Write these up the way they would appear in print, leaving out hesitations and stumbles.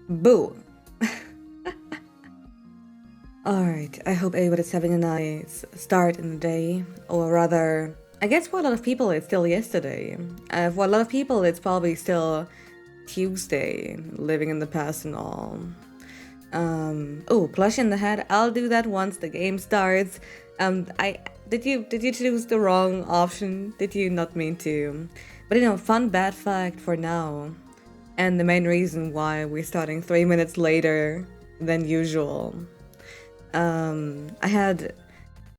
Boo. Alright, I hope everybody's having a nice start in the day, or rather, I guess for a lot of people it's still yesterday. For a lot of people it's probably still Tuesday, living in the past and all. Oh, plush in the head. I'll do that once the game starts. Did you choose the wrong option? Did you not mean to? But fun bad fact for now. And the main reason why we're starting 3 minutes later than usual. I had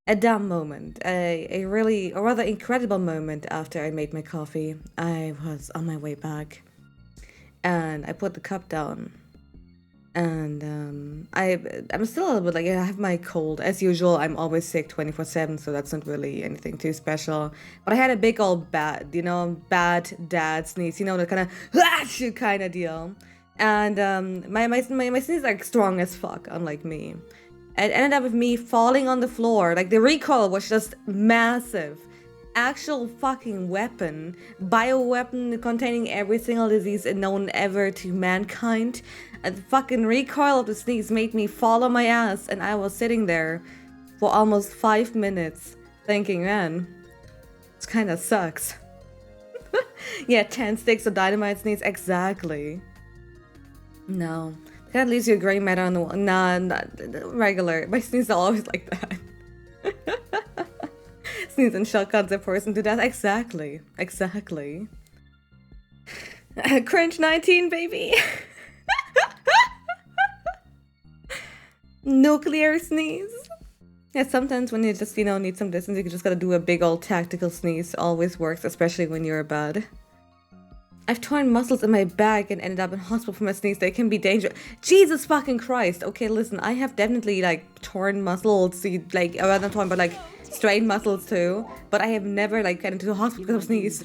a dumb moment, a rather incredible moment after I made my coffee. I was on my way back, and I put the cup down, and I'm still a little bit like, I have my cold as usual. I'm always sick 24/7, so that's not really anything too special. But I had a big old bad dad sneeze, the kind of deal, and my sneeze is like strong as fuck, unlike me. It ended up with me falling on the floor. Like, the recoil was just massive. Actual fucking weapon. Bioweapon containing every single disease known ever to mankind. The fucking recoil of the sneeze made me fall on my ass, and I was sitting there for almost 5 minutes thinking, man, this kind of sucks. Yeah, 10 sticks of dynamite sneeze, exactly. No. That leaves you a gray matter on the wall. Nah, not regular. My sneeze are always like that. Sneeze and shotguns a person to death. Exactly. Cringe 19, baby. Nuclear sneeze. Yeah, sometimes when you just, need some distance, you just gotta do a big old tactical sneeze. Always works, especially when you're bad. I've torn muscles in my back and ended up in hospital from a sneeze. They can be dangerous. Jesus fucking Christ. Okay, listen, I have definitely torn muscles, rather torn, but strained muscles too. But I have never got into the hospital because of sneeze.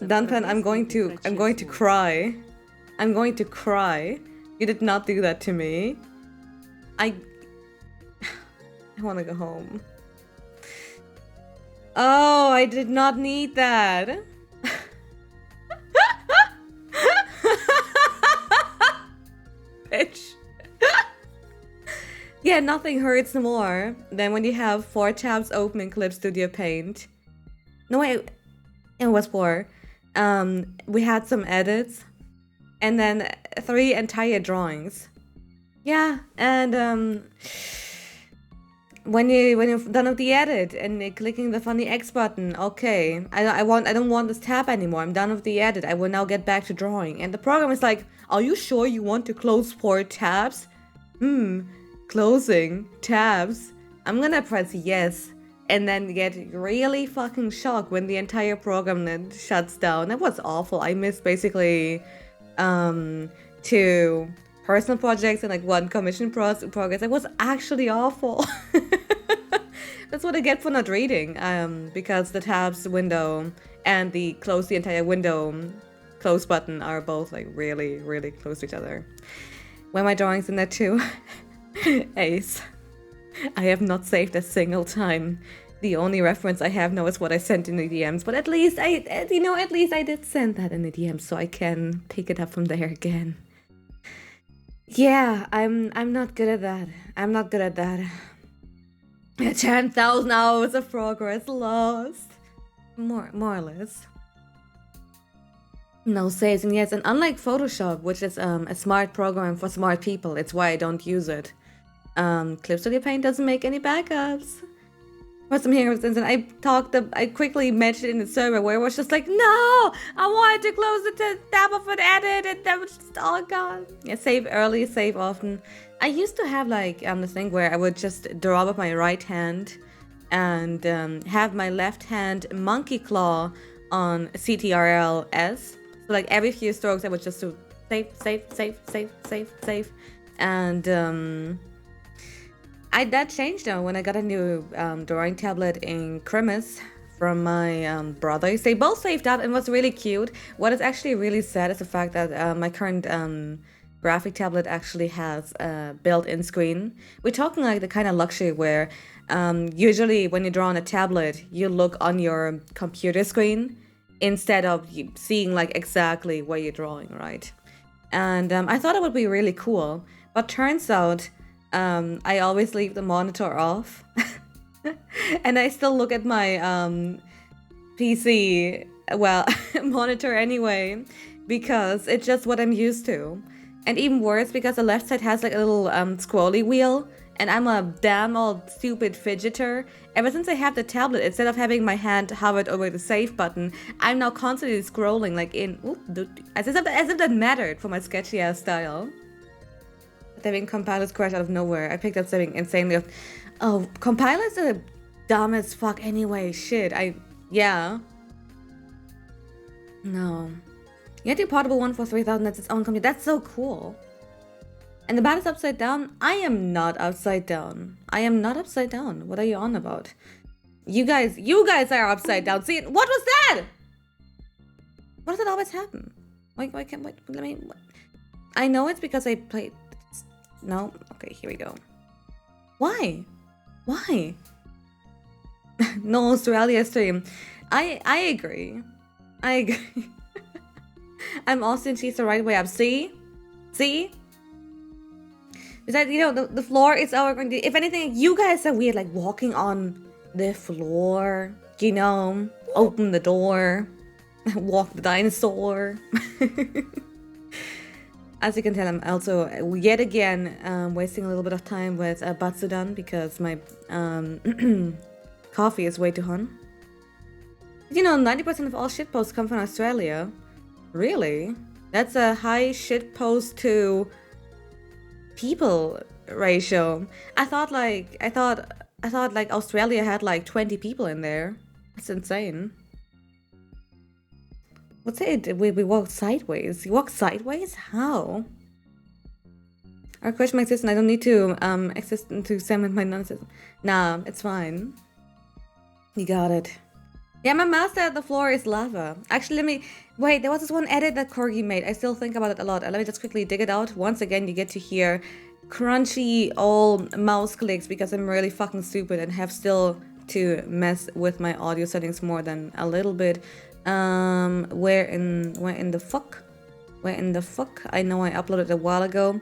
Dunpan, I'm going to cry. I'm going to cry. You did not do that to me. I want to go home. Oh, I did not need that. Bitch. Yeah, nothing hurts more than when you have 4 tabs open in Clip Studio Paint. No, wait, it was 4. We had some edits, and then 3 entire drawings. Yeah, and when you've done with the edit and clicking the funny X button, okay, I don't want this tab anymore. I'm done with the edit. I will now get back to drawing. And the program is like, are you sure you want to close 4 tabs? Closing tabs. I'm gonna press yes, and then get really fucking shocked when the entire program then shuts down. That was awful. I missed basically 2 personal projects and 1 commission progress. It was actually awful. That's what I get for not reading, because the tabs window and the close the entire window close button are both really, really close to each other. Where my drawings in there too? Ace. I have not saved a single time. The only reference I have now is what I sent in the DMs, but at least I did send that in the DMs, so I can pick it up from there again. Yeah, I'm not good at that. 10,000 hours of progress lost. More or less. No saves, and yes, and unlike Photoshop, which is a smart program for smart people, it's why I don't use it. Clip Studio Paint doesn't make any backups. For some here, and I quickly mentioned in the server where it was just like, no, I wanted to close the tab of an edit, and that was just all gone. Yeah, save early, save often. I used to have the thing where I would just draw with my right hand and have my left hand monkey claw on CTRL-S. So every few strokes I would just do save, and that changed though when I got a new drawing tablet in Christmas from my brothers. They both saved up, and what's really cute, what is actually really sad is the fact that my current graphic tablet actually has a built-in screen. We're talking like the kind of luxury where usually when you draw on a tablet, you look on your computer screen instead of seeing like exactly where you're drawing, right? And I thought it would be really cool, but turns out I always leave the monitor off. And I still look at my PC, well, monitor anyway, because it's just what I'm used to. And even worse, because the left side has like a little scrolly wheel, and I'm a damn old stupid fidgeter. Ever since I have the tablet, instead of having my hand hovered over the save button, I'm now constantly scrolling like as if that mattered for my sketchy ass style. Saving compilers crash out of nowhere. I picked up saving insanely. Oh, compilers are dumb as fuck anyway. Shit, yeah. No. You had your portable one for 3,000, that's its own computer. That's so cool. And the bat is upside down? I am not upside down. I am not upside down. What are you on about? You guys are upside down. See, what was that? Why does that always happen? Wait, let me... I know it's because I played... No? Okay, here we go. Why? Why? No Australia stream. I agree. I agree. I'm Austin, she's the right way up. See? See? Besides, you know, the floor is our... If anything, you guys are weird, like walking on the floor. You know? Open the door. Walk the dinosaur. As you can tell, I'm also, yet again, wasting a little bit of time with Batsudan because my coffee is way too hot. You know, 90% of all shitposts come from Australia. Really? That's a high shitpost to people ratio. I thought like Australia had like 20 people in there. That's insane. What's it? We walk sideways. You walk sideways? How? Our question exists and I don't need to exist to examine my nonsense. Nah, it's fine. You got it. Yeah, my master at the floor is lava. Actually, let me... Wait, there was this one edit that Corgi made. I still think about it a lot. Let me just quickly dig it out. Once again, you get to hear crunchy old mouse clicks because I'm really fucking stupid and have still to mess with my audio settings more than a little bit. Where in the fuck? I know I uploaded it a while ago.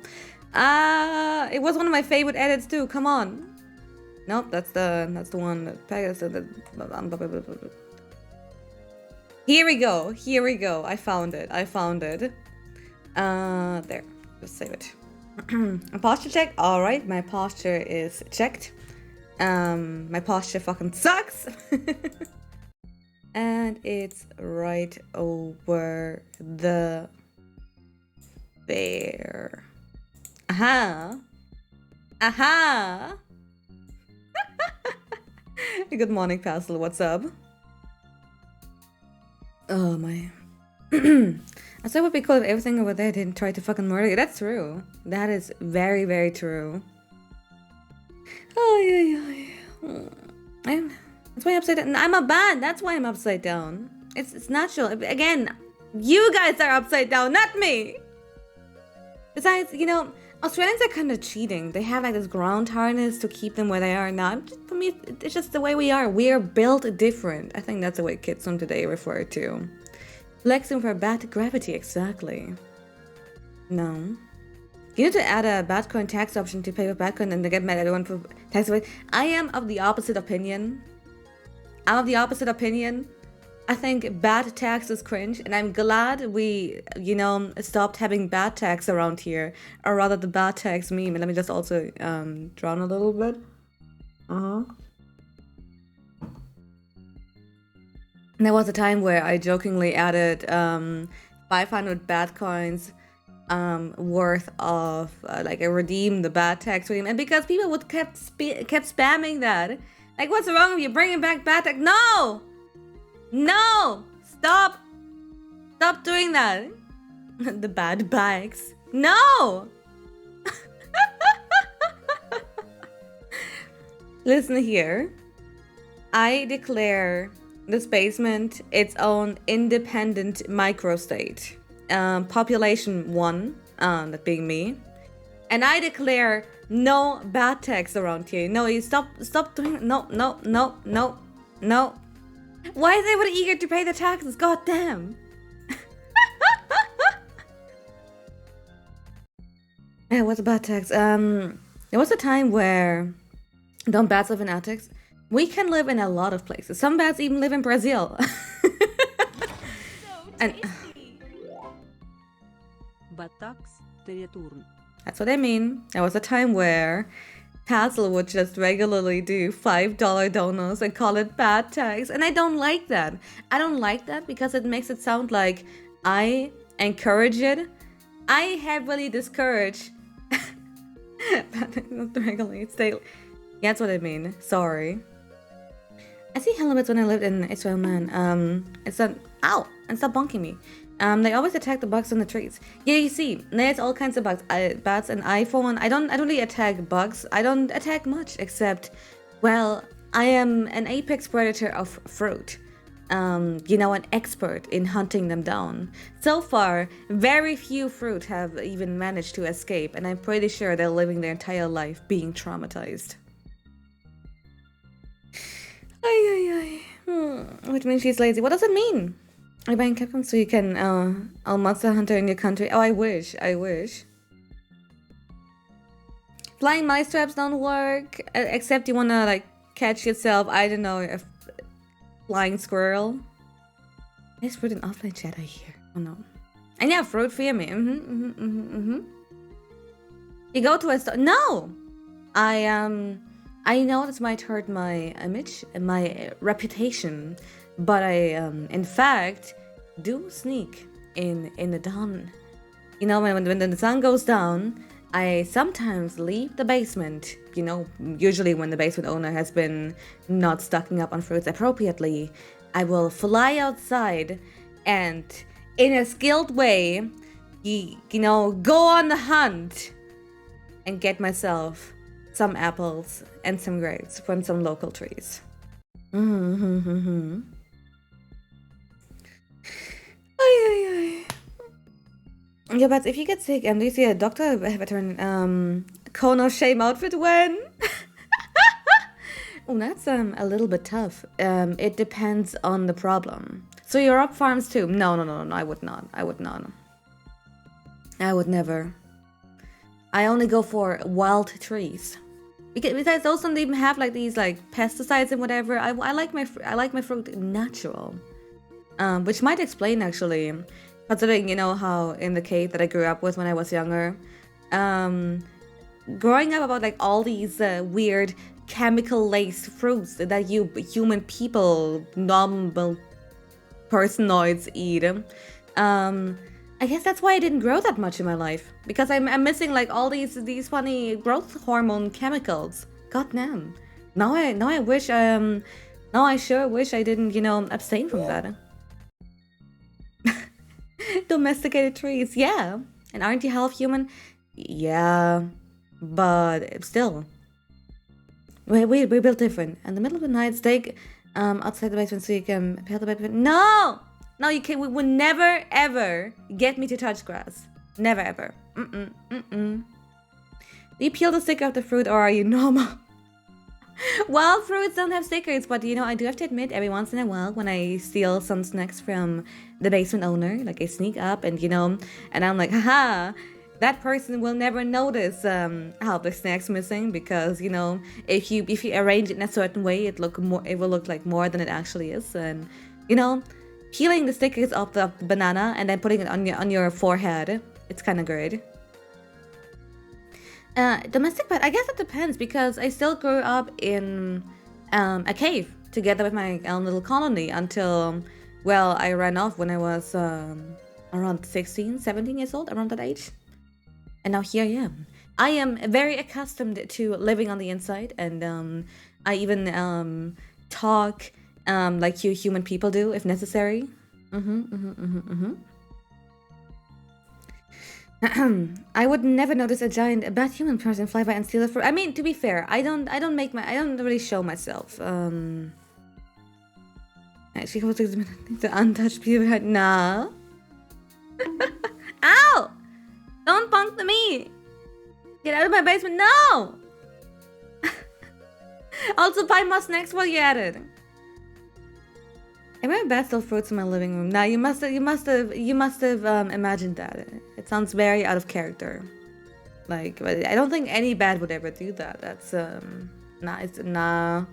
It was one of my favorite edits too. Come on. Nope, that's the one that Here we go. I found it. There. Just save it. A posture check. All right, my posture is checked. My posture fucking sucks. And it's right over the bear. Aha. Good morning, Pastel. What's up? Oh my. I thought it would be cool if everything over there didn't try to fucking murder you. That's true. That is very, very true. Oh, yeah. That's why I'm upside down. I'm a bat. That's why I'm upside down. It's natural. Again, you guys are upside down, not me. Besides, you know, Australians are kind of cheating. They have like this ground harness to keep them where they are now. For me, it's just the way we are. We are built different. I think that's the way kids from today refer to. Flexing for bad gravity, exactly. No. You need to add a Batcoin tax option to pay with Batcoin and to get mad at everyone for tax away. I am of the opposite opinion. I think bad tax is cringe, and I'm glad we, you know, stopped having bad tax around here, or rather the bad tax meme. And let me just also drown a little bit. And there was a time where I jokingly added 500 Batcoins worth of like a redeem the bad tax meme, and because people would kept spamming that. Like, what's wrong with you bringing back bad tax? No! Stop doing that. The bad bags. No! Listen here. I declare this basement its own independent microstate. Population 1. that being me. And I declare no bad tax around here. No, you stop doing, no. Why is everybody eager to pay the taxes? God damn. Yeah, what's a bad tax? There was a time where don't bats live in attics? We can live in a lot of places. Some bats even live in Brazil. And that's what I mean. There was a time where Tassel would just regularly do $5 donos and call it bad tax. And I don't like that. I don't like that because it makes it sound like I encourage it. I heavily discourage regularly. Yeah, that's what I mean. Sorry. I see helmets when I lived in Israel, man. It's not. Ow! And stop bonking me. They always attack the bugs on the trees. Yeah, you see, there's all kinds of bugs. Bats and iPhone. I don't really attack bugs. I don't attack much except, well, I am an apex predator of fruit. An expert in hunting them down. So far, very few fruit have even managed to escape, and I'm pretty sure they're living their entire life being traumatized. Which means she's lazy. What does it mean? Are you buying Capcom so you can all monster hunter in your country? Oh, I wish. Flying mice traps don't work, except you wanna like catch yourself, I don't know, a flying squirrel. There's fruit in offline chat, I hear. Oh no. And yeah, fruit fear me. You go to a store. No! I know this might hurt my image and my reputation, but I in fact do sneak in the dawn. You know, when the sun goes down, I sometimes leave the basement, usually when the basement owner has been not stocking up on fruits appropriately. I will fly outside and in a skilled way, go on the hunt and get myself some apples and some grapes from some local trees. Yeah, but if you get sick, do you see a doctor, veteran, cone of shame outfit when? Oh, that's a little bit tough. It depends on the problem. So you're up farms too? No, I would not. I would never. I only go for wild trees. Besides, those don't even have like these like pesticides and whatever. I like my fruit natural, which might explain actually, considering how in the cave that I grew up with when I was younger, growing up about like all these weird chemical-laced fruits that you human people, normal personoids eat. I guess that's why I didn't grow that much in my life, because I'm missing like all these funny growth hormone chemicals. God damn. Now I wish now I sure wish I didn't abstain from that. Domesticated trees, yeah. And aren't you half human? Yeah, but still. We built different. In the middle of the night, stay outside the basement so you can peel the basement. No, you can't. We will never ever get me to touch grass. Never ever. Do you peel the sticker of the fruit, or are you normal? Wild fruits don't have stickers, but I do have to admit, every once in a while, when I steal some snacks from the basement owner, like I sneak up and and I'm like, haha, that person will never notice how the snack's missing, because if you arrange it in a certain way, it will look like more than it actually is. And peeling the stickers off the banana and then putting it on your forehead, it's kind of good. Domestic pet, I guess it depends, because I still grew up in a cave together with my own little colony until, well, I ran off when I was around 16, 17 years old, around that age. And now here I am. I am very accustomed to living on the inside, and I even talk like you human people do if necessary. I would never notice a giant bad human person fly by and steal it for. I mean, to be fair, I don't really show myself. Actually, goes to the untouched people. Nah. Ow! Don't want me. Get out of my basement. No. Also, buy more snacks while you're at it. Am I best of fruits in my living room? Now you must have imagined that. It sounds very out of character. Like, I don't think any bad would ever do that. That's nah.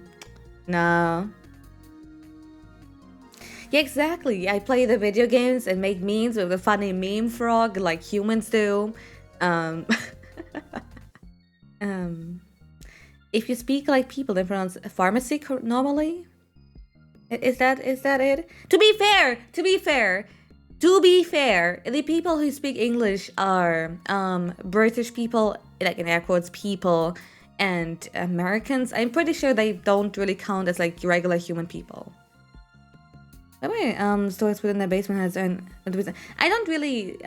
Yeah, exactly. I play the video games and make memes with a funny meme frog like humans do. If you speak like people, then pronounce pharmacy normally. Is that it? To be fair, the people who speak English are British people, like in air quotes, people, and Americans. I'm pretty sure they don't really count as like regular human people. By the way, stores within the basement has earned. I don't really.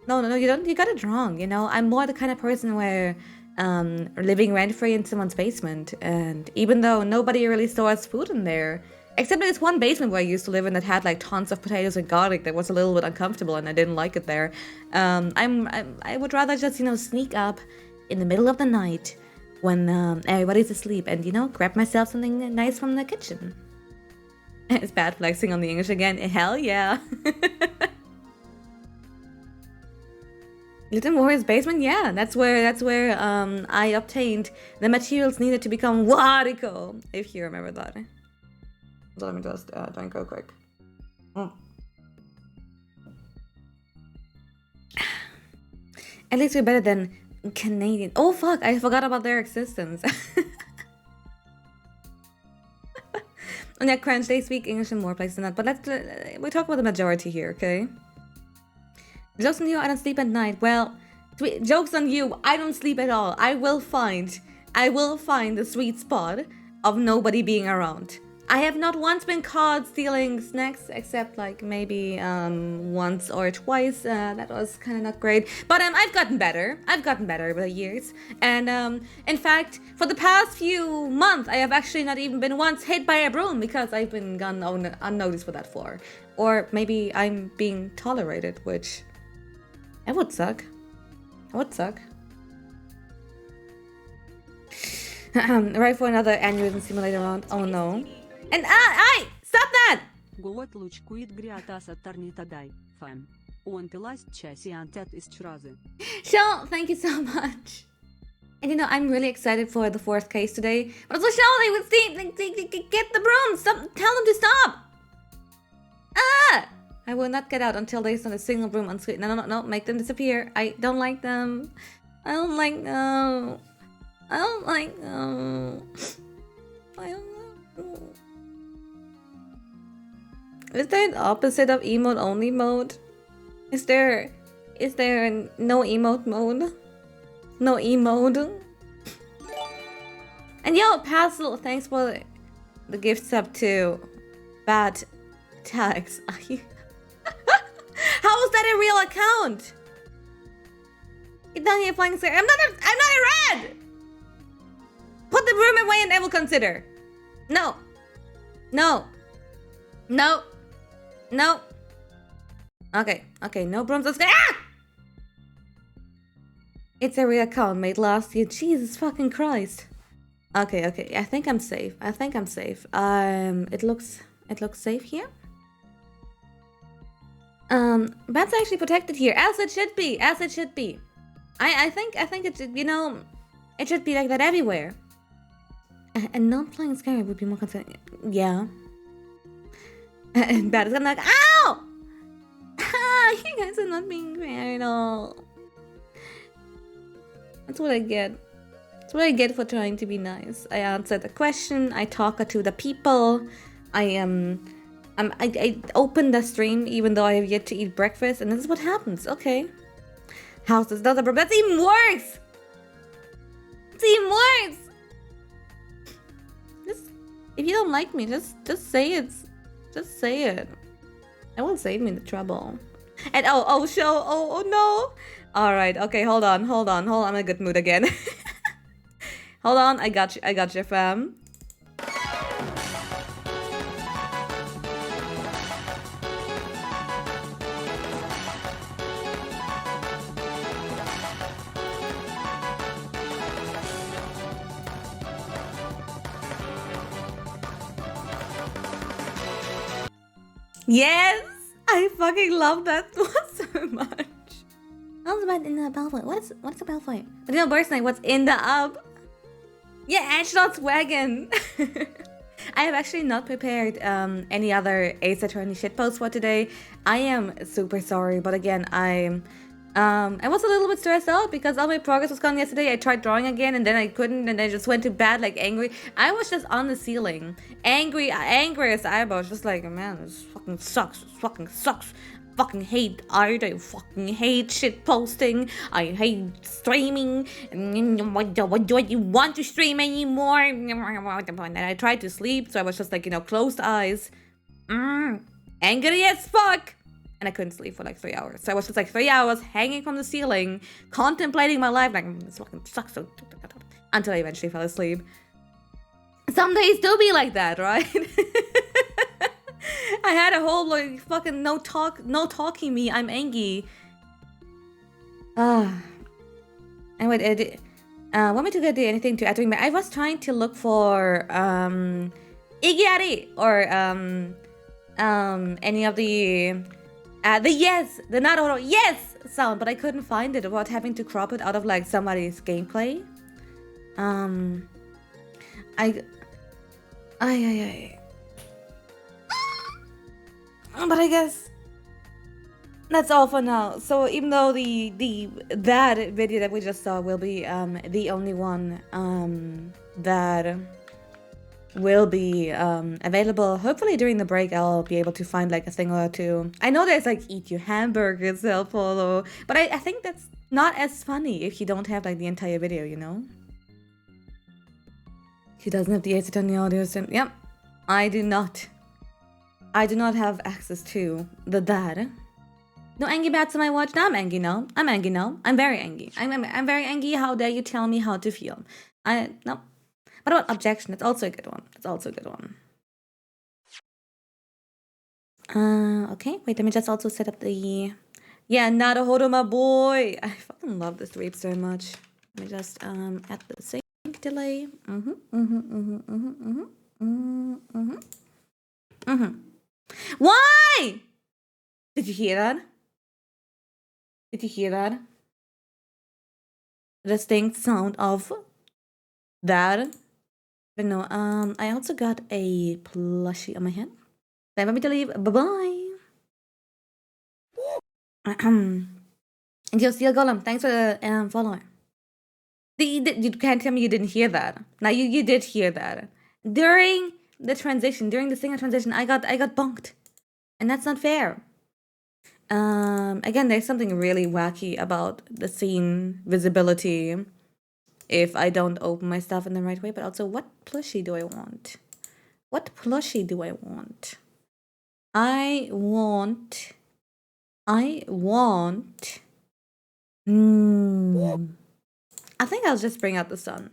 No, you don't. You got it wrong. You know, I'm more the kind of person where living rent-free in someone's basement, and even though nobody really stores food in there, except this one basement where I used to live in that had like tons of potatoes and garlic, that was a little bit uncomfortable and I didn't like it there. I would rather just, you know, sneak up in the middle of the night when everybody's asleep and, you know, grab myself something nice from the kitchen. It's bad flexing on the English again. Hell yeah. Lived in Warrior's basement? Yeah, that's where I obtained the materials needed to become Wariko, if you remember that. So let me just drink real quick. At least we're better than Canadian. Oh fuck, I forgot about their existence. And yeah, Crunch, they speak English in more places than that, but let's we talk about the majority here, okay? Jokes on you, I don't sleep at night. Well, jokes on you, I don't sleep at all. I will find the sweet spot of nobody being around. I have not once been caught stealing snacks, except like maybe once or twice. That was kind of not great. But I've gotten better. Over the years. And in fact, for the past few months, I have actually not even been once hit by a broom because I've been gone unnoticed for that floor. Or maybe I'm being tolerated, which it would suck. Right for another aneurysm simulator round. Oh no. And stop that! Shell, thank you so much. And you know, I'm really excited for the fourth case today. But also, Shell, they would get the broom. Stop! Tell them to stop. I will not get out until there's not a single broom on screen. No, make them disappear. I don't like them. I don't like them. Is there an opposite of emote only mode? Is there no emote mode? No emote? And yo, Pazzle, thanks for the gift sub to Bad Tags. How is that a real account? You're down here flying scared. I'm not a red! Put the broom away and I will consider. No. Okay, no brooms. Let's go. It's a real account made last year. Jesus fucking Christ. Okay. I think I'm safe. It looks safe here. That's actually protected here, as it should be. I think it should, you know, it should be like that everywhere. And not playing scary would be more concerning. Yeah. And bad is I'm like, ow! You guys are not being fair at all. That's what I get. That's what I get for trying to be nice. I answer the question. I talk to the people. I open the stream even though I have yet to eat breakfast, and this is what happens. Okay. House is not a problem. That's even worse. If you don't like me, just say it. Just say it. It will save me the trouble. And oh no. All right. Okay. Hold on. I'm in a good mood again. Hold on. I got you, fam. Yes! I fucking love that one so much. How's about in the Belfoy? What's a Belfoy? But you know, Burst Night, what's in the up? Yeah, Angelot's wagon. I have actually not prepared any other Ace Attorney shitposts for today. I am super sorry, but again, I was a little bit stressed out because all my progress was gone yesterday. I tried drawing again and then I couldn't, and I just went to bed like angry. I was just on the ceiling, angry as eyeballs, just like, man, this fucking sucks. This fucking sucks. Fucking hate art. I fucking hate shit posting. I hate streaming. What do you want to stream anymore? And I tried to sleep, so I was just like, closed eyes, angry as fuck. And I couldn't sleep for like 3 hours. So I was just like 3 hours hanging from the ceiling, contemplating my life, like, this fucking sucks. Until I eventually fell asleep. Some days do be like that, right? I had a whole like fucking no talking me. I'm angry. Anyway, want me to get anything to add to me? I was trying to look for Igiari or any of the Naruto yes sound, but I couldn't find it without having to crop it out of like somebody's gameplay. But I guess that's all for now. So even though that video that we just saw will be the only one that will be available, hopefully during the break I'll be able to find like a thing or two. I know there's like eat your hamburgers self follow, but I think that's not as funny if you don't have like the entire video, you know? He doesn't have the Ace Attorney audio sim. Yep, I do not have access to the dad. No angry bats on my watch. No, I'm angry now. I'm angry now. I'm very angry. I'm very angry. How dare you tell me how to feel? No. What about objection? That's also a good one. Okay. Wait, let me just also set up the... Yeah, Naruhodo, my boy. I fucking love this rape so much. Let me just add the sync delay. Why? Did you hear that? The distinct sound of that. But no, I also got a plushie on my head. Time for me to leave. Bye-bye. And you're still Golem. Thanks for the follow. You can't tell me you didn't hear that. Now you did hear that. During the singer transition, I got bonked. And that's not fair. Again, there's something really wacky about the scene visibility if I don't open my stuff in the right way, but also what plushie do I want? I think I'll just bring out the sun.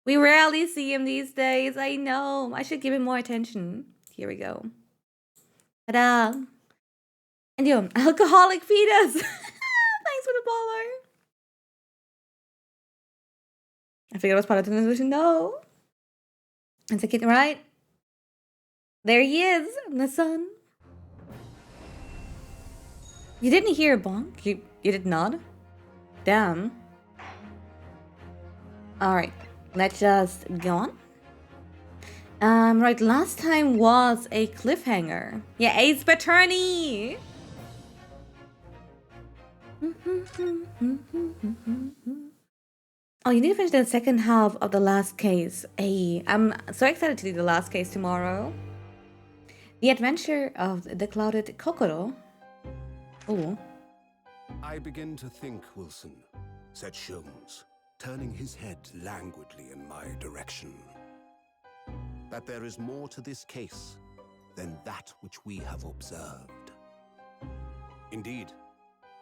We rarely see him these days. I know. I should give him more attention. Here we go. Ta-da! And yo, alcoholic fetus! Thanks for the baller. I figured it was part of the transition. No. It's a kid, right? There he is, the sun. You didn't hear a bonk? You did not? Damn. Alright, let's just go on. Right, last time was a cliffhanger. Yeah, Ace Attorney! Oh, you need to finish the second half of the last case. Hey, I'm so excited to do the last case tomorrow. The Adventure of the Clouded Kokoro. Oh. I begin to think, Wilson, said Sholmes, turning his head languidly in my direction, that there is more to this case than that which we have observed. Indeed,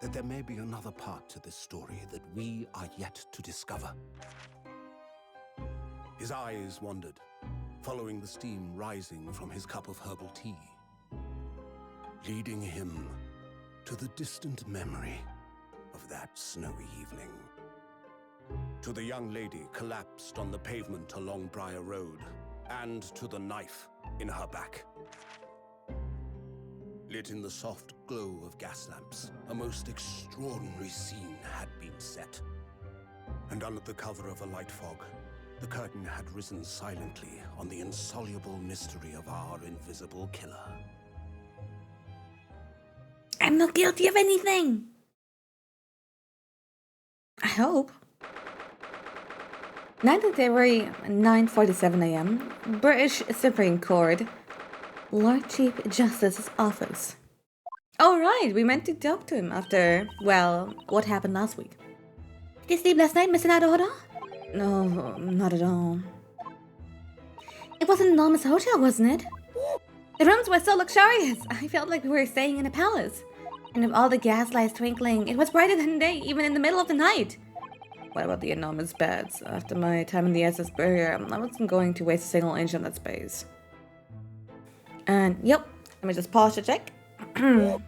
that there may be another part to this story that we are yet to discover. His eyes wandered, following the steam rising from his cup of herbal tea, leading him to the distant memory of that snowy evening. To the young lady collapsed on the pavement along Briar Road, and to the knife in her back. Lit in the soft glow of gas lamps, a most extraordinary scene had been set. And under the cover of a light fog, the curtain had risen silently on the insoluble mystery of our invisible killer. I'm not guilty of anything! I hope. 9th of February, 9:47 a.m. British Supreme Court. Lord Chief Justice's office. Oh right, we meant to talk to him after, well, what happened last week. Did you sleep last night, Mr. Naruto? No, not at all. It was an enormous hotel, wasn't it? The rooms were so luxurious. I felt like we were staying in a palace. And with all the gaslights twinkling, it was brighter than day, even in the middle of the night. What about the enormous beds? After my time in the SS Barrier, I wasn't going to waste a single inch on that space. And, yep, let me just pause to check. And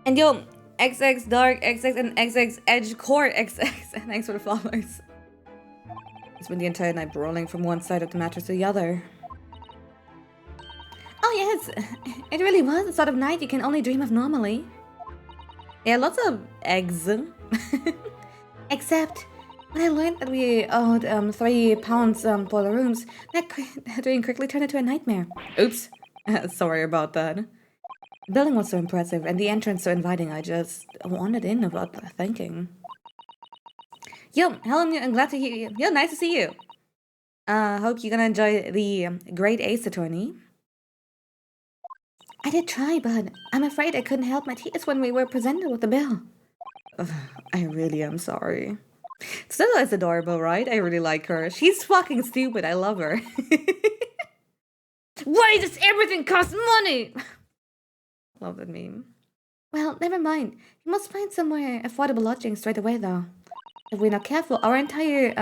yo, XX Dark, XX and XX Edge Core XX, and thanks for the flowers. It's been the entire night rolling from one side of the mattress to the other. Oh yes, it really was the sort of night you can only dream of normally. Yeah, lots of eggs. Except, when I learned that we owed £3 for the rooms, that dream quickly turned into a nightmare. Oops. Sorry about that. The building was so impressive and the entrance so inviting, I just wandered in without thinking. Yo, hello, I'm glad to hear you. Yo, nice to see you. Hope you're gonna enjoy the Great Ace Attorney. I did try, but I'm afraid I couldn't help my tears when we were presented with the bill. I really am sorry. Stella is adorable, right? I really like her. She's fucking stupid. I love her. Why does everything cost money? Love that meme. Well, never mind. You must find somewhere affordable lodging straight away, though. If we're not careful, our entire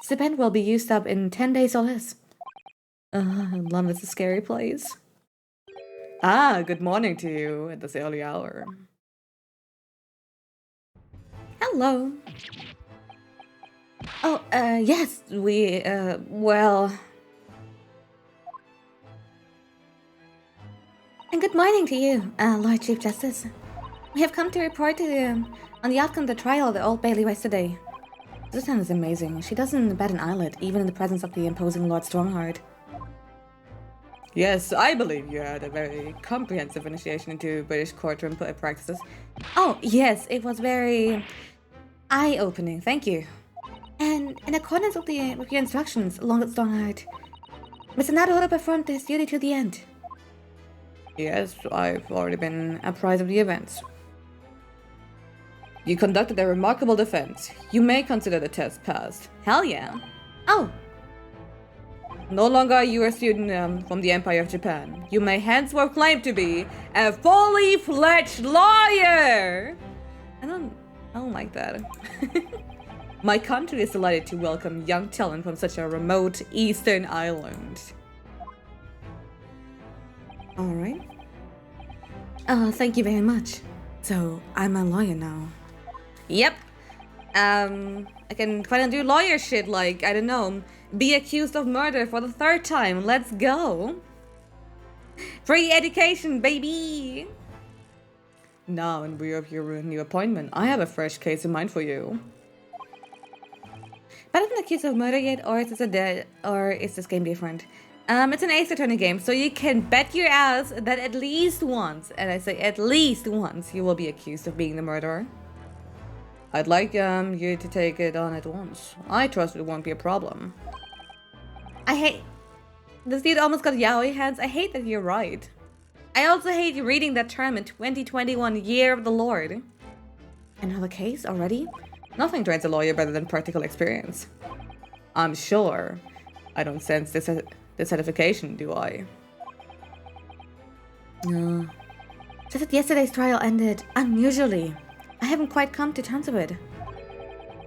stipend will be used up in 10 days or less. London is a scary place. Ah, good morning to you at this early hour. Hello. Oh, yes, we, well... And good morning to you, Lord Chief Justice. We have come to report on the outcome of the trial of the Old Bailey yesterday. Susan is amazing. She doesn't bat an eyelid, even in the presence of the imposing Lord Strongheart. Yes, I believe you had a very comprehensive initiation into British courtroom practices. Oh, yes, it was very eye-opening, thank you. And in accordance with your instructions, Lord Strongheart, Mr. Naruto performed his duty to the end. Yes, I've already been apprised of the events. You conducted a remarkable defense. You may consider the test passed. Hell yeah. Oh. No longer are you a student from the Empire of Japan. You may henceforth claim to be a fully fledged lawyer. I don't like that. My country is delighted to welcome young talent from such a remote eastern island. Alright. Thank you very much. So, I'm a lawyer now. Yep. I can finally do lawyer shit like, I don't know, be accused of murder for the 3rd time. Let's go. Free education, baby! Now, in view of your new appointment, I have a fresh case in mind for you. But I'm not accused of murder yet, or is this game different? It's an Ace Attorney game, so you can bet your ass that at least once, and I say at least once, you will be accused of being the murderer. I'd like you to take it on at once. I trust it won't be a problem. I hate... This dude almost got yaoi hands. I hate that you're right. I also hate reading that term in 2021, Year of the Lord. Another case already? Nothing trains a lawyer better than practical experience. I'm sure. I don't sense this certification, do I? No. Just that yesterday's trial ended unusually. I haven't quite come to terms with it.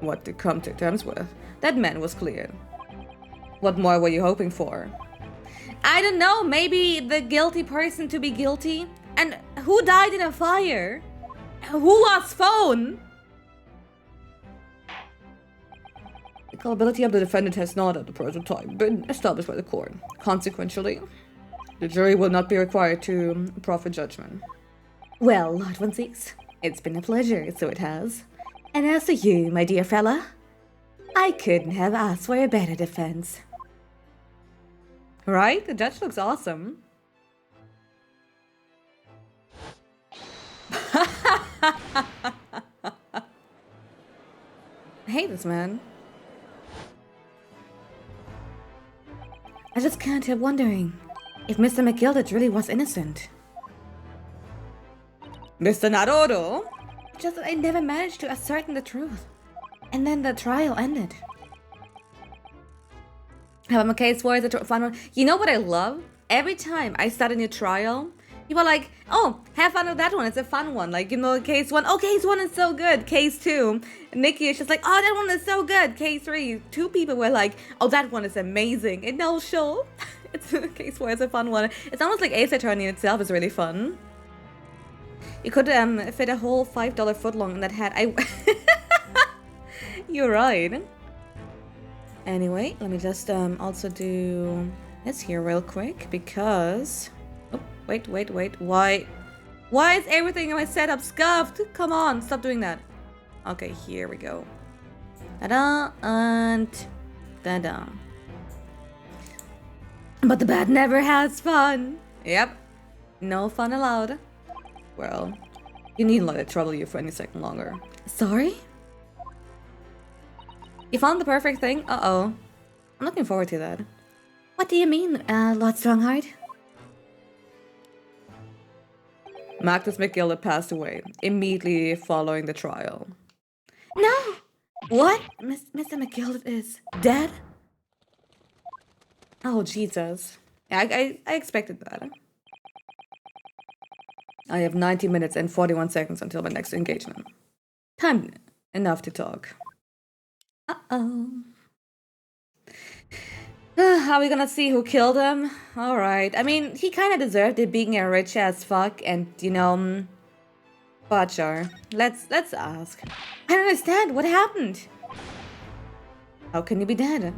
What to come to terms with? That man was clear. What more were you hoping for? I don't know, maybe the guilty person to be guilty? And who died in a fire? Who lost phone? The culpability of the defendant has not at the present time been established by the court. Consequentially, The jury will not be required to proffer judgment. Well, Lord Von Six, it's been a pleasure, so it has. And as for you, my dear fella, I couldn't have asked for a better defense. Right? The judge looks awesome. I hate this man. I just can't help wondering if Mr. McGilded really was innocent. Mr. Naruto? Just that I never managed to ascertain the truth. And then the trial ended. Have a case for is a fun one. You know what I love? Every time I start a new trial, people are like, oh, have fun with that one. It's a fun one. Like, you know, case 1. Oh, case 1 is so good. Case 2. Nikki is just like, oh, that one is so good. Case 3. 2 people were like, oh, that one is amazing. And no, sure. It's case 4 is a fun one. It's almost like Ace Attorney itself is really fun. You could fit a whole $5 footlong in that hat. You're right. Anyway, let me just also do this here real quick because... Oh, wait. Why is everything in my setup scuffed? Come on, stop doing that. Okay, here we go. Ta-da, and ta-da. But the bat never has fun. Yep, no fun allowed. Well, you needn't let it trouble you for any second longer. Sorry? You found the perfect thing? Uh-oh. I'm looking forward to that. What do you mean, Lord Strongheart? Magnus McGilded passed away immediately following the trial. No! What? Mr. McGilded is dead? Oh, Jesus. I expected that. I have 90 minutes and 41 seconds until my next engagement. Time enough to talk. Uh-oh. Are we gonna see who killed him? Alright. I mean, he kinda deserved it being a rich as fuck and, you know... But sure. Let's ask. I don't understand. What happened? How can he be dead?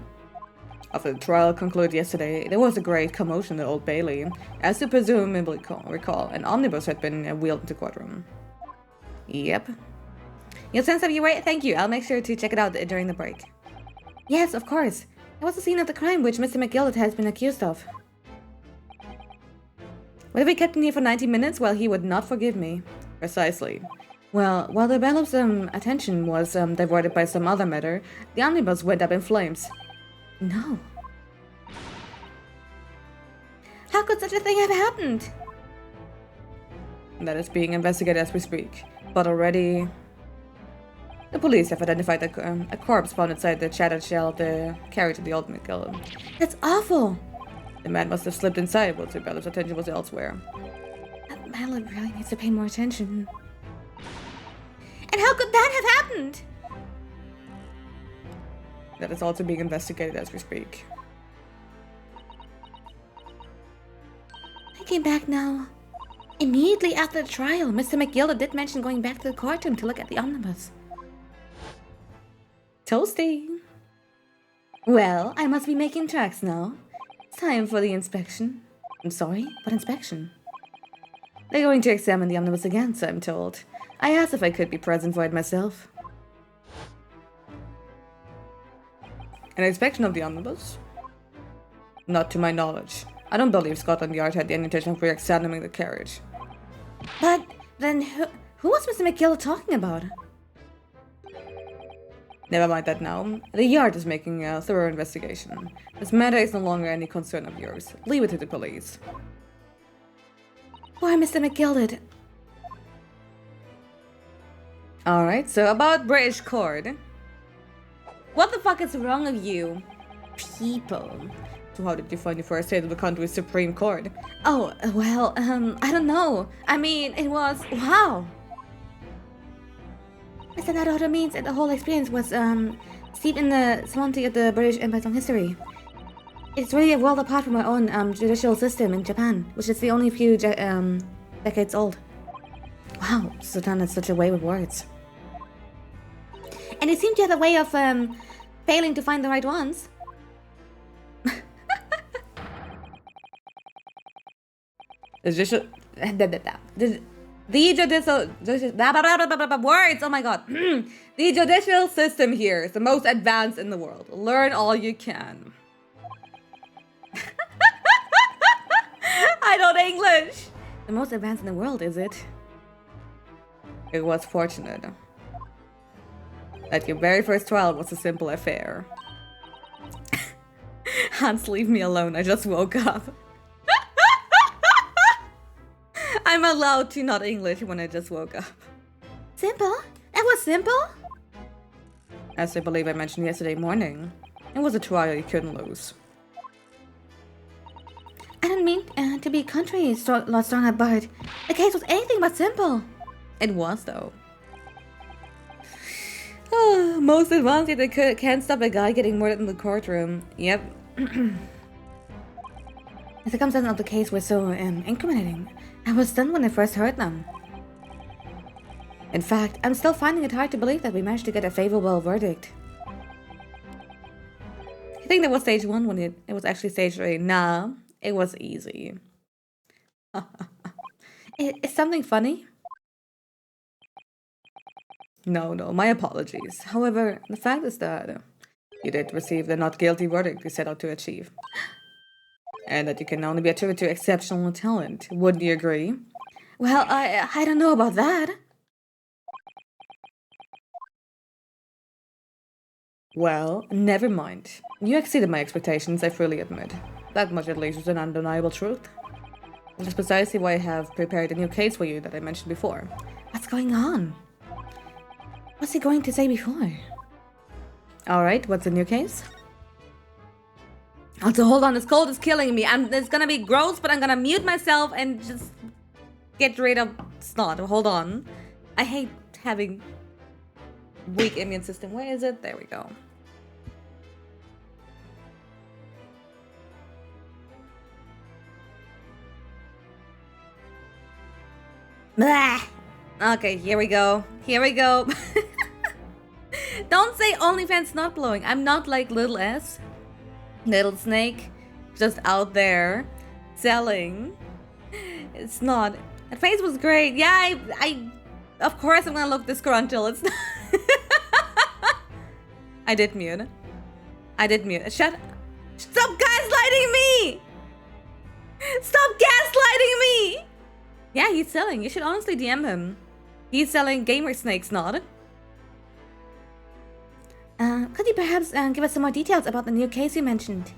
After the trial concluded yesterday, there was a great commotion in the Old Bailey. As you presumably recall, an omnibus had been wheeled into the courtroom. Yep. You'll send some your way? Thank you. I'll make sure to check it out during the break. Yes, of course. It was the scene of the crime which Mr. McGilded has been accused of. Would have we kept him here for 90 minutes? Well, he would not forgive me. Precisely. Well, while the bellow's attention was diverted by some other matter, the omnibus went up in flames. No. How could such a thing have happened? That is being investigated as we speak. But already... The police have identified a corpse found inside the shattered shell of the carriage of the old McGilded. That's awful! The man must have slipped inside while the bellow's attention was elsewhere. That Madeline really needs to pay more attention. And how could that have happened? That is also being investigated as we speak. I came back now. Immediately after the trial, Mr. McGilded did mention going back to the courtroom to look at the omnibus. Toasty. Well, I must be making tracks now. It's time for the inspection. I'm sorry, what inspection? They're going to examine the omnibus again, so I'm told. I asked if I could be present for it myself. An inspection of the omnibus? Not to my knowledge. I don't believe Scotland Yard had any intention of re-examining the carriage. But then who was Mr. McGilded talking about? Never mind that now. The Yard is making a thorough investigation. This matter is no longer any concern of yours. Leave it to the police. Poor Mr. McGilded. Alright, so about British court. What the fuck is wrong with you? People. So how did you find your first state of the country's Supreme Court? Oh, well, I don't know. I mean, it was... Wow! Mr. Naruto means that the whole experience was, steeped in the solemnity of the British Empire's long history. It's really a world apart from our own, judicial system in Japan, which is the only few, decades old. Wow, Sultan has such a way with words. And it seemed to have a way of, failing to find the right ones. The judicial... The judicial... Words! Oh my god. The judicial system here is the most advanced in the world. Learn all you can. I don't English! The most advanced in the world, is it? It was fortunate that your very first trial was a simple affair. Hans, leave me alone. I just woke up. I'm allowed to not English when I just woke up. Simple? That was simple? As I believe I mentioned yesterday morning, it was a trial you couldn't lose. I don't mean to be contrary, Lord Strongheart, but the case was anything but simple. It was, though. Oh, most advanced yet they can't stop a guy getting murdered in the courtroom. Yep. The circumstances of the case were so incriminating. I was stunned when I first heard them. In fact, I'm still finding it hard to believe that we managed to get a favorable verdict. I think that was stage 1 when it was actually stage 3. Nah, it was easy. Is something funny? No, my apologies. However, the fact is that you did receive the not guilty verdict you set out to achieve. And that you can only be attributed to exceptional talent. Wouldn't you agree? Well, I don't know about that. Well, never mind. You exceeded my expectations, I freely admit. That much at least is an undeniable truth. Which is precisely why I have prepared a new case for you that I mentioned before. What's going on? What's he going to say before? Alright, what's the new case? Also, hold on, this cold is killing me. It's gonna be gross, but I'm gonna mute myself and just get rid of snot. Hold on. I hate having weak immune system. Where is it? There we go. Blah. Okay, here we go. Here we go. Don't say OnlyFans not blowing. I'm not like Little S. Little Snake. Just out there. Selling. It's not. That face was great. Yeah, I of course I'm gonna look disgruntled. It's not. I did mute. Stop gaslighting me! Stop gaslighting me! Yeah, he's selling. You should honestly DM him. He's selling gamer snakes, not. Could you perhaps give us some more details about the new case you mentioned?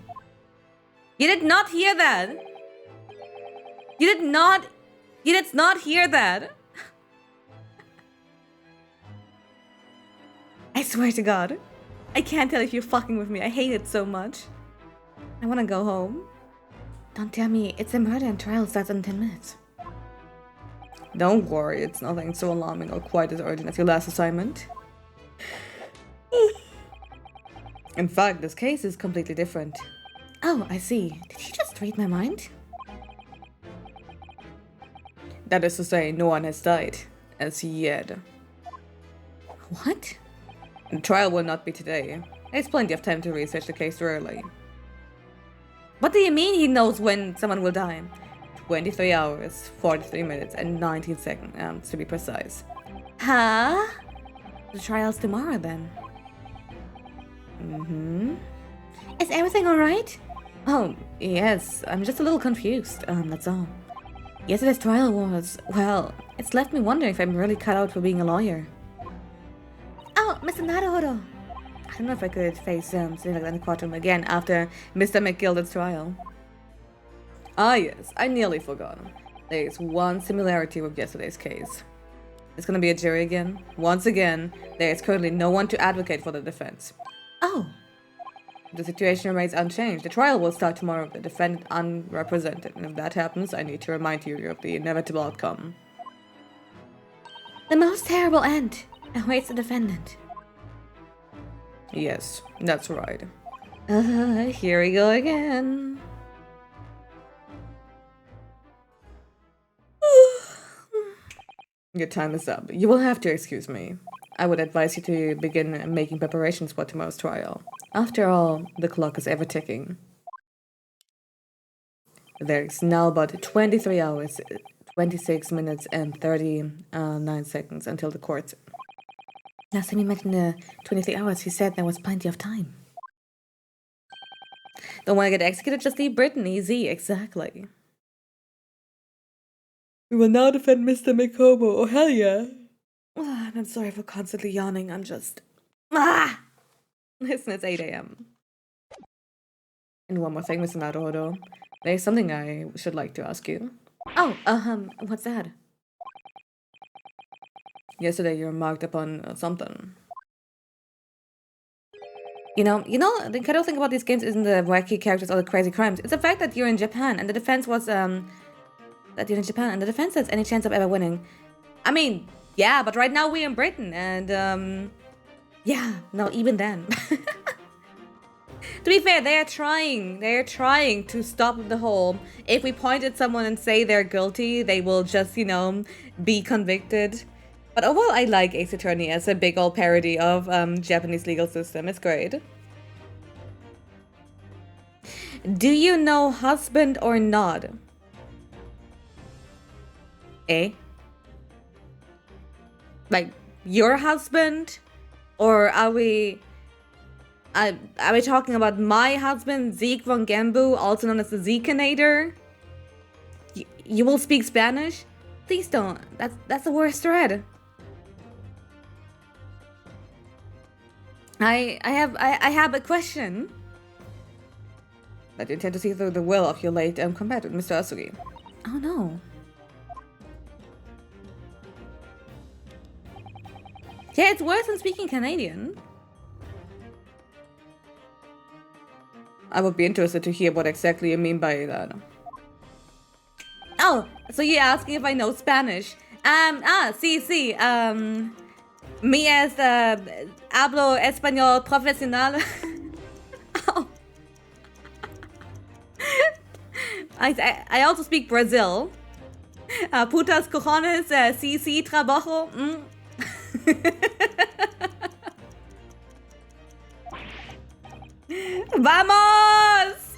You did not hear that. You did not hear that. I swear to God. I can't tell if you're fucking with me. I hate it so much. I want to go home. Don't tell me it's a murder and trial starts in 10 minutes. Don't worry, it's nothing so alarming or quite as urgent as your last assignment. In fact, this case is completely different. Oh, I see. Did you just read my mind? That is to say, no one has died. As yet. What? The trial will not be today. There's plenty of time to research the case thoroughly. What do you mean he knows when someone will die? 23 hours, 43 minutes, and 19 seconds, to be precise. Huh? The trial's tomorrow, then. Mm-hmm. Is everything alright? Oh, yes. I'm just a little confused. That's all. Yesterday's trial was, well, it's left me wondering if I'm really cut out for being a lawyer. Oh, Mr. Naruhodo. I don't know if I could face something like that in the courtroom again after Mr. McGilded's trial. Ah yes, I nearly forgot. There is one similarity with yesterday's case. It's gonna be a jury again. Once again, there is currently no one to advocate for the defense. Oh. The situation remains unchanged. The trial will start tomorrow with the defendant unrepresented. And if that happens, I need to remind you of the inevitable outcome. The most terrible end awaits the defendant. Yes, that's right. Here we go again. Your time is up. You will have to excuse me. I would advise you to begin making preparations for tomorrow's trial. After all, the clock is ever ticking. There's now but 23 hours, 26 minutes, and 39 seconds until the court. Last time he mentioned the 23 hours, he said there was plenty of time. Don't want to get executed, just leave Britain. Easy, exactly. We will now defend Mr. Mikobo. Oh, hell yeah. I'm sorry for constantly yawning. I'm just... Listen, it's 8 a.m. And one more thing, Mr. Naruhodo. There's something I should like to ask you. Oh, what's that? Yesterday you remarked upon something. You know, the incredible thing about these games isn't the wacky characters or the crazy crimes. It's the fact that you're in Japan, and the defense was, that you're in Japan, and the defense has any chance of ever winning. I mean, yeah, but right now we're in Britain, and, yeah, no, even then. To be fair, they're trying to stop the whole, if we point at someone and say they're guilty, they will just, you know, be convicted. But overall, I like Ace Attorney as a big old parody of Japanese legal system. It's great. Do you know husband or not? Eh? Like, your husband? Or are we talking about my husband, Zeke von Gembu, also known as the Zekinator? You will speak Spanish? Please don't. That's the worst threat. I have a question. That you intend to see through the will of your late combatant, Mr. Asugi. Oh no. Yeah, it's worse than speaking Canadian. I would be interested to hear what exactly you mean by that. Oh, so you're asking if I know Spanish? Sí. Me as hablo español profesional. Oh. I also speak Brazil. Putas cojones, sí, trabajo. Vamos!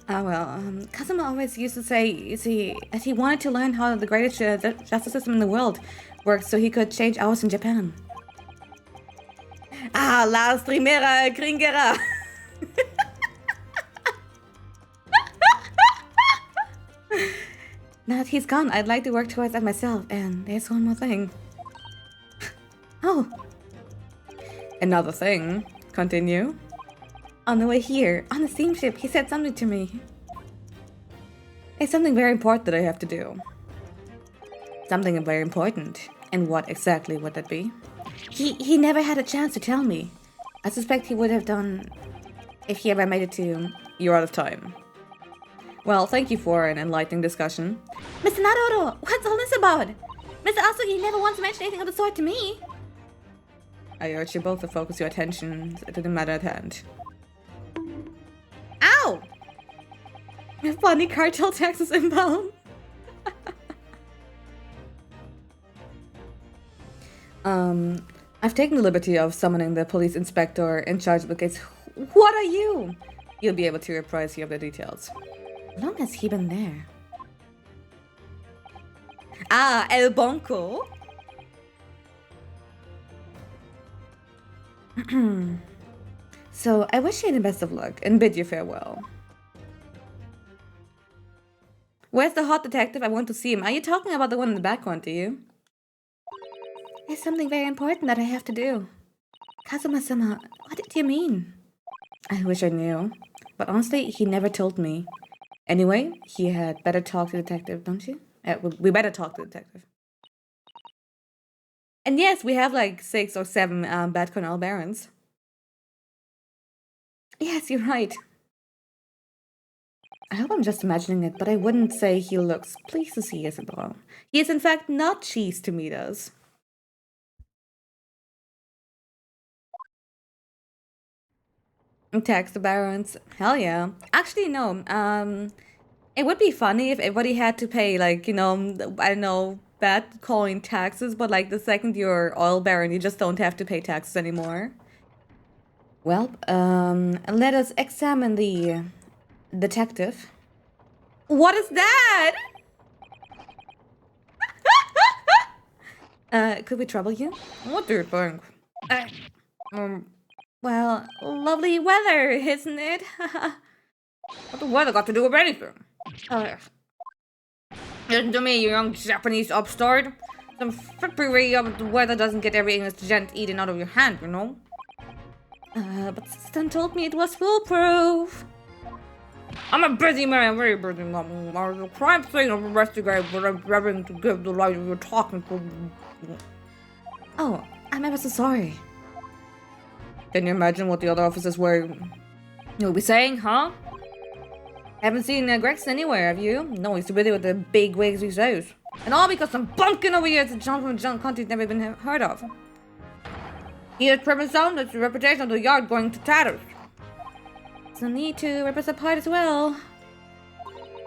Oh well, Kazuma always used to say, you see, that he wanted to learn how the greatest justice system in the world works so he could change ours in Japan. Las primera gringera. Now that he's gone, I'd like to work towards that myself, and there's one more thing. Oh. Another thing. Continue. On the way here, on the steamship, he said something to me. It's something very important that I have to do. Something very important. And what exactly would that be? He never had a chance to tell me. I suspect he would have done if he ever made it to... You're out of time. Well, thank you for an enlightening discussion. Mr. Naruto, what's all this about? Mr. Asugi never once mentioned anything of the sort to me. I urge you both to focus your attention to the matter at hand. Ow! Funny cartel taxes inbound. I've taken the liberty of summoning the police inspector in charge of the case. What are you? You'll be able to reprise you of the details. How long has he been there? El Bonco. So, I wish you the best of luck and bid you farewell. Where's the hot detective? I want to see him. Are you talking about the one in the background, do you? There's something very important that I have to do. Kazuma-sama, what do you mean? I wish I knew. But honestly, he never told me. Anyway, he had better talk to the detective, don't you? We better talk to the detective. And yes, we have like 6 or 7 bad Colonel Barons. Yes, you're right. I hope I'm just imagining it, but I wouldn't say he looks pleased to see us at all. He is in fact not cheesed to meet us. Tax the Barons. Hell yeah. Actually, no. It would be funny if everybody had to pay, like, you know, I don't know, bad calling taxes, but like the second you're oil baron, you just don't have to pay taxes anymore. Well, let us examine the Detective? What is that? Could we trouble you? What do you think? Well, lovely weather, isn't it? What the weather got to do with anything? Listen to me, you young Japanese upstart. Some frippery of the weather doesn't get every English gent eaten out of your hand, you know? But Stan told me it was foolproof. I'm a busy man, very busy man. The crime scene of investigate, but I'm having to give the light you're talking to. Oh, I'm ever so sorry. Can you imagine what the other officers you'll be saying, huh? Haven't seen Gregson anywhere, have you? No, he's too busy with the big wigs these days. And all because some bumpkin over here is a gentleman country's never been heard of. He has premised on that's the reputation of the yard going to tatters. There's no need to rip us apart as well.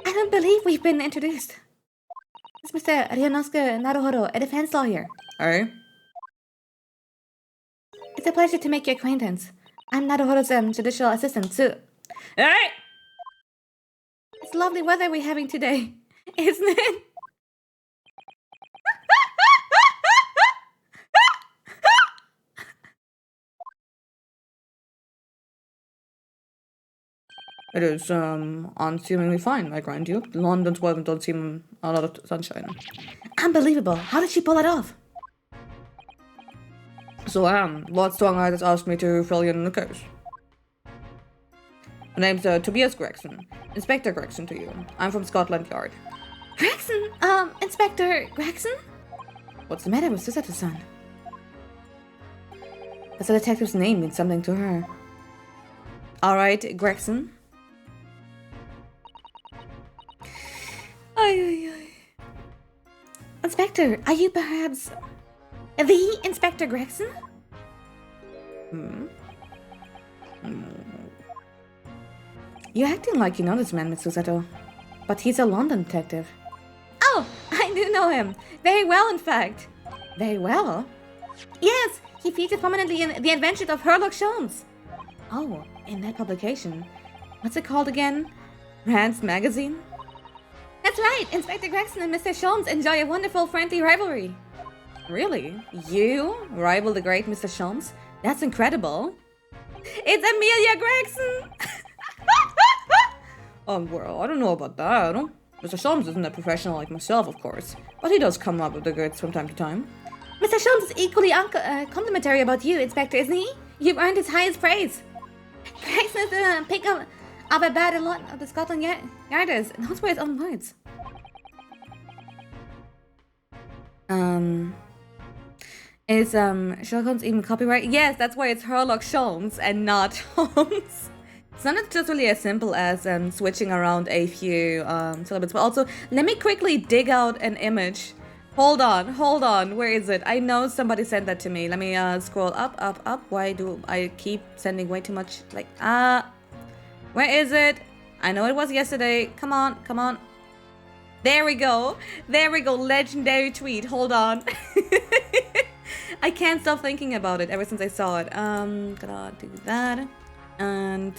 I don't believe we've been introduced. It's Mr. Ryunosuke Naruhodo, a defense lawyer. Hey? It's a pleasure to make your acquaintance. I'm Naruhodo's judicial assistant, Sue. Hey! It's lovely weather we're having today, isn't it? It is, unassumingly fine, I grant you. London's weather don't seem a lot of sunshine. Unbelievable. How did she pull it off? So, Lord Strong has asked me to fill you in the case. My name's, Tobias Gregson. Inspector Gregson to you. I'm from Scotland Yard. Gregson? Inspector Gregson? What's the matter with Susato-san? Does the detective's name mean something to her? Alright, Gregson. Inspector, are you perhaps the Inspector Gregson? You're acting like you know this man, Miss Susato. But he's a London detective. Oh, I do know him. Very well, in fact. Very well? Yes, he featured prominently in The Adventures of Sherlock Holmes. Oh, in that publication. What's it called again? Rand's Magazine? That's right, Inspector Gregson and Mr. Sholmes enjoy a wonderful friendly rivalry. Really? You rival the great Mr. Sholmes? That's incredible. It's Amelia Gregson! Well, I don't know about that. Mr. Sholmes isn't a professional like myself, of course, but he does come up with the goods from time to time. Mr. Sholmes is equally complimentary about you, Inspector, isn't he? You've earned his highest praise. Gregson is the pick of a bad lot of the Scotland Yarders, knows by his own words. Is Sherlock Holmes even copyright? Yes, that's why it's Sherlock Holmes and not Holmes. It's not just really as simple as switching around a few syllables, but also let me quickly dig out an image. Hold on, where is it? I know somebody sent that to me. Let me scroll up. Why do I keep sending way too much? Like, where is it? I know it was yesterday. Come on. There we go. Legendary tweet. Hold on. I can't stop thinking about it ever since I saw it. Gonna do that. And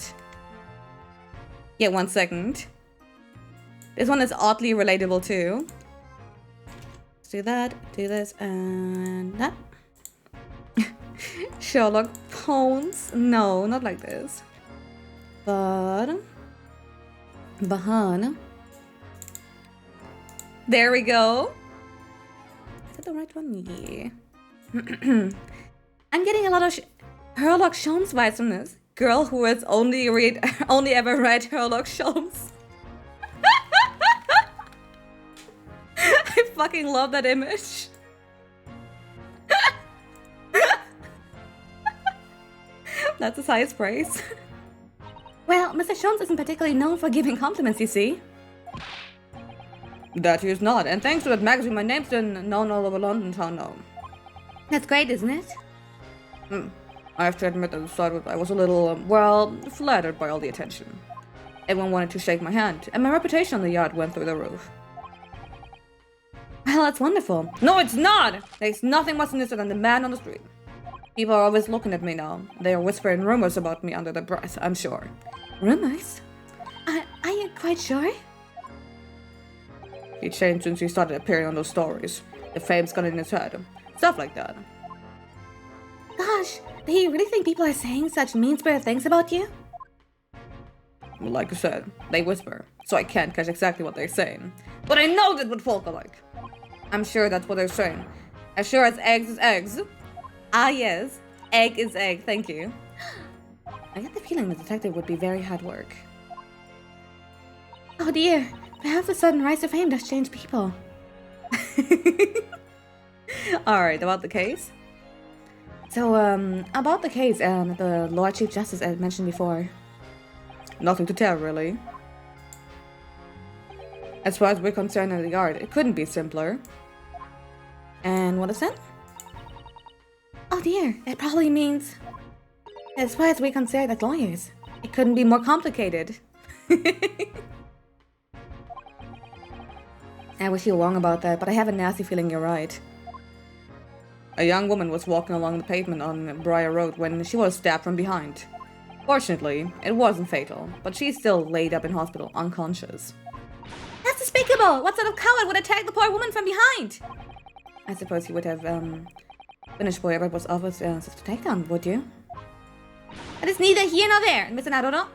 yeah, 1 second. This one is oddly relatable too. Let's do that, do this, and that. Sherlock Holmes. No, not like this. But Bahan. There we go. Is that the right one? Yeah. I'm getting a lot of Sherlock Holmes vibes from this. Girl who has only ever read Sherlock Holmes. I fucking love that image. That's his highest praise. Well, Mr. Sholmes isn't particularly known for giving compliments, you see. That he is not, and thanks to that magazine, my name's been known all over London town now. That's great, isn't it? I have to admit at the start I was a little, flattered by all the attention. Everyone wanted to shake my hand, and my reputation on the yard went through the roof. Well, that's wonderful. No, it's not! There's nothing more sinister than the man on the street. People are always looking at me now. They are whispering rumors about me under their breath, I'm sure. Rumors? Are you quite sure? He changed since he started appearing on those stories. The fame's got in his head. Stuff like that. Gosh, do you really think people are saying such mean-spirited things about you? Like I said, they whisper, so I can't catch exactly what they're saying. But I know that's what folk are like. I'm sure that's what they're saying. As sure as eggs is eggs. Ah, yes. Egg is egg, thank you. I get the feeling the detective would be very hard work. Oh dear, perhaps the sudden rise to fame does change people. Alright, about the case. So, about the case, the Lord Chief Justice I mentioned before. Nothing to tell, really. As far as we're concerned in the yard, it couldn't be simpler. And what is it? Oh dear, it probably means... As far as we're concerned as lawyers, it couldn't be more complicated. I wish you were wrong about that, but I have a nasty feeling you're right. A young woman was walking along the pavement on Briar Road when she was stabbed from behind. Fortunately, it wasn't fatal, but she's still laid up in hospital, unconscious. That's despicable! What sort of coward would attack the poor woman from behind? I suppose you would have, finished whatever was offered to take down, would you? That is neither here nor there, Mr. Naruto.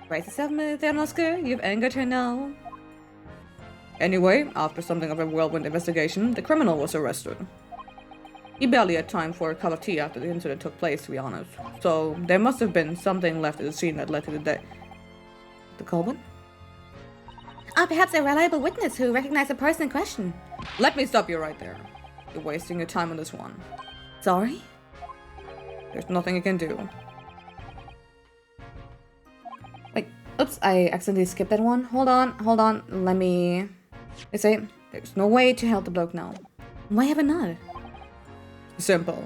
Brace yourself, Mr. You've angered her now. Anyway, after something of a whirlwind investigation, the criminal was arrested. He barely had time for a cup of tea after the incident took place, to be honest. So, there must have been something left at the scene that led to the death. The culprit? Perhaps a reliable witness who recognized the person in question. Let me stop you right there. You're wasting your time on this one. Sorry? There's nothing you can do. Wait, oops, I accidentally skipped that one. Hold on, let me... They say, there's no way to help the bloke now. Why have I not? Simple.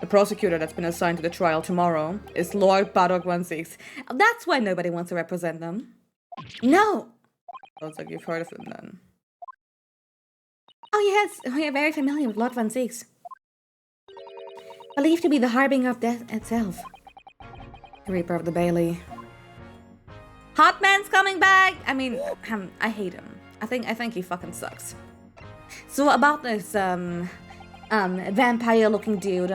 The prosecutor that's been assigned to the trial tomorrow is Lord Bardock 16. That's why nobody wants to represent them. No! Sounds like you've heard of him then. Oh yes, we are very familiar with Lord 16. Believed to be the harbinger of death itself. The Reaper of the Bailey. Hotman's coming back! I mean, I hate him. I think he fucking sucks. So about this, vampire-looking dude,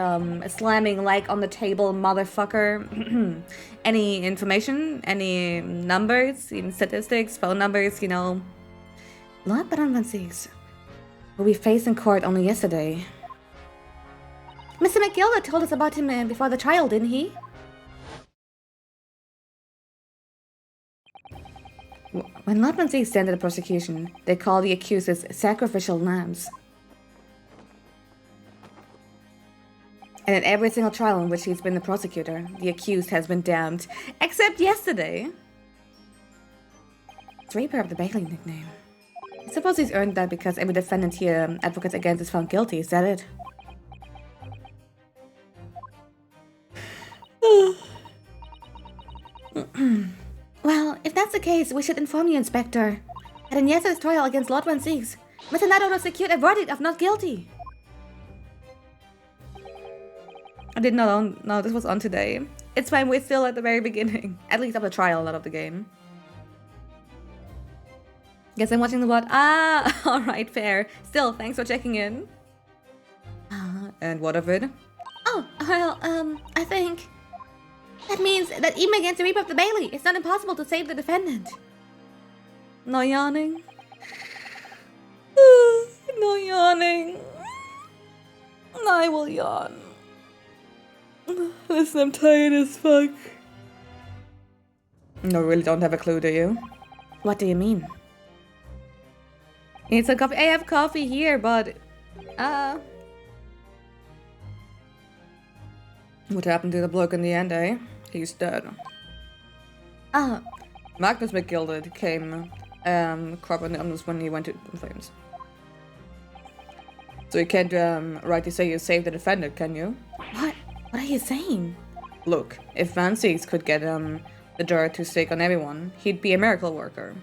slamming like on the table, motherfucker. Any information? Any numbers? Statistics? Phone numbers? You know? Lord Baron 16, who we faced in court only yesterday. Mr. McGilda told us about him before the trial, didn't he? When Lord 16 stands the prosecution, they call the accusers sacrificial lambs. And in every single trial in which he's been the prosecutor, the accused has been damned. Except yesterday. It's Reaper of the Bailey nickname. I suppose he's earned that because every defendant he advocates against is found guilty, is that it? Well, if that's the case, we should inform you, Inspector, that in yesterday's trial against Lord 16, Mr. Naruto secured a verdict of not guilty. I did not know this was on today. It's fine, we're still at the very beginning. At least of the trial, not of the game. Guess I'm watching the blood. Ah, alright, fair. Still, thanks for checking in. And what of it? Oh, well, I think... That means that even against the Reaper of the Bailey, it's not impossible to save the defendant. No yawning? No yawning. I will yawn. Listen, I'm tired as fuck. No, really don't have a clue, do you? What do you mean? Need some coffee? I have coffee here, but... What happened to the bloke in the end, eh? He's dead. Magnus McGilda came crop on the omnibus when he went to flames. So you can't rightly say you saved the defendant, can you? What? What are you saying? Look, if Van Siegs could get the dirt to stick on everyone, he'd be a miracle worker.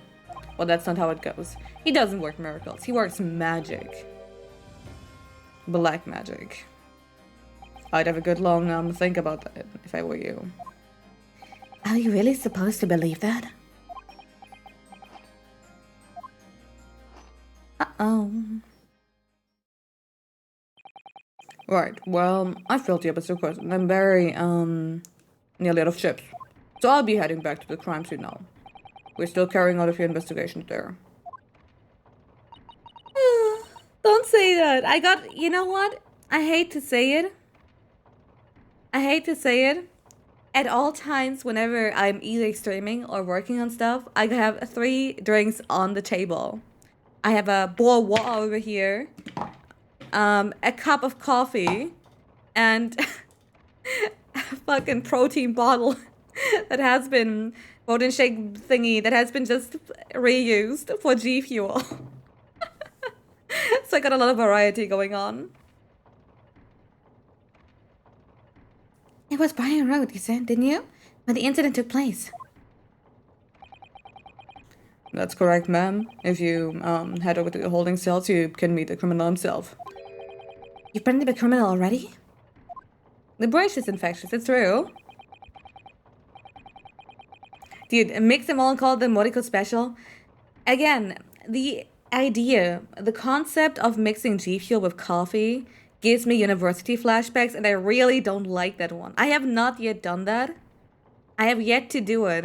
Well, that's not how it goes. He doesn't work miracles. He works magic. Black magic. I'd have a good long think about that if I were you. Are you really supposed to believe that? Oh. Right, well, I filled you up with sucrose and I'm very, nearly out of chips. So I'll be heading back to the crime scene now. We're still carrying out a few investigations there. Don't say that. You know what? I hate to say it. At all times, whenever I'm either streaming or working on stuff, I have 3 drinks on the table. I have a bowl of water over here, a cup of coffee, and a fucking protein bottle that has been protein shake thingy that has been just reused for G Fuel. So I got a lot of variety going on. It was Brian Road, you said, didn't you? When the incident took place. That's correct, ma'am. If you, head over to the holding cells, you can meet the criminal himself. You've been to the criminal already? The brush is infectious, it's true. Dude, mix them all and call them Moriko Special. Again, the idea, the concept of mixing G Fuel with coffee gives me university flashbacks, and I really don't like that one. I have not yet done that. I have yet to do it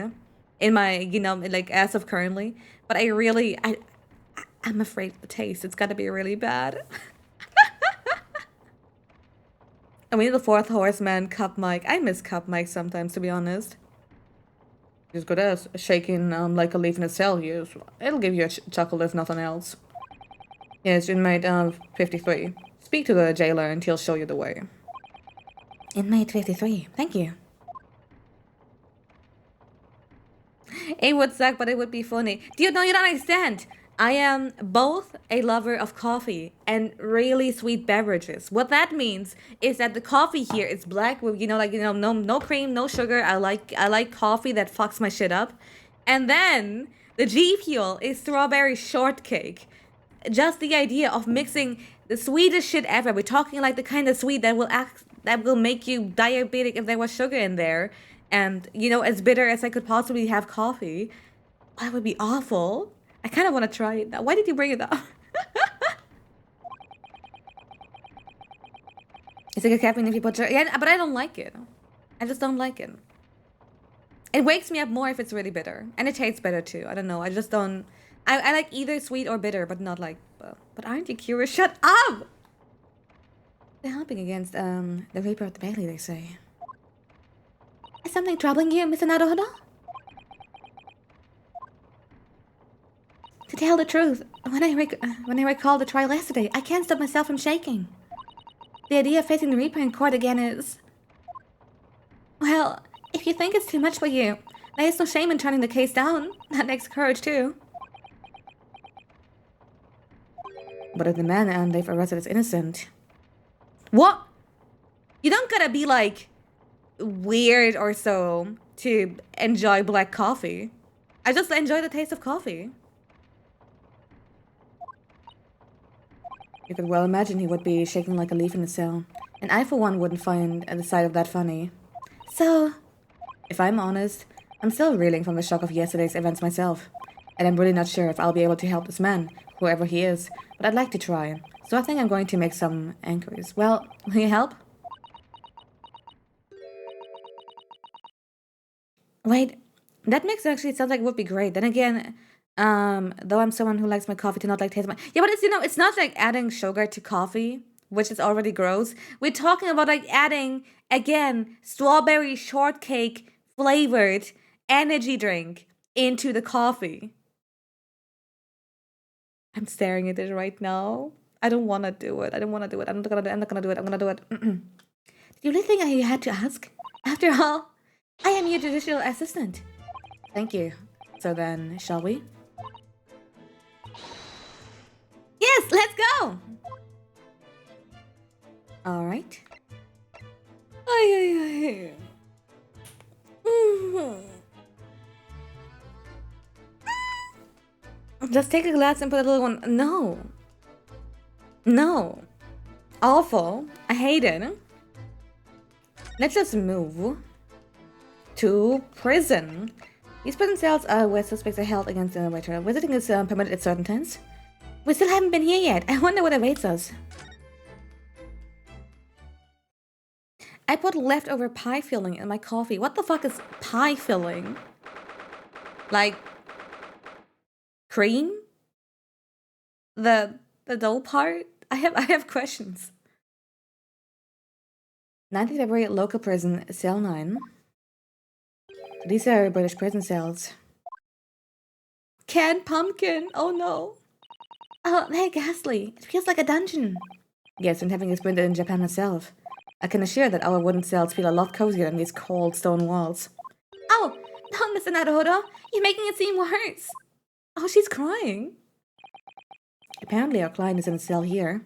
in my, like as of currently. But I'm afraid of the taste. It's gotta be really bad. And we need the 4th horseman, Cup Mike. I miss Cup Mike sometimes, to be honest. As good as shaking like a leaf in a cell. Yes, it'll give you a chuckle if nothing else. Yes, inmate 53. Speak to the jailer and he'll show you the way. Inmate 53, thank you. It would suck, but it would be funny. Dude, no, you don't understand. I am both a lover of coffee and really sweet beverages. What that means is that the coffee here is black with, no cream, no sugar. I like coffee that fucks my shit up. And then the G Fuel is strawberry shortcake. Just the idea of mixing the sweetest shit ever. We're talking like the kind of sweet that will make you diabetic if there was sugar in there. And, as bitter as I could possibly have coffee. That would be awful. I kind of want to try it now. Why did you bring it up? It's like a caffeine if you put Yeah, but I don't like it. I just don't like it. It wakes me up more if it's really bitter. And it tastes better too. I don't know. I just don't... I like either sweet or bitter, but not like... But aren't you curious? Shut up! They're helping against, the Reaper of the Bailey, they say. Is something troubling you, Mr. Naruhodo? To tell the truth, when I recall the trial yesterday, I can't stop myself from shaking. The idea of facing the Reaper in court again is... Well, if you think it's too much for you, there's no shame in turning the case down. That takes courage, too. But if the man they've arrested is innocent... What? You don't gotta be, like, weird or so to enjoy black coffee. I just enjoy the taste of coffee. You could well imagine he would be shaking like a leaf in a cell. And I, for one, wouldn't find the sight of that funny. So, if I'm honest, I'm still reeling from the shock of yesterday's events myself. And I'm really not sure if I'll be able to help this man, whoever he is. But I'd like to try. So I think I'm going to make some inquiries. Well, will you help? Wait, that mix actually sounds like it would be great. Then again... though I'm someone who likes my coffee to not like taste my... Yeah, but it's not like adding sugar to coffee, which is already gross. We're talking about like adding, again, strawberry shortcake flavored energy drink into the coffee. I'm staring at it right now. I don't want to do it. I'm not gonna do it. Did you really think I had to ask? After all, I am your judicial assistant. Thank you. So then, shall we? Yes, let's go! Alright. Just take a glass and put a little one. No. No. Awful. I hate it. Let's just move to prison. These prison cells are where suspects are held against the waiter. Visiting is permitted at certain times. We still haven't been here yet. I wonder what awaits us. I put leftover pie filling in my coffee. What the fuck is pie filling? Like cream? The dough part? I have questions. 9th February, local prison, cell 9. These are British prison cells. Canned pumpkin! Oh no! Oh, hey, Ghastly. It feels like a dungeon. Yes, and having experienced it in Japan myself, I can assure that our wooden cells feel a lot cozier than these cold stone walls. Oh, don't, Mr. Naruhodo. You're making it seem worse. Oh, she's crying. Apparently our client is in a cell here.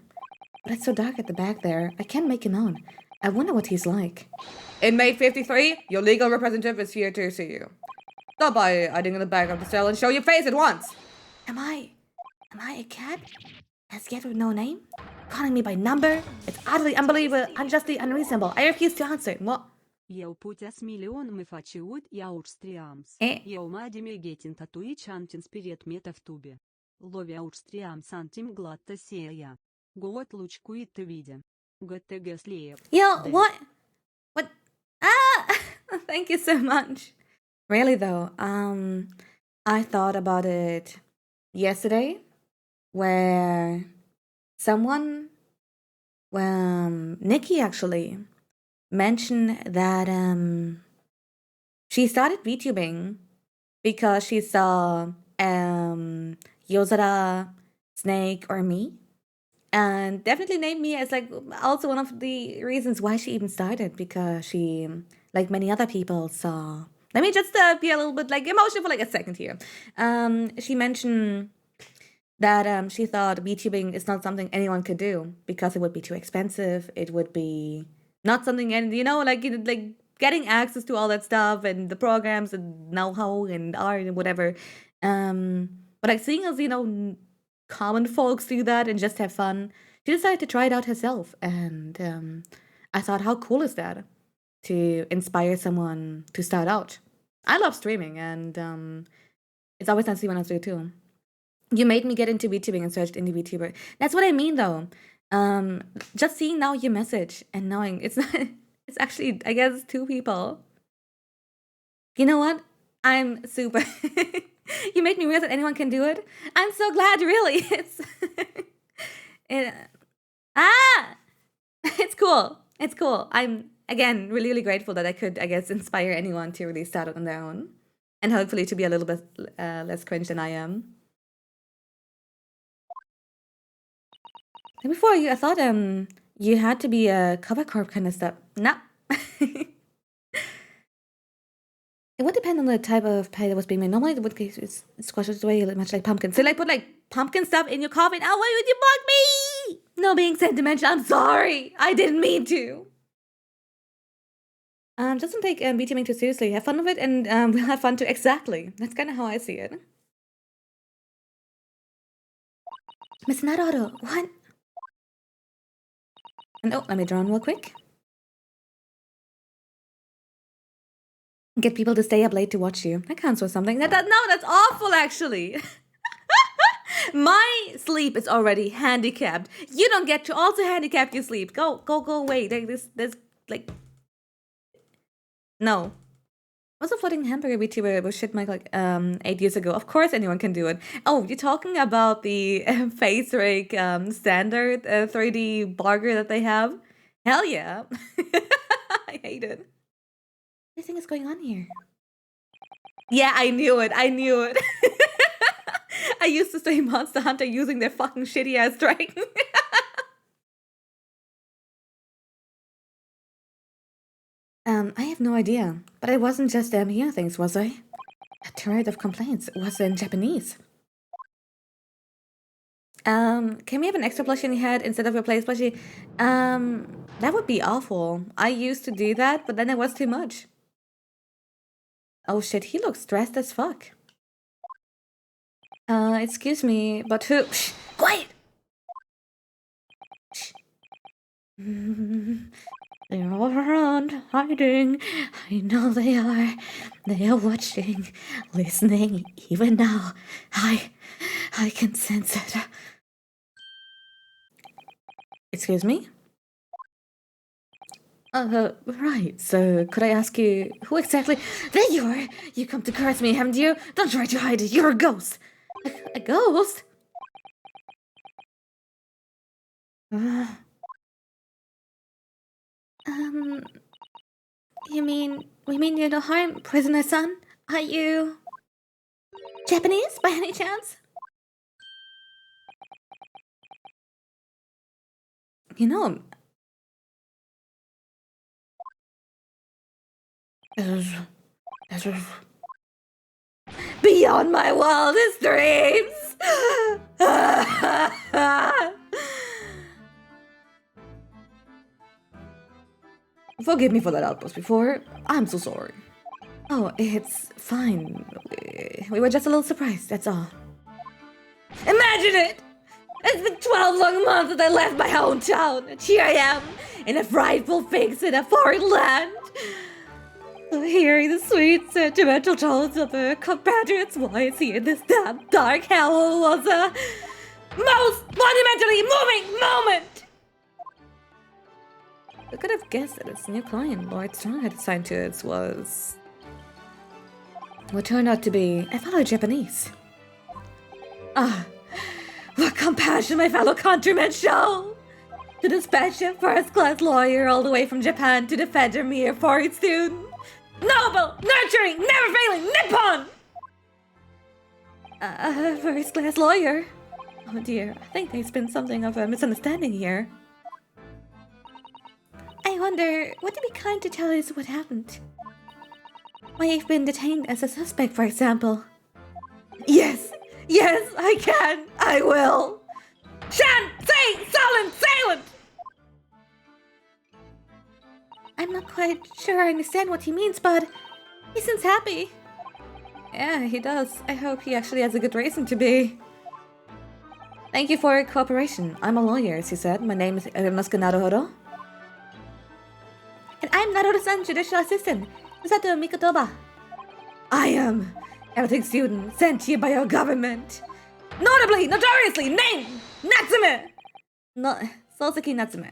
But it's so dark at the back there, I can't make him out. I wonder what he's like. Inmate 53, your legal representative is here to see you. Stop by hiding in the back of the cell and show your face at once. Am I a cat? As yet with no name? Calling me by number? It's utterly unbelievable, unjustly unreasonable. I refuse to answer. What? Eu puteas milion me faciut iaur striams. Eu madime getin tatui chantin spirit meta в тубе. Лови аур стриам сантим глатта сея. Гот лучкуит виде. ГТГ слеев. Yo, what? What? Ah! Thank you so much. Really though, I thought about it yesterday, where someone, Nikki actually, mentioned that she started VTubing because she saw Yozora, Snake, or me, and definitely named me as like also one of the reasons why she even started, because she, like many other people, saw. Let me just be a little bit like emotional for like a second here. She mentioned that she thought VTubing is not something anyone could do because it would be too expensive. It would be not something, and like getting access to all that stuff and the programs and know-how and art and whatever. But like seeing as common folks do that and just have fun, she decided to try it out herself. And I thought, how cool is that? To inspire someone to start out. I love streaming, and it's always nice to see one else do it too. You made me get into VTubing and searched indie VTuber. That's what I mean, though. Just seeing now your message and knowing it's not, it's actually, I guess, 2 people. You know what? I'm super. You made me realize that anyone can do it. I'm so glad, really. It's cool. It's cool. I'm, again, really, really grateful that I could, I guess, inspire anyone to really start it on their own. And hopefully to be a little bit less cringe than I am. And before I thought you had to be a cover corp kind of stuff. No. It would depend on the type of pie that was being made. Normally the wood cake is squashed away much like pumpkin. So like put like pumpkin stuff in your coffee. Oh, why would you bug me? No, being sentimental. I'm sorry. I didn't mean to. Just don't take VTubing too seriously. Have fun with it, and we'll have fun too. Exactly. That's kind of how I see it. Miss Naruto, what? And oh, let me draw on real quick. Get people to stay up late to watch you. That counts for something. No, that's awful, actually. My sleep is already handicapped. You don't get to also handicap your sleep. Go away. There's like... No. Was a floating hamburger VTuber was shit like 8 years ago. Of course anyone can do it. Oh, you're talking about the face rake standard 3D burger that they have? Hell yeah. I hate it. What do you think is going on here? Yeah, I knew it. I used to say Monster Hunter using their fucking shitty ass dragon. I have no idea. But I wasn't just hearing things, was I? A tirade of complaints was in Japanese. Can we have an extra plushie in your head instead of a place plushie? That would be awful. I used to do that, but then it was too much. Oh shit, he looks stressed as fuck. Excuse me, but who? Shh, quiet! Shh. They're all around, hiding. I know they are. They are watching, listening. Even now, I can sense it. Excuse me? Right. So, could I ask you, who exactly— There you are! You come to curse me, haven't you? Don't try to hide it, you're a ghost! A ghost? We mean you no harm, prisoner-san? Are you Japanese, by any chance? You know, this is beyond my wildest dreams! Forgive me for that outburst before. I'm so sorry. Oh, it's fine. We were just a little surprised, that's all. Imagine it! It's been 12 long months since I left my hometown, and here I am, in a frightful fix in a foreign land. Hearing the sweet, sentimental tones of a compatriot's voice here in this damn dark hellhole was a most monumentally moving moment! I could have guessed that its new client, Lord Strong, had assigned to it was what turned out to be a fellow Japanese. Ah, what compassion my fellow countrymen show! To dispatch a first-class lawyer all the way from Japan to defend a mere foreign student! Noble, nurturing, never failing Nippon! First-class lawyer? Oh dear, I think there's been something of a misunderstanding here. I wonder, would you be kind to tell us what happened? Why you've been detained as a suspect, for example? Yes, I can, I will! Shan, say, silent! I'm not quite sure I understand what he means, but he seems happy. Yeah, he does. I hope he actually has a good reason to be. Thank you for your cooperation. I'm a lawyer, as you said. My name is Inosuke Naruhodo. And I'm Naruto-san, judicial assistant. Misato Mikotoba. I am a visiting student sent here by your government. Notoriously named Natsume! No, Soseki Natsume.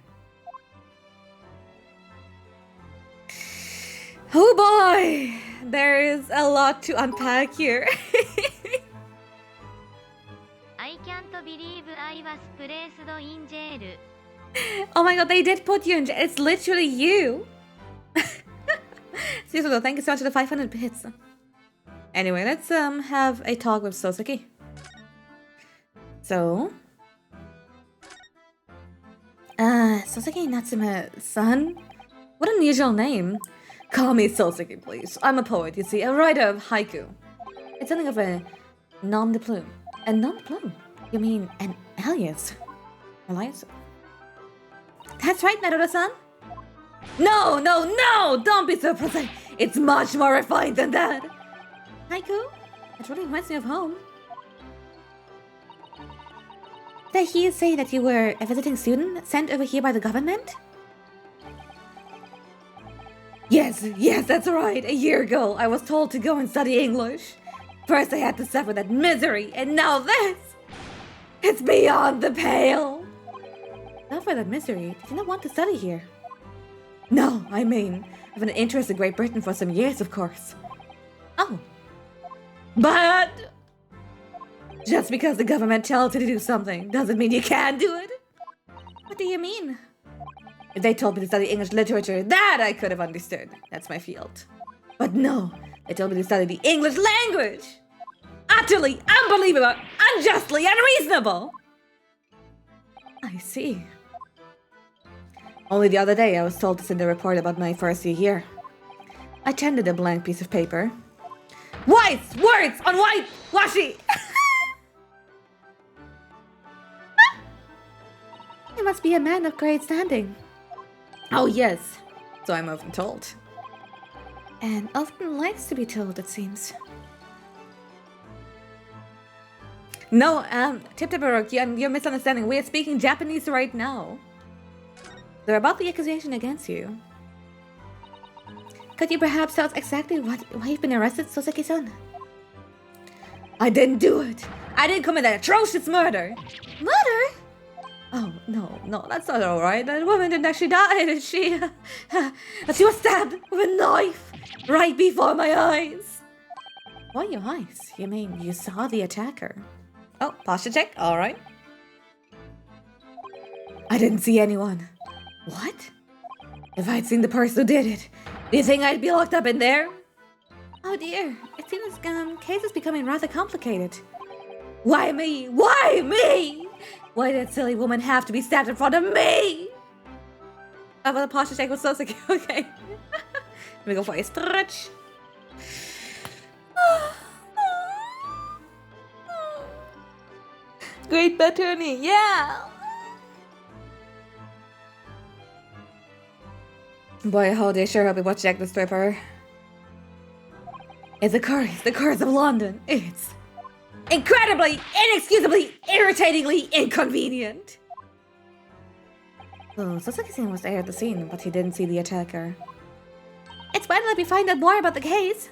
Oh boy! There is a lot to unpack here. I can't believe I was placed in jail. Oh my god, they did put you in jail. It's literally you. Seriously, thank you so much for the 500 bits. Anyway, let's have a talk with Soseki. So, Soseki Natsume-san? What an unusual name. Call me Soseki, please. I'm a poet, you see, a writer of haiku. It's something of a nom de plume. A nom de plume? You mean an alias? Alias? That's right, Naruto-san. No! Don't be so precise. It's much more refined than that. Haiku? It really reminds me of home. Did I hear you say that you were a visiting student sent over here by the government? Yes, that's right. A year ago, I was told to go and study English. First, I had to suffer that misery, and now this! It's beyond the pale! Suffer that misery? Did you not want to study here? No, I mean, I've been interested in Great Britain for some years, of course. Oh. But just because the government tells you to do something doesn't mean you can do it. What do you mean? If they told me to study English literature, that I could have understood. That's my field. But no, they told me to study the English language. Utterly unbelievable, unjustly unreasonable. I see. Only the other day I was told to send a report about my first year here. I tendered a blank piece of paper. White words on white washi! You must be a man of great standing. Oh yes, so I'm often told. And often likes to be told, it seems. No, Tip-Tip-Baroque, you're misunderstanding. We are speaking Japanese right now. They're about the accusation against you. Could you perhaps tell us exactly why you've been arrested, Soseki-san? I didn't do it. I didn't commit that atrocious murder. Murder? Oh, no, that's not alright. That woman didn't actually die, did she? She was stabbed with a knife right before my eyes. Why your eyes? You mean you saw the attacker? Oh, posture check, alright. I didn't see anyone. What? If I'd seen the person who did it, do you think I'd be locked up in there? Oh dear, it seems case is becoming rather complicated. Why me? Why me? Why did that silly woman have to be stabbed in front of me? Oh, well, the posture check was so secure. Okay. Let me go for a stretch. Great Batuni, yeah! Boy, how they sure hope we watch Jack the Stripper. It's the curse of London. It's incredibly, inexcusably, irritatingly inconvenient. Oh, Sasaki-san was there at the scene, but he didn't see the attacker. It's better that we find out more about the case.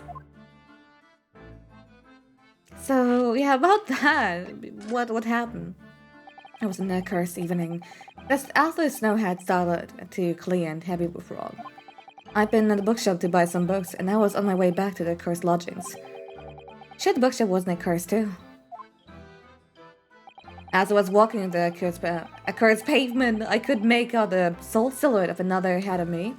So, yeah, about that, what happened? It was a cursed evening. Just after the snow had started to clear and heavy with fog. I'd been at the bookshop to buy some books, and I was on my way back to the cursed lodgings. Sure, the bookshop wasn't cursed too. As I was walking the cursed pavement, I could make out the sole silhouette of another ahead of me.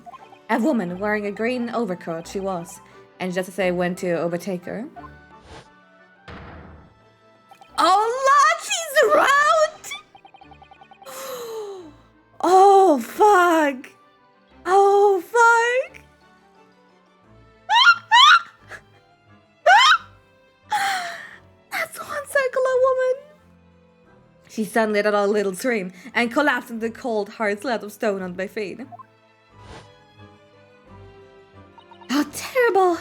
A woman wearing a green overcoat she was, and just as I went to overtake her... Oh Lord, she's around! Oh fuck! Oh fuck! That's one circular woman! She suddenly let out a little scream and collapsed into the cold, hard slab of stone under my feet. How terrible!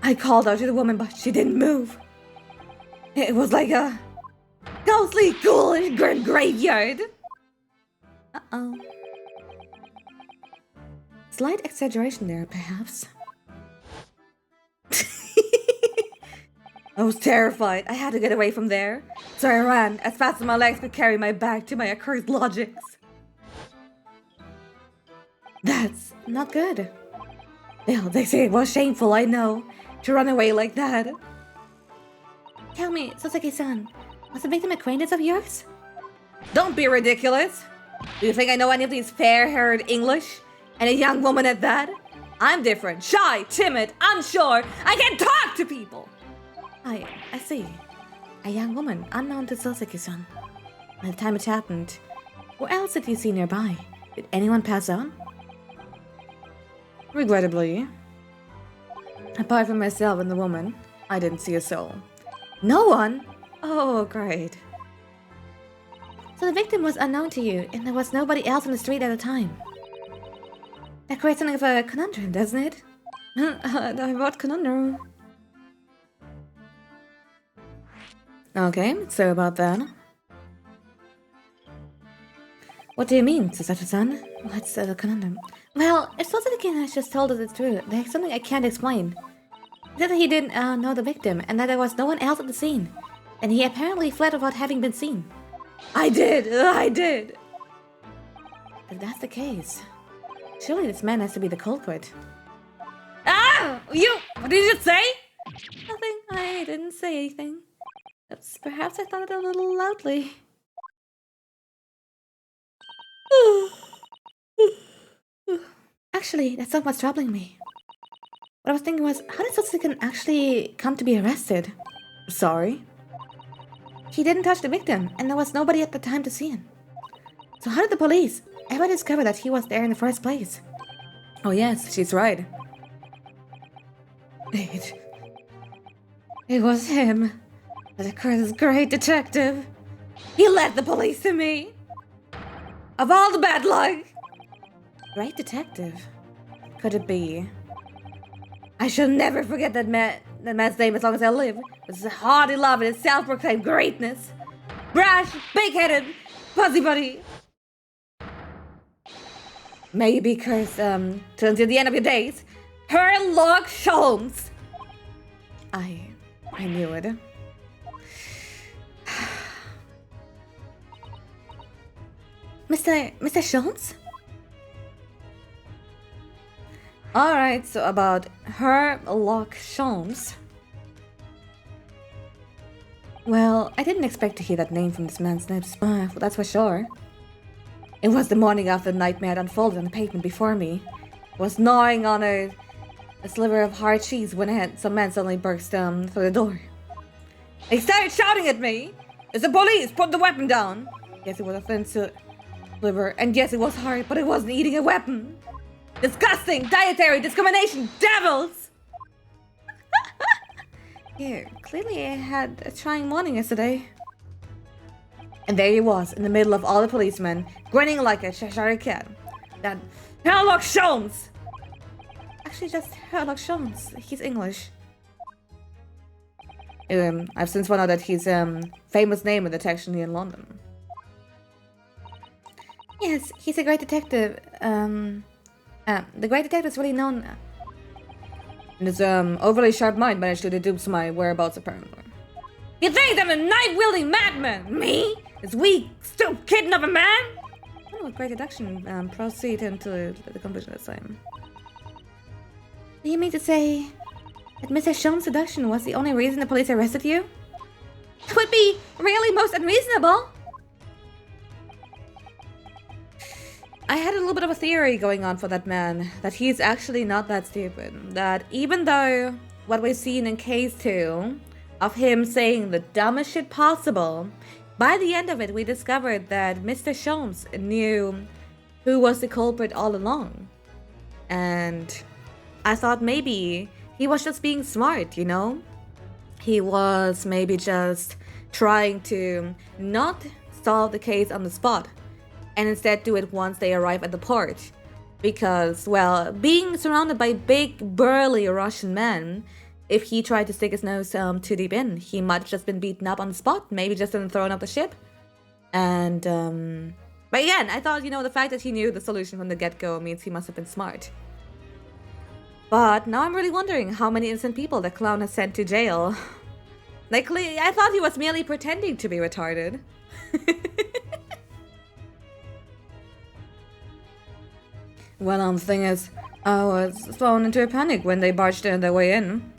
I called out to the woman, but she didn't move. It was like a ghostly, ghoulish graveyard. Uh-oh. Slight exaggeration there, perhaps. I was terrified. I had to get away from there. So I ran as fast as my legs could carry my bag to my accursed lodgings. That's not good. Well, they say it was shameful, I know, to run away like that. Tell me, Sasaki-san, was the victim acquaintance of yours? Don't be ridiculous. Do you think I know any of these fair-haired English? And a young woman at that? I'm different, shy, timid, unsure. I can't talk to people. I see. A young woman unknown to Sasaki-san. At the time it happened, where else did you see nearby? Did anyone pass on? Regrettably. Apart from myself and the woman, I didn't see a soul. No one? Oh, great. So the victim was unknown to you, and there was nobody else on the street at the time. That creates something of a conundrum, doesn't it? What conundrum? Okay, so about that. What do you mean, Susato-san? What's the conundrum? Well, if Sasaki has just told us the truth, there's something I can't explain. He said that he didn't know the victim, and that there was no one else at the scene. And he apparently fled without having been seen. I did! If that's the case, surely this man has to be the culprit. Ah! You! What did you say? Nothing. I didn't say anything. Perhaps I thought it a little loudly. Actually, that's not what's troubling me. What I was thinking was, how did Sasaki actually come to be arrested? Sorry? He didn't touch the victim, and there was nobody at the time to see him. So how did the police ever discover that he was there in the first place? Oh yes, she's right. It was him. The curse's great detective. He led the police to me. Of all the bad luck. Great detective? Could it be? I shall never forget that man's name as long as I live. His hearty love and his self-proclaimed greatness. Brash, big-headed, fuzzy buddy. May you be cursed till the end of your days. Sherlock Holmes. I knew it. Mr. Jones? Alright, so about Sherlock Holmes. Well, I didn't expect to hear that name from this man's lips, that's for sure. It was the morning after the nightmare had unfolded on the pavement before me. I was gnawing on a sliver of hard cheese when some man suddenly burst through the door. He started shouting at me! It's the police! Put the weapon down! Yes, it was a thin sliver, and yes, it was hard, but it wasn't eating a weapon. Disgusting! Dietary discrimination! Devils! Yeah, clearly I had a trying morning yesterday. And there he was, in the middle of all the policemen, grinning like a Cheshire cat. That Sherlock Holmes! Actually, just Sherlock Holmes. He's English. I've since found out that he's famous name in detection here in London. Yes, he's a great detective. The great detective is really known. And his overly sharp mind managed to deduce my whereabouts, apparently. You think I'm a knife-wielding madman? Me? This weak, stupid kitten of a man? I don't know what great deduction proceed him to the conclusion this time. Do you mean to say that Mr. Holmes' seduction was the only reason the police arrested you? That would be really most unreasonable. I had a little bit of a theory going on for that man, that he's actually not that stupid. That even though what we've seen in case 2 of him saying the dumbest shit possible, by the end of it we discovered that Mr. Holmes knew who was the culprit all along. And I thought maybe he was just being smart, you know? He was maybe just trying to not solve the case on the spot, and instead do it once they arrive at the port. Because, well, being surrounded by big, burly Russian men, if he tried to stick his nose too deep in, he might have just been beaten up on the spot, maybe just been thrown off the ship. And, but again, I thought, you know, the fact that he knew the solution from the get-go means he must have been smart. But now I'm really wondering how many innocent people the clown has sent to jail. Like, I thought he was merely pretending to be retarded. Well, the thing is, I was thrown into a panic when they barged their way in.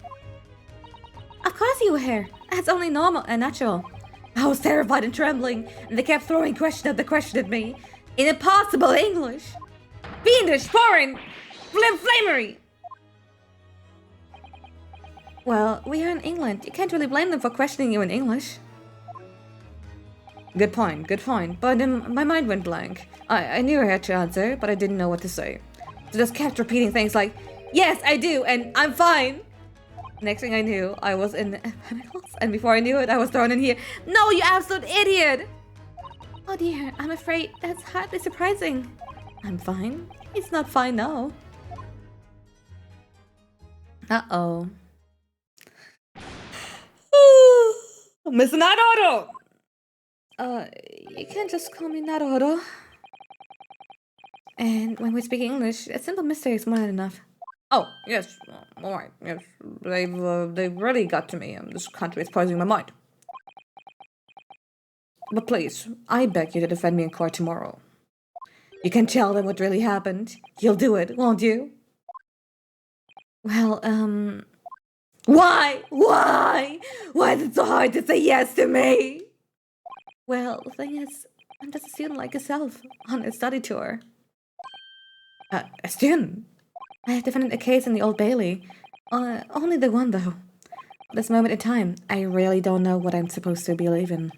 Of course you were. That's only normal and natural. I was terrified and trembling, and they kept throwing question after question at me in impossible English. Fiendish, foreign, flamery. Well, we are in England. You can't really blame them for questioning you in English. Good point, but my mind went blank. I knew I had to answer, but I didn't know what to say. So just kept repeating things like, yes, I do, and I'm fine. Next thing I knew, I was in chemicals, and before I knew it, I was thrown in here. No, you absolute idiot! Oh dear, I'm afraid that's hardly surprising. I'm fine. He's not fine now. Uh-oh. Mr. Naruto! You can't just call me Naruto. And when we speak English, a simple mistake is more than enough. Oh, yes, alright, yes. They've really got to me. This country is poisoning my mind. But please, I beg you to defend me in court tomorrow. You can tell them what really happened. You'll do it, won't you? Well, Why? Why is it so hard to say yes to me? Well, the thing is, I'm just a student like yourself, on a study tour. A student? I have defended a case in the Old Bailey. Only the one, though. At this moment in time, I really don't know what I'm supposed to believe in.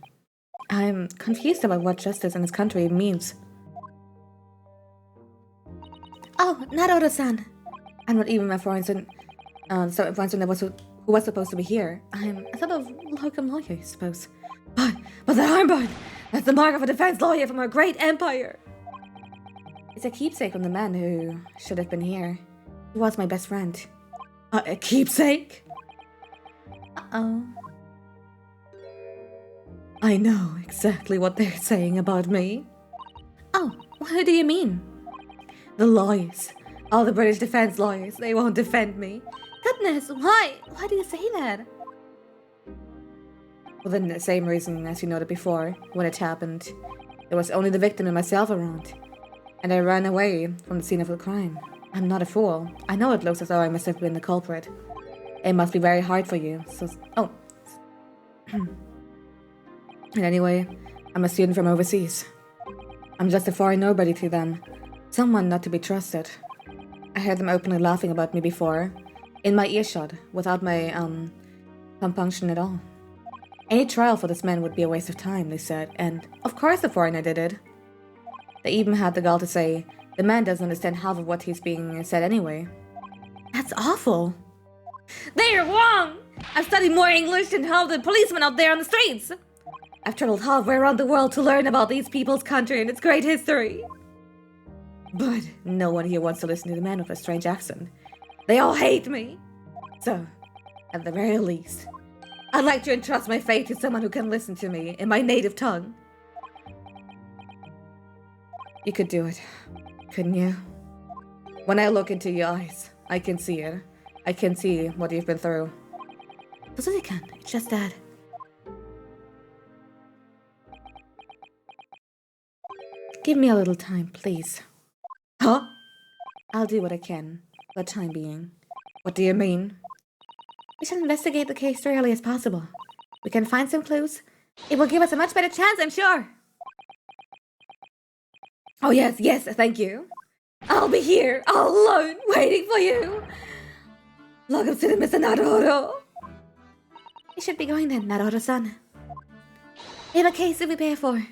I'm confused about what justice in this country means. Oh, Naruto-san! I'm not even a foreign student. Who was supposed to be here. I'm a sort of locum lawyer, I suppose. But the armband! That's the mark of a defense lawyer from a great empire! It's a keepsake from the man who should have been here. He was my best friend. A keepsake? Uh-oh. I know exactly what they're saying about me. Oh, what do you mean? The lawyers. All the British defense lawyers. They won't defend me. Goodness, why? Why do you say that? Well, then the same reason as you noted before, when it happened. There was only the victim and myself around, and I ran away from the scene of the crime. I'm not a fool. I know it looks as though I must have been the culprit. It must be very hard for you, so... Oh. And anyway, I'm a student from overseas. I'm just a foreign nobody to them. Someone not to be trusted. I heard them openly laughing about me before, in my earshot, without my, compunction at all. Any trial for this man would be a waste of time, they said, and of course the foreigner did it. They even had the gall to say, the man doesn't understand half of what he's being said anyway. That's awful. They're wrong! I've studied more English than half the policemen out there on the streets. I've traveled halfway around the world to learn about these people's country and its great history. But no one here wants to listen to the man with a strange accent. They all hate me. So, at the very least, I'd like to entrust my fate to someone who can listen to me in my native tongue. You could do it, couldn't you? When I look into your eyes, I can see it. I can see what you've been through. That's what I can. It's just that. Give me a little time, please. Huh? I'll do what I can, for the time being. What do you mean? We should investigate the case thoroughly as possible. We can find some clues. It will give us a much better chance, I'm sure. Oh yes, thank you. I'll be here, all alone, waiting for you. Welcome to the Mr. Naruto. We should be going then, Naruto-san. We have a case to prepare for.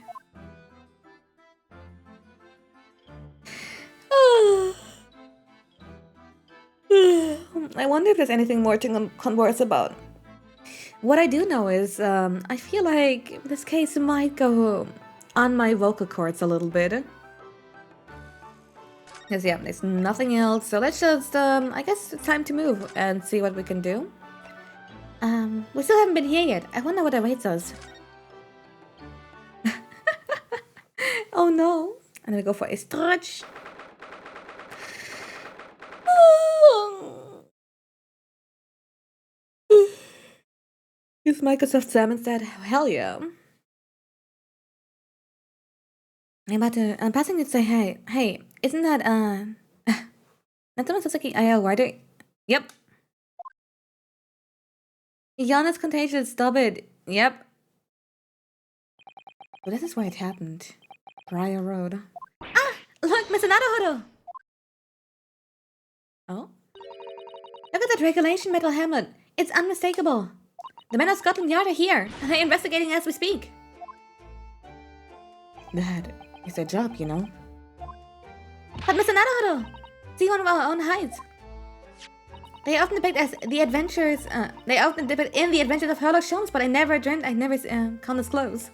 I wonder if there's anything more to converse about. What I do know is, I feel like this case might go on my vocal cords a little bit. Because, yeah, there's nothing else. So let's just, I guess it's time to move and see what we can do. We still haven't been here yet. I wonder what awaits us. Oh no. I'm gonna go for a stretch. Use Microsoft Sam instead. Hell yeah. I'm passing it to say hey. Hey, isn't that, Natsume Sasaki IL writer? Yep. Yana's contagious, stop it. Yep. Well, this is where it happened. Briar Road. Ah! Look, Mr. Naruhodo! Oh? Look at that regulation metal hamlet. It's unmistakable. The men of Scotland Yard are here, and they're investigating as we speak. That is their job, you know. But Mr. Naruhodo! See one of our own hides. They often depict as the adventures, they often depict in the adventures of Sherlock Holmes, but I never dreamt I'd never come this close.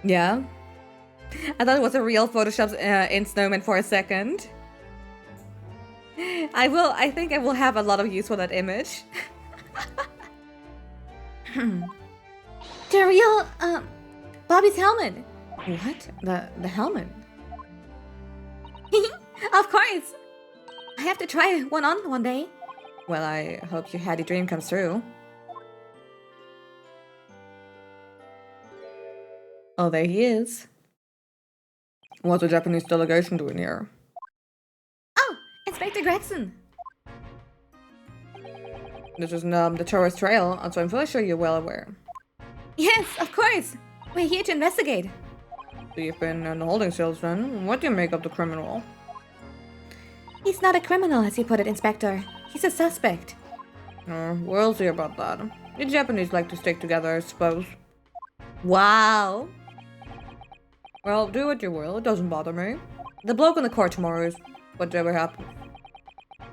Yeah. I thought it was a real Photoshop in Snowman for a second. I think I will have a lot of use for that image. The real, Bobby's helmet. What? The helmet? Of course! I have to try one on one day. Well, I hope your hatty dream comes true. Oh, there he is. What's the Japanese delegation doing here? Oh, Inspector Gregson! This is the tourist trail, so I'm fairly sure you're well aware. Yes, of course! We're here to investigate. So you've been in the holding cells then? What do you make of the criminal? He's not a criminal, as you put it, Inspector. He's a suspect. We'll see about that. The Japanese like to stick together, I suppose. Wow! Well, do what you will, it doesn't bother me. The bloke in the court tomorrow is whatever happens.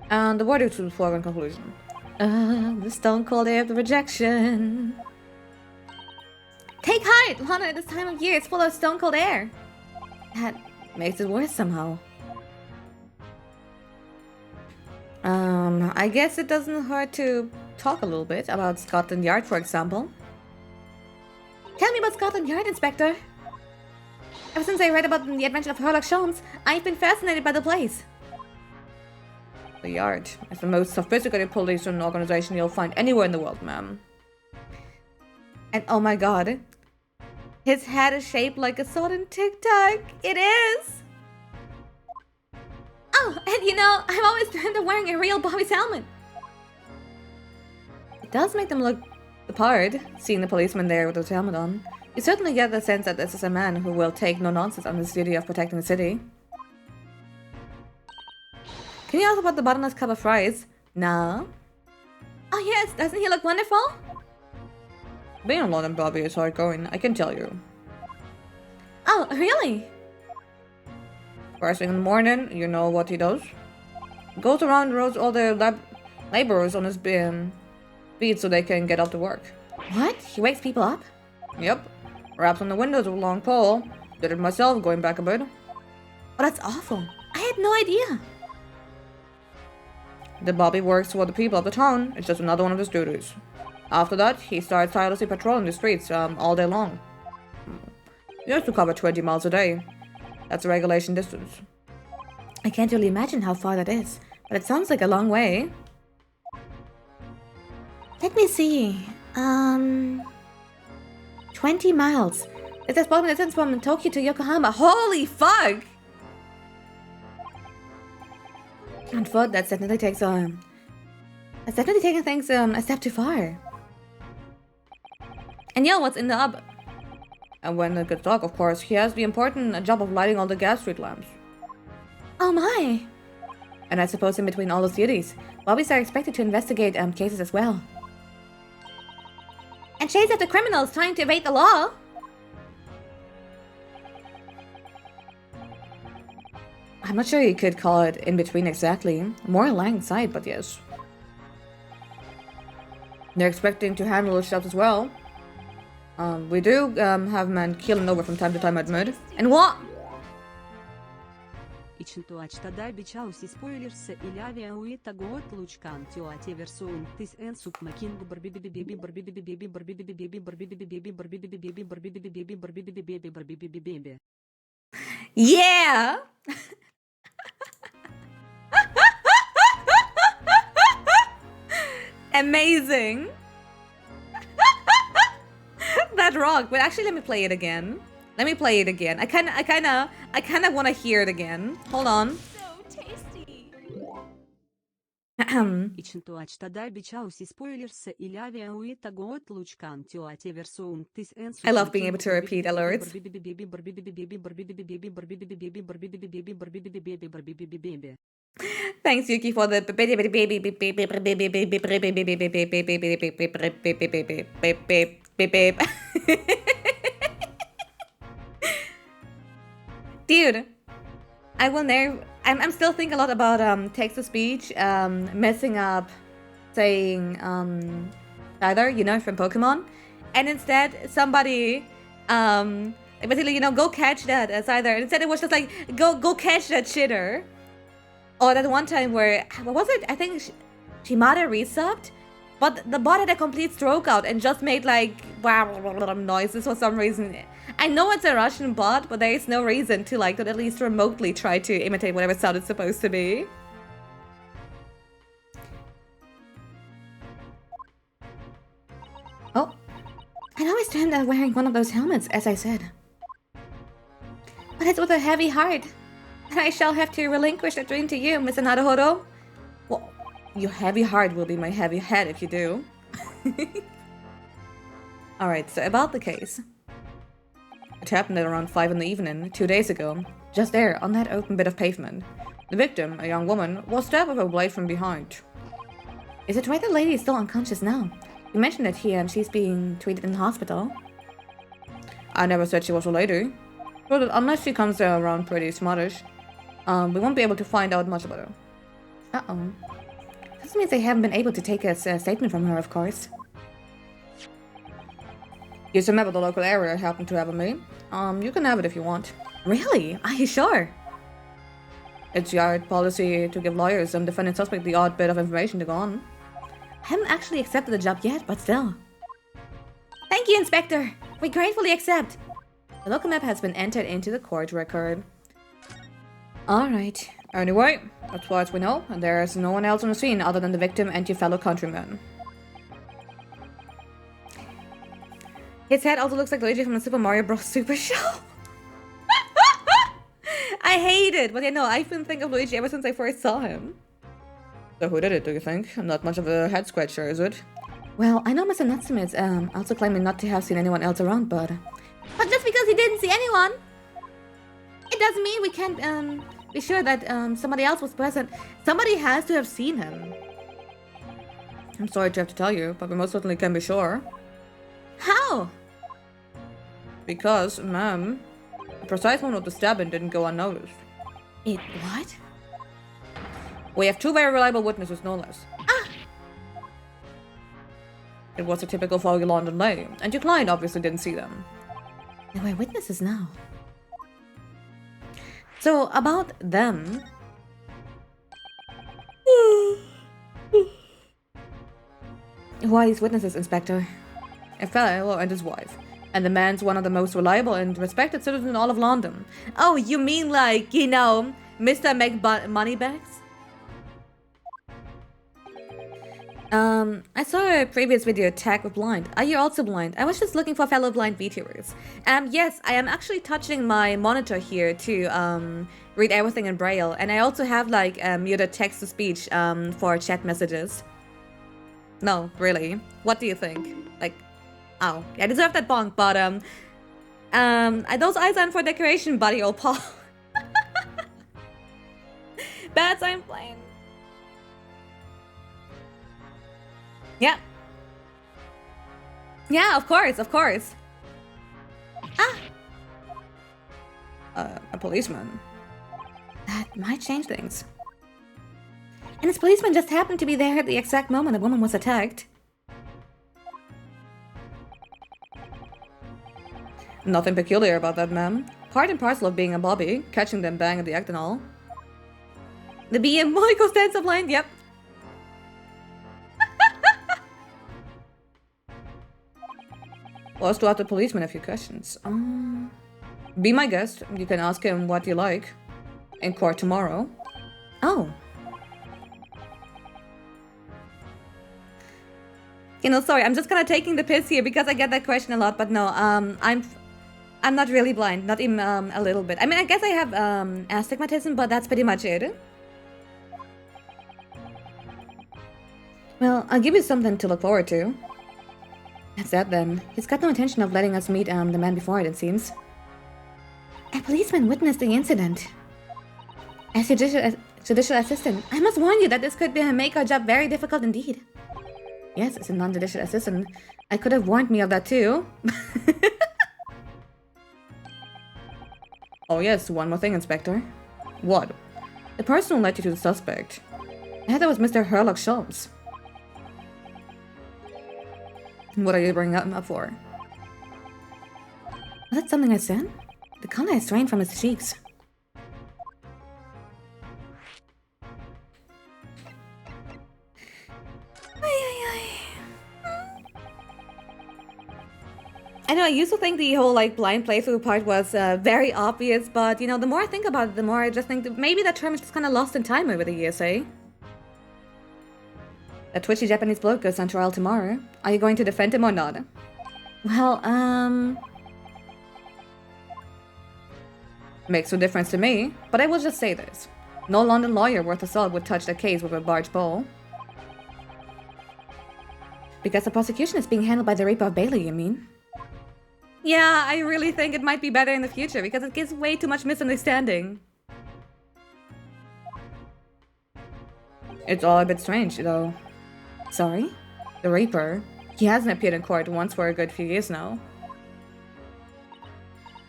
And the verdict is the in conclusion. The stone cold air of the rejection. Take heart, Lana, at this time of year it's full of stone cold air. That makes it worse somehow. I guess it doesn't hurt to talk a little bit about Scotland Yard, for example. Tell me about Scotland Yard, Inspector. Ever since I read about the adventure of Sherlock Holmes, I've been fascinated by the place. The Yard is the most sophisticated police organization you'll find anywhere in the world, ma'am. And oh my god, his head is shaped like a sodden Tic Tac. It is! Oh, and you know, I've always dreamed of wearing a real Bobby's helmet. It does make them look the part, seeing the policeman there with his helmet on. You certainly get the sense that this is a man who will take no nonsense on his duty of protecting the city. Can you ask about the bottomless cup of fries? No. Oh yes, doesn't he look wonderful? Being a London Bobby is hard going, I can tell you. Oh, really? First thing in the morning, you know what he does? He goes around and roasts all the laborers on his feet so they can get up to work. What? He wakes people up? Yep. Raps on the windows with a long pole. Did it myself going back a bit. Oh, that's awful. I had no idea. The Bobby works for the people of the town. It's just another one of his duties. After that, he starts tirelessly patrolling the streets all day long. He has to cover 20 miles a day. That's a regulation distance. I can't really imagine how far that is, but it sounds like a long way. Let me see. 20 miles. It's a spot distance from Tokyo to Yokohama. Holy fuck! On foot, that's definitely takes that's definitely taking things a step too far. And yo, what's in the hub? And when it gets dark, of course, he has the important job of lighting all the gas street lamps. Oh my! And I suppose in between all those duties, Bobbies are expected to investigate cases as well. And chase after criminals trying to evade the law? I'm not sure you could call it in between exactly. More alongside, but yes. They're expecting to handle those jobs as well. We do have men killing over from time to time, I admit. And what? Yeah! Amazing! That rock. But actually, let me play it again. Let me play it again. I kind of want to hear it again. Hold on. So tasty. I love being able to repeat alerts. Thanks, Yuki, for the Dude, I will never. I'm still thinking a lot about text to speech, messing up, saying either, you know, from Pokemon, and instead somebody basically, you know, go catch that as either. Instead it was just like go catch that shitter. Or that one time where, what was it? I think Shimada resubbed, but the bot had a complete stroke out and just made like noises for some reason. I know it's a Russian bot, but there is no reason to like to at least remotely try to imitate whatever sound it's supposed to be. Oh, I always dreamed of wearing one of those helmets, as I said. But it's with a heavy heart. And I shall have to relinquish the dream to you, Mr. Naruhodo. Well, your heavy heart will be my heavy head if you do. Alright, so about the case. It happened at around 5 in the evening, 2 days ago, just there, on that open bit of pavement. The victim, a young woman, was stabbed with a blade from behind. Is it right that the lady is still unconscious now? You mentioned that she's being treated in the hospital. I never said she was a lady. So that unless she comes around pretty smartish, we won't be able to find out much about her. Uh-oh. This means they haven't been able to take a statement from her, of course. Here's a map of the local area I happen to have on me. You can have it if you want. Really? Are you sure? It's Yard policy to give lawyers and defending suspect the odd bit of information to go on. I haven't actually accepted the job yet, but still. Thank you, Inspector! We gratefully accept! The local map has been entered into the court record. Alright. Anyway, as far as we know, there's no one else on the scene other than the victim and your fellow countrymen. His head also looks like Luigi from the Super Mario Bros. Super Show. I hate it, but I've been thinking of Luigi ever since I first saw him. So who did it, do you think? Not much of a head scratcher, is it? Well, I know Mr. Natsume's also claiming not to have seen anyone else around, but just because he didn't see anyone, it doesn't mean we can't be sure that somebody else was present. Somebody has to have seen him. I'm sorry to have to tell you, but we most certainly can be sure. How? Because, ma'am, the precise moment of the stabbing didn't go unnoticed. It what? We have two very reliable witnesses, no less. Ah! It was a typical foggy London day, and your client obviously didn't see them. They were witnesses now. So, about them... Who are these witnesses, Inspector? A fellow and his wife. And the man's one of the most reliable and respected citizens in all of London. Oh, you mean like, Mr. Moneybags? I saw a previous video tag with blind. Are you also blind? I was just looking for fellow blind VTubers. Yes, I am actually touching my monitor here to read everything in Braille, and I also have like muted text to speech for chat messages. No, really. What do you think? Like, oh, I deserve that bonk, but those eyes aren't for decoration, buddy, old Paul. Bad sign playing. Yeah. Yeah, of course, of course. Ah! A policeman. That might change things. And this policeman just happened to be there at the exact moment the woman was attacked. Nothing peculiar about that, ma'am. Part and parcel of being a bobby, catching them bang at the act and all. The BM stands up line, yep. Well, let's ask the policeman a few questions. Be my guest. You can ask him what you like. In court tomorrow. Oh. Sorry, I'm just kind of taking the piss here because I get that question a lot, but no, I'm not really blind, not even a little bit. I mean, I guess I have astigmatism, but that's pretty much it. Well, I'll give you something to look forward to. That's that then. He's got no intention of letting us meet the man before it seems. A policeman witnessed the incident. As judicial assistant, I must warn you that this could make our job very difficult indeed. Yes, as a non-judicial assistant, I could have warned me of that too. Oh yes, one more thing, Inspector. What? The person who led you to the suspect. I thought that was Mr. Herlock Sholmes. What are you bringing that up for? Was that something I said? The color has drained from his cheeks. I know, I used to think the whole like blind playthrough part was very obvious, but the more I think about it, the more I just think that maybe that term is just kind of lost in time over the years, eh? That twitchy Japanese bloke goes on trial tomorrow. Are you going to defend him or not? Well, Makes no difference to me, but I will just say this. No London lawyer worth a salt would touch the case with a barge pole. Because the prosecution is being handled by the Reaper of Bailey, you mean? Yeah, I really think it might be better in the future because it gives way too much misunderstanding. It's all a bit strange, though. Sorry? The Reaper. He hasn't appeared in court once for a good few years now.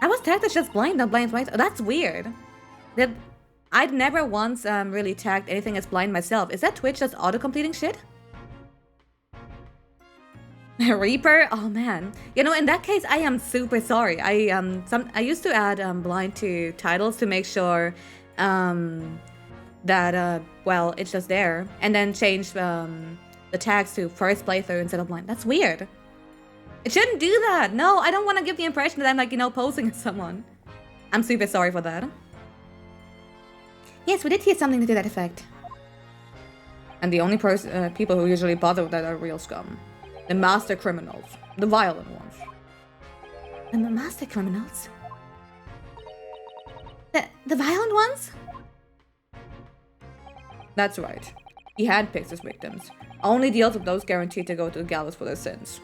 I was tagged as just blind, not blind twice. Oh, that's weird. I'd never once really tagged anything as blind myself. Is that Twitch just auto-completing shit? Reaper? Oh man. In that case, I am super sorry. I used to add blind to titles to make sure that well, it's just there, and then change the tags to first playthrough instead of blind. That's weird. It shouldn't do that. No, I don't want to give the impression that I'm like, posing as someone. I'm super sorry for that. Yes, we did hear something to that effect. And the only people who usually bother with that are real scum. The master criminals. The violent ones. And the master criminals? The violent ones? That's right. He handpicks his victims. Only deals with those guaranteed to go to the gallows for their sins.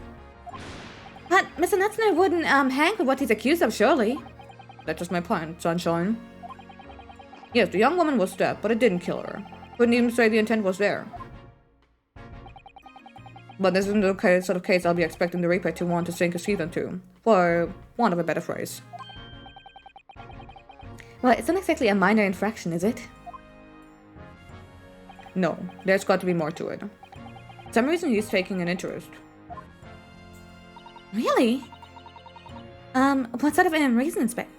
But Mr. Nutzner wouldn't hang with what he's accused of, surely. That's just my point, sunshine. Yes, the young woman was stabbed, but it didn't kill her. Couldn't even say the intent was there. But this isn't the sort of case I'll be expecting the Reaper to want to sink his teeth into, for want of a better phrase. Well, it's not exactly a minor infraction, is it? No, there's got to be more to it. For some reason he's taking an interest. Really? What sort of reason, Inspector?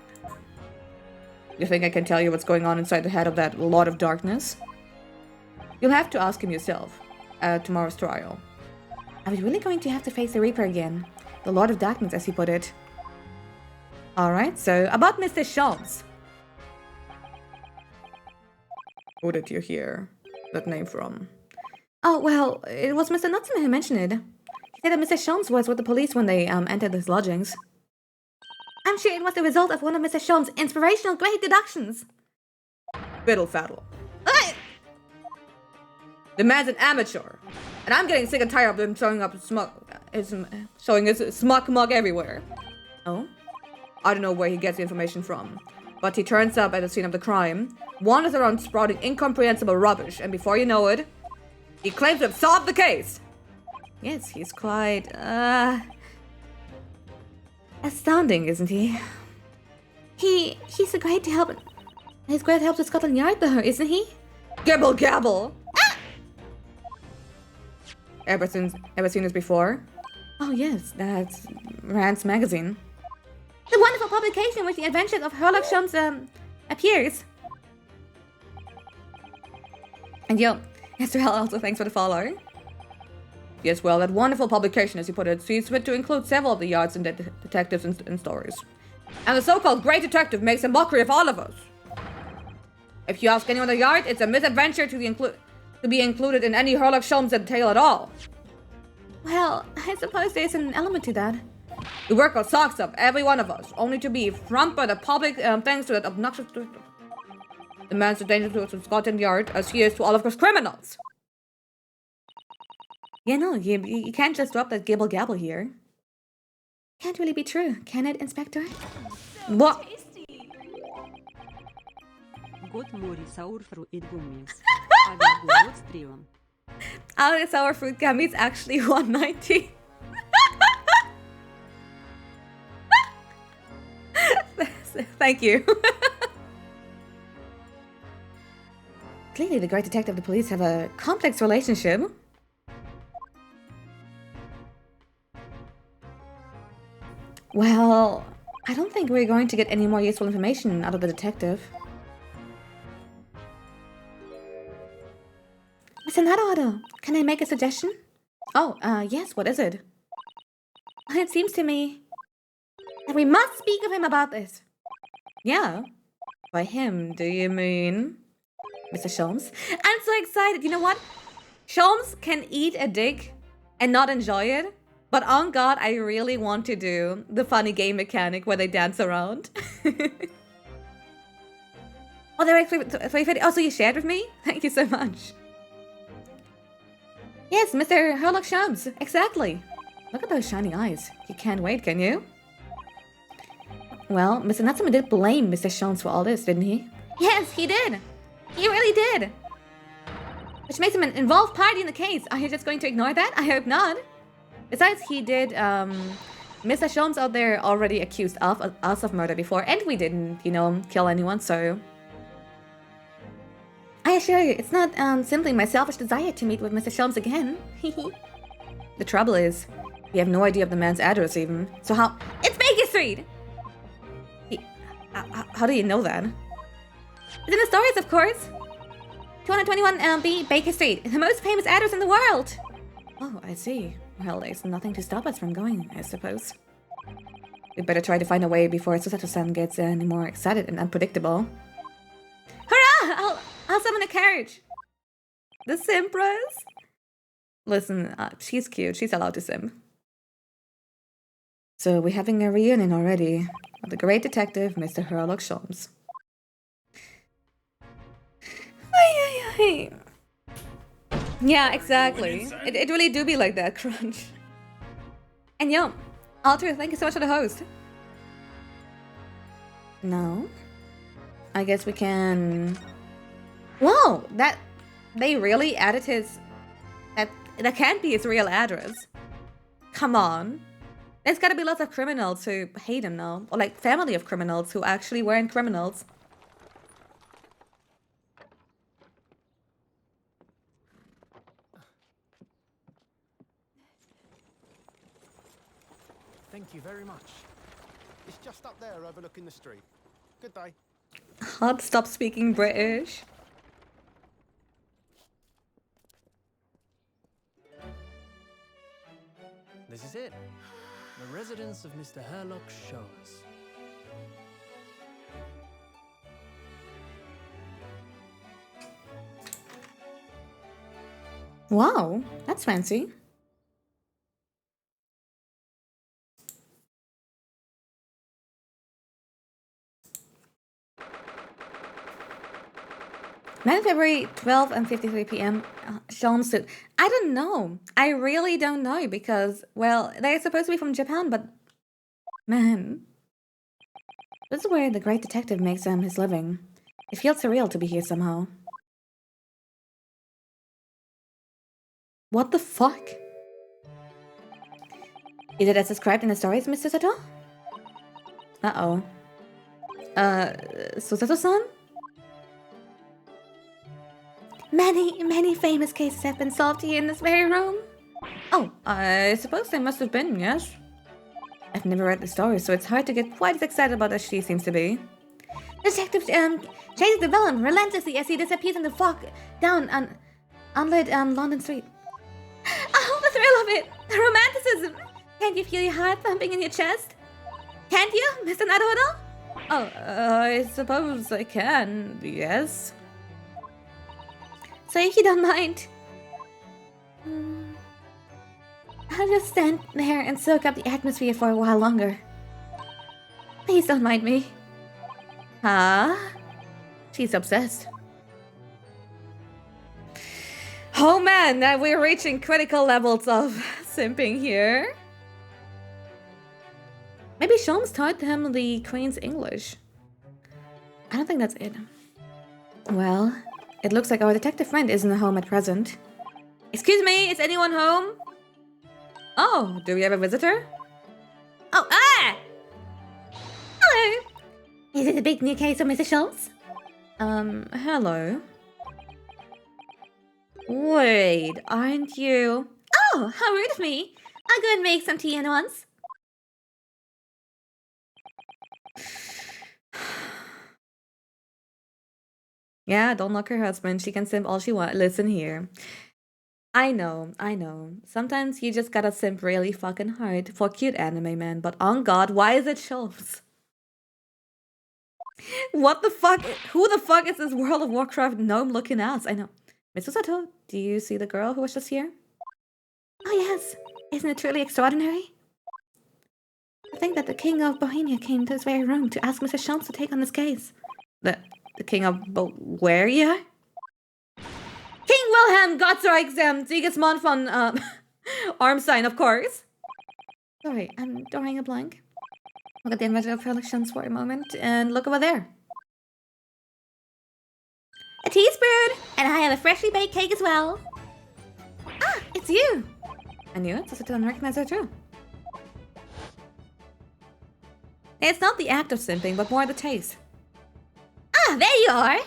You think I can tell you what's going on inside the head of that Lord of Darkness? You'll have to ask him yourself at tomorrow's trial. Are we really going to have to face the Reaper again? The Lord of Darkness, as he put it. Alright, so about Mr. Shams. Who did you hear that name from? Oh, well, it was Mr. Nutzman who mentioned it. He said that Mr. Shams was with the police when they entered his lodgings. I'm sure it was the result of one of Mr. Shams' inspirational great deductions. Fiddle faddle. The man's an amateur, and I'm getting sick and tired of him showing his smug mug everywhere. Oh? I don't know where he gets the information from, but he turns up at the scene of the crime, wanders around sprouting incomprehensible rubbish, and before you know it, he claims to have solved the case. Yes, he's quite, astounding, isn't he? He's a great help. He's great help to Scotland Yard, though, isn't he? Gibble gabble! Ever seen this before? Oh yes, that's Rand's magazine. The wonderful publication in which the adventures of Sherlock Holmes appears. And yo, yes, well, also thanks for the follow. Yes, well, that wonderful publication, as you put it, sees fit to include several of the yards and detectives and stories. And the so-called great detective makes a mockery of all of us. If you ask anyone in the yard, it's a misadventure to be included in any Sherlock Holmes tale at all. Well, I suppose there's an element to that. We work our socks up, every one of us, only to be front by the public thanks to that obnoxious... The man's as dangerous to Scotland Yard as he is to all of us criminals. Yeah, no, you can't just drop that gibble gabble here. Can't really be true, can it, Inspector? What? Our sour fruit gummies actually 190. Thank you. Clearly, the great detective and the police have a complex relationship. Well, I don't think we're going to get any more useful information out of the detective. Mr. Naruto, can I make a suggestion? Oh, yes, what is it? It seems to me that we must speak of him about this. Yeah? By him, do you mean? Mr. Sholmes? I'm so excited. You know what? Sholmes can eat a dick and not enjoy it. But on God, I really want to do the funny game mechanic where they dance around. Oh, they're actually 350. Oh, so you shared with me? Thank you so much. Yes, Mr. Sherlock Holmes. Exactly. Look at those shiny eyes. You can't wait, can you? Well, Mr. Natsume did blame Mr. Sholmes for all this, didn't he? Yes, he did. He really did. Which makes him an involved party in the case. Are you just going to ignore that? I hope not. Besides, he did, Mr. Sholmes out there already accused us of murder before, and we didn't, you know, kill anyone, so... I assure you, it's not simply my selfish desire to meet with Mr. Sholmes again. The trouble is, we have no idea of the man's address even. So how... It's Baker Street! How do you know that? It's in the stories, of course. 221B Baker Street, the most famous address in the world. Oh, I see. Well, there's nothing to stop us from going, I suppose. We better try to find a way before Susato-san gets any more excited and unpredictable. Hurrah! I'll summon a carriage. The Simpress? Listen, she's cute. She's allowed to simp. So we're having a reunion already with the great detective, Mr. Sherlock Holmes. Yeah, exactly. It really do be like that, Crunch. And yo, Alter, thank you so much for the host. No? I guess we can... Whoa! They really added his... That can't be his real address. Come on. There's gotta be lots of criminals who hate him now. Or like family of criminals who actually weren't criminals. Thank you very much. It's just up there overlooking the street. Good day. Hard stop speaking British. This is it. The residence of Mr. Sherlock Holmes. Wow, that's fancy. February 12 and 53 p.m. Sean suit. I don't know. I really don't know because, well, they're supposed to be from Japan, but man, this is where the great detective makes his living. It feels surreal to be here somehow. What the fuck? Is it as described in the stories, Mr. Sato? Uh-oh. Susato-san? Many famous cases have been solved here in this very room. Oh, I suppose they must have been, yes. I've never read the story, so it's hard to get quite as excited about as she seems to be. Detective chases the villain relentlessly as he disappears in the fog down on unlit London street. Oh, the thrill of it! The romanticism! Can't you feel your heart thumping in your chest? Can't you, Mr. Naruto? Oh, I suppose I can, yes. So if you don't mind, I'll just stand there and soak up the atmosphere for a while longer. Please don't mind me. Huh? She's obsessed. Oh man, we're reaching critical levels of simping here. Maybe Sholmes taught him the Queen's English. I don't think that's it. Well, it looks like our detective friend isn't home at present. Excuse me, is anyone home? Oh, do we have a visitor? Oh, ah! Hello! Is it a big new case of Mr. Schultz? Hello. Wait, aren't you? Oh, how rude of me! I'll go and make some tea at once. Yeah, don't lock her husband. She can simp all she wants. Listen here. I know. Sometimes you just gotta simp really fucking hard for cute anime, man. But on God, why is it Schultz? What the fuck? Who the fuck is this World of Warcraft gnome-looking ass? I know. Mr. Sato, do you see the girl who was just here? Oh yes. Isn't it truly extraordinary? I think that the King of Bohemia came to his very room to ask Mr. Schultz to take on this case. The King of Bulgaria? King Wilhelm Gottsreich Sigismund von Armstein, of course. Sorry, I'm drawing a blank. Look at the individual collections for a moment, and look over there. A teaspoon! And I have a freshly baked cake as well. Ah, it's you! I knew it, so I didn't recognize her too. It's not the act of simping, but more the taste. Ah, there you are!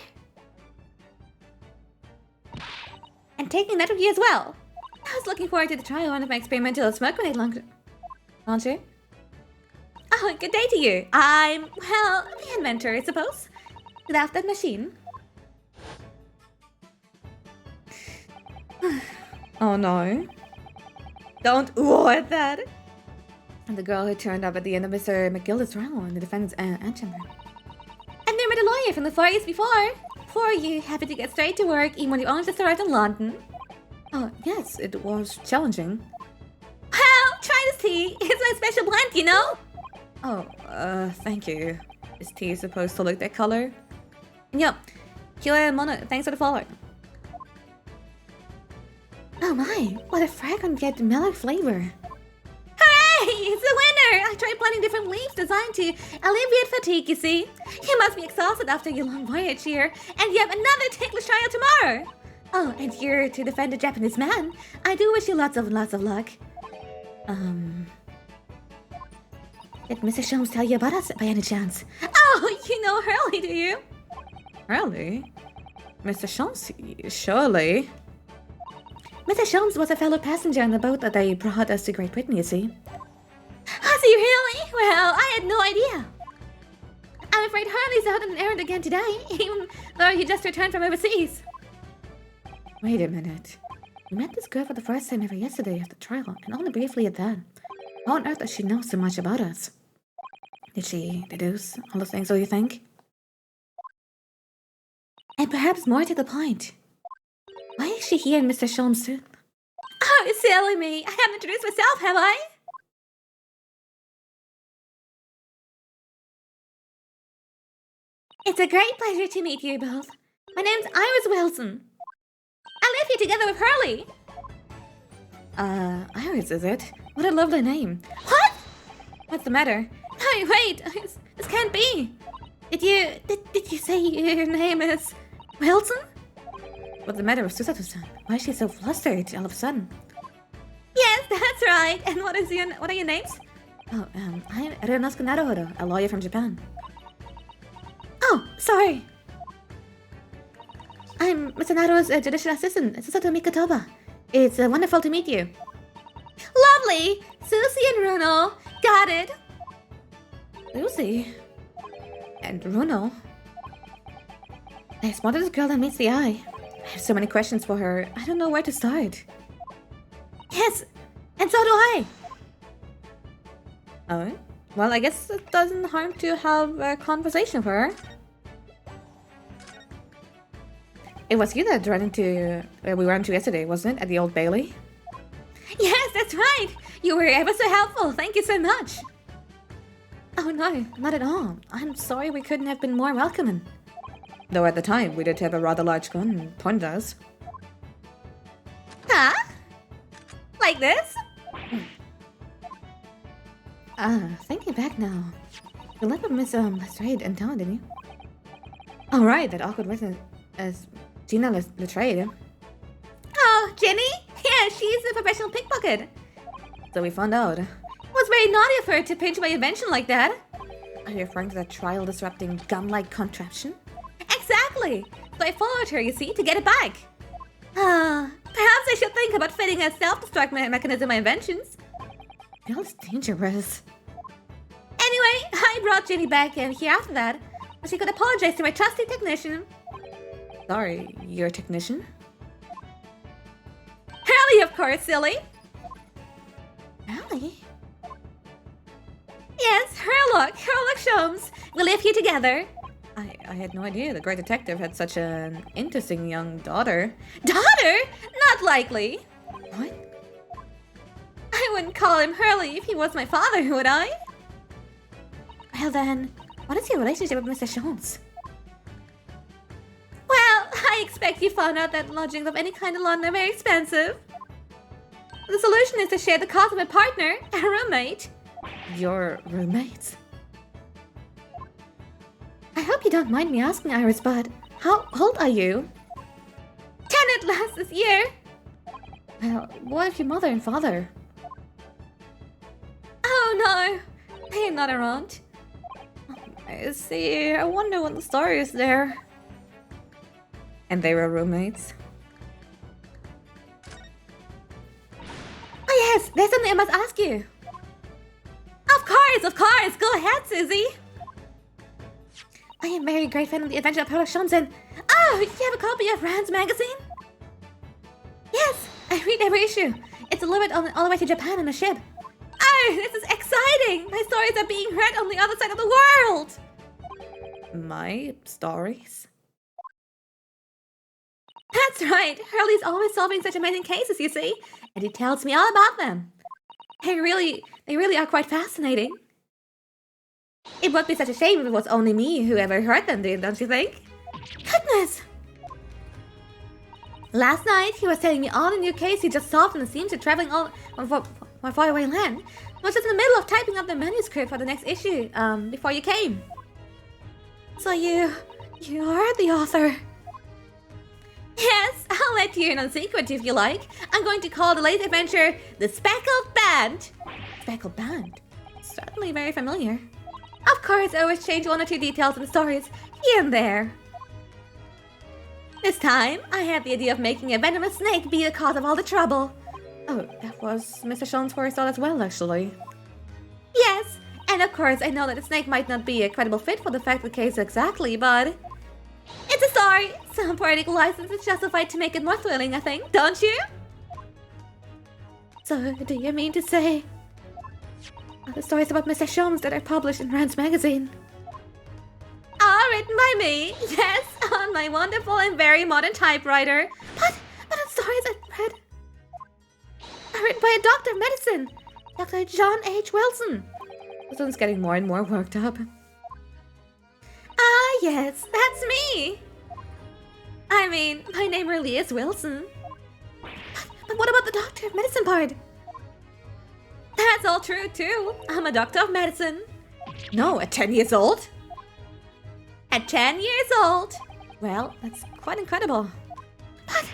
And taking that of you as well. I was looking forward to the trial of my experimental smoke grenade launcher. Launcher? Oh, good day to you. I'm, well, the inventor, I suppose. Without that machine. Oh no. Don't ooh at that. And the girl who turned up at the end of Mr. McGilda's trial in the defendant's antechamber. I've never met a lawyer from the Far East before. for you? Happy to get straight to work, even when you only just arrived in London? Oh, yes, it was challenging. Well, try this tea. It's my special blend, you know? Oh, thank you. Is tea supposed to look that color? Yep. Kila Mona, thanks for the follow. Oh my, what a fragrant yet mellow flavor. Hooray! It's a winner! I tried blending different leaves designed to alleviate fatigue, you see. You must be exhausted after your long voyage here, and you have another ticklish trial tomorrow. Oh, and you're to defend a Japanese man. I do wish you lots of luck. Did Mr. Sholmes tell you about us by any chance? Oh, you know Hurley, do you? Hurley? Mr. Sholmes? Surely. Mr. Sholmes was a fellow passenger on the boat that they brought us to Great Britain, you see. Was he really? Well, I had no idea. I'm afraid Hurley's out on an errand again today, even though he just returned from overseas. Wait a minute. We met this girl for the first time ever yesterday after trial, and only briefly at that. How on earth does she know so much about us? Did she deduce all the things, do you think? And perhaps more to the point. Why is she here in Mr. Sholmes' suit? Oh, silly me. I haven't introduced myself, have I? It's a great pleasure to meet you both. My name's Iris Wilson. I live here together with Hurley. Iris, is it? What a lovely name. What? What's the matter? No, wait. This can't be. Did you say your name is Wilson? What's the matter with Susato-san? Why is she so flustered all of a sudden? Yes, that's right. And what are your names? Oh, I'm Ryunosuke Naruhodo, a lawyer from Japan. Oh, sorry. I'm Mr. Naru's judicial assistant, Susato Mikotoba. It's wonderful to meet you. Lovely! Susie and Runo. Got it. Lucy? And Runo? I spotted this girl that meets the eye. I have so many questions for her. I don't know where to start. Yes, and so do I. Oh? Well, I guess it doesn't harm to have a conversation with her. It was you that we ran into yesterday, wasn't it? At the Old Bailey? Yes, that's right. You were ever so helpful. Thank you so much. Oh no, not at all. I'm sorry we couldn't have been more welcoming. Though at the time, we did have a rather large gun pointed at us. Huh? Like this? Thinking back now. You left with Miss Lestrade in town, didn't you? Oh right, that awkward witness as Gina Lestrade. Oh, Jenny? Yeah, she's a professional pickpocket. So we found out. It was very naughty of her to pinch my invention like that. Are you referring to that trial-disrupting gun-like contraption? Exactly. So I followed her, you see, to get it back. Perhaps I should think about fitting a self-destruct mechanism in my inventions. Feels dangerous. Anyway, I brought Jenny back here after that, so she could apologize to my trusty technician. Sorry, you're a technician? Hurley, of course, silly. Hurley? Yes, Hurlock Sholmes. We live here together. I had no idea the great detective had such an interesting young daughter. Daughter? Not likely. What? I wouldn't call him Hurley if he was my father, would I? Well then, what is your relationship with Mr. Sholmes? Well, I expect you found out that lodgings of any kind in London are very expensive. The solution is to share the cost of a partner, a roommate. Your roommates? I hope you don't mind me asking, Iris, but how old are you? 10 at last this year. Well, what if your mother and father? Oh no, they are not around. I see, I wonder what the story is there. And they were roommates? Oh yes, there's something I must ask you. Of course, go ahead, Susie. I am a very great fan of the Adventure of Sherlock Holmes and... Oh, you have a copy of Rand's magazine? Yes, I read every issue. It's delivered all the way to Japan on a ship. Oh, this is exciting! My stories are being read on the other side of the world! My stories? That's right. Hurley's always solving such amazing cases, you see, and he tells me all about them. They really are quite fascinating. It would be such a shame if it was only me who ever heard them, don't you think? Goodness! Last night, he was telling me all the new case he just solved in the seams of traveling all from faraway land. I was just in the middle of typing up the manuscript for the next issue, before you came. So you are the author. Yes, I'll let you in on secret if you like. I'm going to call the latest adventure The Speckled Band. Speckled Band? Certainly very familiar. Of course, I always change one or two details in the stories, here and there. This time, I had the idea of making a venomous snake be the cause of all the trouble. Oh, that was Mr. Sean's first thought as well, actually. Yes, and of course, I know that the snake might not be a credible fit for the fact of the case exactly, but... It's a story. Some poetic license is justified to make it more thrilling, I think, don't you? So, do you mean to say... the stories about Mr. Sholmes that are published in Rand's magazine are written by me, yes, on my wonderful and very modern typewriter. But the stories I read are written by a doctor of medicine, Dr. John H. Wilson. This one's getting more and more worked up. Ah, yes, that's me. I mean, my name really is Wilson. But what about the doctor of medicine part? That's all true, too. I'm a doctor of medicine. No, at 10 years old? At 10 years old? Well, that's quite incredible. But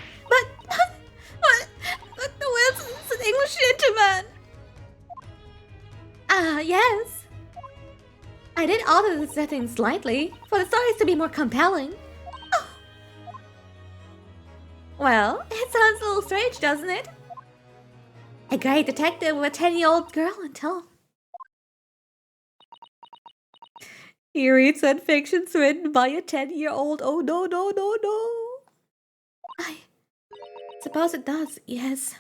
Dr. Wilson's an English gentleman. Ah, yes. I did alter the setting slightly, for the stories to be more compelling. Oh. Well, it sounds a little strange, doesn't it? A great detective with a 10-year-old girl until... He reads that fiction's written by a 10-year-old. Oh, no, no, no, no. I suppose it does, yes.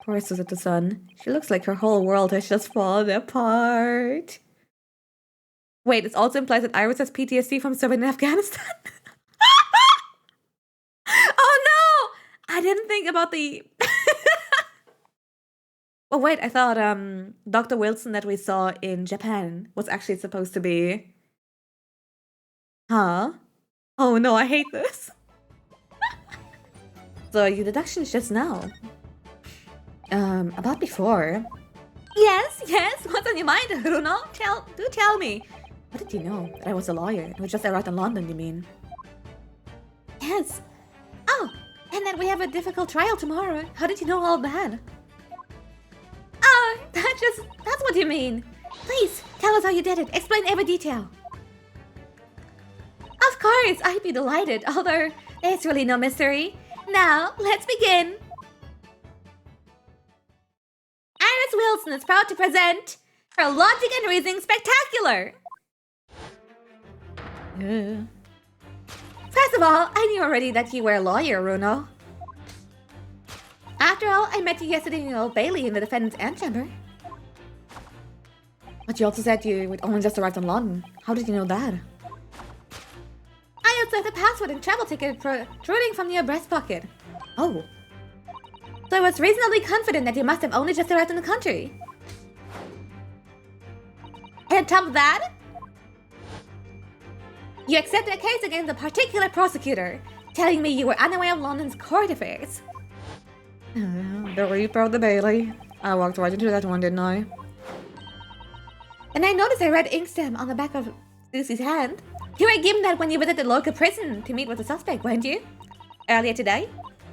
Poor Susan Sun. She looks like her whole world has just fallen apart. Wait, this also implies that Iris has PTSD from serving in Afghanistan? Oh no! I didn't think about the... Oh wait, I thought Dr. Wilson that we saw in Japan was actually supposed to be... Huh? Oh no, I hate this. So your deductions just now. About before. Yes, what's on your mind, Bruno? Do tell me. How did you know that I was a lawyer? I was just arrived in London, you mean? Yes. Oh, and that we have a difficult trial tomorrow. How did you know all that? Oh, that's what you mean. Please, tell us how you did it. Explain every detail. Of course, I'd be delighted, although there's really no mystery. Now, let's begin. Iris Wilson is proud to present her Logic and Reasoning Spectacular. First of all, I knew already that you were a lawyer, Bruno. After all, I met you yesterday in Old Bailey in the defendant's antechamber. But you also said you would only just arrived in London. How did you know that? I observed the passport and travel ticket protruding from your breast pocket. Oh. So I was reasonably confident that you must have only just arrived in the country. And on top of that, you accepted a case against a particular prosecutor, telling me you were unaware of London's court affairs. The Reaper of the Bailey. I walked right into that one, didn't I? And I noticed a red inkstand on the back of Susie's hand. You were given that when you visited the local prison to meet with the suspect, weren't you? Earlier today?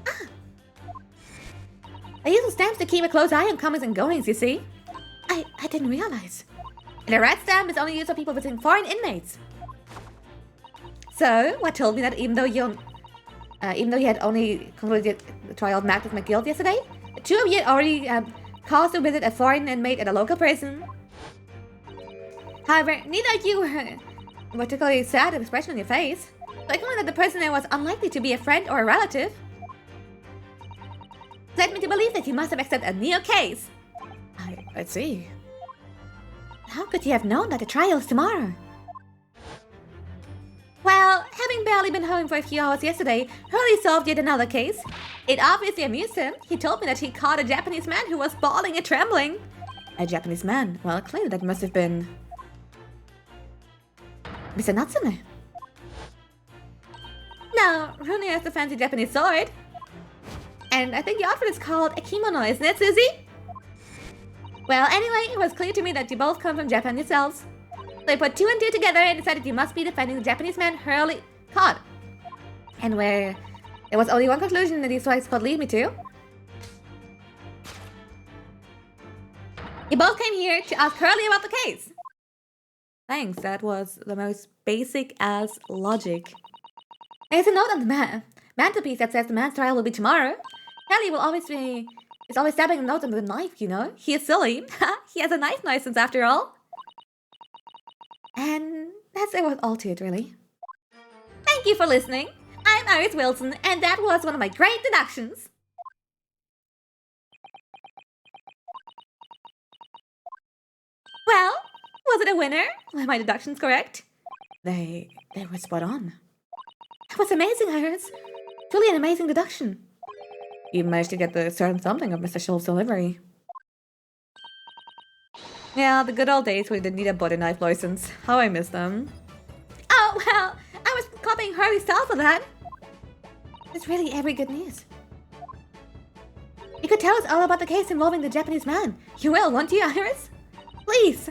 Ah. I use the stamps to keep a close eye on comings and goings, you see. I didn't realize. And a red stamp is only used for people visiting foreign inmates. So, what told me that even though you had only concluded the trial of Magnus McGill yesterday, the two of you had already caused to visit a foreign inmate at a local prison. However, neither of you were particularly sad expression on your face, likely that the prisoner was unlikely to be a friend or a relative. Led me to believe that you must have accepted a new case. I see. How could you have known that the trial is tomorrow? Well, having barely been home for a few hours yesterday, Hurley solved yet another case. It obviously amused him. He told me that he caught a Japanese man who was bawling and trembling. A Japanese man? Well, clearly that must have been Mr. Natsume. Now, Rune has the fancy Japanese sword. And I think the outfit is called a kimono, isn't it, Susie? Well, anyway, it was clear to me that you both come from Japan yourselves. So I put 2 and 2 together and decided you must be defending the Japanese man Hurley caught. And where there was only one conclusion that these facts could lead me to. You both came here to ask Hurley about the case. Thanks, that was the most basic as logic. There's a note on the mantelpiece that says the man's trial will be tomorrow. Hurley is always stabbing notes with a knife, you know. He is silly. He has a knife license after all. And that's all to it, really. Thank you for listening. I'm Iris Wilson, and that was one of my great deductions. Well, was it a winner? Were my deductions correct? They were spot on. That was amazing, Iris. Truly an amazing deduction. You managed to get the certain something of Mr. Schultz's delivery. Yeah, the good old days when you didn't need a butter knife license. How I miss them. Oh, well, I was copying Harley's style for that. It's really every good news. You could tell us all about the case involving the Japanese man. You will, won't you, Iris? Please.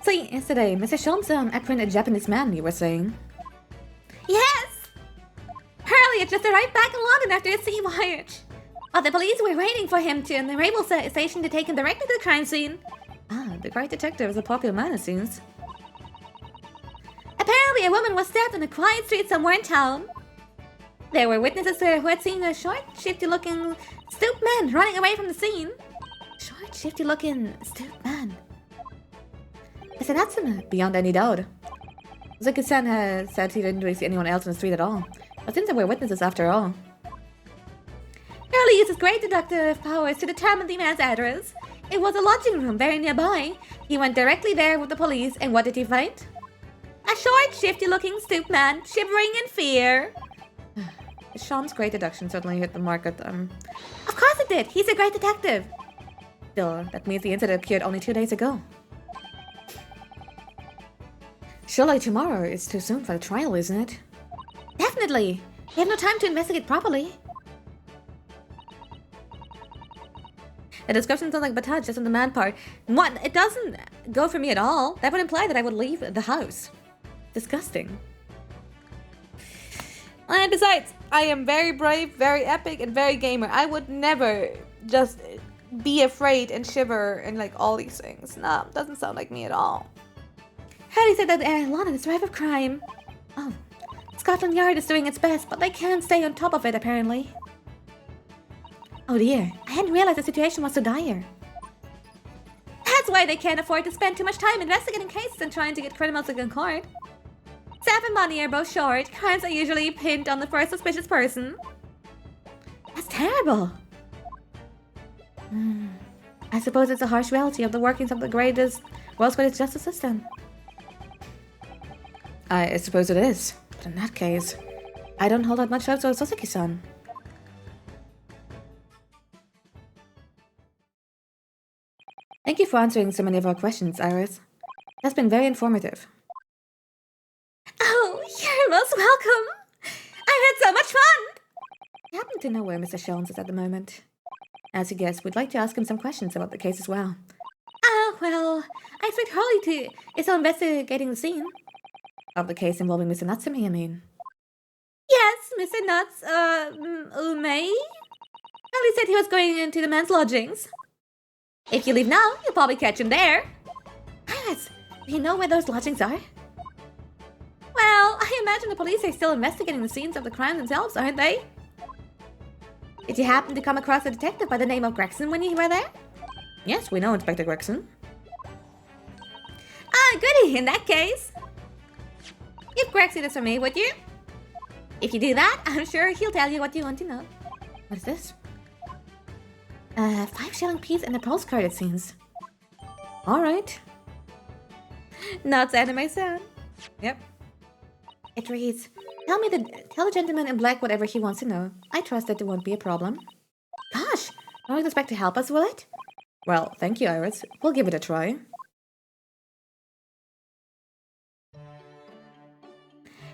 So yesterday, Mr. Schultz apprehended a Japanese man, you were saying? Yes! Hurley had just arrived back in London after a sea voyage. While the police were waiting for him in the railway station to take him directly to the crime scene. Ah, the great detective is a popular man, it seems. Apparently, a woman was stabbed on a quiet street somewhere in town. There were witnesses who had seen a short, shifty-looking, stooped man running away from the scene. Short, shifty-looking, stooped man. It's an Natsume, beyond any doubt. Zuki-san has said he didn't really see anyone else in the street at all. But since there were witnesses after all. Hurley uses great deductive powers to determine the man's address. It was a lodging room very nearby. He went directly there with the police, and what did he find? A short, shifty-looking, stooped man, shivering in fear. Sean's great deduction certainly hit the mark at them. Of course it did. He's a great detective. Still, that means the incident occurred only 2 days ago. Surely tomorrow is too soon for the trial, isn't it? Definitely. We have no time to investigate properly. The description sounds like battage just on the man part. What? It doesn't go for me at all. That would imply that I would leave the house. Disgusting. And besides, I am very brave, very epic, and very gamer. I would never just be afraid and shiver and like all these things. No, doesn't sound like me at all. Hurley said that London is rife of crime. Oh, Scotland Yard is doing its best, but they can't stay on top of it apparently. Oh dear, I hadn't realized the situation was so dire. That's why they can't afford to spend too much time investigating cases and trying to get criminals in court. Staff and money are both short. Crimes are usually pinned on the first suspicious person. That's terrible. I suppose it's a harsh reality of the workings of the world's greatest justice system. I suppose it is. But in that case, I don't hold out much hope for Sasaki-san. Thank you for answering so many of our questions, Iris. That's been very informative. Oh, you're most welcome. I had so much fun. I happen to know where Mr. Jones is at the moment. As you guessed, we'd like to ask him some questions about the case as well. Well, I expect Harley is still investigating the scene. Of the case involving Mr. Natsume, I mean. Yes, Mr. Nuts, May? Harley said he was going into the man's lodgings. If you leave now, you'll probably catch him there. Iris, do you know where those lodgings are? Well, I imagine the police are still investigating the scenes of the crime themselves, aren't they? Did you happen to come across a detective by the name of Gregson when you were there? Yes, we know Inspector Gregson. Goody, in that case. Give Grexy this for me, would you? If you do that, I'm sure he'll tell you what you want to know. What is this? 5 shilling piece and a postcard, it seems. Alright. Not anime-san. Yep. It reads, tell the gentleman in black whatever he wants to know. I trust that it won't be a problem. Gosh, don't expect to help us, will it? Well, thank you, Iris. We'll give it a try.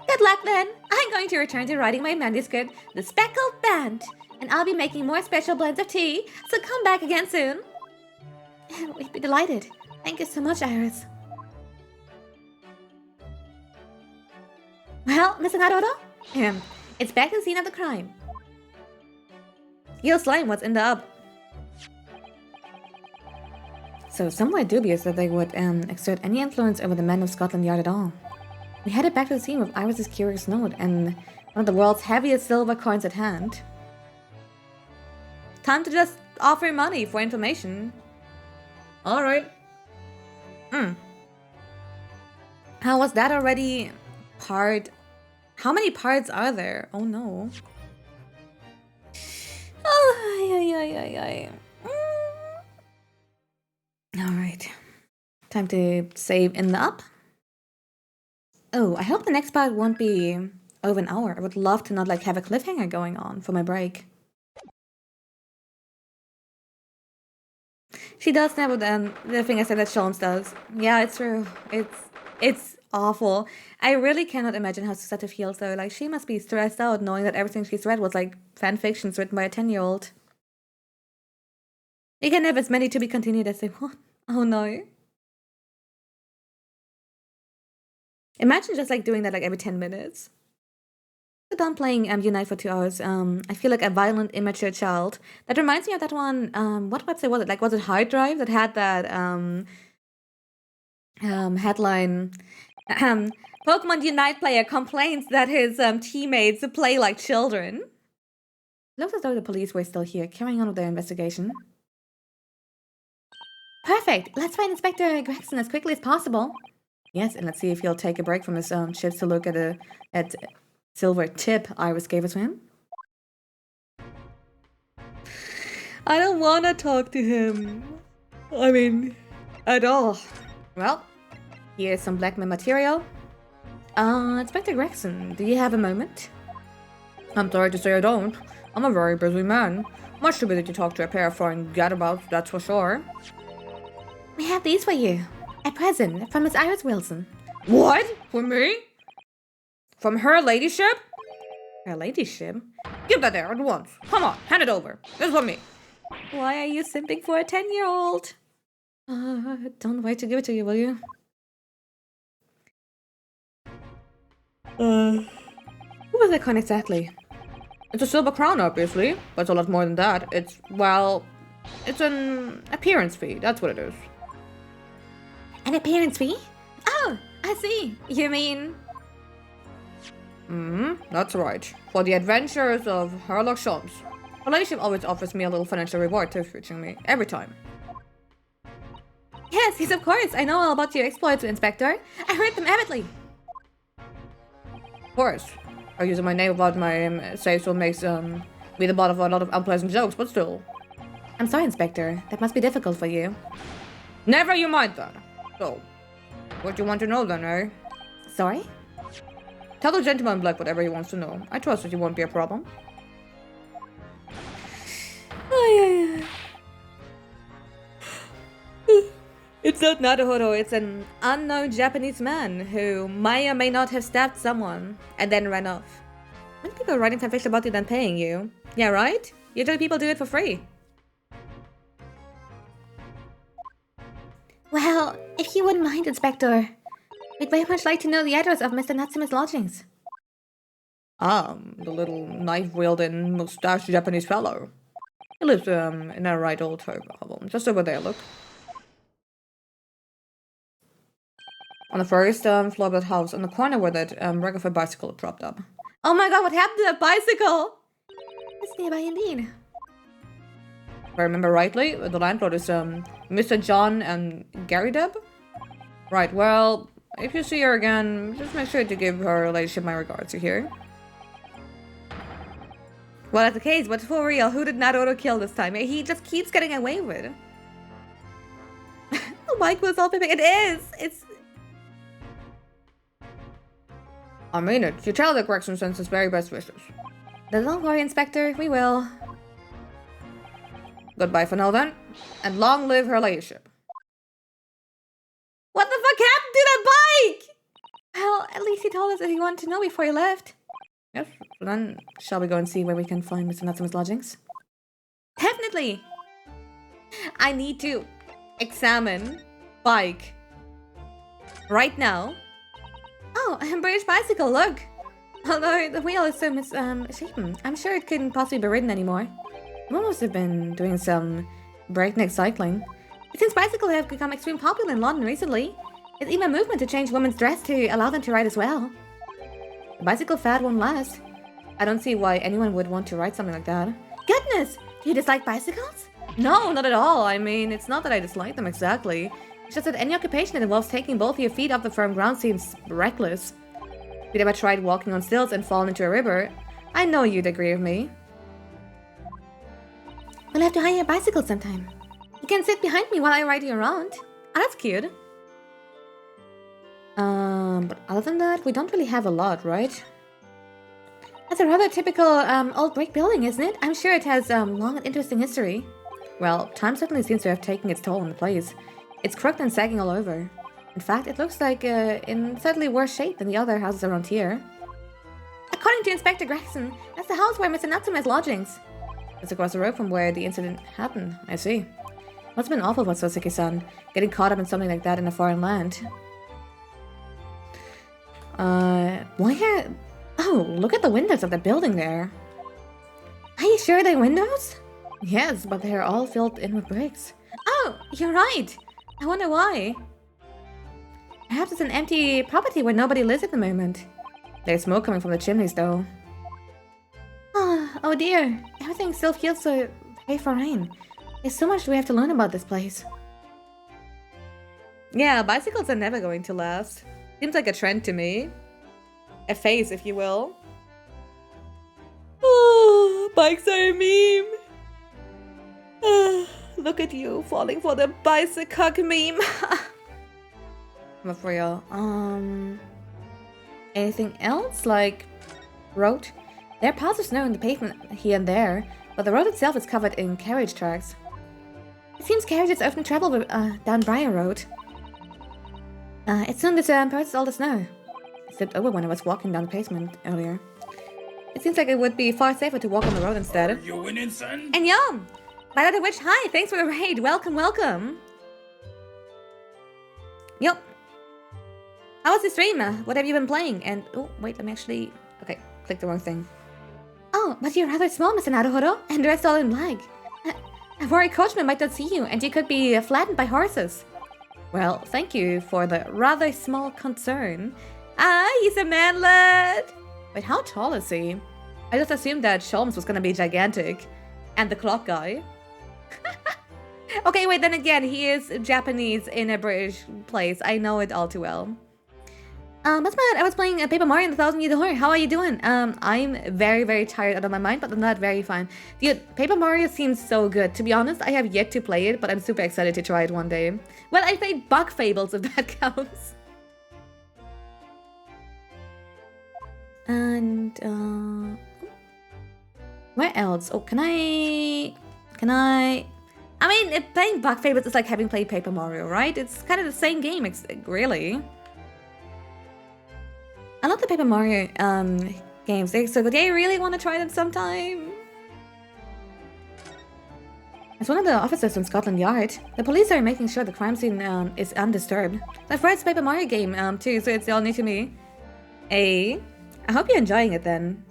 Good luck then. I'm going to return to writing my manuscript, The Speckled Band, and I'll be making more special blends of tea, so come back again soon. We'd be delighted. Thank you so much, Iris. Well, Mr. Naruto? It's back to the scene of the crime. Yo, Slime, what's in the up? So, somewhat dubious that they would exert any influence over the men of Scotland Yard at all. We headed back to the scene with Iris's curious note and one of the world's heaviest silver coins at hand. Time to just offer money for information. Alright. How was that already part? How many parts are there? Oh no. Alright. Time to save in the up. Oh, I hope the next part won't be over an hour. I would love to not like have a cliffhanger going on for my break. She does snap with the thing I said that Sholmes does. Yeah, it's true. It's awful. I really cannot imagine how Susato feels though. Like, she must be stressed out knowing that everything she's read was like fan fictions written by a 10-year-old. You can have as many to be continued as they want. Oh no. Imagine just like doing that like every 10 minutes. I'm done playing Unite for 2 hours. I feel like a violent, immature child. That reminds me of that one. What website was it? Like, was it Hard Drive that had that headline? Pokemon Unite player complains that his teammates play like children. Looks as though the police were still here, carrying on with their investigation. Perfect. Let's find Inspector Gregson as quickly as possible. Yes, and let's see if he'll take a break from his shifts to look at silver tip Iris gave us to him. I don't want to talk to him. I mean, at all. Well, here's some blackmail material. Inspector Gregson, do you have a moment? I'm sorry to say I don't. I'm a very busy man. Much too busy to talk to a pair of foreign gadabouts, that's for sure. We have these for you. A present from Miss Iris Wilson. What? For me? From her ladyship? Her ladyship? Give that there at once. Come on, hand it over. This is for me. Why are you simping for a 10-year-old? Don't wait to give it to you, will you? Who was that coin exactly? It's a silver crown, obviously, but it's a lot more than that. It's an appearance fee, that's what it is. An appearance fee? Oh, I see. You mean... That's right. For the adventures of Sherlock Holmes. Her ladyship always offers me a little financial reward for reaching me, every time. Yes, of course. I know all about your exploits, Inspector. I read them avidly. Of course. Or using my name without my say-so makes me the butt of a lot of unpleasant jokes, but still. I'm sorry, Inspector. That must be difficult for you. Never you mind that. So, what do you want to know then, eh? Sorry? Tell the gentleman in black whatever he wants to know. I trust that it won't be a problem. It's not Naruhodo, it's an unknown Japanese man who may or may not have stabbed someone and then ran off. Many people are writing fanfiction about you than paying you. Yeah, right? Usually people do it for free. Well, if you wouldn't mind, Inspector, we'd very much like to know the address of Mr. Natsume's lodgings. The little knife-wielding, mustached Japanese fellow. He lives in a right old hovel, just over there, look. On the first floor of that house, on the corner where that wreck of a bicycle propped up. Oh my god, what happened to that bicycle? It's nearby indeed. If I remember rightly, the landlord is Mr. John and Gary Deb? Right, well, if you see her again, just make sure to give her ladyship my regards, you hear? Well, that's the case, but for real, who did Naruto kill this time? He just keeps getting away with it. Oh, Mike was all big. It is! I mean it. You tell the Gregson sends his very best wishes. Then don't worry, Inspector. We will. Goodbye for now then. And long live her ladyship. What the fuck happened to that bike? Well, at least he told us that he wanted to know before he left. Yes, so then shall we go and see where we can find Mr. Natsume's lodgings? Definitely. I need to examine bike right now. Oh, a British bicycle, look. Although the wheel is so misshapen, I'm sure it couldn't possibly be ridden anymore. We must have been doing some breakneck cycling. It seems bicycles have become extremely popular in London recently. It's even a movement to change women's dress to allow them to ride as well. The bicycle fad won't last. I don't see why anyone would want to ride something like that. Goodness! Do you dislike bicycles? No, not at all. I mean, it's not that I dislike them exactly. It's just that any occupation that involves taking both your feet off the firm ground seems reckless. If you'd ever tried walking on stilts and fallen into a river, I know you'd agree with me. We'll have to hire a bicycle sometime. You can sit behind me while I ride you around. Oh, that's cute. But other than that, we don't really have a lot, right? That's a rather typical old brick building, isn't it? I'm sure it has long and interesting history. Well, time certainly seems to have taken its toll on the place. It's crooked and sagging all over. In fact, it looks like in certainly worse shape than the other houses around here. According to Inspector Gregson, that's the house where Mr. Natsume has lodgings. It's across the road from where the incident happened, I see. Must have been awful for Soseki-san, getting caught up in something like that in a foreign land. Oh, look at the windows of the building there. Are you sure they're windows? Yes, but they're all filled in with bricks. Oh, you're right. I wonder why. Perhaps it's an empty property where nobody lives at the moment. There's smoke coming from the chimneys, though. Oh dear. Everything still feels so very foreign. There's so much we have to learn about this place. Yeah, bicycles are never going to last. Seems like a trend to me. A phase, if you will. Oh, bikes are a meme. Look at you, falling for the bicycle meme. I'm for real. Anything else? Like, road? There are piles of snow in the pavement here and there, but the road itself is covered in carriage tracks. It seems carriages often travel down Briar Road. It soon disperses all the snow. I slipped over when I was walking down the pavement earlier. It seems like it would be far safer to walk on the road instead. You winning, son? And Yum! Violet the Witch, hi! Thanks for the raid! Welcome, welcome! Yup. How was the stream? What have you been playing? And, oh, wait, I'm actually... Okay, clicked the wrong thing. Oh, but you're rather small, Mr. Naruhodo, and dressed all in black. A worry coachman might not see you, and you could be flattened by horses. Well, thank you for the rather small concern. Ah, he's a manlet! Wait, how tall is he? I just assumed that Sholmes was gonna be gigantic. And the clock guy. Okay, wait, then again, he is Japanese in a British place. I know it all too well. That's mad. I was playing Paper Mario and the Thousand Year Door. How are you doing? I'm very, very tired out of my mind, but I'm not very fine. Dude, Paper Mario seems so good. To be honest, I have yet to play it, but I'm super excited to try it one day. Well, I played Bug Fables, if that counts. And, where else? Oh, can I... I mean, playing Bug Fables is like having played Paper Mario, right? It's kind of the same game, really. I love the Paper Mario games. They're so good. Yeah, I really want to try them sometime. As one of the officers in Scotland Yard, the police are making sure the crime scene is undisturbed. I've read the Paper Mario game too, so it's all new to me. Hey, I hope you're enjoying it then.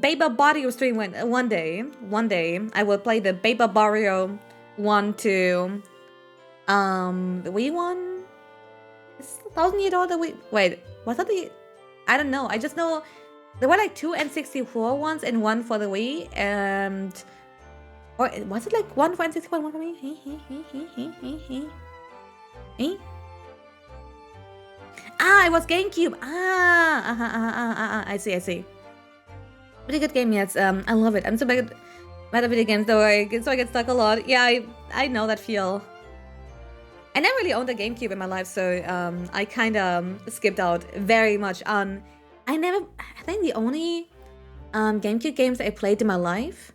Paper Mario stream one day I will play the Paper Mario 1 to the Wii one. Is 1,000 Year Door the Wii? Wait, was that the? I don't know. I just know there were like 2 N64 ones and one for the Wii, and or was it like one for N64 and one for me? Ah, it was GameCube. I see. Pretty good game, yes. I love it. I'm so bad at video games, though. So I get stuck a lot. Yeah, I know that feel. I never really owned a GameCube in my life, so I kind of skipped out very much on. I think the only GameCube games that I played in my life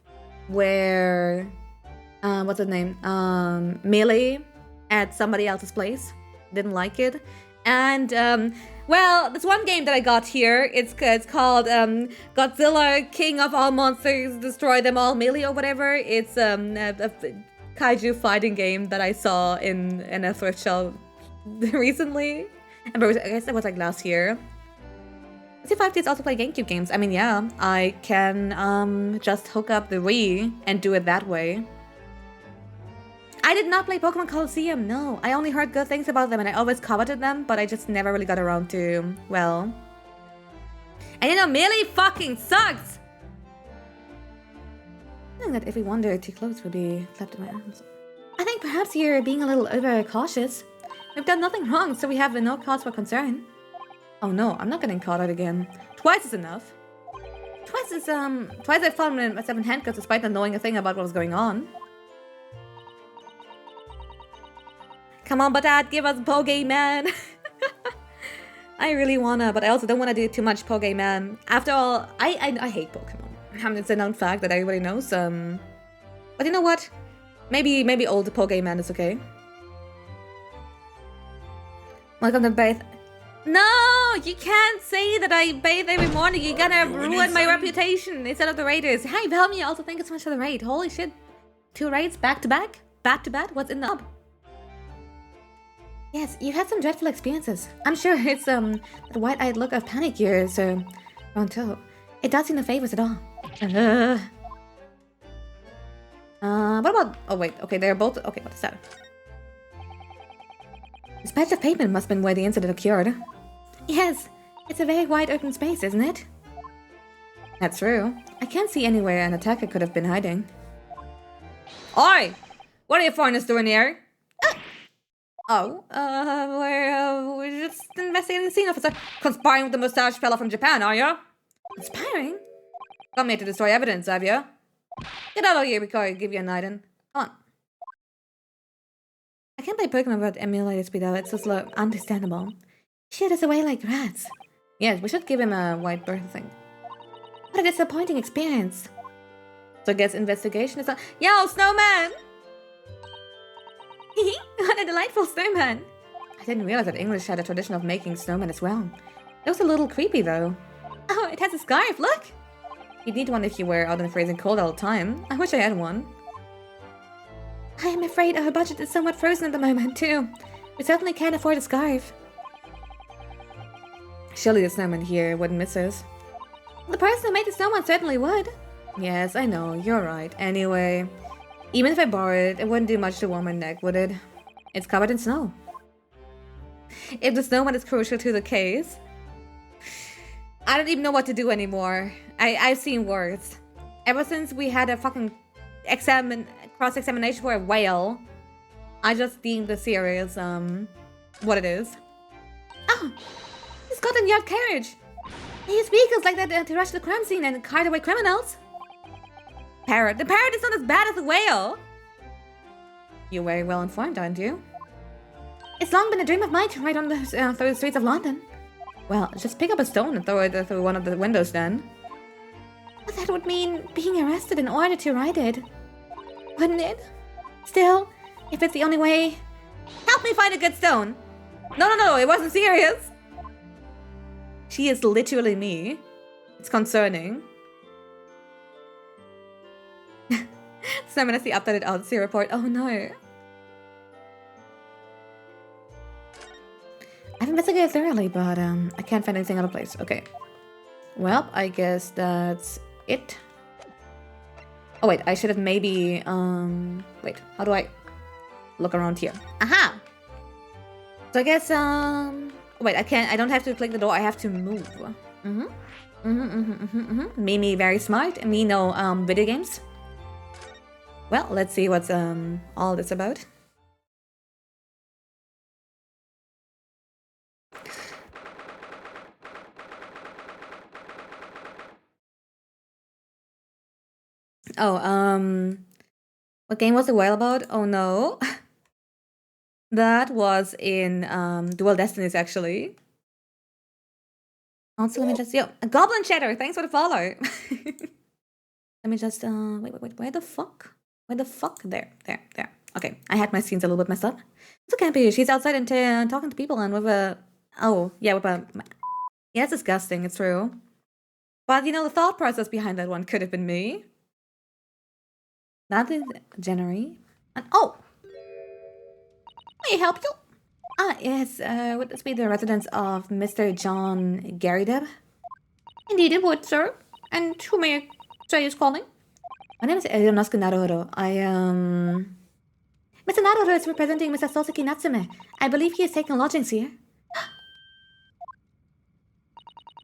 were what's the name? Melee at somebody else's place. Didn't like it. And well, there's one game that I got here. It's called Godzilla King of All Monsters, Destroy Them All Melee or whatever. It's a kaiju fighting game that I saw in a thrift shop recently. I guess that was like last year. See if I have also play GameCube games. I mean, yeah, I can just hook up the Wii and do it that way. I did not play Pokemon Colosseum, no. I only heard good things about them and I always coveted them, but I just never really got around to, well. And you know, Melee fucking sucks! I think that if we wander too close, we'll be left in my arms. I think perhaps you're being a little overcautious. We've done nothing wrong, so we have no cause for concern. Oh no, I'm not getting caught out again. Twice is enough. Twice I found myself in handcuffs despite not knowing a thing about what was going on. Come on, Dad, give us Pokemon. I really wanna, but I also don't wanna do too much Pokemon. After all, I hate Pokemon. I mean, it's a known fact that everybody knows. But you know what? Maybe old Pokemon is okay. Welcome to bathe. No, you can't say that I bathe every morning. You're gonna ruin my reputation instead of the Raiders. Hi, Velmy, also thank you so much for the raid. Holy shit. 2 raids back to back? Back to back? What's in the hub? Yes, you had some dreadful experiences. I'm sure it's the wide-eyed look of panic you're so wrong too. It does you no favors at all. What about? Oh wait, okay, they're both. Okay, what is that? This patch of pavement must have been where the incident occurred. Yes, it's a very wide open space, isn't it? That's true. I can't see anywhere an attacker could have been hiding. Oi! What are you foreigners doing here? Oh, we're just investigating the scene, officer. Conspiring with the mustache fella from Japan, are you? Conspiring? Come here to destroy evidence, have you? Get out of here before I give you a night in. Come on. I can't play Pokemon without emulator speed though, it's so slow. Understandable. Shoot us away like rats. Yes, we should give him a white birth thing. What a disappointing experience. So I guess investigation is on. Yo, snowman! What a delightful snowman! I didn't realize that English had a tradition of making snowmen as well. It was a little creepy though. Oh, it has a scarf, look! You'd need one if you were out in the freezing cold all the time. I wish I had one. I am afraid our budget is somewhat frozen at the moment too. We certainly can't afford a scarf. Surely the snowman here wouldn't miss us. The person who made the snowman certainly would. Yes, I know, you're right. Anyway, even if I borrowed it, it wouldn't do much to warm my neck, would it? It's covered in snow. If the snowman is crucial to the case, I don't even know what to do anymore. I've seen worse. Ever since we had a fucking cross-examination for a whale, I just deemed the series, what it is. Oh! He's got a yacht carriage! He used vehicles like that to rush the crime scene and cart away criminals! Parrot. The parrot is not as bad as the whale! You're very well informed, aren't you? It's long been a dream of mine to ride on through the streets of London. Well, just pick up a stone and throw it through one of the windows then. But that would mean being arrested in order to ride it. Wouldn't it? Still, if it's the only way... Help me find a good stone! No, it wasn't serious! She is literally me. It's concerning. So I'm gonna see updated Odyssey report. Oh no. I've investigated thoroughly, but I can't find anything out of place. Okay. Well, I guess that's it. Oh wait, I should have maybe wait, how do I look around here? Aha! So I guess wait, I don't have to click the door, I have to move. Me very smart. Me know video games. Well, let's see what's all this about. Oh, what game was the whale about? Oh no. That was in Dual Destinies, actually. Also, let me just... Yo, Goblin Cheddar, thanks for the follow. Let me just... wait, where the fuck? Where the fuck? There. Okay, I had my scenes a little bit messed up. So can't be. She's outside and talking to people and with a... Oh, yeah, with a... Yeah, it's disgusting, it's true. But, you know, the thought process behind that one could have been me. That is January. And, oh! May I help you? Ah, yes, would this be the residence of Mr. John Garydeb? Indeed it would, sir. And who may I say is calling? My name is Yonosuke Naruto. Mr. Naruto is representing Mr. Soseki Natsume. I believe he is taking lodgings here.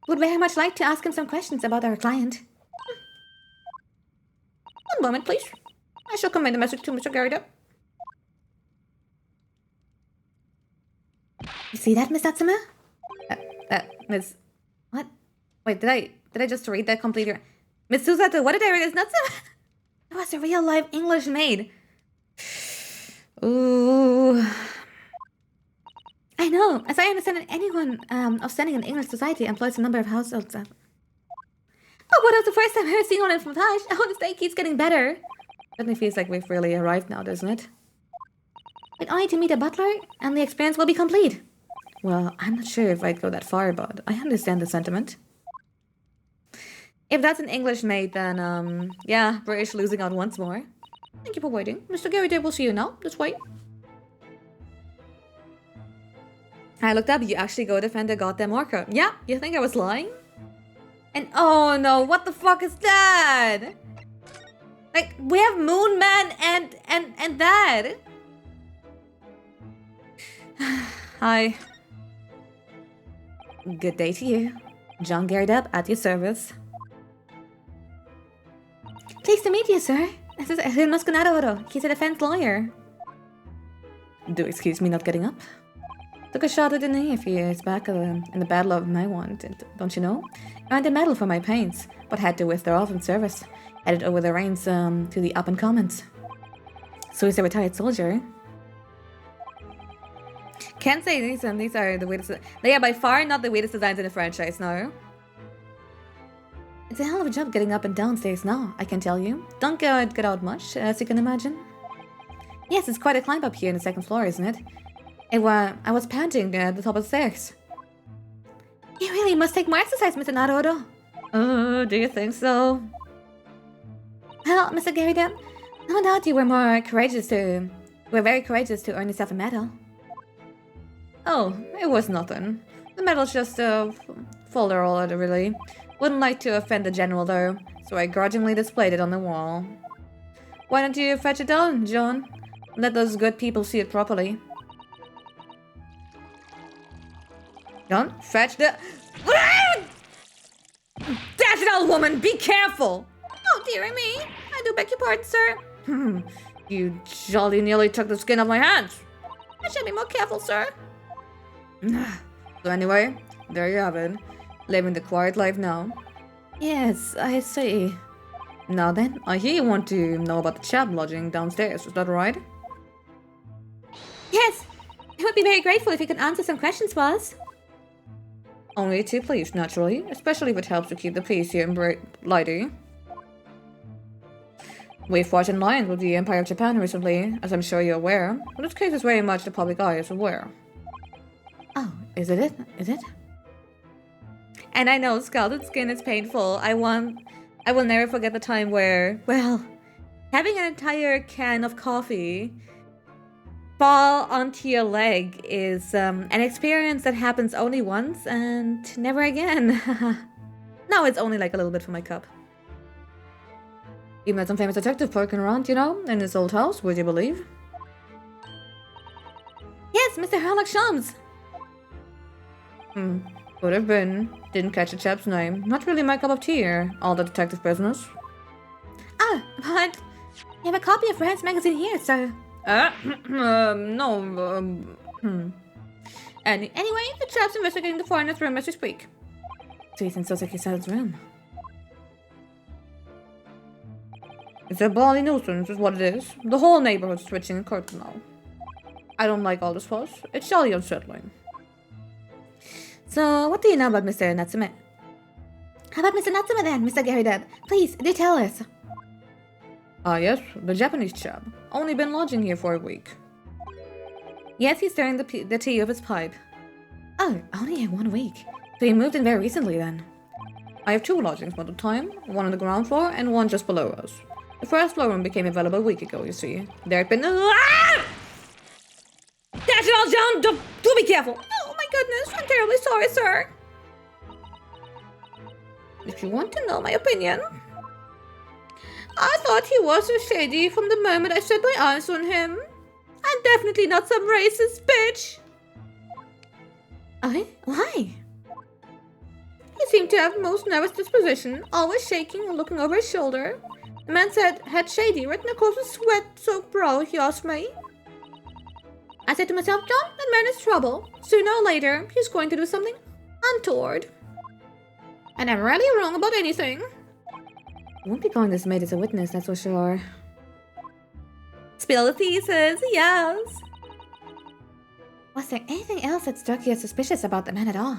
Would very much like to ask him some questions about our client. One moment, please. I shall convey the message to Mr. Garydeb. You see that, Miss Natsume? Miss... What? Wait, did I just read that completely? Miss Susato, what did I read? Is Natsume? It was a real live English maid. Ooh. I know. As I understand it, anyone of standing in English society employs a number of households. But what was the first time I ever seen one in Flash? Oh, this day keeps getting better. Certainly feels like we've really arrived now, doesn't it? Wait, only to meet a butler, and the experience will be complete. Well, I'm not sure if I'd go that far, but I understand the sentiment. If that's an English maid, then, yeah, British losing out once more. Thank you for waiting. Mr. Garydeb will see you now. Just wait. I looked up, you actually go defend a goddamn orca. Yeah, you think I was lying? And oh no, what the fuck is that? Like, we have Moon Man and that. Hi. Good day to you. John Garydeb at your service. Pleased to meet you, sir. This is Yonosuke Naruto. He's a defense lawyer. Do excuse me not getting up. Took a shot at the knee a few years back in the Battle of Maiwand, don't you know? Earned a medal for my pains, but had to withdraw from service. Headed over the reins to the up-and-comings. So he's a retired soldier. Can't say these are the weirdest... They are by far not the weirdest designs in the franchise, no. It's a hell of a job getting up and downstairs now, I can tell you. Don't get out much, as you can imagine. Yes, it's quite a climb up here in the second floor, isn't it? I was panting at the top of the stairs. You really must take more exercise, Mr. Naruto. Do you think so? Well, Mr. Garydeb, no doubt you were very courageous to earn yourself a medal. Oh, it was nothing. The medal's just a folderol, really. Wouldn't like to offend the general, though, so I grudgingly displayed it on the wall. Why don't you fetch it down, John? Let those good people see it properly. John, fetch the... Dash it, old woman! Be careful! Oh, dearie me. I do beg your pardon, sir. You jolly nearly took the skin off my hands. I should be more careful, sir. So anyway, there you have it. Living the quiet life now. Yes, I see. Now then, I hear you want to know about the chap lodging downstairs, is that right? Yes! I would be very grateful if you could answer some questions for us. Only to please, naturally, especially if it helps to keep the peace here in Lady. We've fought in lines with the Empire of Japan recently, as I'm sure you're aware, but this case is very much the public eye is aware. Oh, is it? Is it? And I know scalded skin is painful. I will never forget the time where, well, having an entire can of coffee fall onto your leg is an experience that happens only once and never again. Now it's only like a little bit for my cup. You met some famous detective poking around, you know, in this old house, would you believe? Yes, Mr. Herlock Sholmes. Could have been. Didn't catch the chap's name. Not really my cup of tea here, all the detective business. Ah, but you have a copy of Rand's magazine here, so... Anyway, the chap's investigating the foreigner's room as we speak. So he's in Soseki-san's room. It's a bloody nuisance, is what it is. The whole neighborhood's twitching a curtain now. I don't like all this fuss. It's jolly unsettling. So, what do you know about Mr. Natsume? How about Mr. Natsume then, Mr. Gary Dad? Please, do tell us. Ah, yes, the Japanese chap. Only been lodging here for a week. Yes, he's stirring the tea of his pipe. Oh, only 1 week. So he moved in very recently then. I have 2 lodgings most of the time, one on the ground floor and one just below us. The first floor room became available a week ago, you see. There had been... Ah! Dash it all, John! Do be careful! Oh my goodness, I'm terribly sorry, sir. If you want to know my opinion... I thought he was so shady from the moment I set my eyes on him. I'm definitely not some racist bitch. Why? He seemed to have most nervous disposition, always shaking and looking over his shoulder. The man said had shady written across his sweat-soaked brow, if you ask me. I said to myself, John, that man is trouble. Sooner or later, he's going to do something untoward. And I'm rarely wrong about anything. I won't be calling this maid as a witness, that's for sure. Spill the pieces, yes. Was there anything else that struck you as suspicious about the man at all?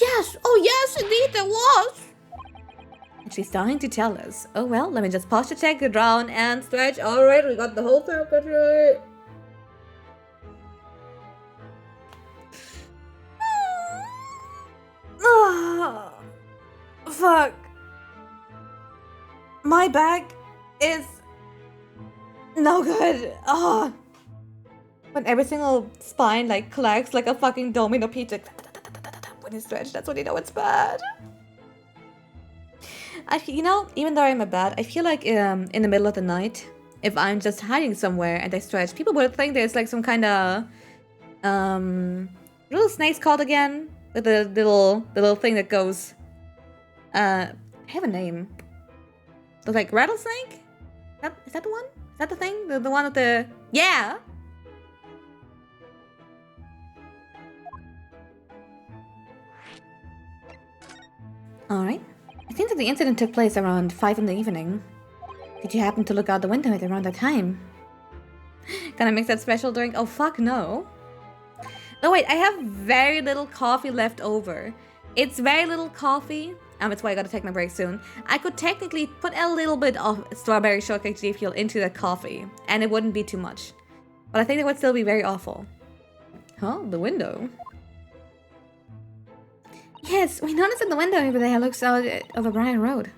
Yes, oh yes, indeed there was. And she's dying to tell us. Oh well, let me just posture check, drown, and stretch. Alright, we got the whole circuitry. Oh, fuck. My back is no good. Oh. When every single spine like clacks like a fucking domino pizza. When you stretch, that's when you know it's bad. You know, even though I'm a bat, I feel like in the middle of the night, if I'm just hiding somewhere and I stretch, people would think there's like some kind of little snake's called again with the little thing that goes. I have a name. It's like rattlesnake. Is that the one? Is that the thing? The one with the yeah. Alright. It seems that the incident took place around 5 in the evening. Did you happen to look out the window at around that time? Can I make that special drink? Oh fuck no. No wait, I have very little coffee left over. It's very little coffee. That's why I gotta take my break soon. I could technically put a little bit of strawberry shortcake G fuel into the coffee, and it wouldn't be too much. But I think it would still be very awful. Huh? The window? Yes, we noticed that the window over there looks out over Bryan Road.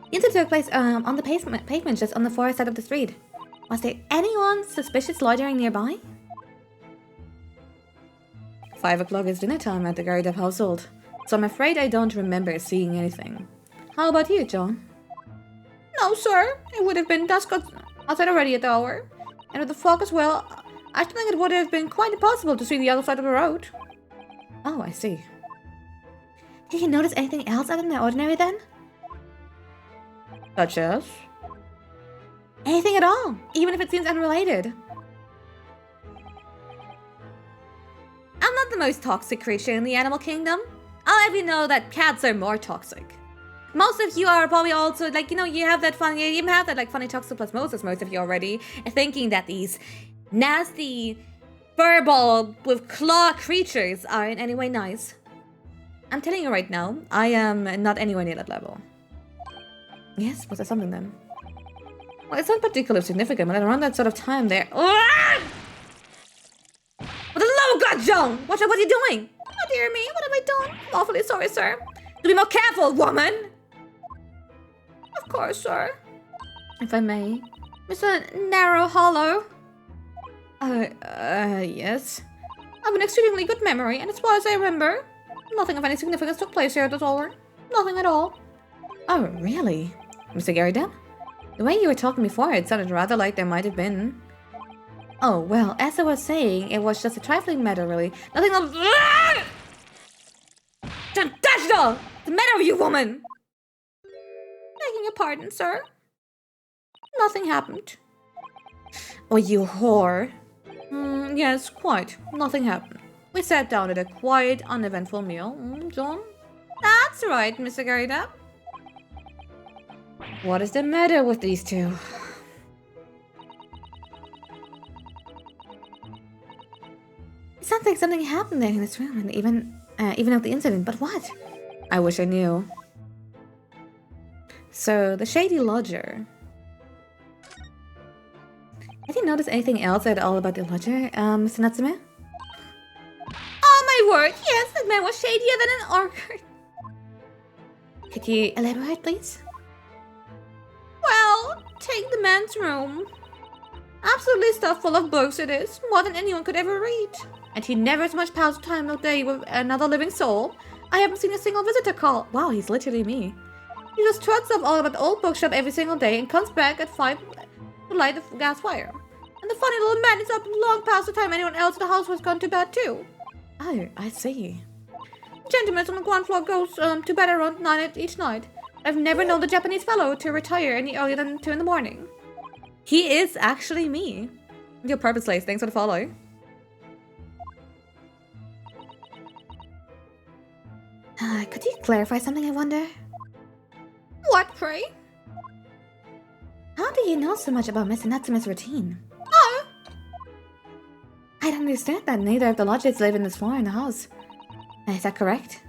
The incident took place on the pavement just on the far side of the street. Was there anyone suspicious loitering nearby? 5 o'clock is dinner time at the Gardev household, so I'm afraid I don't remember seeing anything. How about you, John? No, sir. It would have been dusk outside already at the hour. And with the fog as well, I think it would have been quite impossible to see the other side of the road. Oh, I see. Did you notice anything else other than the ordinary then? Such as? Anything at all, even if it seems unrelated. I'm not the most toxic creature in the animal kingdom. I'll have you know that cats are more toxic. Most of you are probably also like, you know, you have that funny, you even have that like funny toxoplasmosis, most of you already, thinking that these nasty furball with claw creatures are in any way nice. I'm telling you right now, I am not anywhere near that level. Yes, was there something then? Well, it's not particularly significant, but around that sort of time there... Ah! What the love of God, Joan! What are you doing? Oh dear me, what have I done? I'm awfully sorry, sir. Do be more careful, woman! Of course, sir. If I may. Mr. Narrow Hollow. Yes. I have an extremely good memory, and as far as I remember, nothing of any significance took place here at the tower. Nothing at all. Oh, really? Mr. Garridan? The way you were talking before, it sounded rather like there might have been. Oh, well, as I was saying, it was just a trifling matter, really. Nothing of... Don't touch it all! What's the matter with you, woman? Begging your pardon, sir. Nothing happened. Oh, you whore. Yes, quite. Nothing happened. We sat down at a quiet, uneventful meal. John? That's right, Mr. Garida. What is the matter with these two? something happened there in this room, and even of the incident, but what? I wish I knew. So, the shady lodger. Have you noticed anything else at all about the lodger, Mr. Natsume? Oh my word, yes, that man was shadier than an orchard. Could you elaborate, please? Well, take the man's room. Absolutely stuffed full of books it is, more than anyone could ever read. And he never has much past time of day with another living soul. I haven't seen a single visitor call. Wow, he's literally me. He just trots off all about the old bookshop every single day and comes back at 5 to light the gas fire. And the funny little man is up long past the time anyone else in the house was gone to bed too. Oh, I see. Gentlemen on the ground floor goes to bed around 9 each night. I've never known the Japanese fellow to retire any earlier than 2 in the morning. He is actually me. Your purpose lace, thanks for the follow. Could you clarify something, I wonder? What, pray? How do you know so much about Mr. Natsume's routine? Oh! I don't understand that neither of the lodgers live in this floor in the house. Is that correct?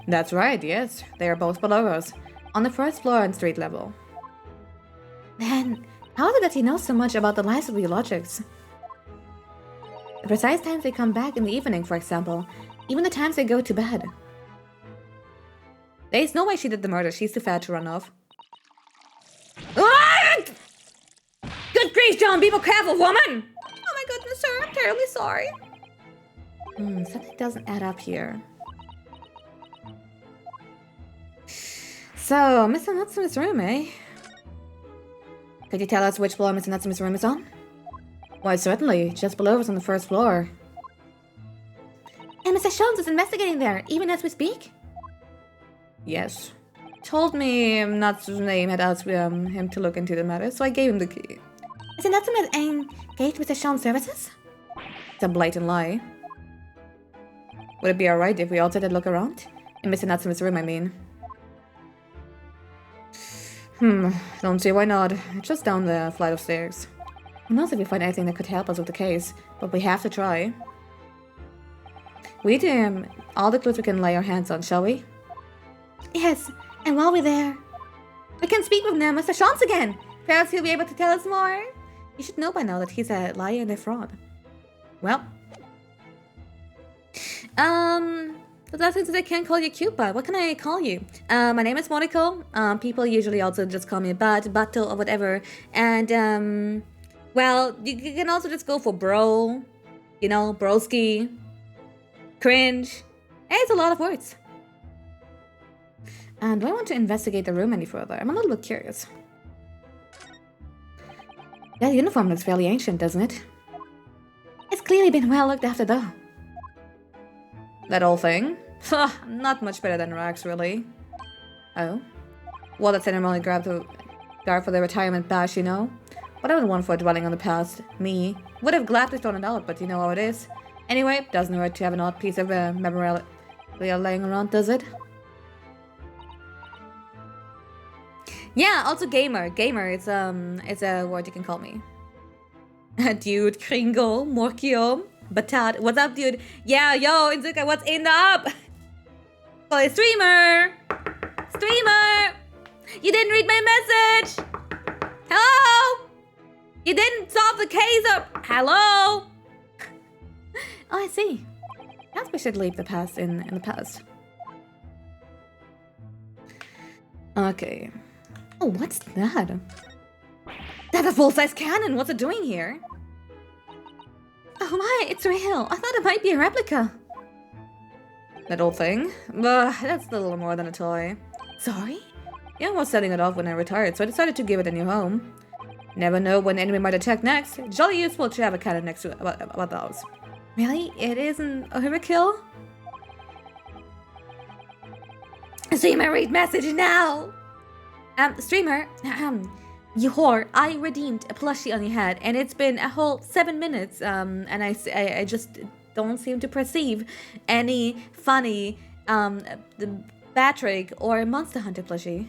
That's right, yes. They are both below us, on the first floor and street level. Then, how is it that he knows so much about the lives of the lodgers? The precise times they come back in the evening, for example, even the times they go to bed. There's no way she did the murder. She's too fat to run off. Ah! Good grief, John! Be more careful, woman! Oh my goodness, sir. I'm terribly sorry. Something doesn't add up here. So, Mr. Natsume's room, eh? Could you tell us which floor Mr. Natsume's room is on? Why, certainly. Just below us on the first floor. And Mr. Jones is investigating there, even as we speak? Yes. Told me Natsume's name had asked him to look into the matter, so I gave him the key. Is Natsume engaged with Mr. Jones' services? It's a blatant lie. Would it be alright if we all took a look around? In Mr. Natsume's room, I mean. Don't see why not. It's just down the flight of stairs. Who knows if we find anything that could help us with the case, but we have to try. We need all the clues we can lay our hands on, shall we? Yes, and while we're there, we can speak with now Mr. Jones again. Perhaps he'll be able to tell us more. You should know by now that he's a liar and a fraud. Well, but that's since I can't call you Cuba. What can I call you? My name is Monaco. People usually also just call me Bato, or whatever. And, well, you can also just go for bro. You know, broski. Cringe. Hey, it's a lot of words. And do I want to investigate the room any further? I'm a little bit curious. That uniform looks fairly ancient, doesn't it? It's clearly been well looked after, though. That old thing? Not much better than Rax, really. Oh? Well, that's an only guard for the retirement bash, you know? What I would want for dwelling on the past. Me. Would have gladly thrown it out, but you know how it is. Anyway, doesn't hurt to have an odd piece of memorabilia laying around, does it? Yeah, also gamer. Gamer, it's a word you can call me. Dude, Kringle, Morkio, Batat. What's up, dude? Yeah, yo, Inzuka, what's in the up? Oh, streamer! Streamer! You didn't read my message! Hello? You didn't solve the case up. Hello? Oh, I see. Perhaps we should leave the past in the past. Okay. Oh, what's that? That's a full-size cannon! What's it doing here? Oh my, it's real! I thought it might be a replica! That old thing? That's a little more than a toy. Sorry? Yeah, I was selling it off when I retired, so I decided to give it a new home. Never know when the enemy might attack next. Jolly useful to have a cannon next to about the house. Really? It isn't a overkill? Streamer, read message now! Streamer, you whore, I redeemed a plushie on your head, and it's been a whole 7 minutes, and I just don't seem to perceive any funny, Patrick or Monster Hunter plushie.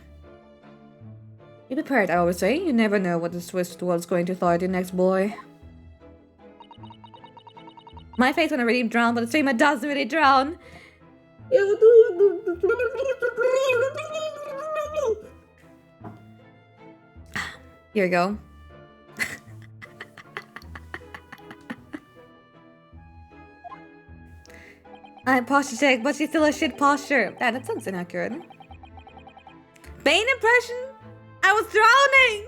Be prepared, I always say. You never know what the twist was going to throw at you next, boy. My face when I really drown, but the streamer doesn't really drown. Here we go. I posture check, but she's still a shit posture. Yeah, that sounds inaccurate. Bane impression? I was drowning!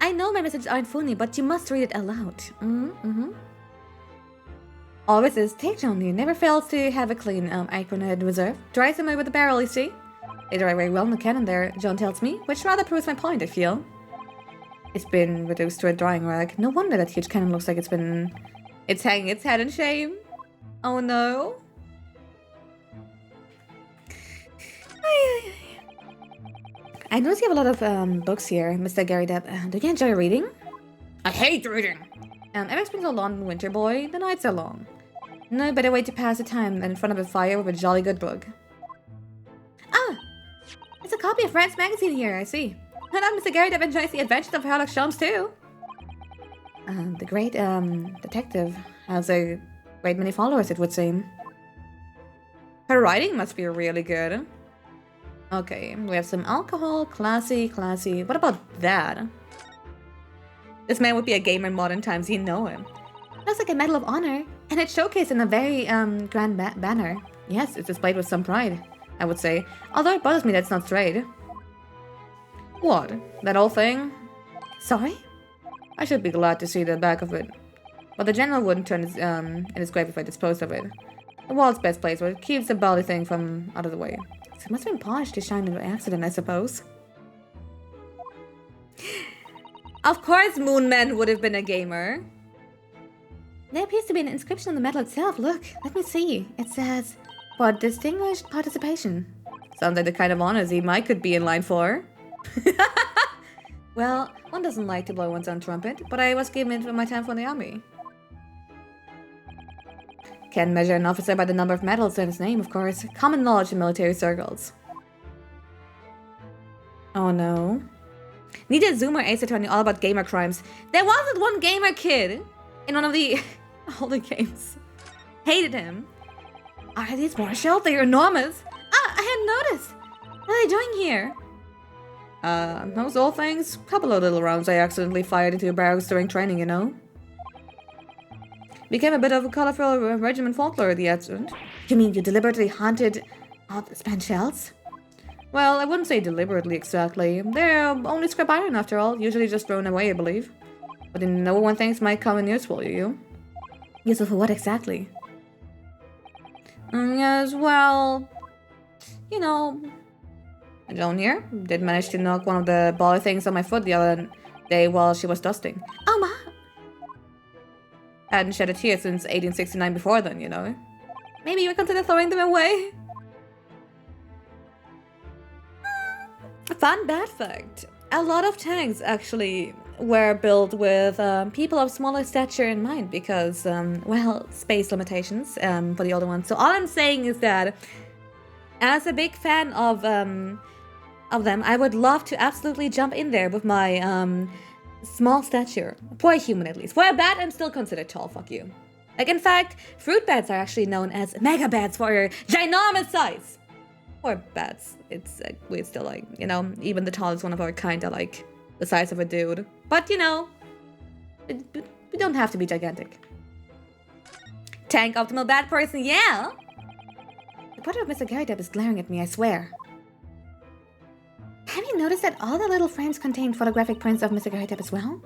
I know my messages aren't funny, but you must read it aloud. Always is take only. Never fails to have a clean apron in reserve. Dry somewhere with a barrel, you see? They dry very well in the cannon there, John tells me, which rather proves my point, I feel. It's been reduced to a drying rag. No wonder that huge cannon looks like it's hanging its head in shame. Oh no. I notice you have a lot of books here, Mr. Gary Depp. Do you enjoy reading? I hate reading! Ever been to a London winter, boy? The nights are long. No better way to pass the time than in front of a fire with a jolly good book. Ah! It's a copy of Friends magazine here, I see. And Mr. Gary Depp enjoys the adventures of Sherlock Holmes too. The great detective has a great many followers, it would seem. Her writing must be really good. Okay, we have some alcohol, classy. What about that? This man would be a gamer in modern times, you know him. Looks like a Medal of Honor, and it's showcased in a very grand banner. Yes, it's displayed with some pride, I would say. Although it bothers me that's not straight. What? That old thing? Sorry? I should be glad to see the back of it. But the general wouldn't turn in his grave if I disposed of it. The wall's best place where it keeps the bally thing from out of the way. So it must have been polished to shine in an accident, I suppose. Of course Moonman would have been a gamer. There appears to be an inscription on the medal itself. Look, let me see. It says, for distinguished participation. Sounds like the kind of honors he could be in line for. Well, one doesn't like to blow one's own trumpet, but I was given it for my time for the army. Can't measure an officer by the number of medals in his name, of course. Common knowledge in military circles. Oh no. Need a Zoomer ace attorney all about gamer crimes. There wasn't one gamer kid in one of the older games. Hated him. Are these Marshall? They're enormous. Ah, I hadn't noticed. What are they doing here? Those old things? Couple of little rounds I accidentally fired into barracks during training, you know? Became a bit of a colorful regiment folklore at the accident. You mean you deliberately hunted all the spent shells? Well, I wouldn't say deliberately exactly. They're only scrap iron after all, usually just thrown away, I believe. But in no one thinks might come in useful, you? Useful for what exactly? Yes, well, you know, Joan here did manage to knock one of the bally things on my foot the other day while she was dusting. Oh my! I hadn't shed a tear since 1869 before then, you know. Maybe you would consider throwing them away? Fun bad fact. A lot of tanks actually were built with people of smaller stature in mind because, well, space limitations for the older ones. So all I'm saying is that as a big fan of them, I would love to absolutely jump in there with my small stature. For a human, at least. For a bat, I'm still considered tall, fuck you. Like, in fact, fruit bats are actually known as mega bats for your ginormous size. Or bats. It's, we're still like, you know, even the tallest one of our kind are like the size of a dude. But, you know, we don't have to be gigantic. Tank optimal bat person, yeah! The portrait of Mr. Gary Depp is glaring at me, I swear. Have you noticed that all the little frames contain photographic prints of Mr. Gary Depp as well?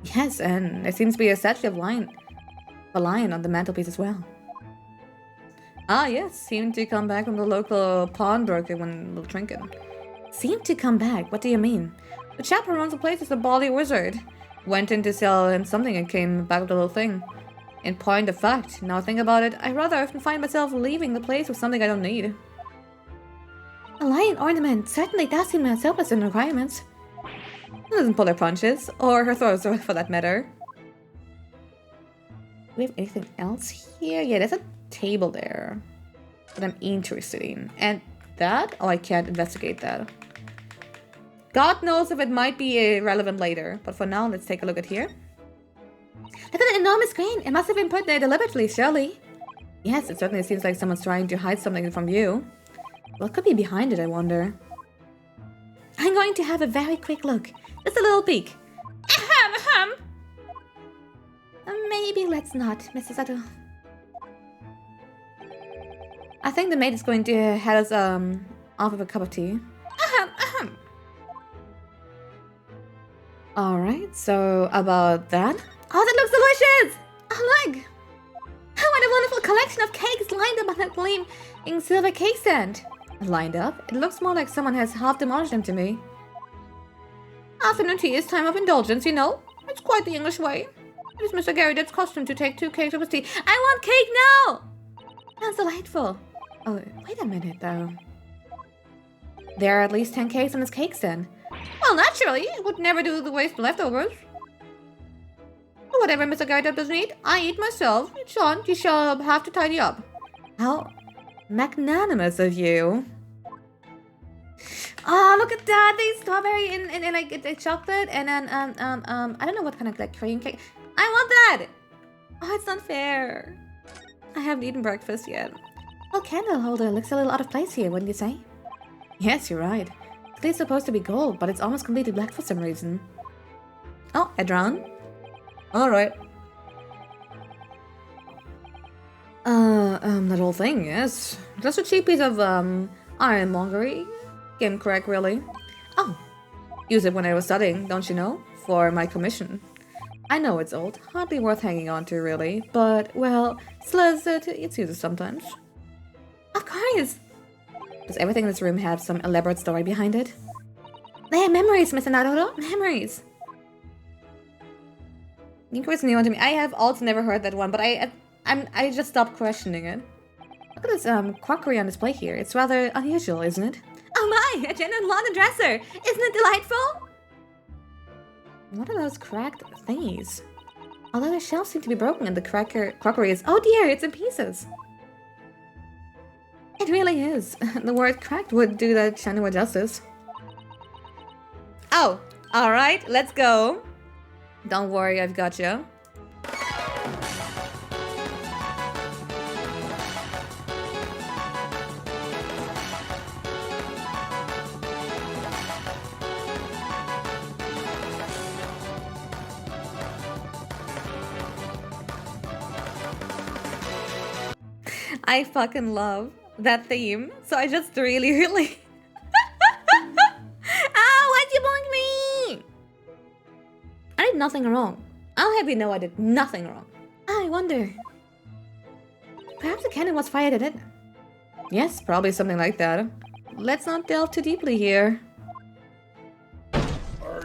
Yes, and there seems to be a statue of a lion on the mantelpiece as well. Ah, yes, seemed to come back from the local pawnbroker when little trinket. Seemed to come back? What do you mean? The chap who runs the place is a bally wizard. Went in to sell him something and came back with a little thing. In point of fact, now I think about it, I rather often find myself leaving the place with something I don't need. A lion ornament certainly does seem surplus in requirements. It doesn't pull her punches, or her throats for that matter. Do we have anything else here? Yeah, there's a table there that I'm interested in. And that? Oh, I can't investigate that. God knows if it might be relevant later, but for now, let's take a look at here. Look at that enormous screen. It must have been put there deliberately, surely. Yes, it certainly seems like someone's trying to hide something from you. What could be behind it, I wonder? I'm going to have a very quick look. Just a little peek. Ahem, ahem. Maybe let's not, Mr. Sato. I think the maid is going to head us off with a cup of tea. Ahem, ahem. Alright, so about that. Oh, that looks delicious! Oh, look! What a wonderful collection of cakes lined up on that gleaming silver cake stand. Lined up? It looks more like someone has half demolished them to me. Afternoon tea is time of indulgence, you know. It's quite the English way. It is Mr. Garrett's custom to take 2 cakes of his tea. I want cake now! Sounds delightful. Oh, wait a minute, though. There are at least 10 cakes on this cake stand. Well, naturally, it would never do to waste leftovers. Whatever Mr. Garrett doesn't eat, I eat myself. Sean, you shall have to tidy up. How magnanimous of you. Oh, look at that! The strawberry and like it's chocolate and then I don't know what kind of like cream cake. I want that! Oh, it's not fair. I haven't eaten breakfast yet. Well, candle holder looks a little out of place here, wouldn't you say? Yes, you're right. It's supposed to be gold, but it's almost completely black for some reason. Oh, Edron. Alright. That whole thing, yes. Just a cheap piece of, ironmongery. Gimcrack, really. Oh, use it when I was studying, don't you know? For my commission. I know it's old, hardly worth hanging on to, really. But, well, it's used sometimes. Of course! Does everything in this room have some elaborate story behind it? They are memories, Mr. Naruto. Memories! Ginkgo is new to me. I have also never heard that one, but I just stopped questioning it. Look at this crockery on display here. It's rather unusual, isn't it? Oh my! A genuine laundry dresser! Isn't it delightful? What are those cracked thingies? Although the shelves seem to be broken and the crockery is... Oh dear, it's in pieces! It really is. The word cracked would do that Shanua justice. Oh! Alright, let's go! Don't worry, I've got you. I fucking love that theme, so I just really... Why'd you boink me? I did nothing wrong. I'll have you know I did nothing wrong. I wonder... Perhaps the cannon was fired at it? Yes, probably something like that. Let's not delve too deeply here.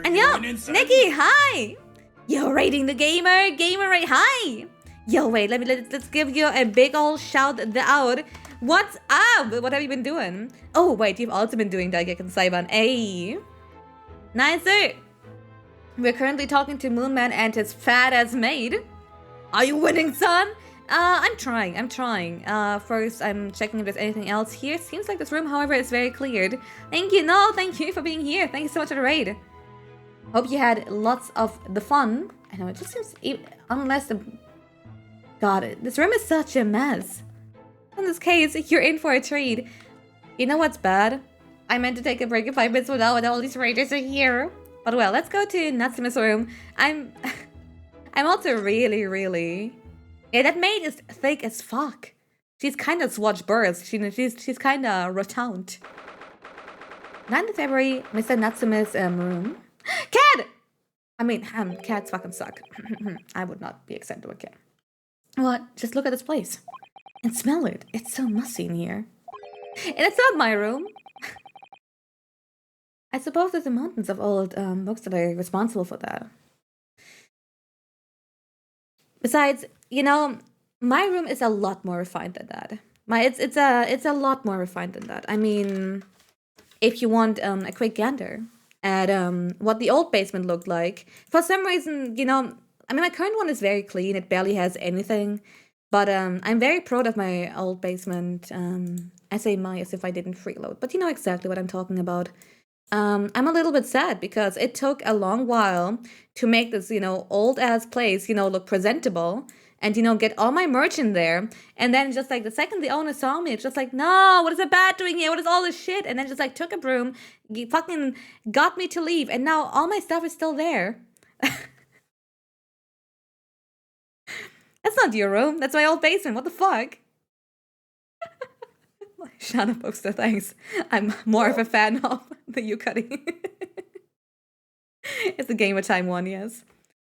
And yo, Nikki, hi! Yo, rating the gamer rate, hi! Yo, wait, let's give you a big ol' shout out. What's up? What have you been doing? Oh, wait, you've also been doing Daigeki Saiban. Hey. Nicer. We're currently talking to Moonman and his fat-ass maid. Are you winning, son? I'm trying. First, I'm checking if there's anything else here. Seems like this room, however, is very cleared. Thank you. No, thank you for being here. Thank you so much for the raid. Hope you had lots of the fun. I know, it just seems... Unless the... God, this room is such a mess. In this case, you're in for a treat. You know what's bad? I meant to take a break in 5 minutes without all these raiders are here. But well, let's go to Natsume's room. I'm also really... Yeah, that maid is thick as fuck. She's kind of swatch burst. She's kind of rotund. 9th of February, Mr. Natsume's room. Cat! I mean, cats fucking suck. I would not be excited to a cat. What? Just look at this place. And smell it. It's so musty in here. And it's not my room. I suppose there's the mountains of old books that are responsible for that. Besides, you know, my room is a lot more refined than that. It's a lot more refined than that. I mean, if you want a quick gander at what the old basement looked like, for some reason, you know, I mean, my current one is very clean. It barely has anything. But I'm very proud of my old basement. I say my as if I didn't freeload. But you know exactly what I'm talking about. I'm a little bit sad because it took a long while to make this, old ass place, look presentable and, get all my merch in there. And then just like the second the owner saw me, it's just like, no, what is the bat doing here? What is all this shit? And then just like took a broom, fucking got me to leave. And now all my stuff is still there. That's not your room. That's my old basement. What the fuck? Shana poster, thanks. I'm more of a fan of the Yukari. It's the gamer time one, yes.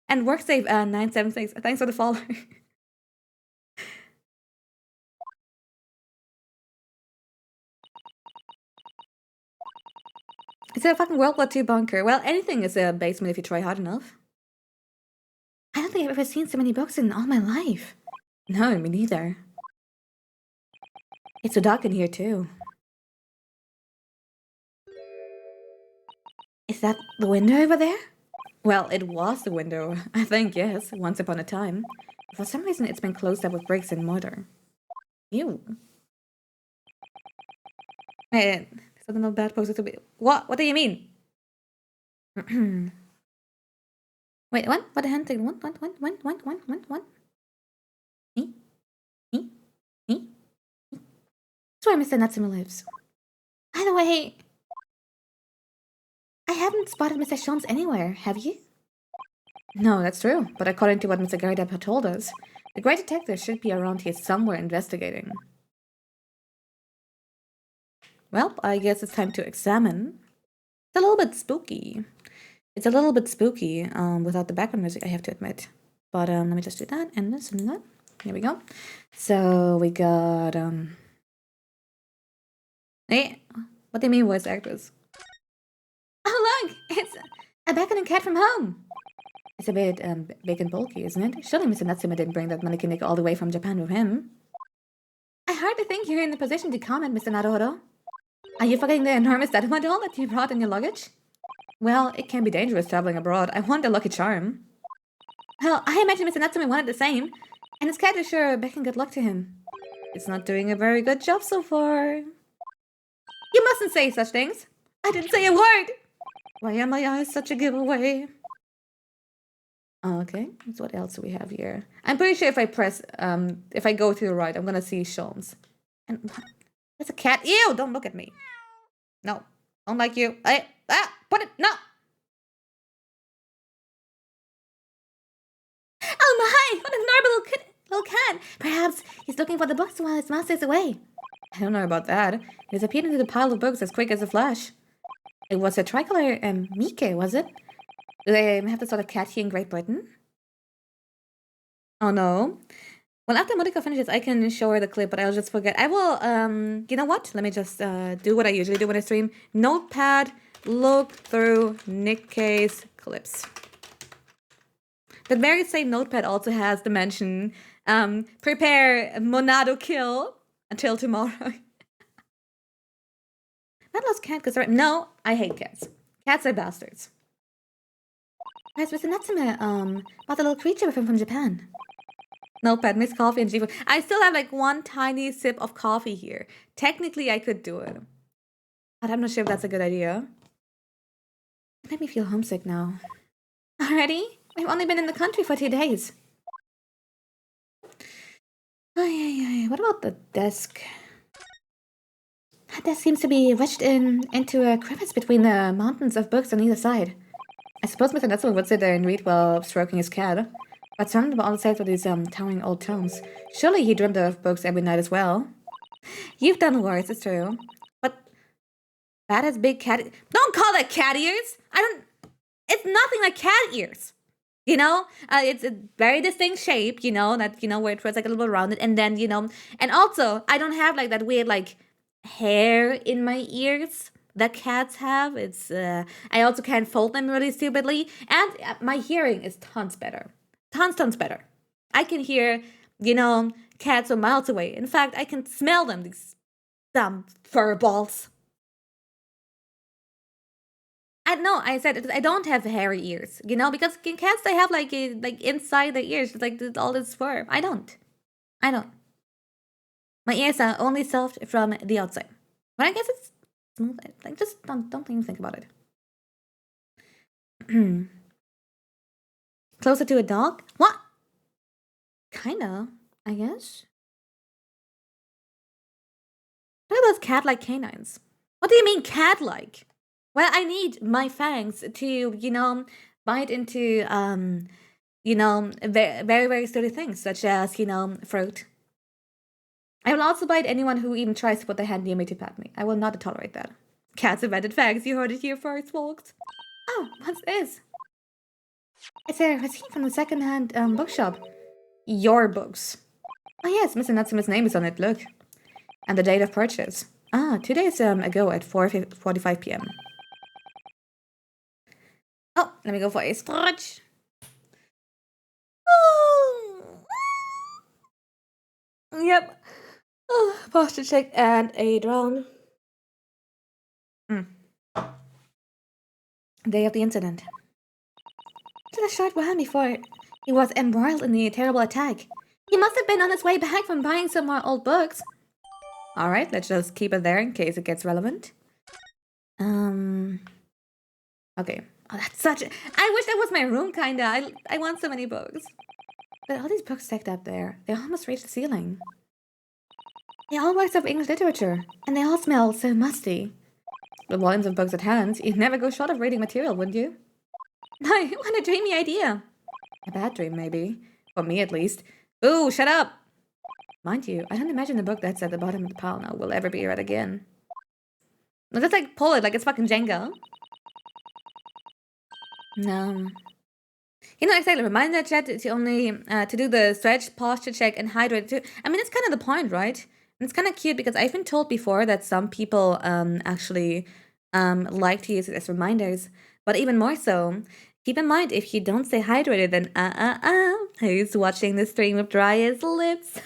And WorkSafe 976, thanks for the follow. It's a fucking World War II bunker. Well, anything is a basement if you try hard enough. I don't think I've ever seen so many books in all my life. No, me neither. It's so dark in here, too. Is that the window over there? Well, it was the window, I think, yes, once upon a time. For some reason, it's been closed up with bricks and mortar. Ew. Hey, there's another bad poster to be. What? What do you mean? Wait, what? What the hell? What? Me? That's where Mr. Natsume lives. By the way, I haven't spotted Mr. Sholmes anywhere, have you? No, that's true, but according to what Mr. Garidab had told us, the great detective should be around here somewhere investigating. Well, I guess it's time to examine. It's a little bit spooky. Without the background music, I have to admit. But let me just do that and this and that. Here we go. So we got Hey, what do you mean voice actors? Oh look, it's a beckoning cat from home. It's a bit big and bulky, isn't it? Surely Mr. Natsume didn't bring that mannequin all the way from Japan with him. I hardly think you're in the position to comment, Mr. Naruto. Are you forgetting the enormous Datuma doll that you brought in your luggage? Well, it can be dangerous traveling abroad. I want a lucky charm. Well, I imagine Mr. Natsume wanted the same, and his cat is sure beckoning good luck to him. It's not doing a very good job so far. You mustn't say such things. I didn't say a word. Why are my eyes such a giveaway? Okay, so what else do we have here? I'm pretty sure if I press, if I go to the right, I'm gonna see Sholmes. And what? There's a cat. Ew, don't look at me. No, don't like you. Put it, no. Oh my, what an adorable little cat. Perhaps he's looking for the books while his master is away. I don't know about that. He disappeared into the pile of books as quick as a flash. It was a tricolor Mike, was it? Do they have this sort of cat here in Great Britain? Oh no. Well, after Monica finishes, I can show her the clip, but I'll just forget. I will, you know what? Let me just do what I usually do when I stream. Notepad, look through Nikkei's clips. The very same notepad also has the mention, prepare Monado kill until tomorrow. That lost cat because no, I hate cats. Cats are bastards. Where's Mr. Natsume, bought the little creature with him from Japan. Notepad, Miss Coffee and Jifu. I still have like one tiny sip of coffee here. Technically, I could do it. But I'm not sure if that's a good idea. It made me feel homesick now. Already? We've only been in the country for 2 days. What about the desk? That desk seems to be wedged into a crevice between the mountains of books on either side. I suppose Mr. Natsume would sit there and read while stroking his cat. But surrounded by all the sides of these towering old tomes, surely he dreamed of books every night as well. You've done worse, it's true. But that has big cat. Don't call that cat ears. It's nothing like cat ears. You know, it's a very distinct shape. You know that where it was like a little bit rounded, and then and also I don't have like that weird like hair in my ears that cats have. It's I also can't fold them really stupidly, and my hearing is tons better. Tons better. I can hear, cats from miles away. In fact, I can smell them, these dumb fur balls. I said I don't have hairy ears, because cats, they have like inside their ears, like all this fur. I don't. My ears are only soft from the outside. But I guess it's smooth it. Like, just don't even think about it. Closer to a dog? What? Kinda, I guess. Look at those cat-like canines. What do you mean cat-like? Well, I need my fangs to, you know, bite into, you know, very, very sturdy things, such as, you know, fruit. I will also bite anyone who even tries to put their hand near me to pet me. I will not tolerate that. Cats invented fangs, you heard it here first, folks. Oh, what's this? It's a receipt from the second-hand bookshop. Your books. Oh yes, Mr. Natsume's name is on it, look. And the date of purchase. Ah, 2 days ago at 4:45 p.m. Oh, let me go for a stretch. Yep. Oh, posture check and a drone. Day of the incident. Just a short while before he was embroiled in the terrible attack. He must have been on his way back from buying some more old books. Alright, let's just keep it there in case it gets relevant. Okay. Oh, that's such a... I wish that was my room, kinda. I want so many books. But all these books stacked up there, they almost reach the ceiling. They all works of English literature, and they all smell so musty. With volumes of books at hand, you'd never go short of reading material, wouldn't you? No, what a dreamy idea. A bad dream, maybe. For me, at least. Ooh, shut up! Mind you, I don't imagine the book that's at the bottom of the pile now will ever be read again. Let's just, like, pull it like it's fucking Jenga. No. You know, exactly. Remind that chat to only, to do the stretch, posture check, and hydrate too. I mean, it's kind of the point, right? And it's kind of cute because I've been told before that some people, actually, like to use it as reminders. But even more so, keep in mind, if you don't stay hydrated, then who's watching the stream with dry as lips?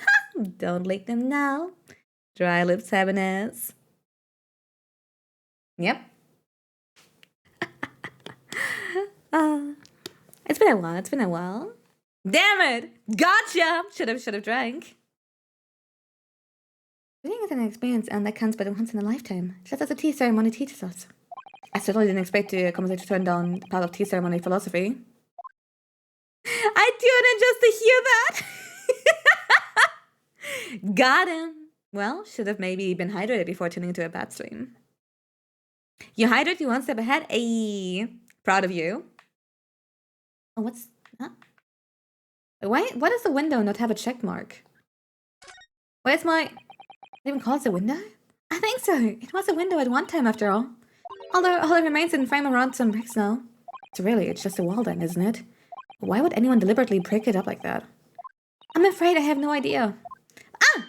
Don't lick them now. Dry lips have an ass. Yep. It's been a while. Damn it! Gotcha! Should have drank. Reading is an experience and that comes but once in a lifetime, just as a tea ceremony teaches us. I certainly didn't expect a conversation to turn down the path of tea ceremony philosophy. I tuned in just to hear that! Got him! Well, should have maybe been hydrated before tuning into a bad stream. You hydrate, you one step ahead. Ayy. Proud of you. Oh, what's that? Why does the window not have a check mark? Where's my... It even calls a window? I think so. It was a window at one time, after all. Although all it remains in frame around some bricks now. So really, it's just a wall then, isn't it? Why would anyone deliberately break it up like that? I'm afraid I have no idea. Ah!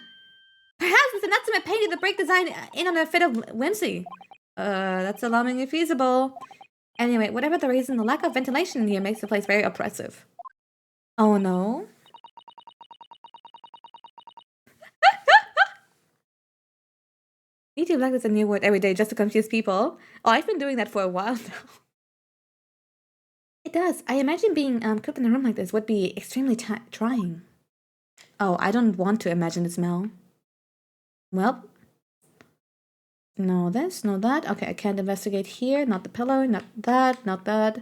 Perhaps Mr. Natsume painted the brick design in on a fit of whimsy. That's alarmingly feasible. Anyway, whatever the reason, the lack of ventilation in here makes the place very oppressive. Oh no. YouTube like is a new word every day just to confuse people. Oh, I've been doing that for a while now. It does. I imagine being cooked in a room like this would be extremely trying. Oh, I don't want to imagine the smell. Well. No this, no that. Okay, I can't investigate here. Not the pillow, not that, not that.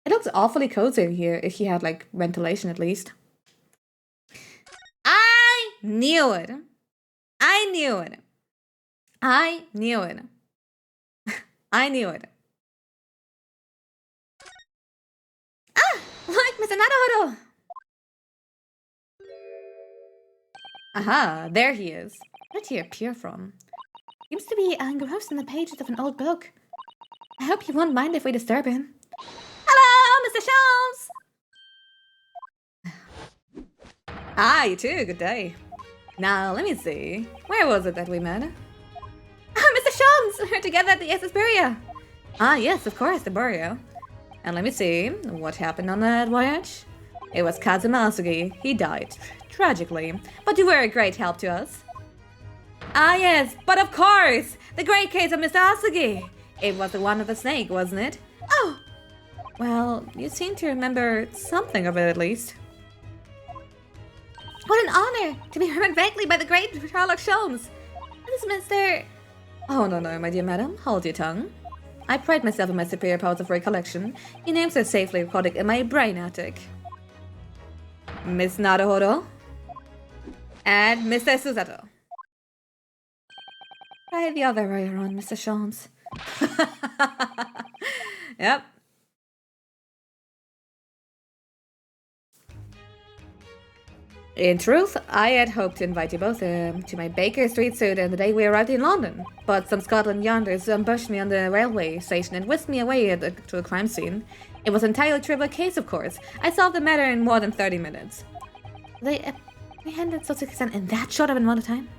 It looks awfully cozy in here if you had, like, ventilation at least. I knew it. I knew it. I knew it. I knew it. Ah! Look, Mr. Naruhodo! Aha, there he is. Where did he appear from? Seems to be engrossed in the pages of an old book. I hope you won't mind if we disturb him. Hello, Mr. Shelves! Ah, you too, good day. Now, let me see. Where was it that we met? Ah, Mr. Shelves! We're together at the Suspiria. Ah, yes, of course, the burial. And let me see, what happened on that voyage? It was Kazuma Asugi. He died, tragically, but you were a great help to us. Ah, yes, but of course! The great case of Mr. Asugi! It was the one with the snake, wasn't it? Oh! Well, you seem to remember something of it at least. What an honor to be remembered vaguely by the great Sherlock Sholmes! This is Mr... Oh, No, no, no, my dear madam, hold your tongue. I pride myself in my superior powers of recollection. Your names are safely recorded in my brain attic. Miss Naruhodo and Mr. Susato. Try the other way around, Mr. Shams. Yep. In truth, I had hoped to invite you both to my Baker Street soda the day we arrived in London, but some Scotland Yarders ambushed me on the railway station and whisked me away to a crime scene. It was an entirely trivial case, of course. I solved the matter in more than 30 minutes. They handled such extent in that short of an amount of time?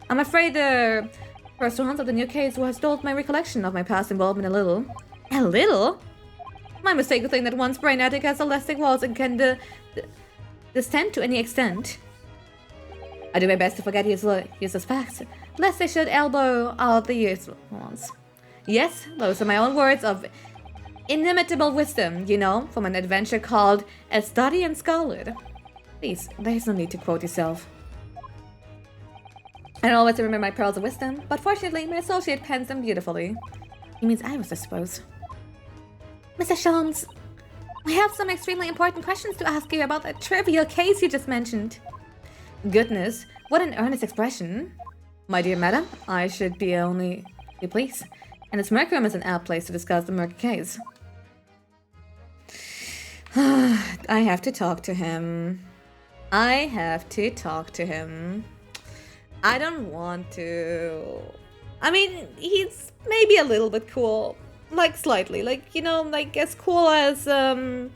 I'm afraid the pursuance of the new case has dulled my recollection of my past involvement a little. A little? My mistake to think that one's brain attic has elastic walls and can distend to any extent. I do my best to forget useless facts, lest they should elbow out the useful ones. Yes, those are my own words of inimitable wisdom, you know, from an adventure called A Study in Scarlet. Please, there's no need to quote yourself. I don't always remember my pearls of wisdom, but fortunately my associate pens them beautifully. He means Iris, I suppose. Mr. Shams, I have some extremely important questions to ask you about that trivial case you just mentioned. Goodness, what an earnest expression. My dear madam, I should be only you please. And its Merc Room is an apt place to discuss the murky case. I have to talk to him. I don't want to. I mean, he's maybe a little bit cool. Like, slightly. Like, you know, like as cool as a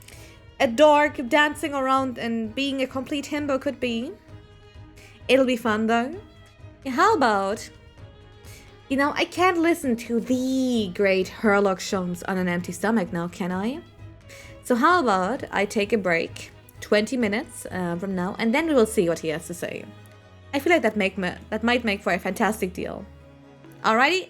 dork dancing around and being a complete himbo could be. It'll be fun, though. How about... You know, I can't listen to the great Herlock Sholmes on an empty stomach now, can I? So how about I take a break, 20 minutes from now, and then we will see what he has to say. I feel like that might make for a fantastic deal. Alrighty?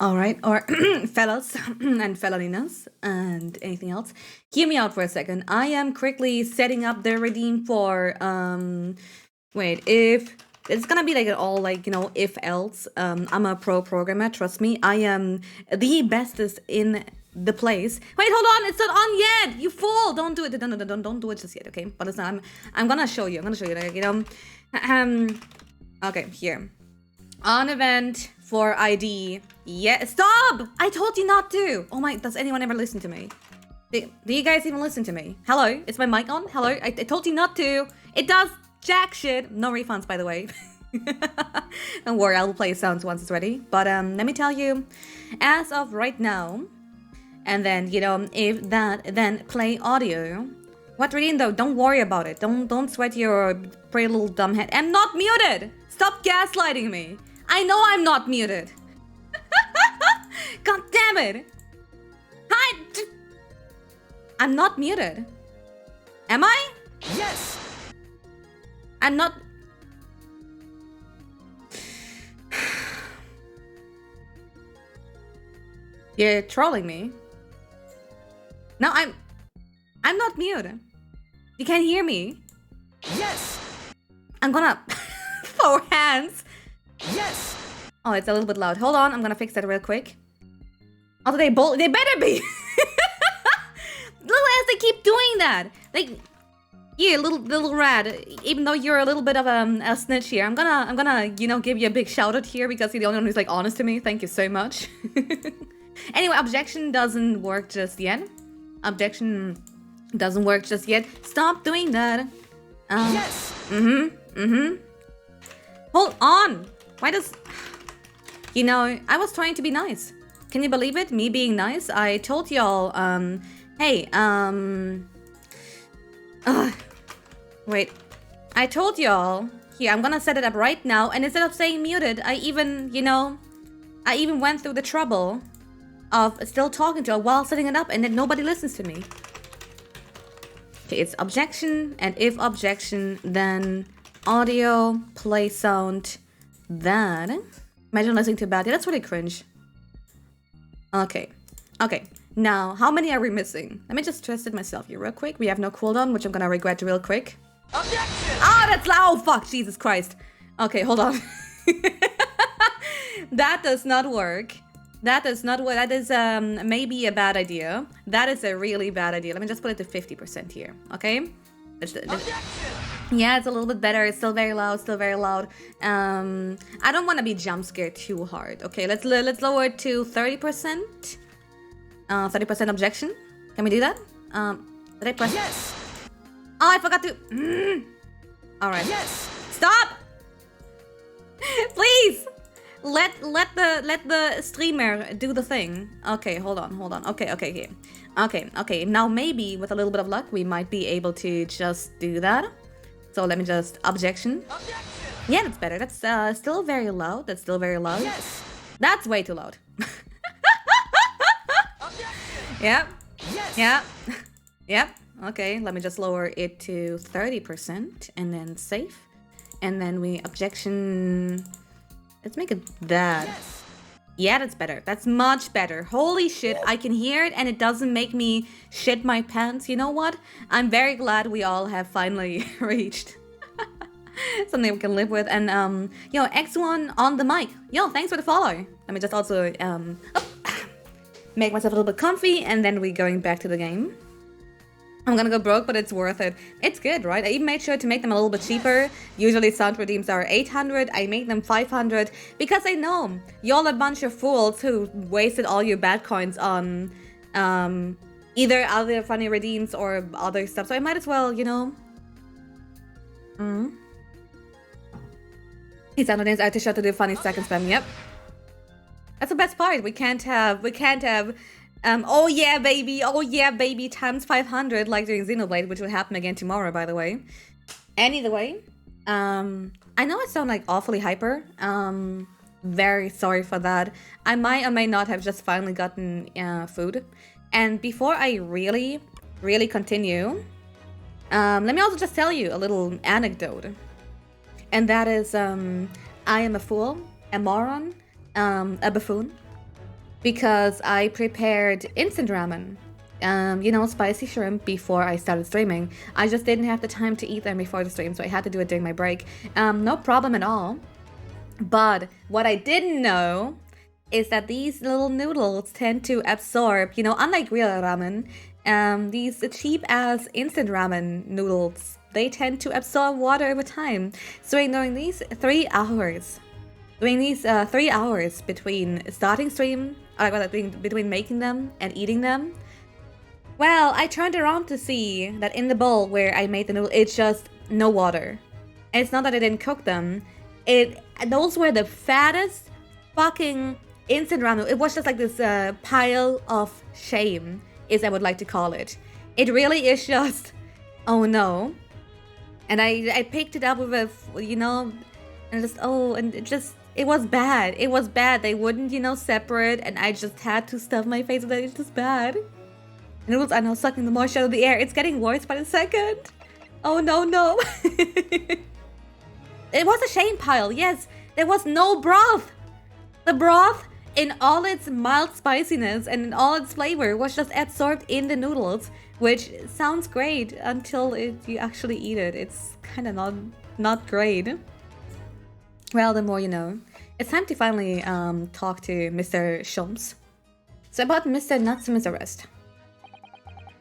All right, or fellas and fellaninas and anything else. Hear me out for a second. I am quickly setting up the redeem for, wait, if it's gonna be like an all like, you know, if else. I'm a pro programmer, trust me. I am the bestest in the place. Wait, hold on, it's not on yet. You fool! Don't do it. Don't do it just yet, okay? But listen, I'm gonna show you. Like, you know, okay, here. On event for ID. Yeah, stop! I told you not to. Oh my, does anyone ever listen to me? Do you guys even listen to me? Hello, is my mic on? Hello, I told you not to. It does jack shit. No refunds, by the way. Don't worry, I'll play sounds once it's ready. But let me tell you, as of right now, and then, you know, if that, then play audio. What reading though? Don't worry about it. Don't sweat your pretty little dumb head. I'm not muted. Stop gaslighting me. I know I'm not muted. God damn it. Hi. I'm not muted. Am I? Yes! I'm not. You're trolling me. No, I'm not muted. You can't hear me. Yes! I'm gonna four hands. Yes! Oh, it's a little bit loud. Hold on, I'm gonna fix that real quick. Also, they better be. Little ass, they keep doing that. Like, you little rat. Even though you're a little bit of a snitch here, I'm gonna you know, give you a big shout out here because you're the only one who's like honest to me. Thank you so much. Anyway, objection doesn't work just yet. Objection doesn't work just yet. Stop doing that. Yes! Hold on. Why does... You know, I was trying to be nice. Can you believe it? Me being nice? I told y'all, hey, wait. I told y'all... Here, I'm gonna set it up right now. And instead of saying muted, I even, you know... I even went through the trouble of still talking to her while setting it up, and then nobody listens to me. Okay, it's objection, and if objection, then audio, play sound, that. Imagine listening to bad. Yeah, that's really cringe. Okay. Now, how many are we missing? Let me just test it myself here real quick. We have no cooldown, which I'm gonna regret real quick. Objection! Oh, that's loud! Oh, fuck, Jesus Christ. Okay, hold on. That does not work. That is maybe a bad idea. That is a really bad idea. Let me just put it to 50% here, okay? Yeah, it's a little bit better. It's still very loud, I don't want to be jump scared too hard. Okay, let's lower it to 30%. 30% objection. Can we do that? Did I press? Yes! Oh, I forgot to. All right. Yes! Stop! Please! Let the streamer do the thing. Okay, hold on. Okay, here. Okay. Now maybe with a little bit of luck, we might be able to just do that. So let me just objection. Yeah, that's better. That's still very loud. Yes! That's way too loud. Yep. Yes! Yep. Okay, let me just lower it to 30% and then save. And then we objection. Let's make it that. Yes! Yeah, that's better. That's much better. Holy shit, I can hear it and it doesn't make me shit my pants. You know what? I'm very glad we all have finally reached something we can live with. And yo, X1 on the mic. Yo, thanks for the follow. Let me just also make myself a little bit comfy and then we're going back to the game. I'm gonna go broke, but it's worth it. It's good, right? I even made sure to make them a little bit cheaper. Usually sound redeems are 800. I made them 500 because I know y'all a bunch of fools who wasted all your bad coins on either other funny redeems or other stuff. So I might as well, you know. He's on the names I have to show to do funny second spam. Yep. That's the best part. We can't have oh yeah baby times 500 like doing Xenoblade, which will happen again tomorrow, by the way. Anyway, I know I sound like awfully hyper. Very sorry for that. I might or may not have just finally gotten food. And before I really continue, let me also just tell you a little anecdote. And that is, I am a fool, a moron, a buffoon. because I prepared instant ramen. You know, spicy shrimp before I started streaming. I just didn't have the time to eat them before the stream, so I had to do it during my break. No problem at all. But what I didn't know is that these little noodles tend to absorb, you know, unlike real ramen, these cheap-ass instant ramen noodles, they tend to absorb water over time. So during these 3 hours, between starting stream, between making them and eating them, well, I turned around to see that in the bowl where I made the noodle, it's just no water. And it's not that I didn't cook them. Those were the fattest fucking instant ramen. It was just like this pile of shame, is I would like to call it. It really is just, oh no. And I picked it up with a, you know, and it was bad. It was bad. They wouldn't, you know, separate, and I just had to stuff my face with it. It's just bad. And noodles are now sucking the moisture out of the air. It's getting worse by the second. Oh no, no. It was a shame pile, yes. There was no broth. The broth, in all its mild spiciness and in all its flavor, was just absorbed in the noodles, which sounds great until you actually eat it. It's kind of not great. Well, the more you know. It's time to finally talk to Mr. Shums. So about Mr. Natsume's arrest.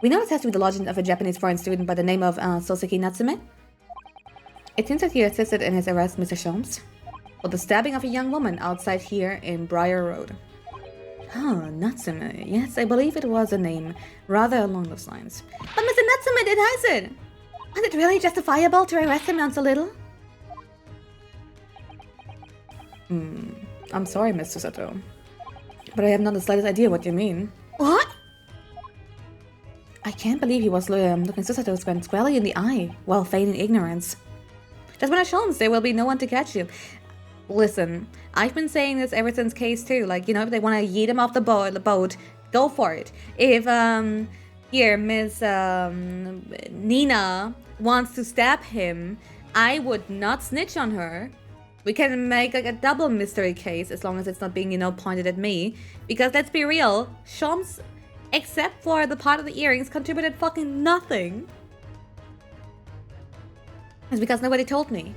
We know it has to be the lodging of a Japanese foreign student by the name of Soseki Natsume. It seems that he assisted in his arrest, Mr. Shums, for the stabbing of a young woman outside here in Briar Road. Oh, Natsume. Yes, I believe it was a name rather along those lines. But Mr. Natsume denies it! Was it really justifiable to arrest him on so little? I'm sorry, Mr. Sato, but I have not the slightest idea what you mean. What? I can't believe he was looking Susato squarely in the eye while feigning ignorance. Just when I show him, there will be no one to catch you. Listen, I've been saying this ever since case 2. Like, you know, if they want to yeet him off the boat, go for it. If, here, Miss, Nina wants to stab him, I would not snitch on her. We can make like a double mystery case as long as it's not being, you know, pointed at me. Because let's be real, Shams, except for the part of the earrings, contributed fucking nothing. It's because nobody told me.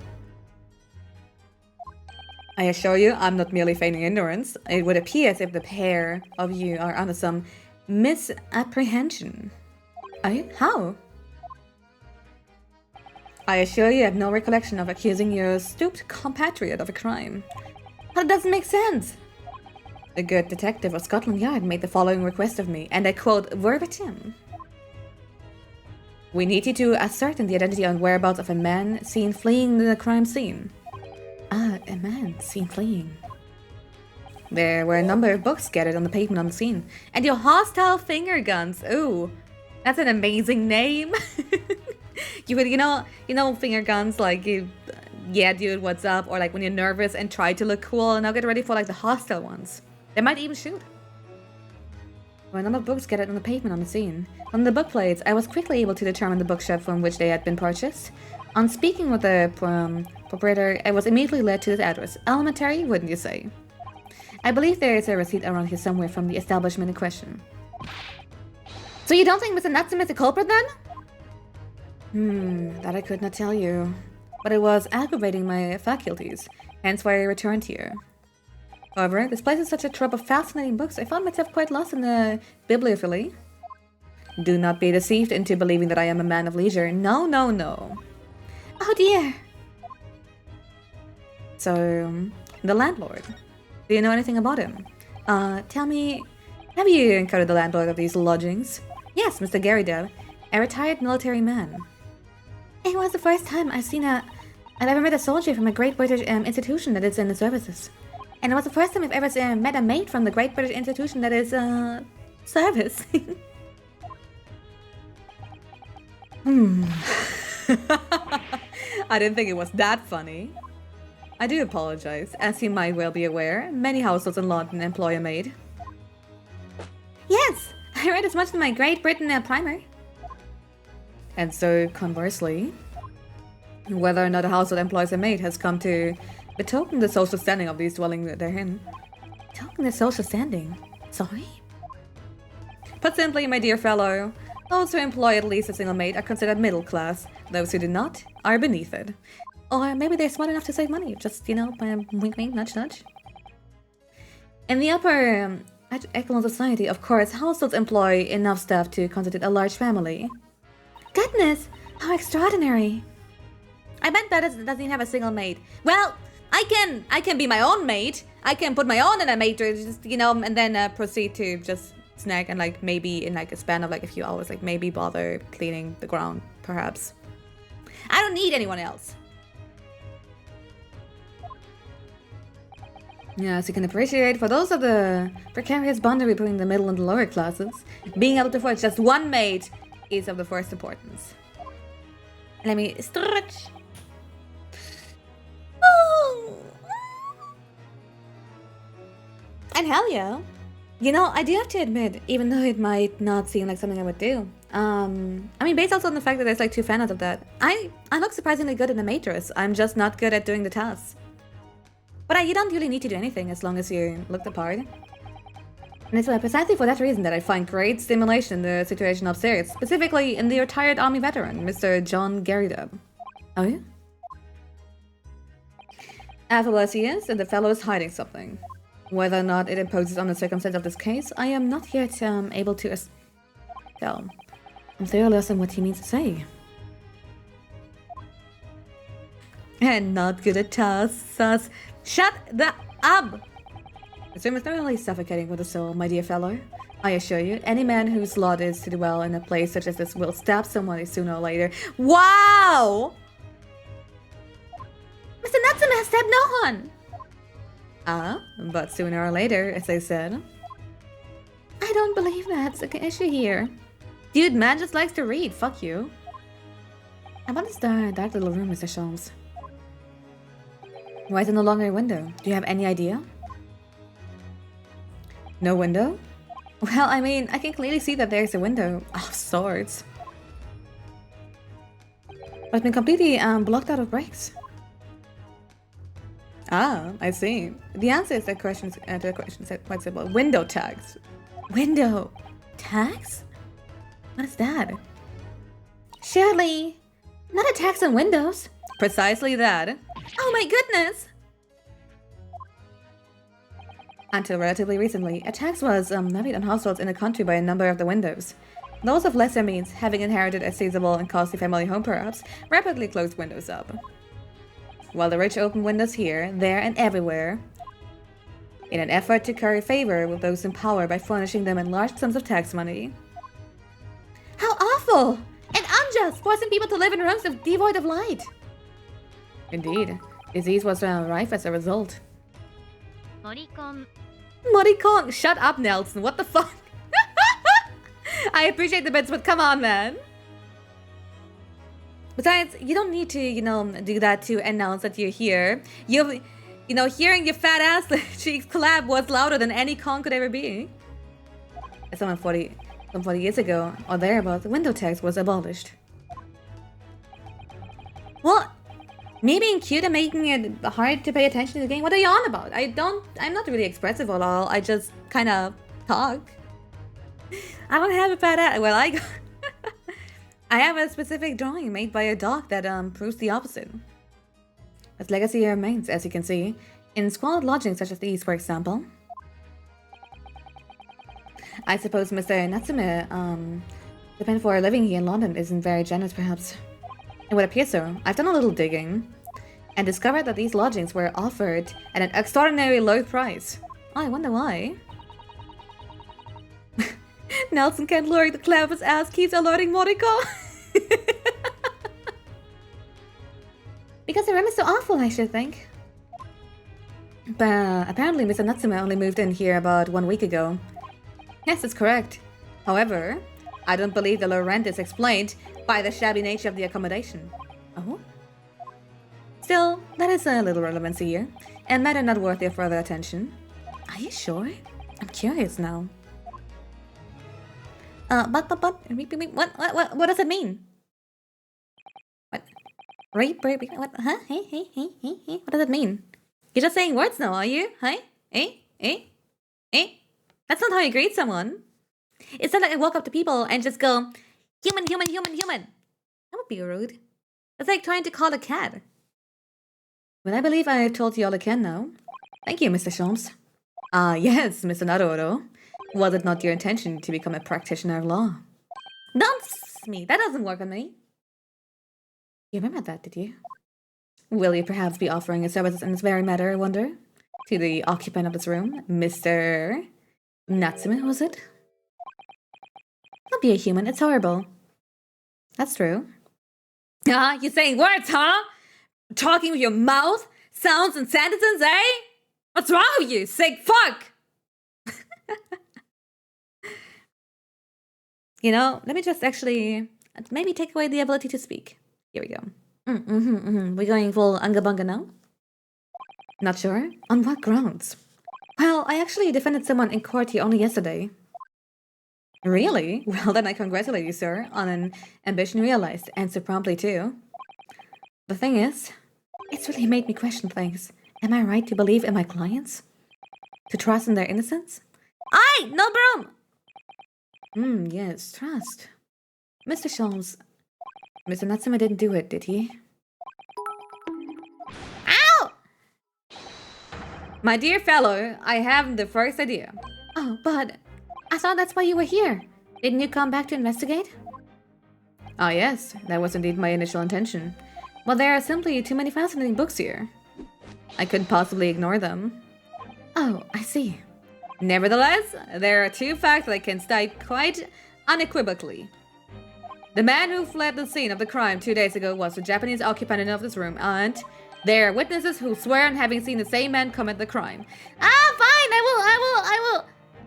I assure you, I'm not merely feigning ignorance. It would appear as if the pair of you are under some misapprehension. How? I assure you I have no recollection of accusing your stooped compatriot of a crime. That doesn't make sense. The good detective of Scotland Yard made the following request of me, and I quote verbatim. We need you to ascertain the identity and whereabouts of a man seen fleeing the crime scene. Ah, a man seen fleeing. There were a number of books scattered on the pavement on the scene. And your hostile finger guns. Ooh, that's an amazing name. You would, you know, finger guns like, yeah, dude, what's up? Or like when you're nervous and try to look cool, and now get ready for like the hostile ones. They might even shoot. There were a number of books scattered on the pavement on the scene. From the book plates, I was quickly able to determine the bookshop from which they had been purchased. On speaking with the proprietor, I was immediately led to this address. Elementary, wouldn't you say? I believe there is a receipt around here somewhere from the establishment in question. So you don't think Mr. Natsume is the culprit then? That I could not tell you. But it was aggravating my faculties, hence why I returned here. However, this place is such a trove of fascinating books, I found myself quite lost in the bibliophilia. Do not be deceived into believing that I am a man of leisure. No, no, no. Oh dear. So, the landlord. Do you know anything about him? Tell me, have you encountered the landlord of these lodgings? Yes, Mr. Garrido, a retired military man. It was the first time I've ever met a soldier from a Great British institution that is in the services. And it was the first time I've ever met a mate from the Great British institution that is, service. I didn't think it was that funny. I do apologize. As you might well be aware, many households in London employ a maid. Yes, I read as much in my Great Britain primer. And so, conversely, whether or not a household employs a maid has come to betoken the social standing of these dwelling therein. Betoken the social standing? Sorry? Put simply, my dear fellow, those who employ at least a single maid are considered middle class. Those who do not are beneath it. Or maybe they're smart enough to save money. Just, by a wink wink, nudge nudge. In the upper echelon society, of course, households employ enough staff to constitute a large family. Goodness! How extraordinary! I bet that doesn't even have a single maid. Well, I can be my own maid. I can put my own in a maid, just, and then proceed to just snack and maybe in a span of a few hours, maybe bother cleaning the ground, perhaps. I don't need anyone else. Yeah, as you can appreciate, for those of the precarious boundary between the middle and the lower classes, being able to afford just one maid is of the first importance. Let me stretch. And hell yeah. I do have to admit, even though it might not seem like something I would do, based also on the fact that there's 2 fanarts of that, I look surprisingly good in the maid dress. I'm just not good at doing the tasks. But you don't really need to do anything as long as you look the part. And it's precisely for that reason that I find great stimulation in the situation upstairs, specifically in the retired army veteran, Mr. John Garridub. Oh yeah? Affable as he is, the fellow is hiding something. Whether or not it imposes on the circumstance of this case, I am not yet able to tell. I'm still lost on what he means to say. And not good at tasks. Shut the up! This room is not only suffocating with the soul, my dear fellow. I assure you, any man whose lot is to dwell in a place such as this will stab somebody sooner or later. Wow! Mr. Natsume has stabbed no one! But sooner or later, as I said. I don't believe that's an issue here. Dude, man just likes to read. Fuck you. About this dark little room, Mr. Sholmes. Why is it no longer a window? Do you have any idea? No window? Well, I can clearly see that there's a window of sorts. But it's been completely blocked out of bricks. I see. The answer is to the question is quite simple. Window tags. Window tags? What is that? Surely not a tax on windows. Precisely that. Oh my goodness! Until relatively recently, a tax was levied on households in the country by a number of the windows. Those of lesser means, having inherited a seasonable and costly family home perhaps, rapidly closed windows up. While the rich opened windows here, there, and everywhere, in an effort to curry favor with those in power by furnishing them in large sums of tax money. How awful! And unjust, forcing people to live in rooms devoid of light. Indeed, disease was rife as a result. Moricon. Moricon! Shut up, Nelson. What the fuck? I appreciate the bits, but come on, man. Besides, you don't need to, do that to announce that you're here. Hearing your fat ass cheeks collab was louder than any con could ever be. As some 40 years ago, or thereabouts, window tax was abolished. What? Me being cute and making it hard to pay attention to the game? What are you on about? I'm not really expressive at all. I just kind of talk. I don't have a fat ass. Well, I have a specific drawing made by a doc that proves the opposite. Its legacy remains, as you can see, in squalid lodgings such as these, for example. I suppose Mr. Natsume, the pen for living here in London isn't very generous, perhaps. It would appear so. I've done a little digging and discovered that these lodgings were offered at an extraordinarily low price. Oh, I wonder why. Nelson can't lure the clever's ass keeps alerting Moriko. Because the room is so awful, I should think. But apparently Mr. Natsume only moved in here about 1 week ago. Yes, that's correct. However, I don't believe the low rent is explained by the shabby nature of the accommodation. Oh? Still, that is a little relevancy here, and matter not worthy of further attention. Are you sure? I'm curious now. What does it mean? What? What? Huh? Hey. What does it mean? You're just saying words now, are you? Hey? That's not how you greet someone. It's not like I walk up to people and just go, human, human, human, human. That would be rude. It's like trying to call a cat. Well, I believe I have told you all I can now. Thank you, Mr. Sholmes. Yes, Mr. Naruto. Was it not your intention to become a practitioner of law? Don't me. That doesn't work on me. You remember that, did you? Will you perhaps be offering your services in this very matter, I wonder? To the occupant of this room, Mr. Natsume, was it? Don't be a human, it's horrible. That's true. You saying words, huh? Talking with your mouth? Sounds and sentences, eh? What's wrong with you, sick fuck? You know, let me just actually maybe take away the ability to speak. Here we go. We're going full unga bunga now? Not sure. On what grounds? Well, I actually defended someone in court here only yesterday. Really? Well, then I congratulate you, sir, on an ambition realized, and so promptly, too. The thing is, it's really made me question things. Am I right to believe in my clients? To trust in their innocence? Aye! No broom! Yes, trust. Mr. Sholmes, Mr. Natsume didn't do it, did he? Ow! My dear fellow, I have the first idea. Oh, but I thought that's why you were here. Didn't you come back to investigate? Ah, yes, that was indeed my initial intention. But there are simply too many fascinating books here. I couldn't possibly ignore them. Oh, I see. Nevertheless, there are two facts that I can state quite unequivocally. The man who fled the scene of the crime 2 days ago was the Japanese occupant of this room, and there are witnesses who swear on having seen the same man commit the crime. Ah, fine,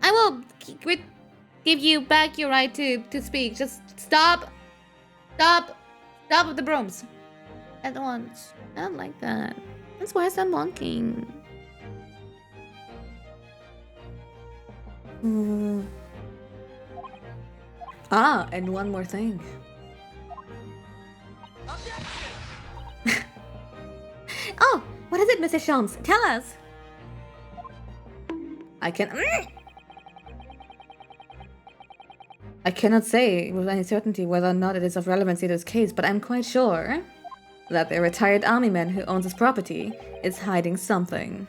I will give you back your right to speak. Just stop with the brooms. At once. I don't like that. That's why I'm walking. Ah, and one more thing. Oh, what is it, Mr. Sholmes? Tell us. I cannot say with any certainty whether or not it is of relevancy to this case, but I'm quite sure that the retired army man who owns this property is hiding something.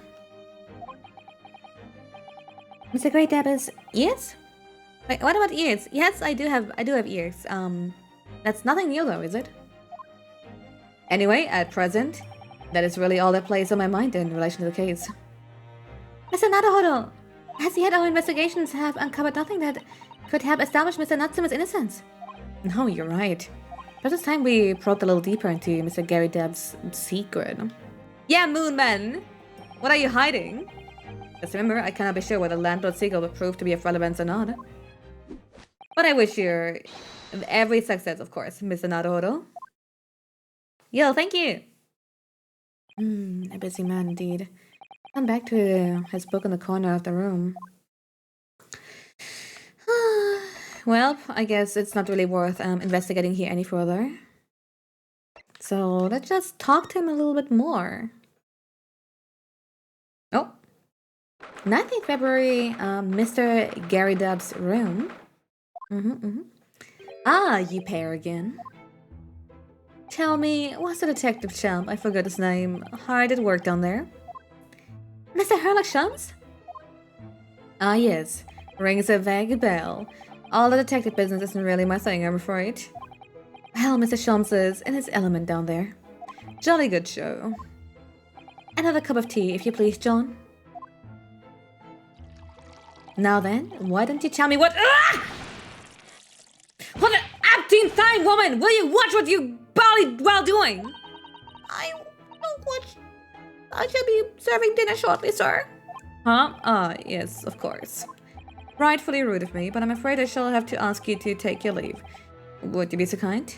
Mr. Great Deb is ears? Wait, what about ears? Yes, I do have ears. That's nothing new though, is it? Anyway, at present, that is really all that plays on my mind in relation to the case. Mr. Naruhodo, as yet our investigations have uncovered nothing that could have established Mr. Natsume's innocence. No, you're right. But this time we probed a little deeper into Mr. Gary Deb's secret. Yeah, Moonman! What are you hiding? Just remember, I cannot be sure whether Landlord Seagull will prove to be of relevance or not. But I wish you every success, of course, Mr. Naruhodo. Yo, thank you! A busy man indeed. Come back to his book in the corner of the room. Well, I guess it's not really worth investigating here any further. So let's just talk to him a little bit more. Oh. 19th February, Mr. Gary Dub's room. Ah, you pair again. Tell me, what's the detective chump? I forgot his name. Hard at work down there. Mr. Herlock Sholmes? Ah, yes. Rings a vague bell. All the detective business isn't really my thing, I'm afraid. Well, Mr. Sholmes is in his element down there. Jolly good show. Another cup of tea, if you please, John. Now then, why don't you tell me what— Ah! What an empty time, woman! Will you watch what you bally well doing? I don't watch. I shall be serving dinner shortly, sir. Huh? Ah, yes, of course. Rightfully rude of me, but I'm afraid I shall have to ask you to take your leave. Would you be so kind?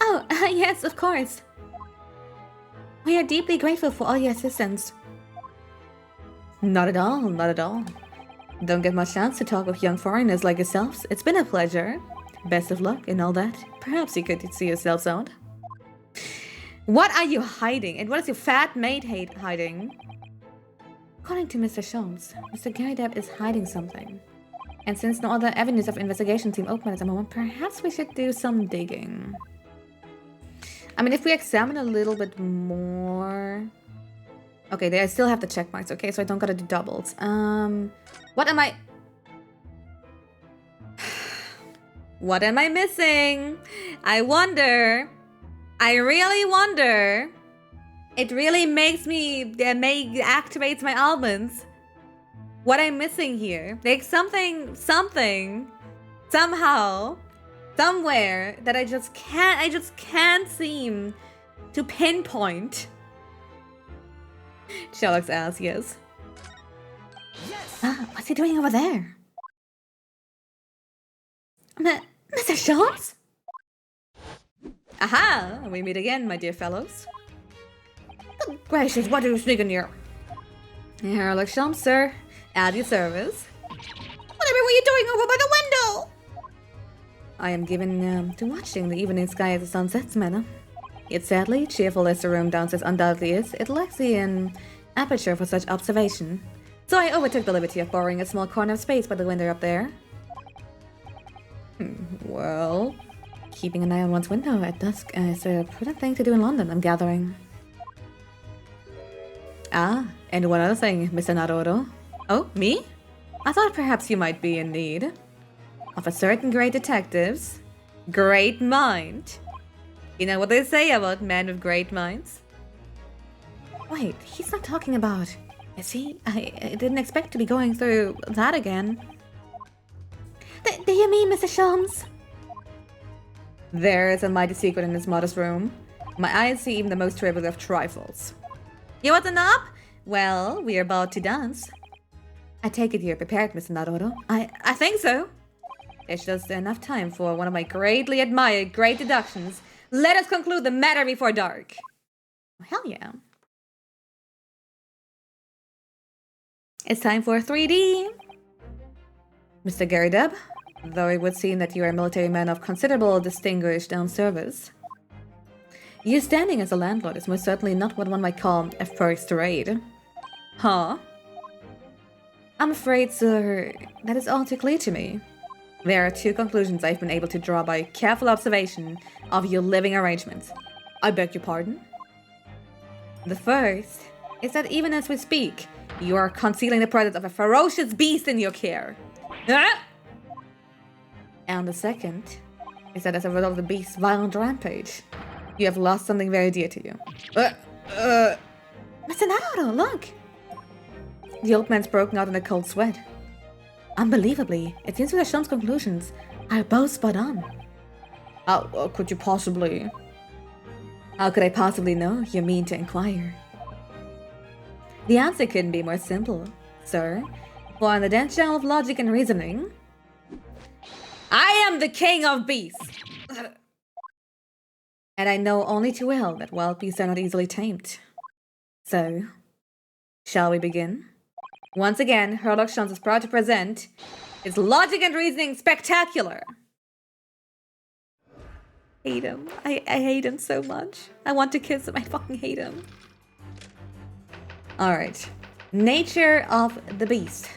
Oh, yes, of course. We are deeply grateful for all your assistance. Not at all, not at all. Don't get much chance to talk with young foreigners like yourselves. It's been a pleasure. Best of luck and all that. Perhaps you could see yourselves out. What are you hiding? And what is your fat maid hiding? According to Mr. Schultz, Mr. Gary Depp is hiding something. And since no other avenues of investigation seem open at the moment, perhaps we should do some digging. I mean, if we examine a little bit more... Okay, I still have the check marks, okay? So I don't gotta do doubles. What am I... What am I missing? I wonder. I really wonder. It really makes me... activates my almonds. What I'm missing here. Like something, somehow, somewhere that I just can't seem to pinpoint. Sherlock's ass, yes. Ah, what's he doing over there? Mr. Schultz? Aha! We meet again, my dear fellows. Good gracious, what are you sneaking here? Sherlock Sholmes, sir. At your service. Whatever were you doing over by the window? I am given to watching the evening sky as the sun sets, madam. Yet sadly, cheerful as the room downstairs undoubtedly is, it lacks the aperture for such observation. So I overtook the liberty of borrowing a small corner of space by the window up there. Well, keeping an eye on one's window at dusk is a prudent thing to do in London, I'm gathering. Ah, and one other thing, Mr. Naruto. Oh, me? I thought perhaps you might be in need of a certain great detective's great mind. You know what they say about men with great minds? Wait, he's not talking about... Is he? I didn't expect to be going through that again. Do you mean Mr. Sholmes? There is a mighty secret in this modest room. My eyes see even the most trivial of trifles. You want an up? Well, we're about to dance. I take it you're prepared, Mr. Naruto. I think so. There's just enough time for one of my greatly admired great deductions. Let us conclude the matter before dark. Oh, hell yeah. It's time for 3D. Mr. Gary Depp, though it would seem that you are a military man of considerable distinguished service, your standing as a landlord is most certainly not what one might call a first rate. Huh? I'm afraid, sir, that is all too clear to me. There are two conclusions I've been able to draw by careful observation of your living arrangements. I beg your pardon? The first is that even as we speak, you are concealing the presence of a ferocious beast in your care. And the second is that as a result of the beast's violent rampage, you have lost something very dear to you. Mr. Naruto, look! The old man's broken out in a cold sweat. Unbelievably, it seems Mr. Sholmes' conclusions are both spot on. How could you possibly... How could I possibly know, you mean to inquire? The answer couldn't be more simple, sir. For in the dense jungle of logic and reasoning, I am the king of beasts! And I know only too well that wild beasts are not easily tamed. So, shall we begin? Once again, Sherlock Sholmes is proud to present his logic and reasoning spectacular. Hate him. I hate him so much. I want to kiss him. I fucking hate him. Alright. Nature of the beast.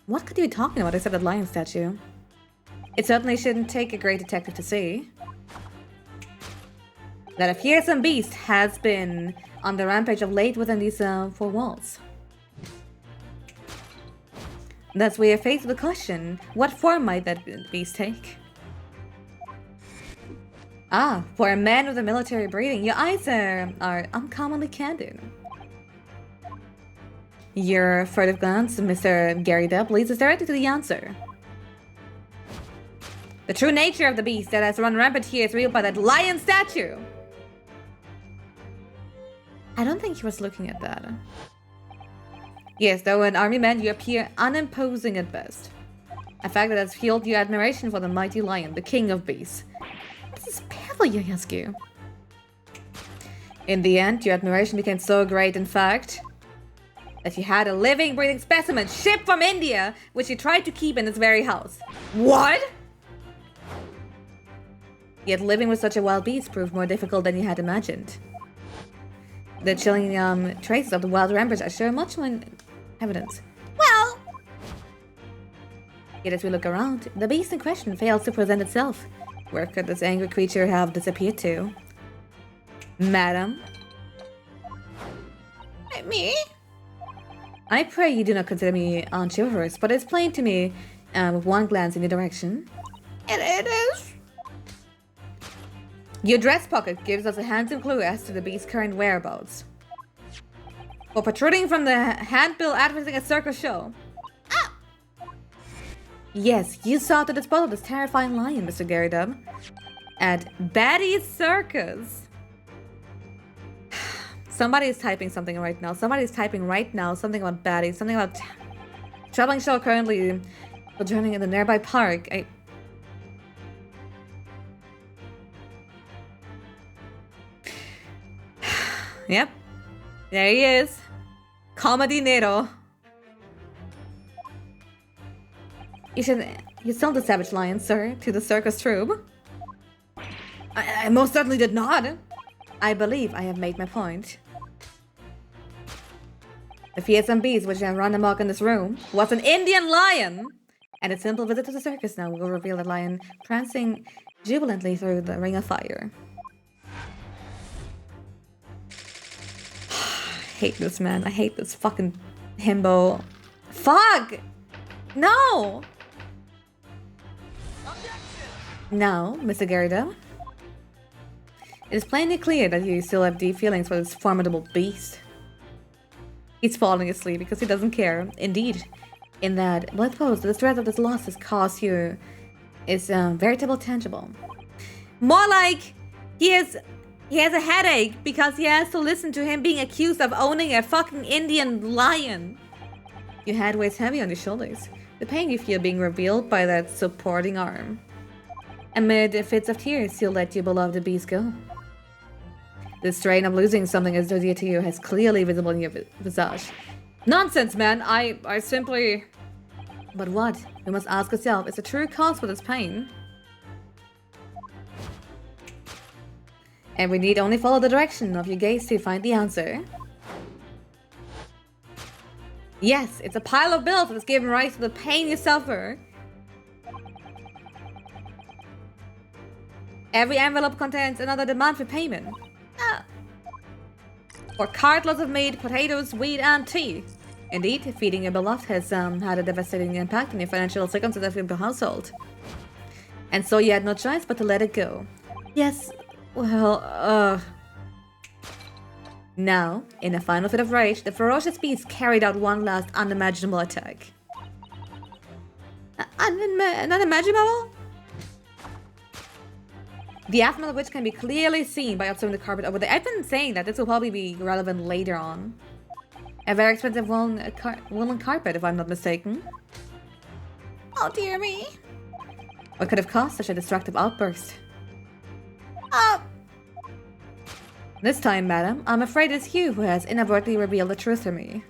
What could you be talking about except that lion statue? It certainly shouldn't take a great detective to see that a fearsome beast has been on the rampage of late within these four walls. Thus, we are faced with the question, what form might that beast take? Ah, for a man with a military breeding, your eyes are uncommonly candid. Your furtive glance, Mr. Gary Depp, leads us directly to the answer. The true nature of the beast that has run rampant here is revealed by that lion statue. I don't think he was looking at that. Yes, though an army man, you appear unimposing at best. A fact that has fueled your admiration for the mighty lion, the king of beasts. This is pitiful, I ask you. In the end, your admiration became so great, in fact, that you had a living, breathing specimen shipped from India, which you tried to keep in this very house. What? Yet living with such a wild beast proved more difficult than you had imagined. The chilling traces of the wild rampage assure much when evidence. Well... Yet as we look around, the beast in question fails to present itself. Where could this angry creature have disappeared to? Madam? Me? I pray you do not consider me unchivalrous, but it's plain to me with one glance in your direction. It is. Your dress pocket gives us a handsome clue as to the beast's current whereabouts. For protruding from the handbill advertising a circus show. Ah! Yes, you sought to dispose of this terrifying lion, Mr. Garydub. At Batty's Circus. Somebody is typing something right now. Somebody is typing right now something about Batty, something about traveling show currently sojourning in the nearby park. Yep, there he is. Comedy Nero. You sold the savage lion, sir, to the circus troupe. I most certainly did not. I believe I have made my point. The fearsome beast which have run amok in this room was an Indian lion! And a simple visit to the circus now will reveal the lion prancing jubilantly through the ring of fire. I hate this, man. I hate this fucking himbo. Fuck! No! Now, Mr. Garydub, it is plainly clear that you still have deep feelings for this formidable beast. He's falling asleep because he doesn't care. Indeed, in that, let's suppose the stress of this loss has caused you is veritable tangible. More like he has a headache because he has to listen to him being accused of owning a fucking Indian lion. Your head weighs heavy on your shoulders. The pain you feel being revealed by that supporting arm. Amid fits of tears, you'll let your beloved beast go. The strain of losing something as dear to you has clearly visible in your visage. Nonsense, man! I simply... But what? We must ask ourselves, is the true cause for this pain? And we need only follow the direction of your gaze to find the answer. Yes, it's a pile of bills that's giving rise to the pain you suffer. Every envelope contains another demand for payment. For cartloads of meat, potatoes, wheat, and tea. Indeed, feeding your beloved has had a devastating impact on your financial circumstances of your household. And so you had no choice but to let it go. Yes, well, Now, in a final fit of rage, the ferocious beast carried out one last unimaginable attack. Unimaginable? The aftermath of which can be clearly seen by observing the carpet over there. I've been saying that this will probably be relevant later on. A very expensive woolen carpet, if I'm not mistaken. Oh dear me. What could have caused such a destructive outburst? This time, madam, I'm afraid it's you who has inadvertently revealed the truth to me.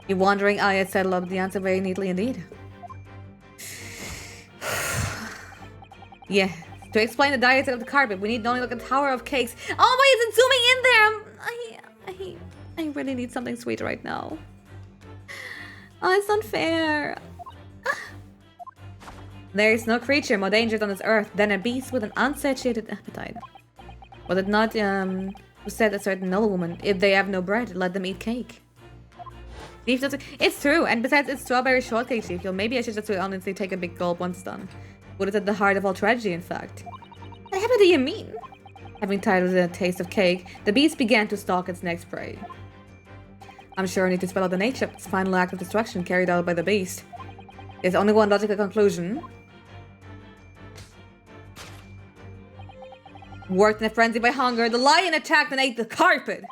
Your wandering eye had settled up the answer very neatly indeed. Yeah. To explain the diet of the carpet, we need only look at the Tower of Cakes. Oh, why is it zooming in there? I really need something sweet right now. Oh, it's unfair. There is no creature more dangerous on this earth than a beast with an unsatiated appetite. Was it not, who said a certain noblewoman, if they have no bread, let them eat cake? It's true, and besides, it's strawberry shortcake, Chief. Maybe I should just honestly take a big gulp once done. What is at the heart of all tragedy, in fact? What happened do you mean? Having tired of the taste of cake, the beast began to stalk its next prey. I'm sure I need to spell out the nature of this final act of destruction carried out by the beast. There's only one logical conclusion. Worked in a frenzy by hunger, the lion attacked and ate the carpet!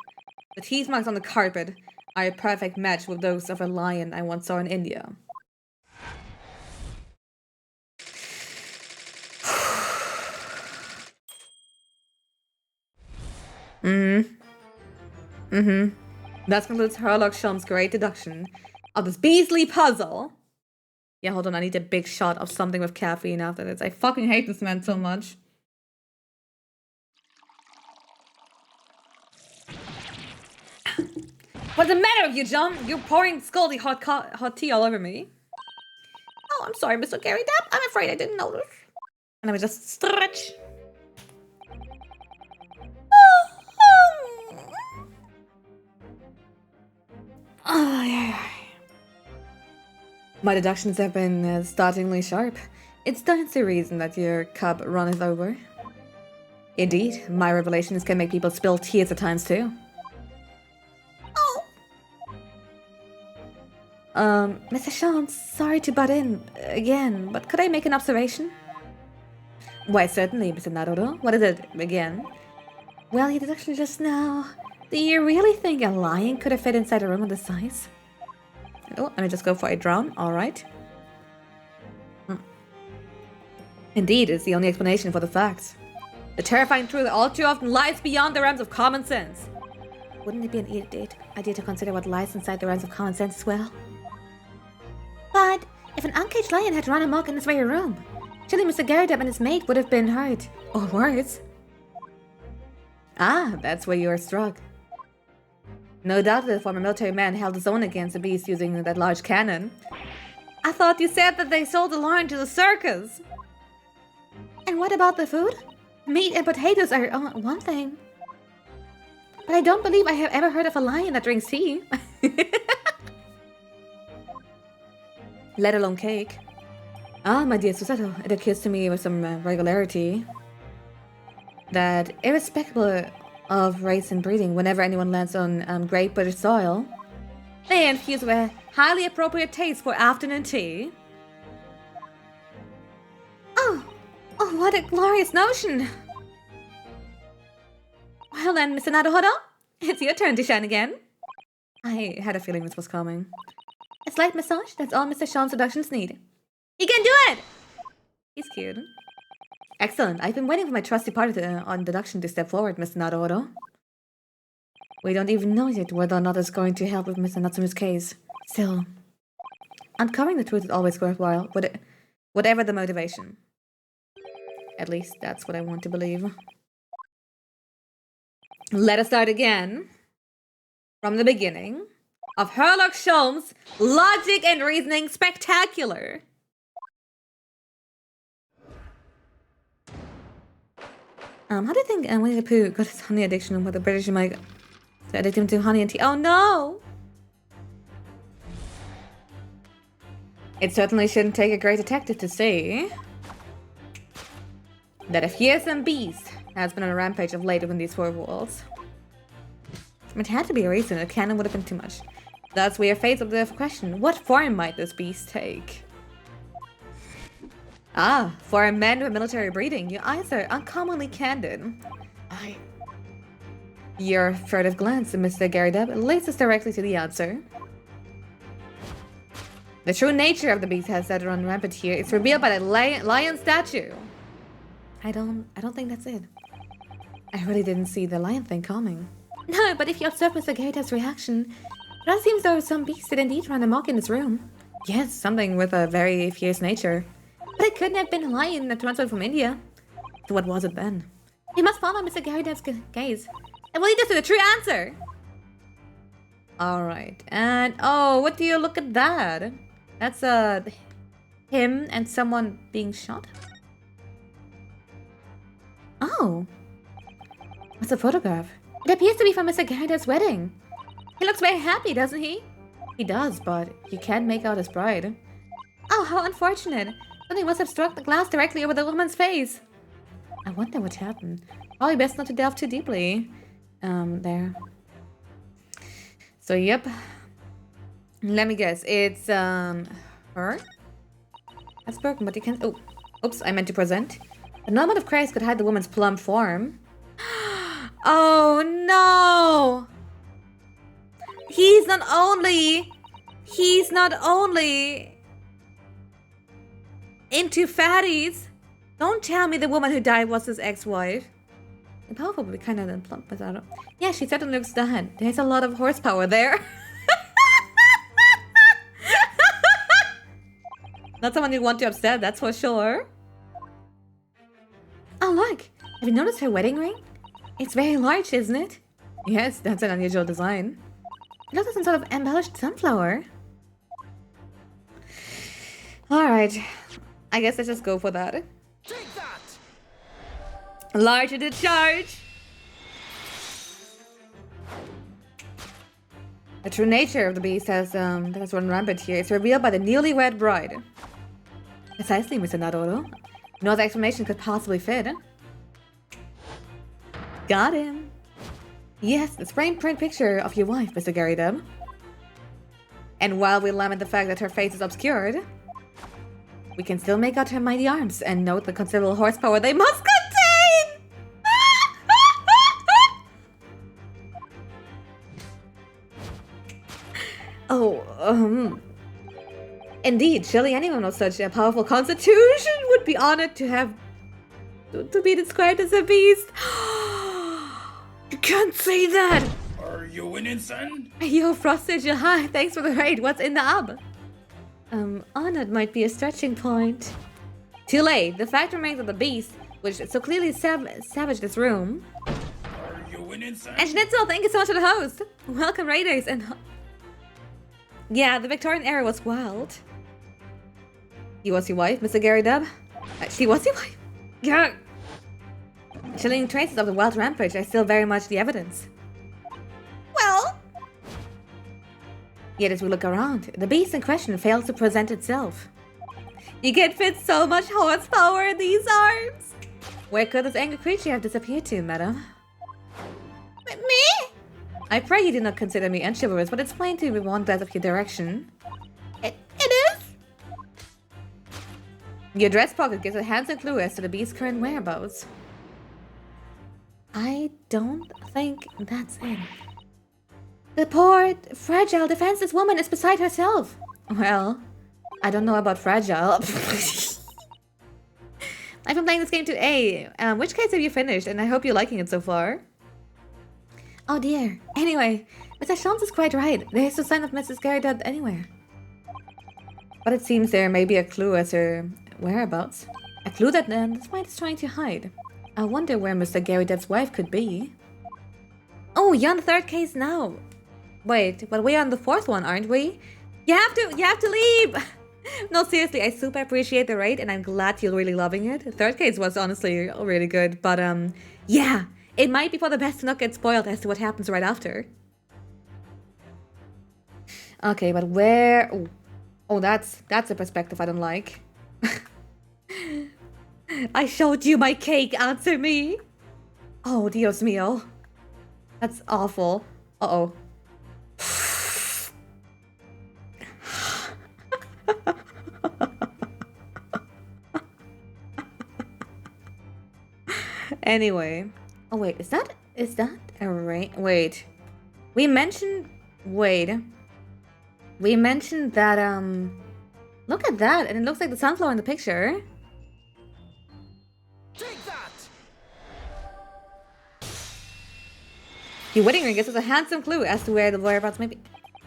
The teeth marks on the carpet are a perfect match with those of a lion I once saw in India. That concludes Herlock Sholm's great deduction of this beastly puzzle. Yeah, hold on, I need a big shot of something with caffeine after this. I fucking hate this man so much. What's the matter with you, John? You're pouring scalding hot tea all over me. Oh, I'm sorry, Mr. Gary Depp. I'm afraid I didn't notice. And let me just stretch. Oh, yeah. My deductions have been startlingly sharp. It stands to reason that your cup runneth over. Indeed, my revelations can make people spill tears at times too. Mr. Sean, sorry to butt in again, but could I make an observation? Why, certainly, Mr. Naruto. What is it, again? Well, you did actually just now. Do you really think a lion could have fit inside a room of this size? Oh, let me just go for a drown. Alright. Indeed, it's the only explanation for the facts. The terrifying truth all too often lies beyond the realms of common sense. Wouldn't it be an idea to consider what lies inside the realms of common sense as well? But if an uncaged lion had run amok in this very room, surely Mr. Garrett and his mate would have been hurt. Or worse. Ah, that's where you are struck. No doubt the former military man held his own against the beast using that large cannon. I thought you said that they sold the lion to the circus. And what about the food? Meat and potatoes are one thing. But I don't believe I have ever heard of a lion that drinks tea. Let alone cake. Ah, my dear Susato, it occurs to me with some regularity that irrespective of race and breeding, whenever anyone lands on great British soil, they infuse with a highly appropriate taste for afternoon tea. Oh, what a glorious notion! Well then, Mr. Naruhodo, it's your turn to shine again. I had a feeling this was coming. A slight massage, that's all Mr. Sean's seductions need. He can do it! He's cute. Excellent. I've been waiting for my trusty partner on deduction to step forward, Mr. Naruhodo. We don't even know yet whether or not it's going to help with Mr. Natsume's case. Still, uncovering the truth is always worthwhile, whatever the motivation. At least that's what I want to believe. Let us start again. From the beginning of Sherlock Holmes' Logic and Reasoning Spectacular. How do you think Winnie the Pooh got his honey addiction and what the British might addict him to honey and tea? Oh no! It certainly shouldn't take a great detective to see that a fearsome beast has been on a rampage of late within these four walls. It had to be a reason. A cannon would have been too much. Thus, we are faced with the question: what form might this beast take? Ah, for a man with military breeding, your eyes are uncommonly candid. Your furtive glance, Mr. Garrideb, leads us directly to the answer. The true nature of the beast has set run rampant here. It's revealed by the lion statue. I don't think that's it. I really didn't see the lion thing coming. No, but if you observe Mr. Garrideb's reaction, it does seem as though some beast did indeed run amok in this room. Yes, something with a very fierce nature. But it couldn't have been a lion that transferred from India. So what was it then? We must follow Mr. Garrideb's gaze. It will lead us to the true answer. Alright, and oh, what do you look at that? That's him and someone being shot? Oh. What's a photograph? It appears to be from Mr. Garrideb's wedding. He looks very happy, doesn't he? He does, but you can't make out his bride. Oh, how unfortunate. Something must have struck the glass directly over the woman's face. I wonder what happened. Probably best not to delve too deeply. There. So, yep. Let me guess. It's, her? That's broken, but you can't... Oh, oops, I meant to present. A moment of Christ could hide the woman's plump form. Oh, no! He's not only into fatties. Don't tell me the woman who died was his ex-wife. Powerful, but kind of plump, but I don't... Yeah, she certainly looks dead. There's a lot of horsepower there. Not someone you want to upset, that's for sure. Oh, look! Have you noticed her wedding ring? It's very large, isn't it? Yes, that's an unusual design. It looks like some sort of embellished sunflower. Alright. I guess let's just go for that. Take that! Larger the charge! The true nature of the beast has run rampant here. It's revealed by the newlywed bride. Precisely, Mr. Naroro. No other explanation could possibly fit. Got him. Yes, the frame print picture of your wife, Mr. Gary Dub. And while we lament the fact that her face is obscured, we can still make out her mighty arms and note the considerable horsepower they must contain! Indeed, surely anyone with such a powerful constitution would be honored to have to be described as a beast. You can't say that! Are you winning, son? Yo, Frosted, hi, thanks for the raid. What's in the hub? Honored might be a stretching point. Too late. The fact remains that the beast, which so clearly savaged this room. Are you winning, son? And Schnitzel, thank you so much for the host. Welcome, raiders, and yeah, the Victorian era was wild. You was your wife, Mr. Gary Dub? She was your wife? Yeah. Chilling traces of the wild rampage are still very much the evidence. Well. Yet as we look around, the beast in question fails to present itself. You can fit so much horsepower in these arms. Where could this angry creature have disappeared to, madam? Me? I pray you do not consider me unchivalrous, but it's plain to be one glance of your direction. It is? Your dress pocket gives a handsome clue as to the beast's current whereabouts. I don't think that's it. The poor, fragile, defenseless woman is beside herself. Well, I don't know about fragile. I've been playing this game to A. Which case have you finished? And I hope you're liking it so far. Oh dear. Anyway, Mr. Shams is quite right. There's no sign of Mrs. Garrett anywhere. But it seems there may be a clue as her whereabouts. A clue that this mind is trying to hide. I wonder where Mr. Gary Depp's wife could be. Oh, you're on the third case now. Wait, but we're on the fourth one, aren't we? You have to leave! No, seriously, I super appreciate the raid and I'm glad you're really loving it. The third case was honestly really good, but yeah, it might be for the best to not get spoiled as to what happens right after. Okay, but where... Oh, that's a perspective I don't like. I showed you my cake, answer me! Oh, Dios mío. That's awful. Uh-oh. Anyway. Oh, wait, is that a rain? Wait. We mentioned that, look at that, and it looks like the sunflower in the picture. Take that! Your wedding ring gives us a handsome clue as to where the whereabouts may be.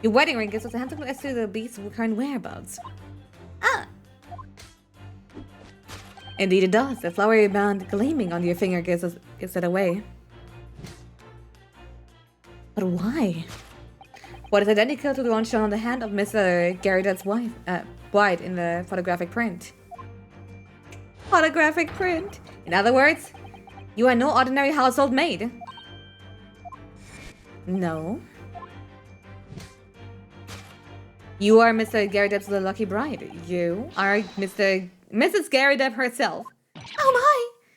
Your wedding ring gives us a handsome clue as to the beast's current whereabouts. Ah! Indeed it does. The flowery band gleaming on your finger gives it away. But why? What is identical to the one shown on the hand of Mr. Garrett's wife, bride in the photographic print? Photographic print? In other words, you are no ordinary household maid. No. You are Mr. Gary Depp's the lucky bride. You are Mrs. Gary Depp herself. Oh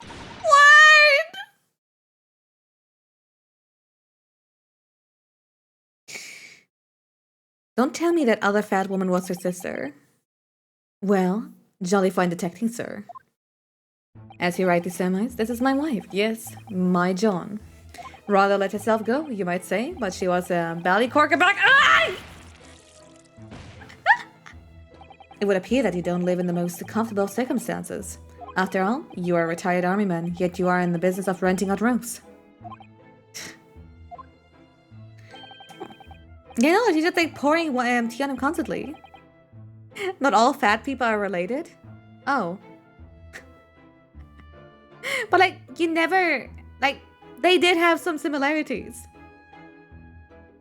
my! What? Don't tell me that other fat woman was her sister. Well, jolly fine detecting, sir. As he rightly surmised, this is my wife. Yes, my John. Rather let herself go, you might say, but she was a bally corkerback. Ah! It would appear that you don't live in the most comfortable circumstances. After all, you are a retired army man, yet you are in the business of renting out rooms. You know, she's just like pouring tea on him constantly. Not all fat people are related. Oh. But like, you never... Like, they did have some similarities.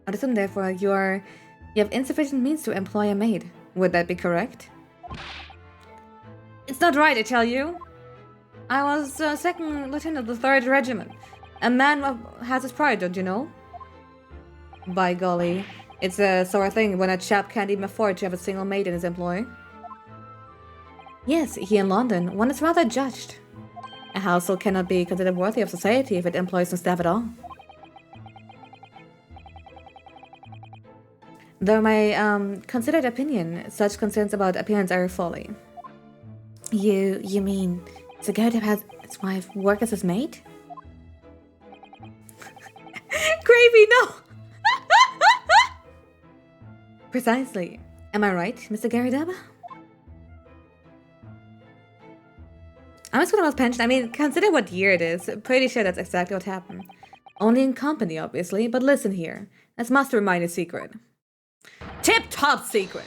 Notice and therefore you have insufficient means to employ a maid. Would that be correct? It's not right, I tell you. I was second lieutenant of the 3rd Regiment. A man has his pride, don't you know? By golly, it's a sort of thing when a chap can't even afford to have a single maid in his employ. Yes, here in London, one is rather judged. A household cannot be considered worthy of society if it employs no staff at all. Though my considered opinion, such concerns about appearance are folly. You mean the guy that has his wife work as his maid? Gravy, no! Precisely. Am I right, Mr. Gary Dub? I'm just gonna ask pension. I mean, consider what year it is. Pretty sure that's exactly what happened. Only in company, obviously, but listen here. This must remain a secret. Tip-top secret!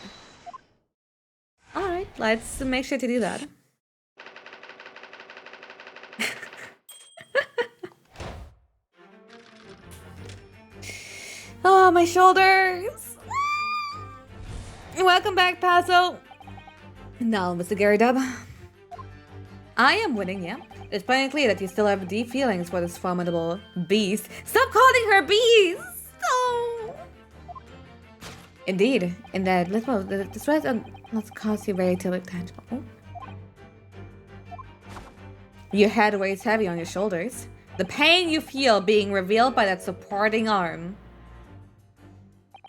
Alright, let's make sure to do that. Oh, my shoulders! Welcome back, Paso! Now, Mr. Gary Dub. I am winning, yeah. It's plain clear that you still have deep feelings for this formidable beast. Stop calling her beast! Oh! Indeed, in that little the stress must cause you very tangible. Oh. Your head weighs heavy on your shoulders. The pain you feel being revealed by that supporting arm.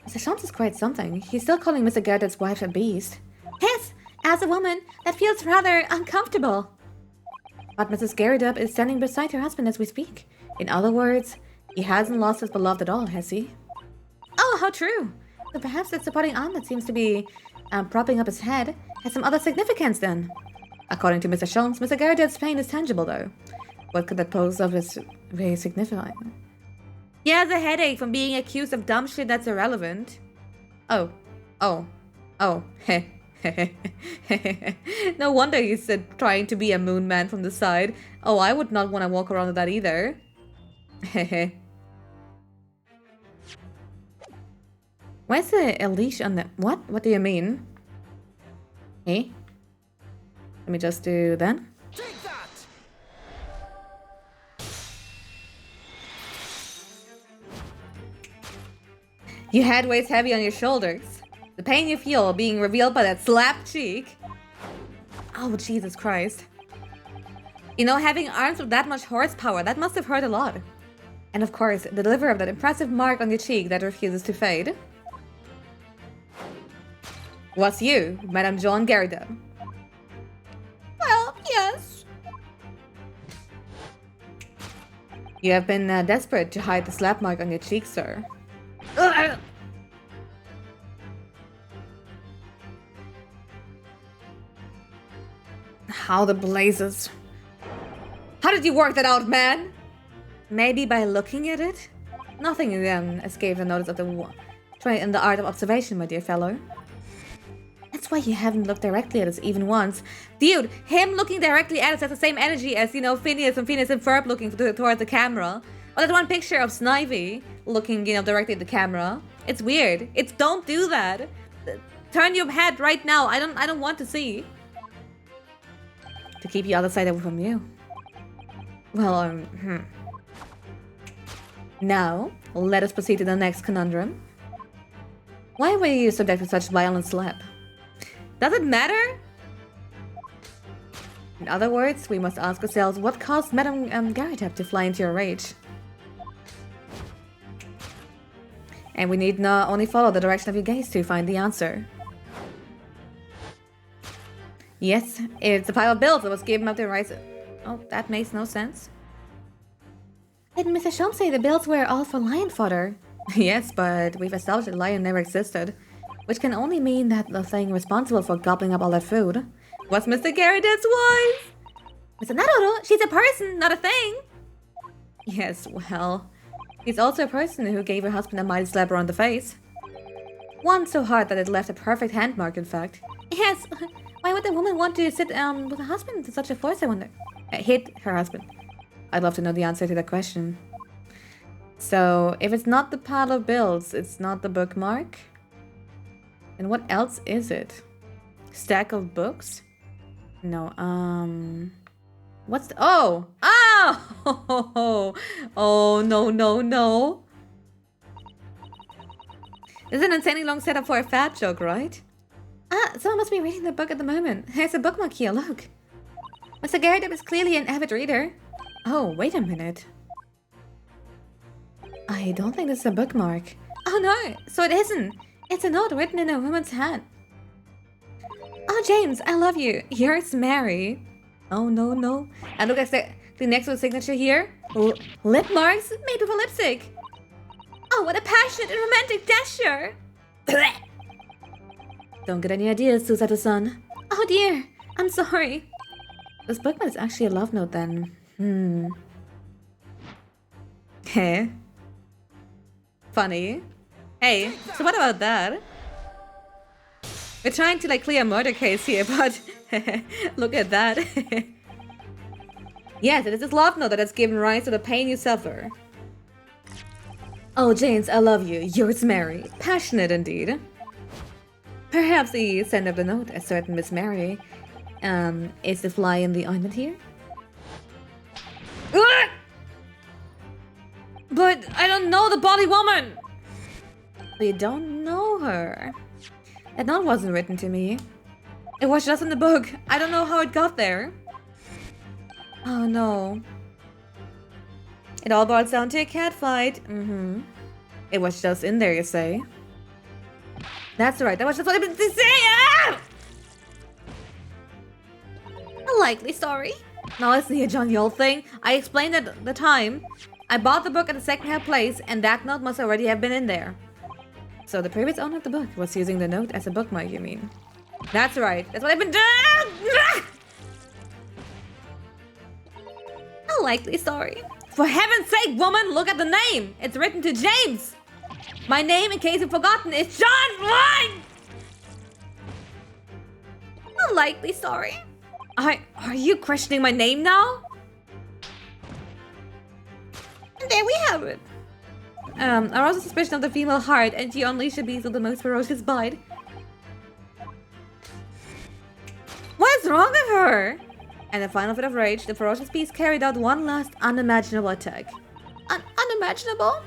Mr. Shantz is quite something. He's still calling Mr. Garrett's wife a beast. Yes, as a woman, that feels rather uncomfortable. But Mrs. Garrett is standing beside her husband as we speak. In other words, he hasn't lost his beloved at all, has he? Oh, how true. So perhaps that supporting arm that seems to be propping up his head has some other significance then. According to Mr. Shantz, Mr. Garrett's pain is tangible though. What could that pose of as very significant? He has a headache from being accused of dumb shit that's irrelevant. Oh. Heh. No wonder he's trying to be a moon man from the side. Oh, I would not want to walk around with that either. Where's a leash on the... What? What do you mean? Hey? Let me just do that. Take that! Your head weighs heavy on your shoulders. The pain you feel being revealed by that slapped cheek. Oh, Jesus Christ. You know, having arms with that much horsepower, that must have hurt a lot. And of course, the delivery of that impressive mark on your cheek that refuses to fade. Was you, Madame John Garrido? Well, yes. You have been desperate to hide the slap mark on your cheek, sir. Ugh. How the blazes. How did you work that out, man? Maybe by looking at it? Nothing escapes the notice of the try in the art of observation, my dear fellow. That's why you haven't looked directly at us even once. Dude, him looking directly at us has the same energy as, you know, Phineas and Ferb looking towards the camera. Or that one picture of Snivy looking, you know, directly at the camera. It's weird. Don't do that. Turn your head right now. I don't want to see. To keep the other side away from you. Well, Now, let us proceed to the next conundrum. Why were you subject to such violent slap? Does it matter? In other words, we must ask ourselves what caused Madame Garrett to fly into a rage. And we need not only follow the direction of your gaze to find the answer. Yes, it's a pile of bills that was given up to rise. Oh, that makes no sense. Didn't Mr. Shum say the bills were all for lion fodder? Yes, but we've established that lion never existed. Which can only mean that the thing responsible for gobbling up all that food was Mr. Garrett's wife! Mr. Naruto, she's a person, not a thing! Yes, well, he's also a person who gave her husband a mighty slap around the face. One so hard that it left a perfect hand mark, in fact. Yes, why would a woman want to sit with a husband to such a force, I wonder? Hit her husband. I'd love to know the answer to that question. So, if it's not the pile of bills, it's not the bookmark. And what else is it? Stack of books? No, what's the... Oh! Oh! Oh, no, no, no. This is an insanely long setup for a fat joke, right? Ah, someone must be reading the book at the moment. There's a bookmark here, look. Mr. Garrett is clearly an avid reader. Oh, wait a minute. I don't think this is a bookmark. Oh no, so it isn't. It's a note written in a woman's hand. Oh, James, I love you. Yours, Mary. Oh, no, no. And look at the next to the signature here. Lip marks made with a lipstick. Oh, what a passionate and romantic gesture. Don't get any ideas, Susato-san. Oh dear, I'm sorry. This bookmark is actually a love note then. Heh. Funny. Hey, so what about that? We're trying to like clear a murder case here, but look at that. Yes, it is this love note that has given rise to the pain you suffer. Oh, James, I love you. Yours, Mary. Passionate indeed. Perhaps the sender of the note, a certain Miss Mary, is the fly in the ointment here? But I don't know the body woman! We don't know her. That note wasn't written to me. It was just in the book. I don't know how it got there. Oh no. It all boils down to a cat fight. It was just in there, you say? That's right, that was just what I meant to say! Ah! A likely story. Now listen here, John, the old thing. I explained at the time. I bought the book at a second-hand place, and that note must already have been in there. So the previous owner of the book was using the note as a bookmark, you mean? That's right. That's what I've been doing! A likely story. For heaven's sake, woman, look at the name! It's written to James! My name, in case you've forgotten, is John Wine! A likely story. Are you questioning my name now? And there we have it. I was a suspicion of the female heart, and you unleash a beast with the most ferocious bite. What is wrong with her? And in a final fit of rage, the ferocious beast carried out one last unimaginable attack. Unimaginable?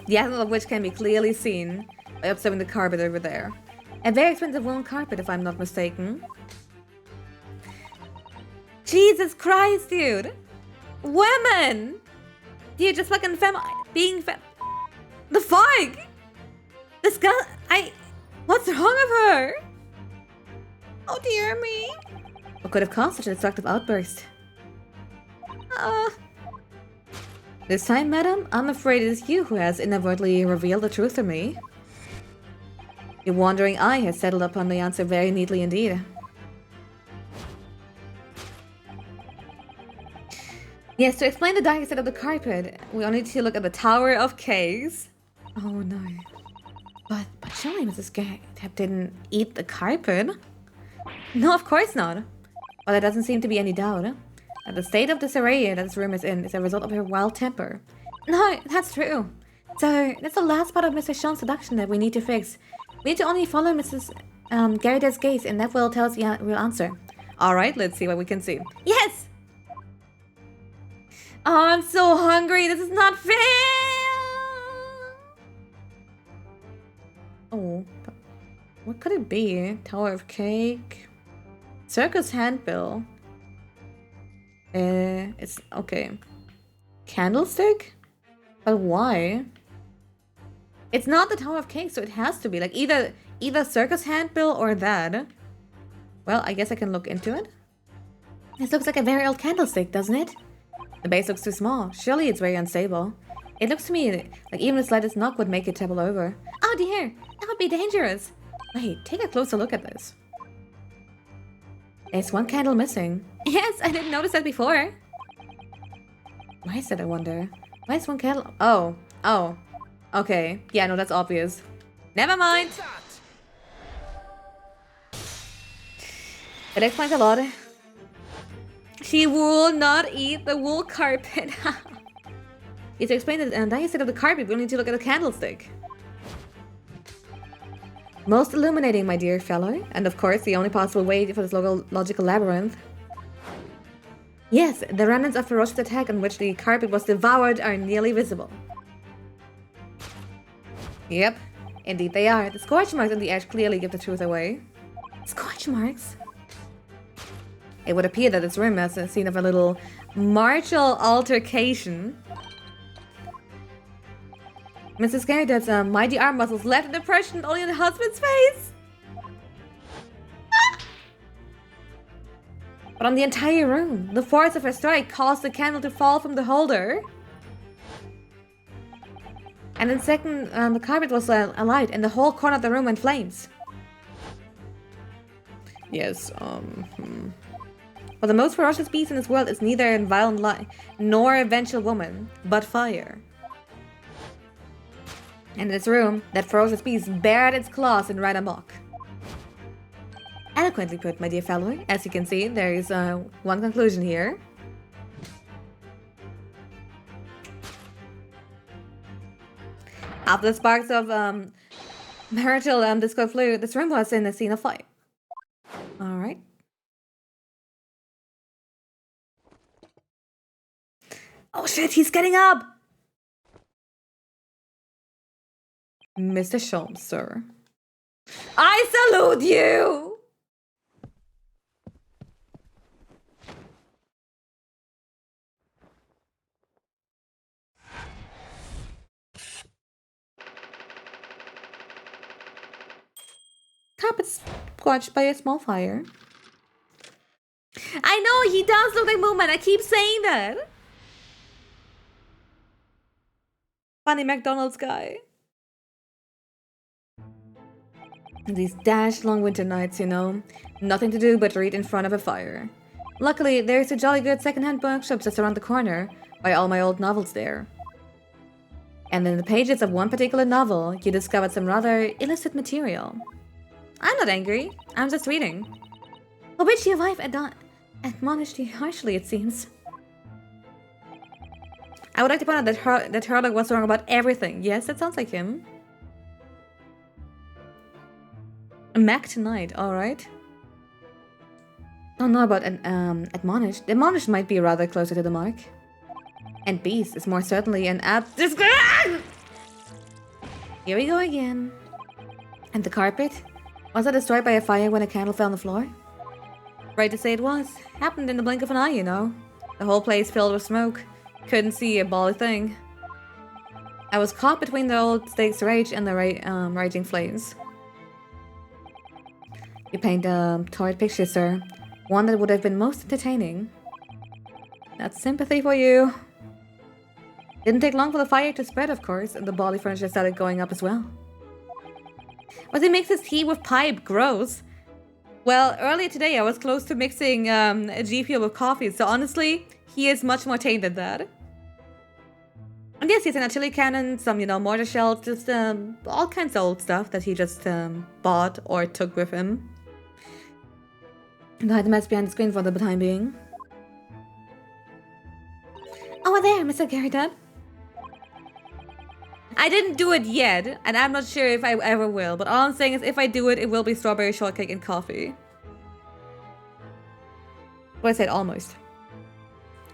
The essence of which can be clearly seen by observing the carpet over there. A very expensive woolen carpet, if I'm not mistaken. Jesus Christ, dude! Women! Dude, just fucking the fuck? This guy, what's wrong with her? Oh dear me. What could have caused such a destructive outburst? This time, madam, I'm afraid it is you who has inadvertently revealed the truth to me. Your wandering eye has settled upon the answer very neatly indeed. Yes, to explain the dark side of the carpet, we only need to look at the Tower of Cakes. Oh no. But surely Mrs. Garrett didn't eat the carpet? No, of course not. Well, there doesn't seem to be any doubt. That the state of disarray that this room is in is a result of her wild temper. No, that's true. So, that's the last part of Mr. Sean's seduction that we need to fix. We need to only follow Mrs. Garrett's gaze, and that will tell us the real answer. Alright, let's see what we can see. Yes! Oh, I'm so hungry. This is not fair. Oh, what could it be? Tower of Cake, circus handbill. It's okay. Candlestick, but why? It's not the Tower of Cake, so it has to be like either circus handbill or that. Well, I guess I can look into it. This looks like a very old candlestick, doesn't it? The base looks too small. Surely it's very unstable. It looks to me like even the slightest knock would make it topple over. Oh dear, that would be dangerous. Wait, take a closer look at this. There's one candle missing. Yes, I didn't notice that before. Why is that, I wonder? Why is one candle? Oh. Okay. Yeah, no, that's obvious. Never mind. It explains a lot. She will not eat the wool carpet. It's explained that now instead of the carpet, we need to look at the candlestick. Most illuminating, my dear fellow, and of course the only possible way for this logical labyrinth. Yes, the remnants of ferocious attack on which the carpet was devoured are nearly visible. Yep, indeed they are. The scorch marks on the edge clearly give the truth away. Scorch marks? It would appear that this room has a scene of a little martial altercation. Mrs. Garrett's mighty arm muscles left an impression only on the husband's face. But on the entire room, the force of her strike caused the candle to fall from the holder. And in second, the carpet was alight and the whole corner of the room in flames. Yes, But the most ferocious beast in this world is neither a violent lion nor a vengeful woman, but fire. And in this room, that ferocious beast bared its claws and ran amok. Eloquently put, my dear fellow. As you can see, there is one conclusion here. After the sparks of marital discord flew, this room was in a scene of fight. Alright. Oh shit, he's getting up! Mr. Sholmes, sir. I salute you! Carpet scorched by a small fire. I know, he does look like Moomin. I keep saying that. Funny McDonald's guy. These dashed long winter nights, you know. Nothing to do but read in front of a fire. Luckily, there's a jolly good second-hand bookshop just around the corner. Buy all my old novels there. And in the pages of one particular novel, you discovered some rather illicit material. I'm not angry. I'm just reading. For which your wife admonished you harshly, it seems. I would like to point out that Herlock was wrong about everything. Yes, that sounds like him. Mac tonight, alright. Don't know about admonished. Admonished might be rather closer to the mark. And beast is more certainly an apt description. Here we go again. And the carpet? Was it destroyed by a fire when a candle fell on the floor? Right to say it was. Happened in the blink of an eye, you know. The whole place filled with smoke. Couldn't see a bally thing. I was caught between the old stake's rage and the raging flames. You paint a torrid picture, sir. One that would have been most entertaining. That's sympathy for you. Didn't take long for the fire to spread, of course, and the bally furniture started going up as well. But he makes his tea with pipe. Gross. Well, earlier today I was close to mixing a G Fuel with coffee, so honestly, he is much more tame than that. And yes, he's an artillery cannon, some, mortar shells, just all kinds of old stuff that he just bought or took with him. And hide the mess behind the screen for the time being. Over there, Mr. Garrett. I didn't do it yet, and I'm not sure if I ever will, but all I'm saying is if I do it, it will be strawberry shortcake and coffee. Well, I said almost.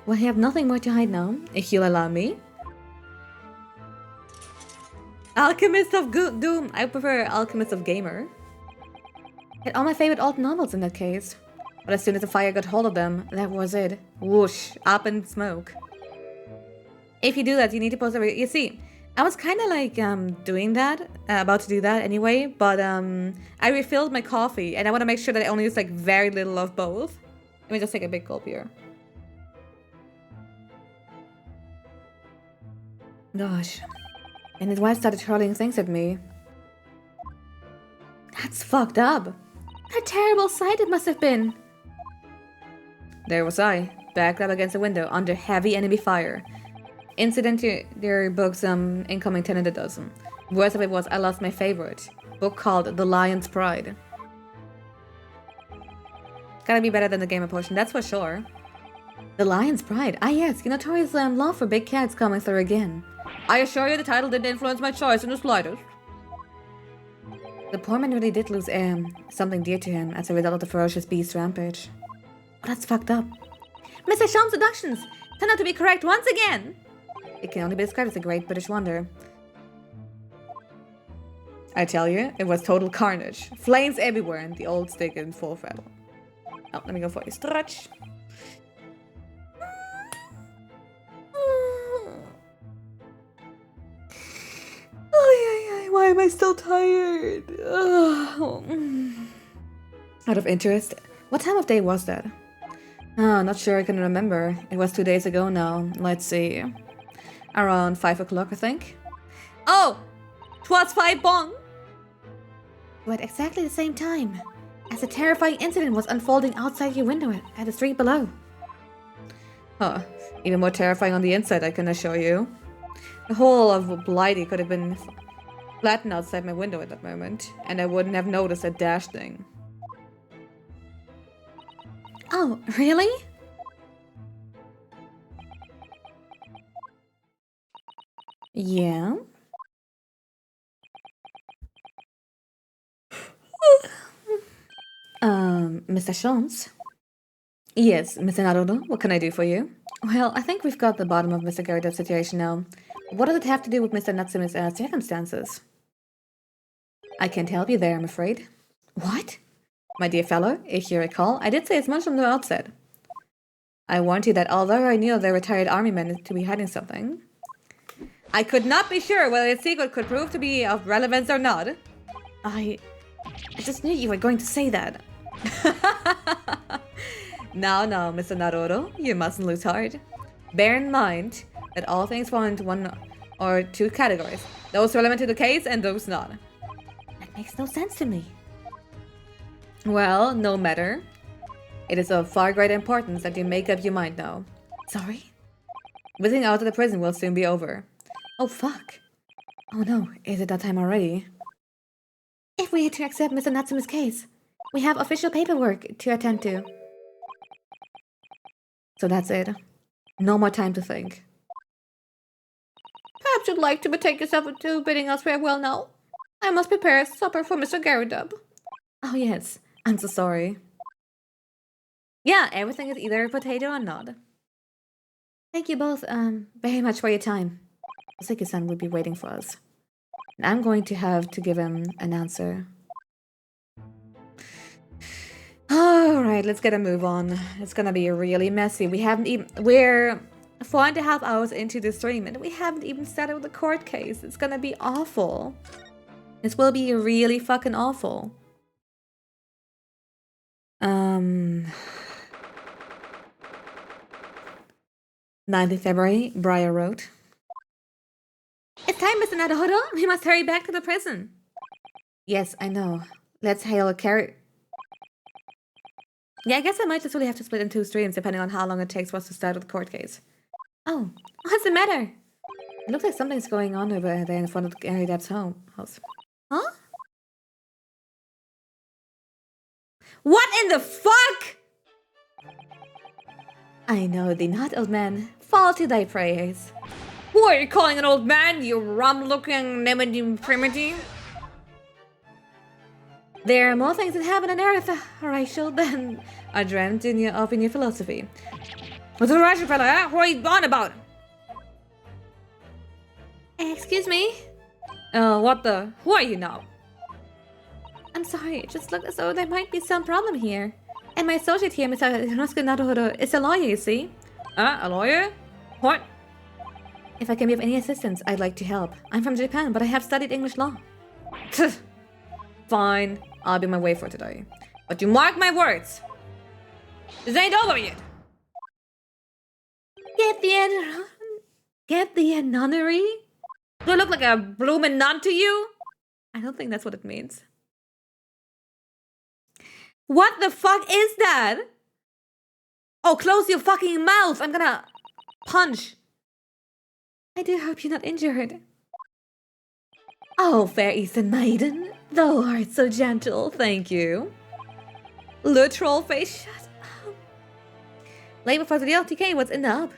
Well, I have nothing more to hide now, if you'll allow me. Alchemist of Doom. I prefer Alchemist of Gamer. Had all my favorite old novels in that case. But as soon as the fire got hold of them, that was it. Whoosh, up in smoke. If you do that, you need to post every... You see, I was kind of like doing that, about to do that anyway, but I refilled my coffee and I want to make sure that I only use like very little of both. Let me just take a big gulp here. Gosh. And his wife started hurling things at me. That's fucked up. What a terrible sight it must have been. There was I, backed up against the window under heavy enemy fire. Incidentally, their book's incoming tenant a dozen. Worst of it was I lost my favorite. Book called The Lion's Pride. Gotta be better than the gamer portion, that's for sure. The Lion's Pride. Ah yes, your notorious love for big cats coming through again. I assure you the title didn't influence my choice in the slightest. The poor man really did lose something dear to him as a result of the ferocious beast rampage. Oh, that's fucked up. Mr. Sholmes' deductions turned out to be correct once again. It can only be described as a great British wonder. I tell you, it was total carnage. Flames everywhere and the old stick in full throttle. Oh, let me go for a stretch. Why am I still tired? Out of interest, what time of day was that? Oh, not sure I can remember. It was 2 days ago now. Let's see. Around 5 o'clock, I think. Oh! 'Twas 5 bong! You at exactly the same time as a terrifying incident was unfolding outside your window at the street below. Huh. Even more terrifying on the inside, I can assure you. The whole of Blighty could have been flattened outside my window at that moment, and I wouldn't have noticed that dash thing. Oh, really? Yeah. Mr. Sholmes? Yes, Mr. Naruto, what can I do for you? Well, I think we've got the bottom of Mr. Garudab's situation now. What does it have to do with Mr. Natsume's circumstances? I can't help you there, I'm afraid. What? My dear fellow, if you recall, I did say as much from the outset. I warned you that although I knew the retired army men to be hiding something, I could not be sure whether its secret could prove to be of relevance or not. I just knew you were going to say that. Now, Mr. Naruto, you mustn't lose heart. Bear in mind that all things fall into one or two categories. Those relevant to the case and those not. That makes no sense to me. Well, no matter. It is of far greater importance that you make up your mind now. Sorry? Visiting out of the prison will soon be over. Oh, fuck. Oh no, is it that time already? If we are to accept Mr. Natsume's case, we have official paperwork to attend to. So that's it. No more time to think. Perhaps you'd like to betake yourself to bidding us farewell now. I must prepare supper for Mr. Garudab. Oh yes, I'm so sorry. Yeah, everything is either a potato or not. Thank you both, very much for your time. Oseki-san will be waiting for us. And I'm going to have to give him an answer. Alright, let's get a move on. It's gonna be really messy. We're 4.5 hours into the stream and we haven't even started with the court case. It's gonna be awful. This will be really fucking awful. 9th of February, Briar Road. It's time, Mr. Naruto. We must hurry back to the prison. Yes, I know. Let's hail a carriage. Yeah, I guess I might just really have to split in 2 streams depending on how long it takes for us to start with the court case. Oh, what's the matter? It looks like something's going on over there in front of Gary Depp's house. Huh? What in the fuck? I know thee not, old man. Fall to thy prayers. Who are you calling an old man, you rum-looking Nemedim primitive? There are more things in heaven and earth, Rachel, than are dreamt in your philosophy. What's the Russian fella, eh? What are you on about? Excuse me? What the? Who are you now? I'm sorry, it just looked as though there might be some problem here. And my associate here, Mr. Hirosuke Naruto, is a lawyer, you see? A lawyer? What? If I can be of any assistance, I'd like to help. I'm from Japan, but I have studied English law. Fine, I'll be on my way for today. But you mark my words! This ain't over yet! Get the nunnery? Do I look like a bloomin' nun to you? I don't think that's what it means. What the fuck is that? Oh, close your fucking mouth! I'm gonna punch. I do hope you're not injured. Oh, fair Eastern maiden, thou art so gentle, thank you. Literal face, shut up. Labor for the LTK, what's in the up?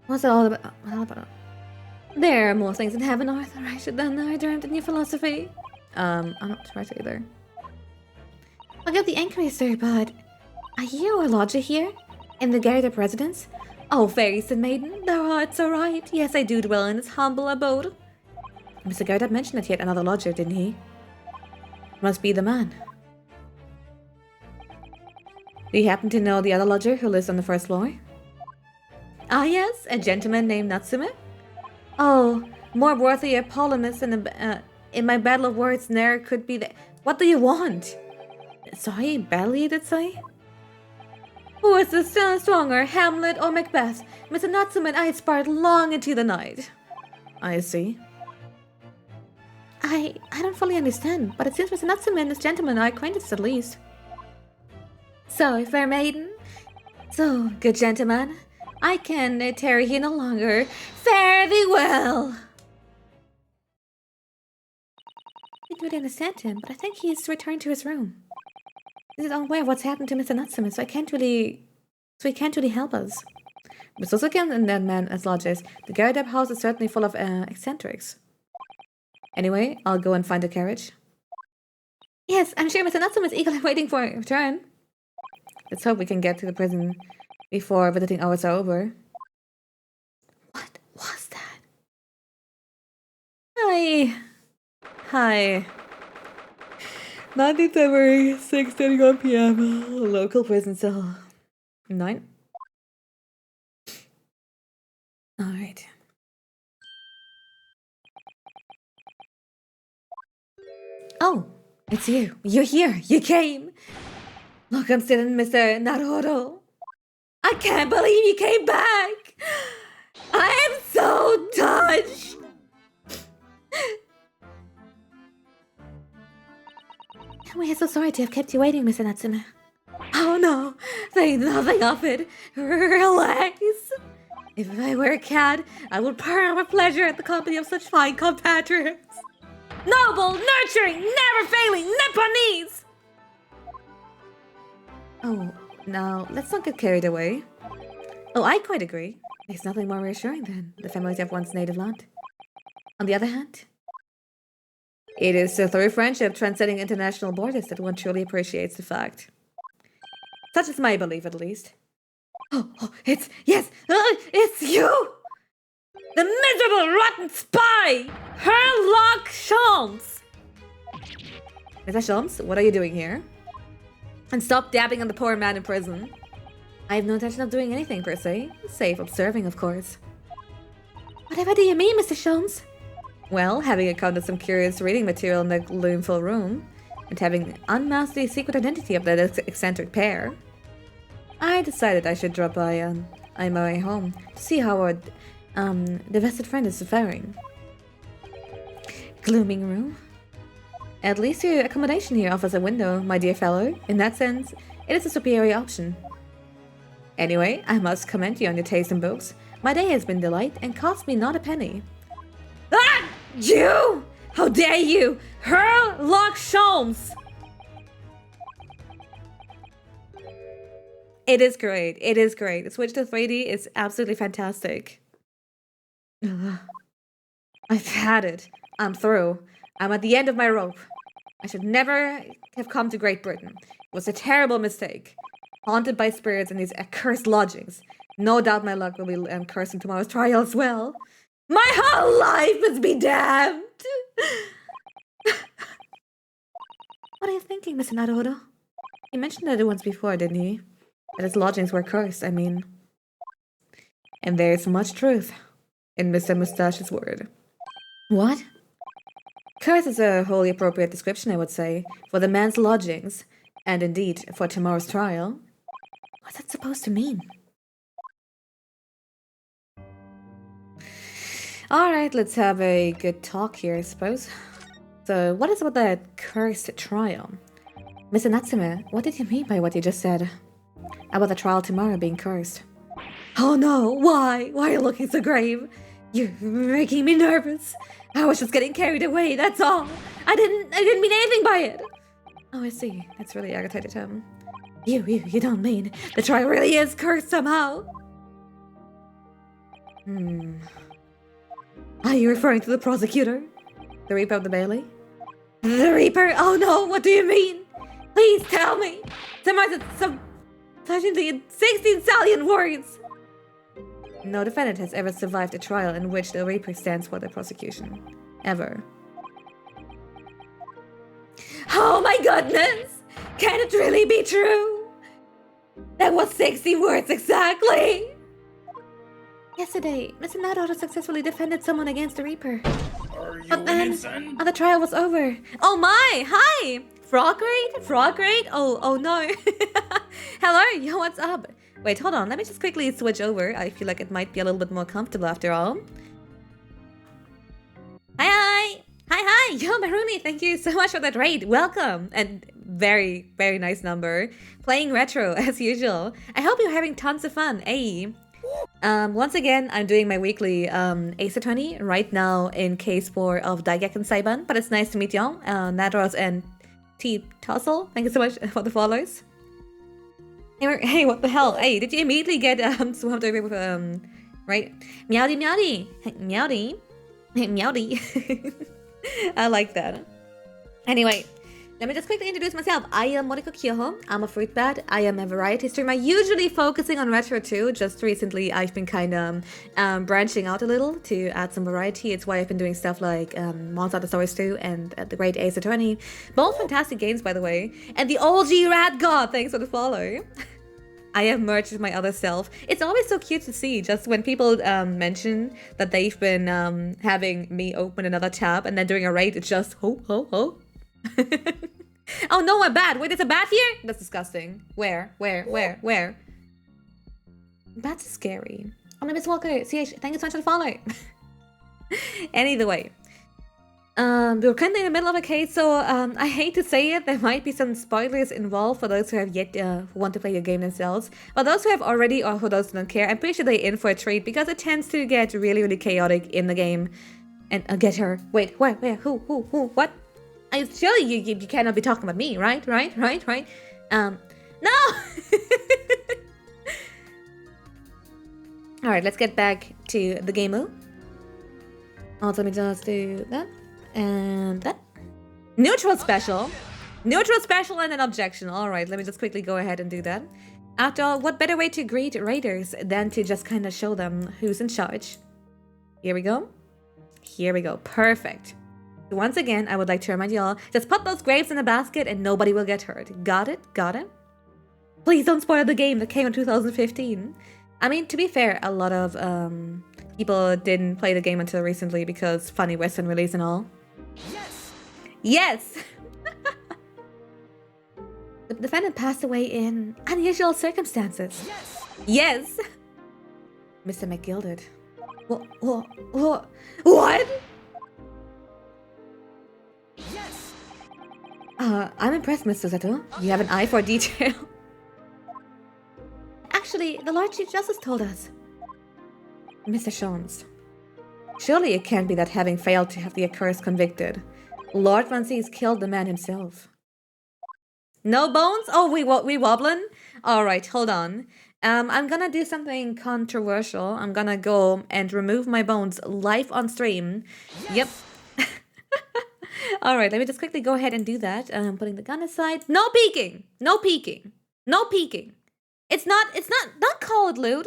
What's it all about? There are more things in heaven or right than I dreamt in your philosophy. I'm not right either. I'll get the inquiry, sir, but are you a lodger here? In the Garrett residence? Oh, fairies and maiden, thou art so right. Yes, I do dwell in this humble abode. Mr. Garrett mentioned that he had another lodger, didn't he? Must be the man. Do you happen to know the other lodger who lives on the first floor? Ah, yes, a gentleman named Natsume. Oh, more worthy a polemis in my battle of words ne'er could be the— What do you want? Sorry, battle you did say? Who is the stronger, Hamlet or Macbeth? Mr. Natsume and I had sparred long into the night. I see. I don't fully understand, but it seems Mr. Natsume and this gentleman are acquaintances at least. So, fair maiden. So, good gentleman. I can tarry here no longer. Fare thee well! I didn't really understand him, but I think he's returned to his room. He's unaware of what's happened to Mr. Natsume, so he can't really help us. With Suzuki and that man as lodgers, the Garrett house is certainly full of eccentrics. Anyway, I'll go and find a carriage. Yes, I'm sure Mr. Natsume is eagerly waiting for a return. Let's hope we can get to the prison before visiting hours are over. What was that? Hi. 19th February, 6:31 p.m. Local prison cell. 9. Alright. Oh, it's you. You're here. You came. Look, I'm sitting, Mr. Naruto. I can't believe you came back. I am so touched. We are so sorry to have kept you waiting, Mr. Natsume. Oh no, think nothing of it. Relax. If I were a cat, I would purr with pleasure at the company of such fine compatriots. Noble, nurturing, never failing Nipponese! Oh, now, let's not get carried away. Oh, I quite agree. There's nothing more reassuring than the familiarity of one's native land. On the other hand, it is through friendship transcending international borders that one truly appreciates the fact. Such is my belief, at least. It's you! The miserable, rotten spy! Herlock Sholmes! Mr. Sholmes, what are you doing here? And stop dabbing on the poor man in prison. I have no intention of doing anything, per se. Safe observing, of course. Whatever do you mean, Mr. Sholmes? Well, having encountered some curious reading material in the gloomful room, and having unmasked the secret identity of that eccentric pair, I decided I should drop by on my way home to see how our divested friend is faring. Glooming room? At least your accommodation here offers a window, my dear fellow. In that sense, it is a superior option. Anyway, I must commend you on your taste in books. My day has been delight and cost me not a penny. Ah! You! How dare you! Herlock Sholmes! It is great. It is great. The switch to 3D is absolutely fantastic. Ugh. I've had it. I'm through. I'm at the end of my rope. I should never have come to Great Britain. It was a terrible mistake. Haunted by spirits in these accursed lodgings. No doubt my luck will be cursed in tomorrow's trial as well. My whole life must be damned! What are you thinking, Mr. Naruto? He mentioned that once before, didn't he? That his lodgings were cursed, I mean. And there's much truth in Mr. Mustache's word. What? Curse is a wholly appropriate description, I would say, for the man's lodgings, and indeed for tomorrow's trial. What's that supposed to mean? Alright, let's have a good talk here, I suppose. So, what is about that cursed trial? Mr. Natsume, what did you mean by what you just said? About the trial tomorrow being cursed? Oh no, why? Why are you looking so grave? You're making me nervous. I was just getting carried away, that's all. I didn't mean anything by it. Oh, I see. That's really agitated him. You don't mean the trial really is cursed somehow? Are you referring to the prosecutor? The Reaper of the Bailey? The Reaper? Oh no, what do you mean? Please tell me! Some in 16 salient words! No defendant has ever survived a trial in which the Reaper stands for the prosecution. Ever. Oh my goodness! Can it really be true? That was 16 words exactly! Yesterday, Mr. Nadaughter successfully defended someone against the Reaper. Are you But then, winning, son? the trial was over. Oh my! Hi! Frog raid? Frog raid? Oh no. Hello, yo, what's up? Wait, hold on. Let me just quickly switch over. I feel like it might be a little bit more comfortable after all. Hi! Hi! Yo, Marumi, thank you so much for that raid. Welcome! And very, very nice number. Playing retro, as usual. I hope you're having tons of fun. Hey! Once again, I'm doing my weekly Ace Attorney right now in case 4 of Daigek Saiban, but it's nice to meet y'all. Nadros and T Tussle, thank you so much for the follows. Hey, what the hell? Hey, did you immediately get swamped over with right? Meowdy meowdy! Meowdy! Meowdy! I like that. Anyway, let me just quickly introduce myself. I am Moriko Kyoho. I'm a fruit bat. I am a variety streamer, usually focusing on retro too. Just recently, I've been kind of branching out a little to add some variety. It's why I've been doing stuff like Monster Hunter Stories 2 and The Great Ace Attorney. Both fantastic games, by the way. And the OG Rat God, thanks for the follow. I have merged with my other self. It's always so cute to see, just when people mention that they've been having me open another tab and then doing a raid, it's just ho, ho, ho. Oh no, I'm bad. Wait, there's a bat here? That's disgusting. Where? Bats are scary. Oh, Miss Walker, CH, thank you so much for the follow. Anyway. We're kind of in the middle of a case, so I hate to say it, there might be some spoilers involved for those who have yet who want to play the game themselves. But those who have already, or for those who don't care, I'm pretty sure they're in for a treat because it tends to get really, really chaotic in the game. And get her. Wait, where, who, what? Surely you cannot be talking about me, right? No! Alright, let's get back to the game. Also, let me just do that. And that. Neutral special and an objection. Alright, let me just quickly go ahead and do that. After all, what better way to greet raiders than to just kind of show them who's in charge? Here we go. Perfect. Once again, I would like to remind y'all, just put those grapes in a basket and nobody will get hurt. Got it? Please don't spoil the game that came in 2015. I mean, to be fair, a lot of people didn't play the game until recently because funny Western release and all. Yes! The defendant passed away in unusual circumstances. Yes! Mr. McGilded. What? I'm impressed, Mr. Zeto. You have an eye for detail. Actually, the Lord Chief Justice told us. Mr. Shones. Surely it can't be that having failed to have the accursed convicted, Lord Francis killed the man himself. No bones? Oh, we wobbling? Alright, hold on. I'm gonna do something controversial. I'm gonna go and remove my bones live on stream. Yep. Alright, let me just quickly go ahead and do that. I'm putting the gun aside. No peeking! It's not call it lewd.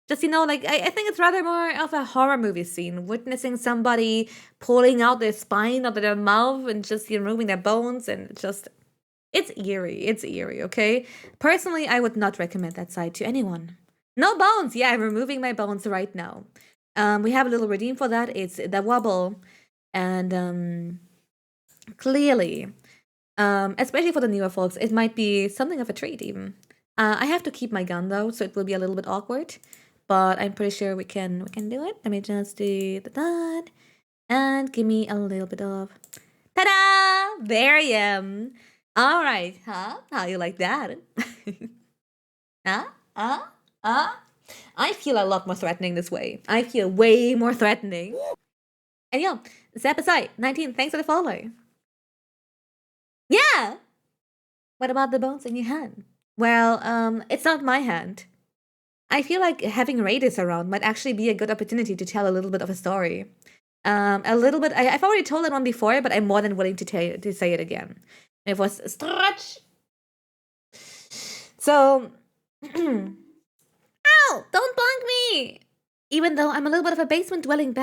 Just, like, I think it's rather more of a horror movie scene. Witnessing somebody pulling out their spine out of their mouth and just removing their bones and it's eerie, okay? Personally, I would not recommend that side to anyone. No bones! Yeah, I'm removing my bones right now. We have a little redeem for that. It's the wobble. And, clearly, especially for the newer folks, it might be something of a treat even. I have to keep my gun though, so it will be a little bit awkward. But I'm pretty sure we can do it. Let me just do that. And give me a little bit of... Ta-da! There I am. Alright, huh? How you like that? I feel a lot more threatening this way. I feel way more threatening. And yo, Zap aside, 19, thanks for the follow. Yeah! What about the bones in your hand? Well, it's not my hand. I feel like having Raiders around might actually be a good opportunity to tell a little bit of a story. A little bit. I've already told that one before, but I'm more than willing to say it again. It was stretch. So, ow! Don't bonk me. Even though I'm a little bit of a basement dwelling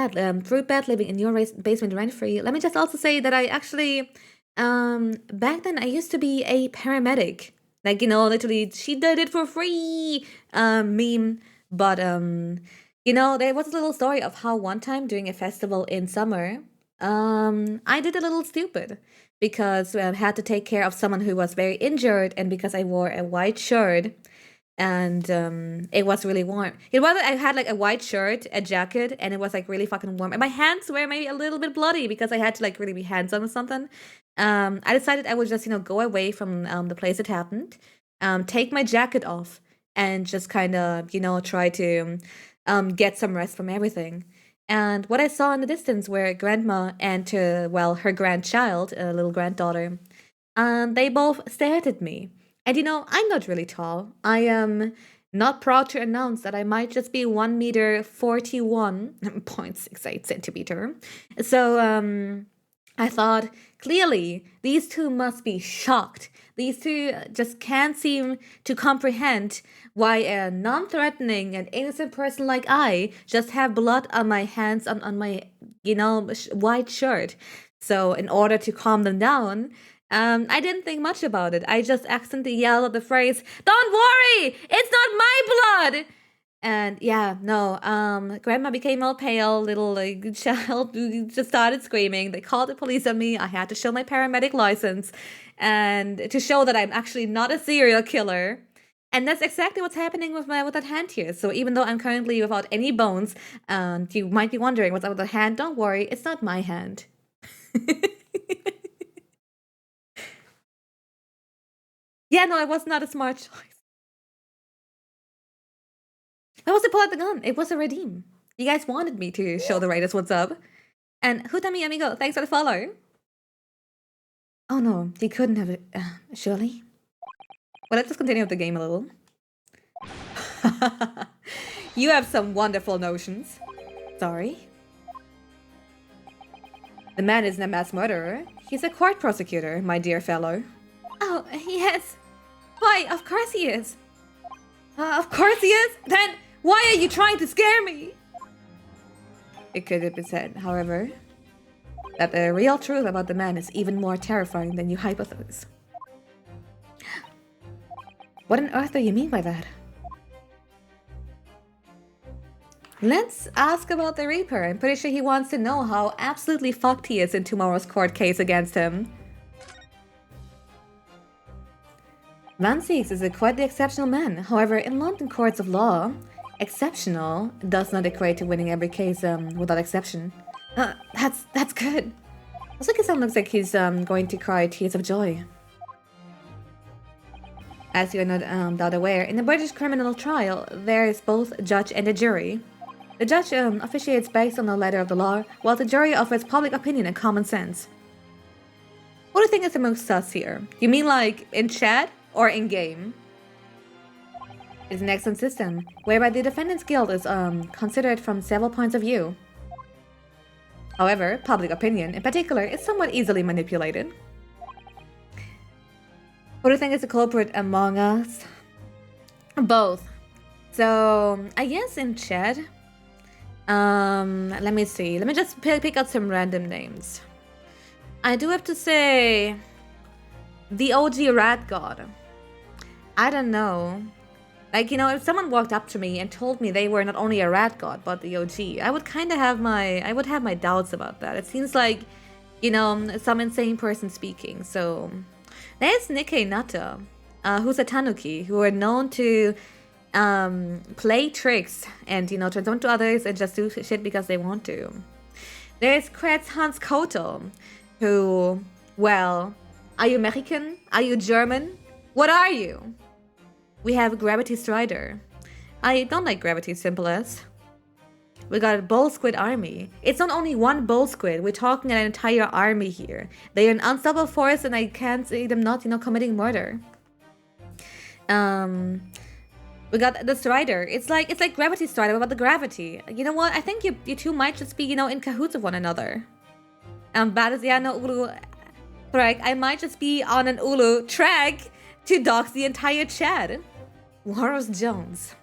fruit bat living in your basement rent free. Let me just also say that I actually, back then I used to be a paramedic. Like, literally, she did it for free meme. But, there was a little story of how one time during a festival in summer, I did a little stupid because I had to take care of someone who was very injured, and because I wore a white shirt and it was really warm. It wasn't, I had like a white shirt, a jacket, and it was like really fucking warm. And my hands were maybe a little bit bloody because I had to like really be hands on with something. I decided I would just, go away from the place it happened, take my jacket off, and just kind of, try to get some rest from everything. And what I saw in the distance were grandma and her grandchild, a little granddaughter. They both stared at me. And I'm not really tall. I am not proud to announce that I might just be 1 meter 41.68 centimeter. So I thought, clearly, these two must be shocked. These two just can't seem to comprehend why a non-threatening and innocent person like I just have blood on my hands, on my, white shirt. So in order to calm them down, I didn't think much about it. I just accidentally yelled out the phrase, "Don't worry, it's not my blood!" And yeah, no, grandma became all pale, little child just started screaming. They called the police on me. I had to show my paramedic license and to show that I'm actually not a serial killer. And that's exactly what's happening with that hand here. So even though I'm currently without any bones, and you might be wondering what's up with the hand, don't worry, it's not my hand. Yeah, no, it was not a smart choice. I was to pull out the gun. It was a redeem. You guys wanted me to show the writers what's up. And Hutami amigo, thanks for the follow. Oh no, you couldn't have it, surely? Well, let's just continue with the game a little. You have some wonderful notions. Sorry. The man isn't a mass murderer. He's a court prosecutor, my dear fellow. Oh, yes. Why, of course he is. Of course he is? Then why are you trying to scare me? It could have been said, however, that the real truth about the man is even more terrifying than you hypothesize. What on earth do you mean by that? Let's ask about the Reaper. I'm pretty sure he wants to know how absolutely fucked he is in tomorrow's court case against him. Van Siegs is quite the exceptional man. However, in London courts of law, exceptional does not equate to winning every case without exception. That's good. Osuke-san looks like he's going to cry tears of joy. As you are not doubt aware, in a British criminal trial, there is both a judge and a jury. The judge officiates based on the letter of the law, while the jury offers public opinion and common sense. What do you think is the most sus here? You mean like in chat? Or in-game? It's an excellent system, whereby the defendant's guilt is considered from several points of view. However, public opinion, in particular, is somewhat easily manipulated. What do you think is the culprit among us? Both. So, I guess in chat, let me see. Let me just pick out some random names. I do have to say, the OG Rat God. I don't know. Like, if someone walked up to me and told me they were not only a rat god, but the OG, I would kind of have my doubts about that. It seems like, some insane person speaking. So, there's Nikkei Nata, who's a tanuki, who are known to play tricks and, turn on to others and just do shit because they want to. There's Kretz Hans Koto, who, well, are you Mexican? Are you German? What are you? We have Gravity Strider. I don't like Gravity, simple as. We got a Bull Squid army. It's not only one Bull Squid, we're talking an entire army here. They are an unstoppable force and I can't see them not, committing murder. We got the Strider. It's like Gravity Strider about the gravity. You know what? I think you two might just be, in cahoots with one another. Bad as no Ulu track. I might just be on an Ulu track to dox the entire chat. Waros Jones.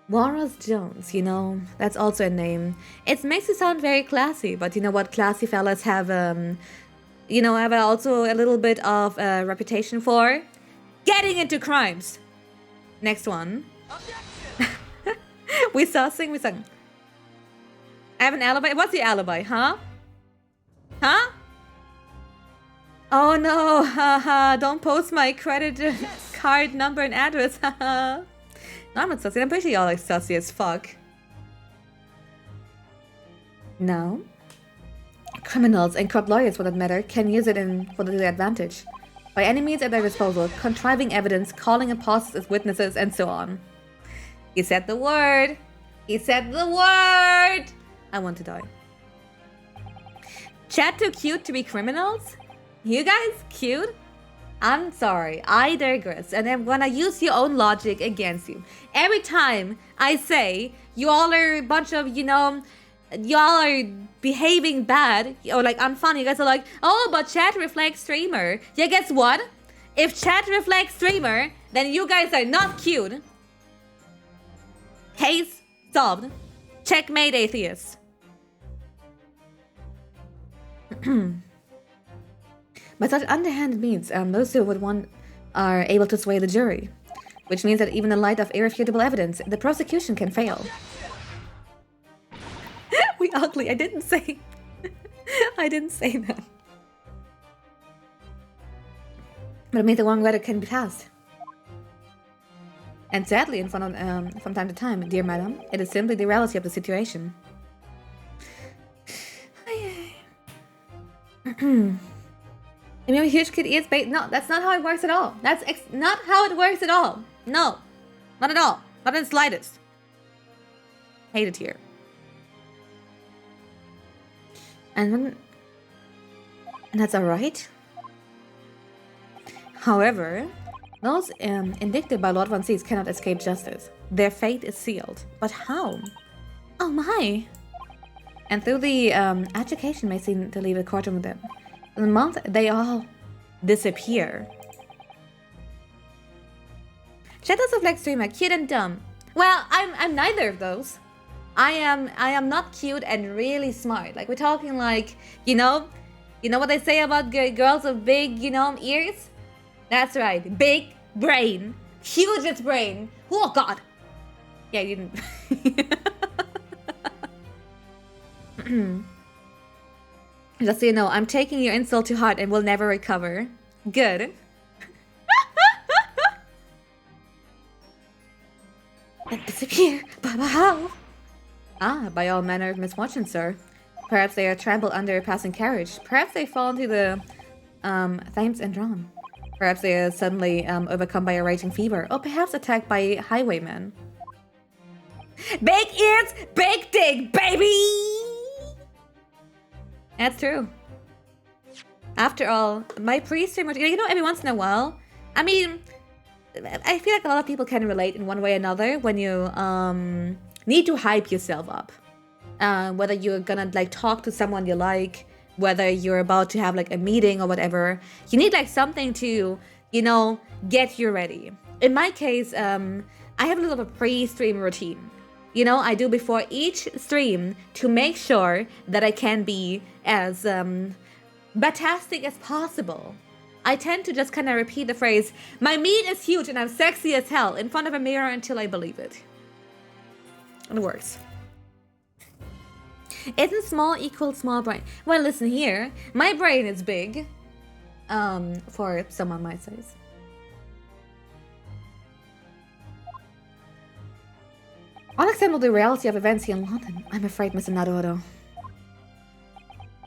Waros Jones, that's also a name. It makes it sound very classy, but you know what? Classy fellas have have also a little bit of a reputation for getting into crimes. Next one. we sung. I have an alibi. What's the alibi, huh? Huh? Oh no, haha, don't post my credit card number and address, haha. No, I'm not sussy. I'm pretty sure y'all like sussy as fuck. No. Criminals and corrupt lawyers, for that matter, can use it for their advantage. By any means at their disposal, contriving evidence, calling imposters as witnesses, and so on. He said the word. He said the word. I want to die. Chat too cute to be criminals? You guys cute? I'm sorry, I digress, and I'm gonna use your own logic against you. Every time I say you all are a bunch of, y'all are behaving bad, or like unfunny, you guys are like, oh, but chat reflects streamer. Yeah, guess what? If chat reflects streamer, then you guys are not cute. Case solved. Checkmate, atheist. By such underhanded means, those who would want are able to sway the jury, which means that even in light of irrefutable evidence, the prosecution can fail. We ugly. I didn't say. I didn't say that. But it means the wrong verdict can be passed. And sadly, from time to time, dear madam, it is simply the reality of the situation. If you're a huge kid eats bait, no, that's not how it works at all. That's not how it works at all. No, not at all. Not in the slightest. Hate it here. And that's alright. However, those indicted by Lord Von Seas cannot escape justice. Their fate is sealed. But how? Oh my! And through the education may seem to leave a courtroom with them. In a month, they all disappear. Shadows of Lex Streamer, cute and dumb. Well, I'm neither of those. I am not cute and really smart. Like, we're talking like, you know what they say about girls with big, ears? That's right, big brain, hugest brain. Oh God. Yeah, you didn't. Just so you know, I'm taking your insult to heart and will never recover. Good. And disappear. But how? Ah, by all manner of misfortune, sir. Perhaps they are trampled under a passing carriage. Perhaps they fall into the Thames and drown. Perhaps they are suddenly overcome by a raging fever. Or perhaps attacked by highwaymen. Big ears, big dick, baby! That's true. After all, my pre-stream routine, every once in a while, I mean, I feel like a lot of people can relate in one way or another when you need to hype yourself up. Whether you're gonna talk to someone you like, whether you're about to have a meeting or whatever, you need something to, get you ready. In my case, I have a little bit of a pre-stream routine. I do before each stream to make sure that I can be as batastic as possible. I tend to just kind of repeat the phrase, my meat is huge and I'm sexy as hell, in front of a mirror until I believe it. It works. Isn't small equal small brain? Well, listen here. My brain is big. For someone my size. Unacceptable the reality of events here in London, I'm afraid, Mr. Naruto.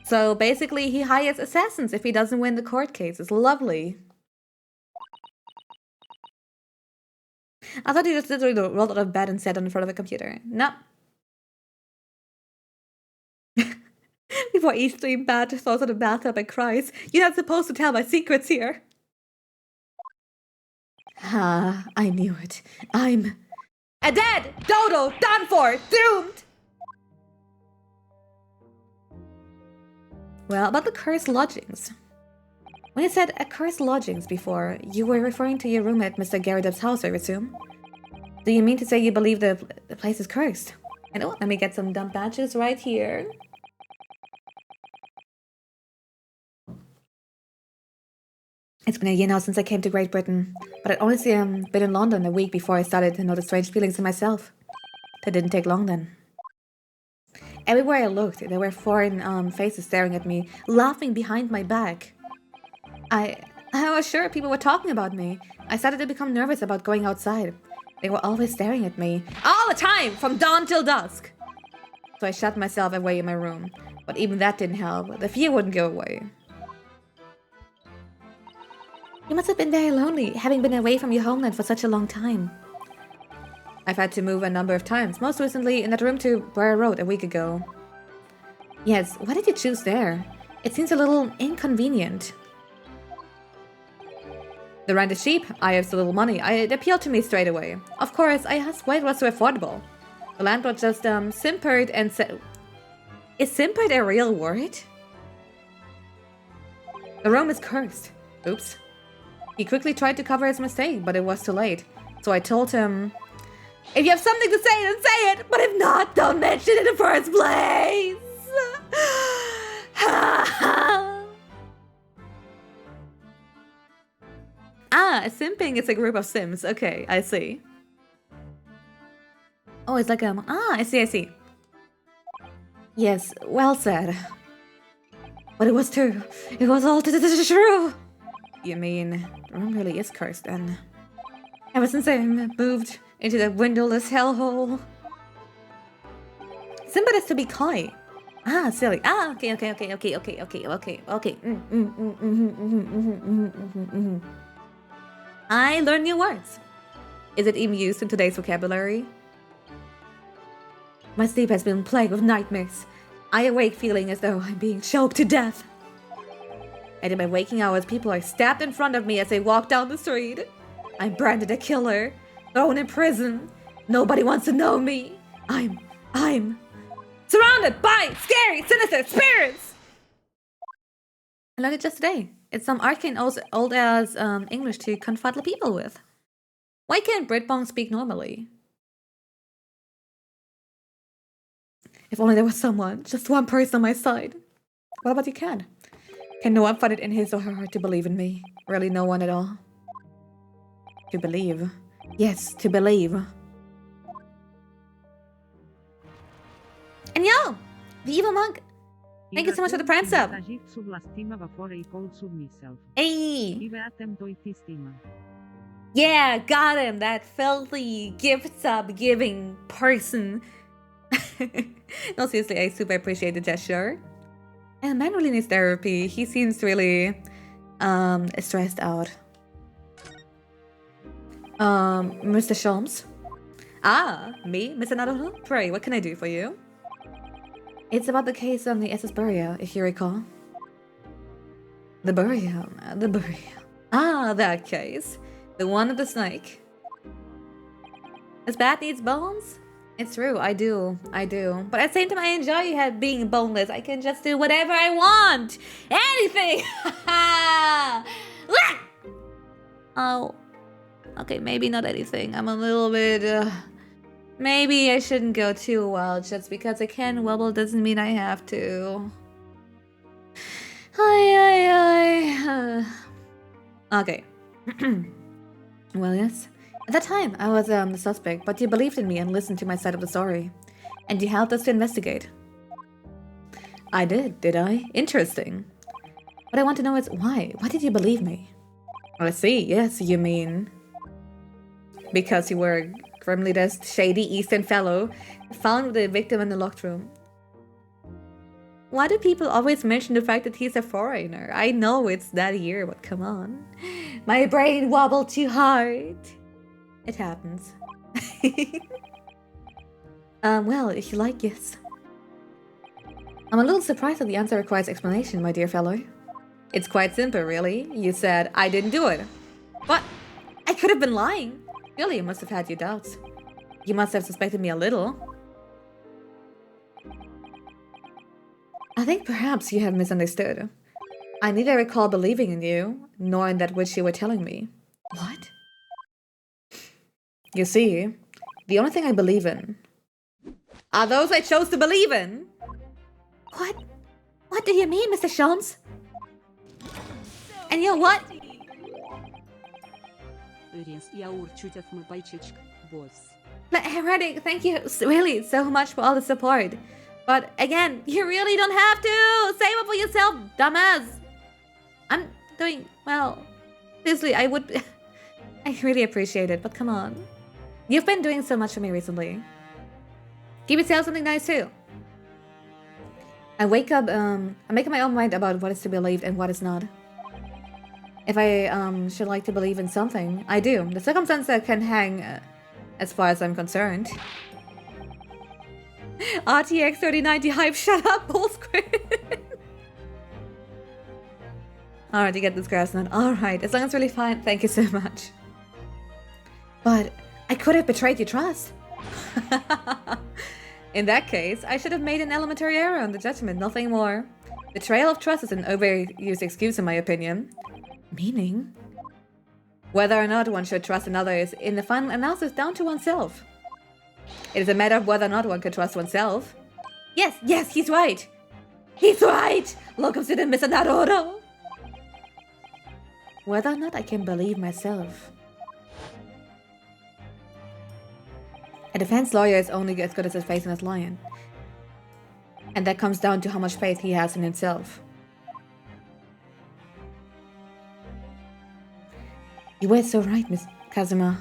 So basically, he hires assassins if he doesn't win the court case. It's lovely. I thought he just literally rolled out of bed and sat in front of a computer. No. Before each stream, Bat falls in the bathtub and cries. You're not supposed to tell my secrets here. Ah, I knew it. I'm a dead dodo, done for, doomed! Well, about the cursed lodgings. When you said cursed lodgings before, you were referring to your room at Mr. Garridub's house, I assume? Do you mean to say you believe the place is cursed? And oh, let me get some dump badges right here. It's been a year now since I came to Great Britain, but I'd honestly been in London a week before I started to notice strange feelings in myself. That didn't take long then. Everywhere I looked, there were foreign faces staring at me, laughing behind my back. I was sure people were talking about me. I started to become nervous about going outside. They were always staring at me, all the time, from dawn till dusk. So I shut myself away in my room, but even that didn't help. The fear wouldn't go away. You must have been very lonely, having been away from your homeland for such a long time. I've had to move a number of times, most recently in that room to where I wrote a week ago. Yes, why did you choose there? It seems a little inconvenient. The rent is cheap, I have so little money, it appealed to me straight away. Of course, I asked why it was so affordable. The landlord just simpered and said... Is simpered a real word? The room is cursed. Oops. He quickly tried to cover his mistake, but it was too late. So I told him, if you have something to say, then say it! But if not, don't mention it in the first place! Ah, simping is a group of sims. Okay, I see. Oh, it's like I see. Yes, well said. But it was true. It was all true. You mean, the room really is cursed then? Ever since I moved into the windowless hellhole. Simba is to be coy. Ah, silly. Ah, okay. I learned new words. Is it even used in today's vocabulary? My sleep has been plagued with nightmares. I awake feeling as though I'm being choked to death. And in my waking hours, people are stabbed in front of me as they walk down the street. I'm branded a killer, thrown in prison. Nobody wants to know me. I'm surrounded by scary, sinister spirits. I learned it just today. It's some arcane old as English to confuddle people with. Why can't Britbong speak normally? If only there was someone, just one person on my side. What about you, Ken? Can no one find it in his or her heart to believe in me? Really no one at all? To believe. Yes, to believe. And yo! The evil monk! Thank you so much for the prime sub! Hey! Yeah, got him! That filthy gift sub giving person! No, seriously, I super appreciate the gesture. And man really needs therapy. He seems really stressed out. Mr. Sholmes? Ah, me? Mr. Naruto? Pray, what can I do for you? It's about the case on the SS burial, if you recall. The burial. Ah, that case. The one with the snake. This bat needs bones? It's true, I do. But at the same time, I enjoy being boneless. I can just do whatever I want! Anything! Oh. Okay, maybe not anything. I'm a little bit, maybe I shouldn't go too wild. Just because I can wobble doesn't mean I have to. Okay. Well, yes. At that time, I was the suspect, but you believed in me and listened to my side of the story. And you helped us to investigate. I did I? Interesting. What I want to know is why? Why did you believe me? Well, I see. Yes, you mean... because you were a grimly dressed, shady Eastern fellow found with the victim in the locked room. Why do people always mention the fact that he's a foreigner? I know it's that year, but come on. My brain wobbled too hard. It happens. Well, if you like, yes. I'm a little surprised that the answer requires explanation, my dear fellow. It's quite simple, really. You said, I didn't do it. But I could have been lying. Surely you must have had your doubts. You must have suspected me a little. I think perhaps you have misunderstood. I neither recall believing in you, nor in that which you were telling me. What? You see, the only thing I believe in are those I chose to believe in. What? What do you mean, Mr. Jones? And you know what? Heretic, thank you really so much for all the support. But again, you really don't have to! Save it for yourself, dumbass! I'm doing well. Seriously, I would... I really appreciate it, but come on. You've been doing so much for me recently. Give yourself something nice too. I wake up, I'm making my own mind about what is to be believed and what is not. If I should like to believe in something, I do. The circumstance can hang as far as I'm concerned. RTX 3090 hype, shut up, bullsquid. Alright, you get this grass nut. Alright, as long as it's really fine, thank you so much. But I could have betrayed your trust. In that case, I should have made an elementary error on the judgment, nothing more. Betrayal of trust is an overused excuse in my opinion. Meaning? Whether or not one should trust another is, in the final analysis, down to oneself. It is a matter of whether or not one can trust oneself. Yes, he's right! He's right! Look, I'm sitting Mr. Naruto! Whether or not I can believe myself. A defense lawyer is only as good as his faith in his lion. And that comes down to how much faith he has in himself. You were so right, Miss Kazuma.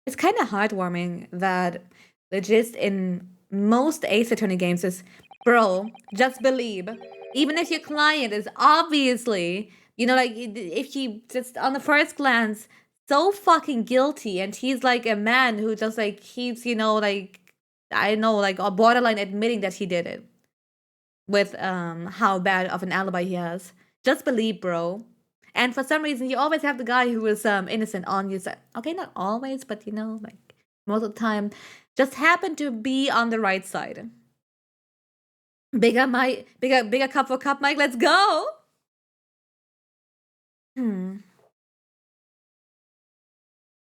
It's kind of heartwarming that the gist in most Ace Attorney games is, bro, just believe. Even if your client is obviously, you know, like, if he just on the first glance so fucking guilty and he's like a man who just like keeps, you know, like, I don't know, like borderline admitting that he did it. With how bad of an alibi he has. Just believe, bro. And for some reason, you always have the guy who is innocent on your side. Okay, not always, but you know, like most of the time, just happen to be on the right side. Bigger cup for cup, Mike. Let's go.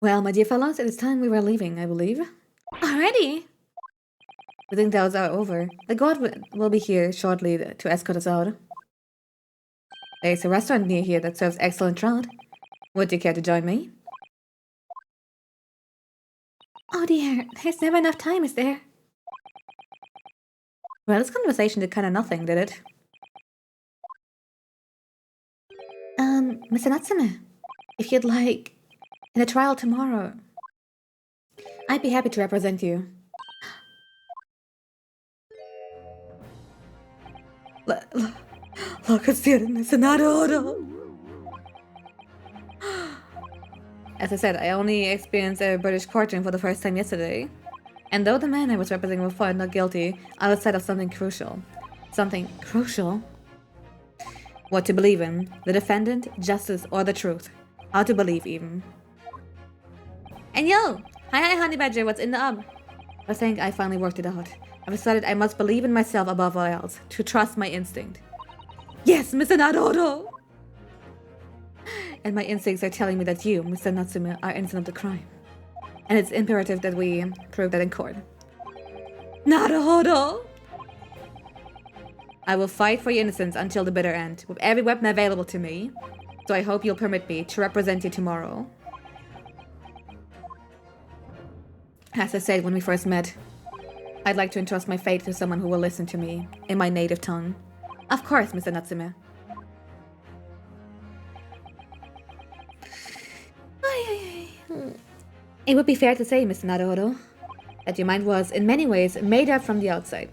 Well, my dear fellows, it is time we were leaving, I believe. Already? We think those are over. The guard will be here shortly to escort us out. There's a restaurant near here that serves excellent trout. Would you care to join me? Oh dear, there's never enough time, is there? Well, this conversation did kind of nothing, did it? Mr. Natsume, if you'd like, in the trial tomorrow, I'd be happy to represent you. Look at Mr. Naruto. As I said, I only experienced a British courtroom for the first time yesterday. And though the man I was representing was found not guilty, I was said of something crucial. Something crucial? What to believe in, the defendant, justice, or the truth. How to believe, even. And yo! Hi, Honey Badger, what's in the I think I finally worked it out. I've decided I must believe in myself above all else, to trust my instinct. Yes, Mr. Naruto! And my instincts are telling me that you, Mr. Natsume, are innocent of the crime. And it's imperative that we prove that in court. Naruto! I will fight for your innocence until the bitter end, with every weapon available to me. So I hope you'll permit me to represent you tomorrow. As I said when we first met, I'd like to entrust my fate to someone who will listen to me in my native tongue. Of course, Mr. Natsume. It would be fair to say, Mr. Naruto, that your mind was, in many ways, made up from the outside.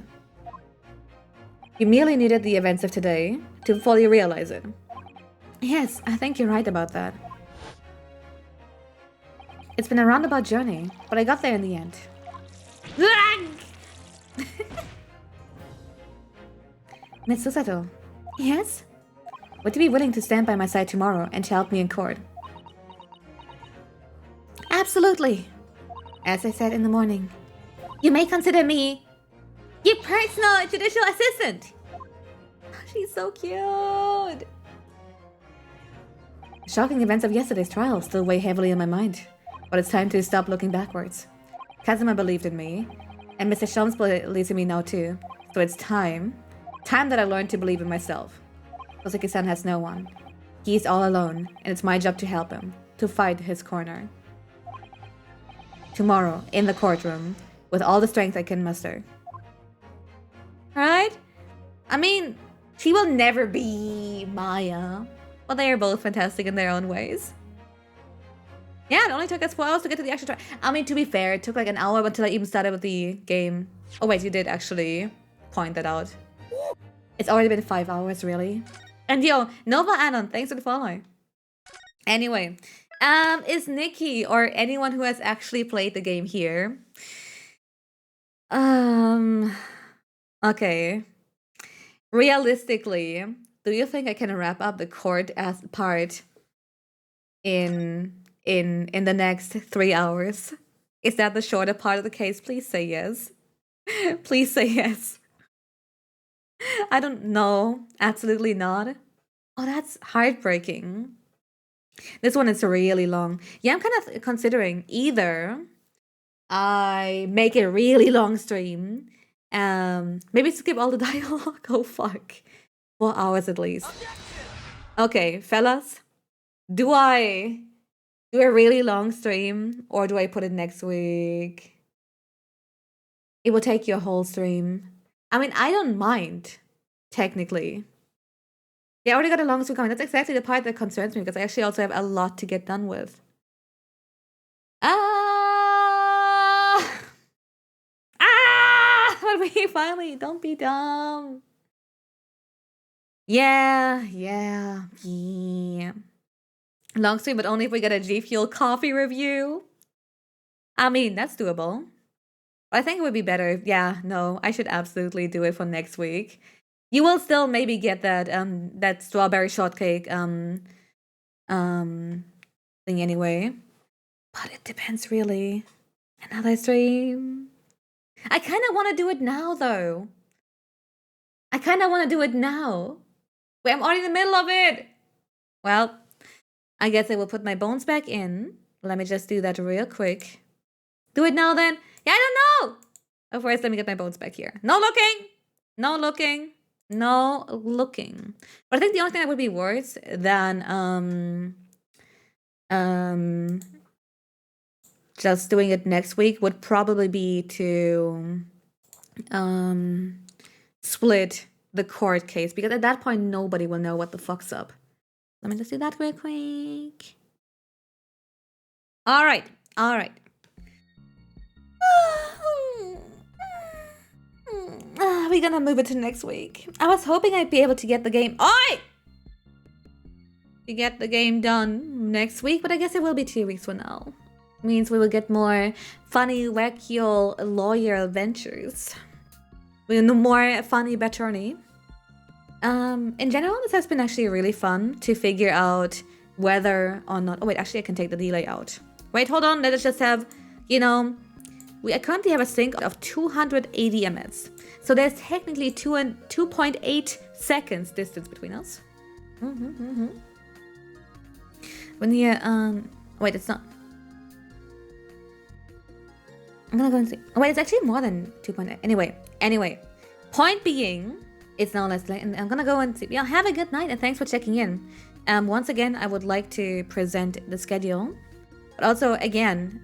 You merely needed the events of today to fully realize it. Yes, I think you're right about that. It's been a roundabout journey, but I got there in the end. Miss Susato. Yes? Would you be willing to stand by my side tomorrow and to help me in court? Absolutely. As I said in the morning, you may consider me your personal judicial assistant. She's so cute. The shocking events of yesterday's trial still weigh heavily on my mind, but it's time to stop looking backwards. Kazuma believed in me, and Mr. Sholmes believes in me now too. So it's time that I learn to believe in myself. Koseki-san has no one. He's all alone, and it's my job to help him, to fight his corner. Tomorrow, in the courtroom, with all the strength I can muster. Right? I mean, she will never be Maya, but they are both fantastic in their own ways. Yeah, it only took us 4 hours to get to the actual trial. I mean, to be fair, it took like an hour until I even started with the game. Oh wait, you did actually point that out. It's already been 5 hours, really. And yo, Nova Anon, thanks for the follow. Anyway, is Nikki or anyone who has actually played the game here? Okay. Realistically, do you think I can wrap up the court as part in the next 3 hours? Is that the shorter part of the case? Please say yes. Please say yes. I don't know. Absolutely not. Oh, that's heartbreaking. This one is really long. Yeah, I'm kind of considering either I make a really long stream, maybe skip all the dialogue. Oh fuck, 4 hours at least. Okay, fellas, do I do a really long stream or do I put it next week? It will take you a whole stream. I mean, I don't mind, technically. Yeah, I already got a long stream coming. That's exactly the part that concerns me because I actually also have a lot to get done with. But we finally, don't be dumb. Yeah. Long stream, but only if we get a G Fuel coffee review. I mean, that's doable. But I think it would be better if, yeah, no, I should absolutely do it for next week. You will still maybe get that that strawberry shortcake thing anyway. But it depends really. Another stream. I kind of want to do it now though. I kind of want to do it now. Wait, I'm already in the middle of it. Well, I guess I will put my bones back in. Let me just do that real quick. Do it now then. Yeah, I don't know. Oh, first, let me get my bones back here. No looking. No looking. No looking. But I think the only thing that would be worse than just doing it next week would probably be to split the court case, because at that point nobody will know what the fuck's up. Let me just do that real quick. All right. We're gonna move it to next week. I was hoping I'd be able to get the game. To get the game done next week, but I guess it will be 2 weeks from now. Means we will get more funny, wacky lawyer adventures. We know more funny attorney. In general, this has been actually really fun to figure out whether or not. Oh wait, actually, I can take the delay out. Wait, hold on. Let us just have, I currently have a sync of 280 ms. So there's technically 2.8 seconds distance between us. When the wait, it's not. I'm gonna go and see. Oh wait, it's actually more than 2.8. Anyway. Point being, it's now less late, and I'm gonna go and see. Yeah, have a good night, and thanks for checking in. Once again, I would like to present the schedule. But also, again,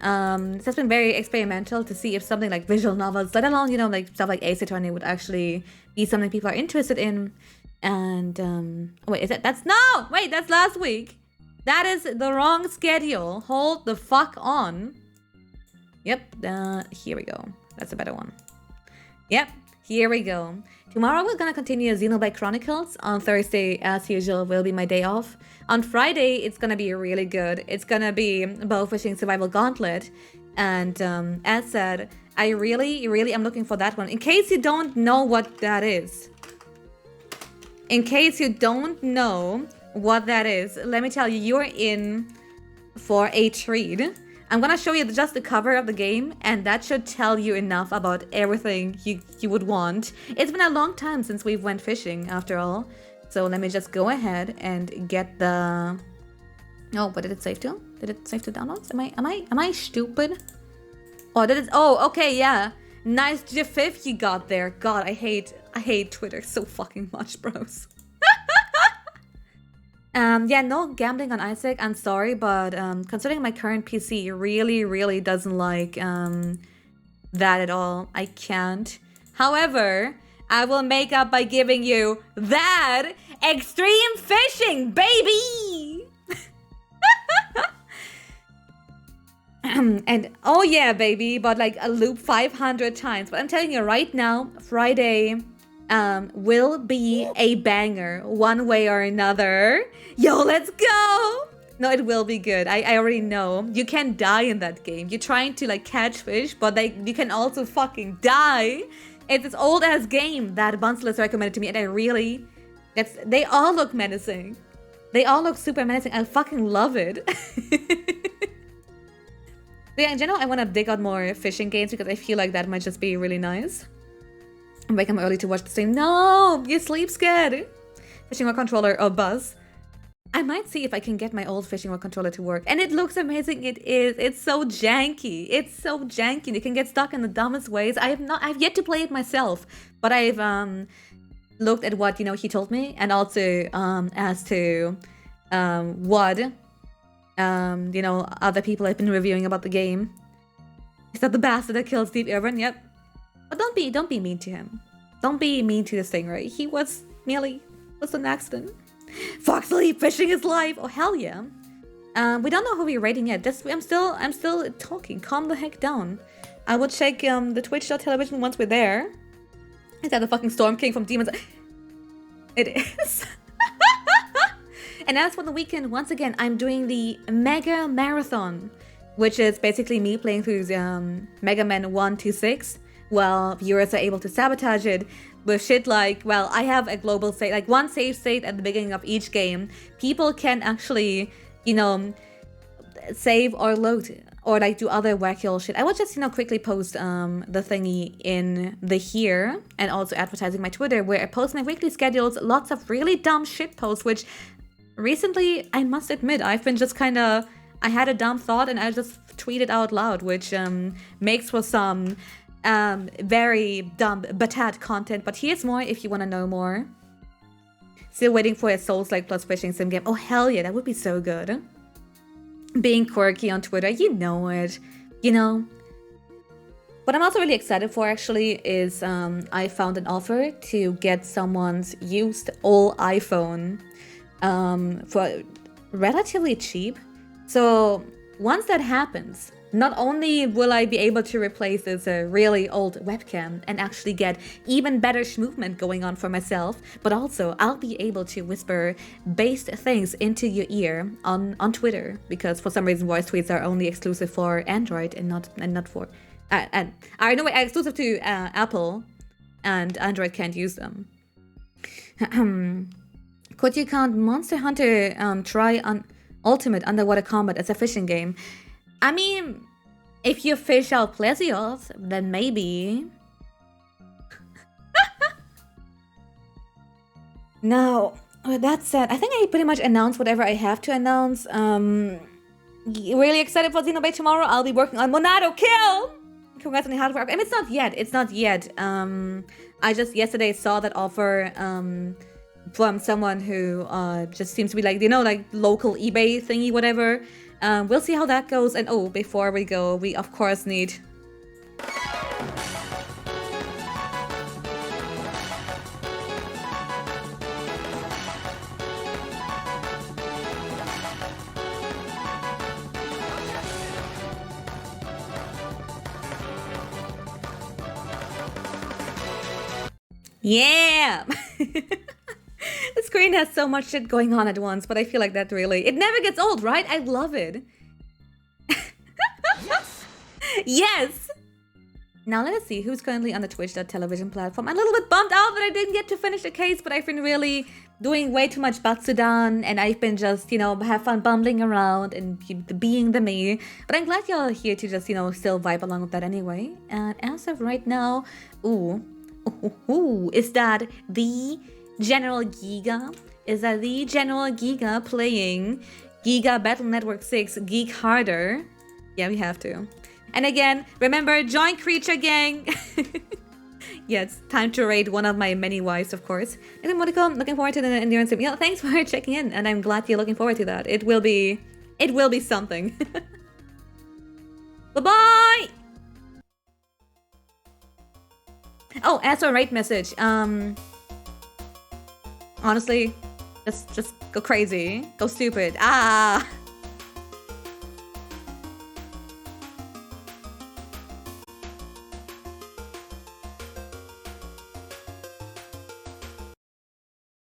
this has been very experimental to see if something like visual novels, let alone, like stuff like Ace Attorney would actually be something people are interested in. And, oh wait, that's last week. That is the wrong schedule. Hold the fuck on. Yep, here we go. That's a better one. Yep, here we go. Tomorrow we're gonna continue Xenoblade Chronicles. On Thursday, as usual, will be my day off. On Friday, it's gonna be really good. It's gonna be Bowfishing Survival Gauntlet. And as said, I really am looking for that one. In case you don't know what that is. In case you don't know what that is, let me tell you, you're in for a treat. I'm gonna show you just the cover of the game, and that should tell you enough about everything you would want. It's been a long time since we've went fishing, after all. So let me just go ahead and get the... Oh, but did it save to? Did it save to downloads? Am I stupid? Oh, did it? Oh, okay, yeah. Nice GIF you got there. God, I hate Twitter so fucking much, bros. Yeah, no gambling on Isaac. I'm sorry, but considering my current PC really doesn't like that at all, I can't. However, I will make up by giving you that extreme fishing, baby! And oh yeah, baby, but like a loop 500 times. But I'm telling you right now, Friday will be a banger one way or another. Yo, let's go! No, it will be good. I already know. You can die in that game. You're trying to like catch fish, but you can also fucking die. It's this old ass game that Bunceless recommended to me, and they all look menacing. They all look super menacing. I fucking love it. Yeah, in general, I want to dig out more fishing games because I feel like that might just be really nice. Wake up early to watch the stream. No, you sleep scared. Fishing rod controller or Buzz. I might see if I can get my old fishing rod controller to work. And it looks amazing. It is. It's so janky. It's so janky. You can get stuck in the dumbest ways. I've yet to play it myself, but I've looked at what he told me, and also as to what other people have been reviewing about the game. Is that the bastard that killed Steve Irwin? Yep. But don't be mean to him. Don't be mean to the Stingray. He was an accident. Fox Lee fishing his life. Oh hell yeah. We don't know who we're rating yet. I'm still talking. Calm the heck down. I will check the Twitch.tv once we're there. Is that the fucking Storm King from Demons? It is. And as for the weekend, once again, I'm doing the Mega Marathon, which is basically me playing through Mega Man 1 to 6. Well, viewers are able to sabotage it with shit like, well, I have a global save, like one save state at the beginning of each game. People can actually, save or load or like do other wacky old shit. I will just, quickly post the thingy in the here, and also advertising my Twitter where I post my weekly schedules, lots of really dumb shit posts, which recently, I must admit, I've been just I had a dumb thought and I just tweeted out loud, which makes for some very dumb batat content, but here's more if you want to know more. Still waiting for a Souls-like plus fishing sim game. Oh hell yeah, that would be so good. Being quirky on Twitter, you know it. What I'm also really excited for actually is I found an offer to get someone's used old iPhone for relatively cheap. So once that happens, not only will I be able to replace this really old webcam and actually get even better movement going on for myself, but also I'll be able to whisper based things into your ear on Twitter, because for some reason voice tweets are only exclusive for Android and not for and are no way exclusive to Apple, and Android can't use them. Could you count Monster Hunter Try on Ultimate Underwater Combat as a fishing game? I mean, if you fish out Plesioth, then maybe. Now, with that said, I think I pretty much announced whatever I have to announce. Really excited for Xenoblade tomorrow. I'll be working on Monado Kill! Congrats on the hardware. I mean, it's not yet. I just yesterday saw that offer from someone who just seems to be like, like local eBay thingy, whatever. We'll see how that goes. And oh, before we go, we of course need... Yeah! The screen has so much shit going on at once, but I feel like that really... It never gets old, right? I love it. Yes! Now let us see who's currently on the Twitch.television platform. I'm a little bit bummed out that I didn't get to finish the case, but I've been really doing way too much Batsudan, and I've been just, have fun bumbling around and being the me. But I'm glad y'all are here to just, still vibe along with that anyway. And as of right now, is that the General Giga? Is that the General Giga playing Giga Battle Network 6 Geek Harder? Yeah, we have to. And again, remember, join Creature Gang! Yeah, it's time to raid one of my many wives, of course. And emoticon, looking forward to the endurance stream. Yeah, thanks for checking in, and I'm glad you're looking forward to that. It will be something. Bye-bye! Oh, as a raid message, honestly, just go crazy. Go stupid. Ah!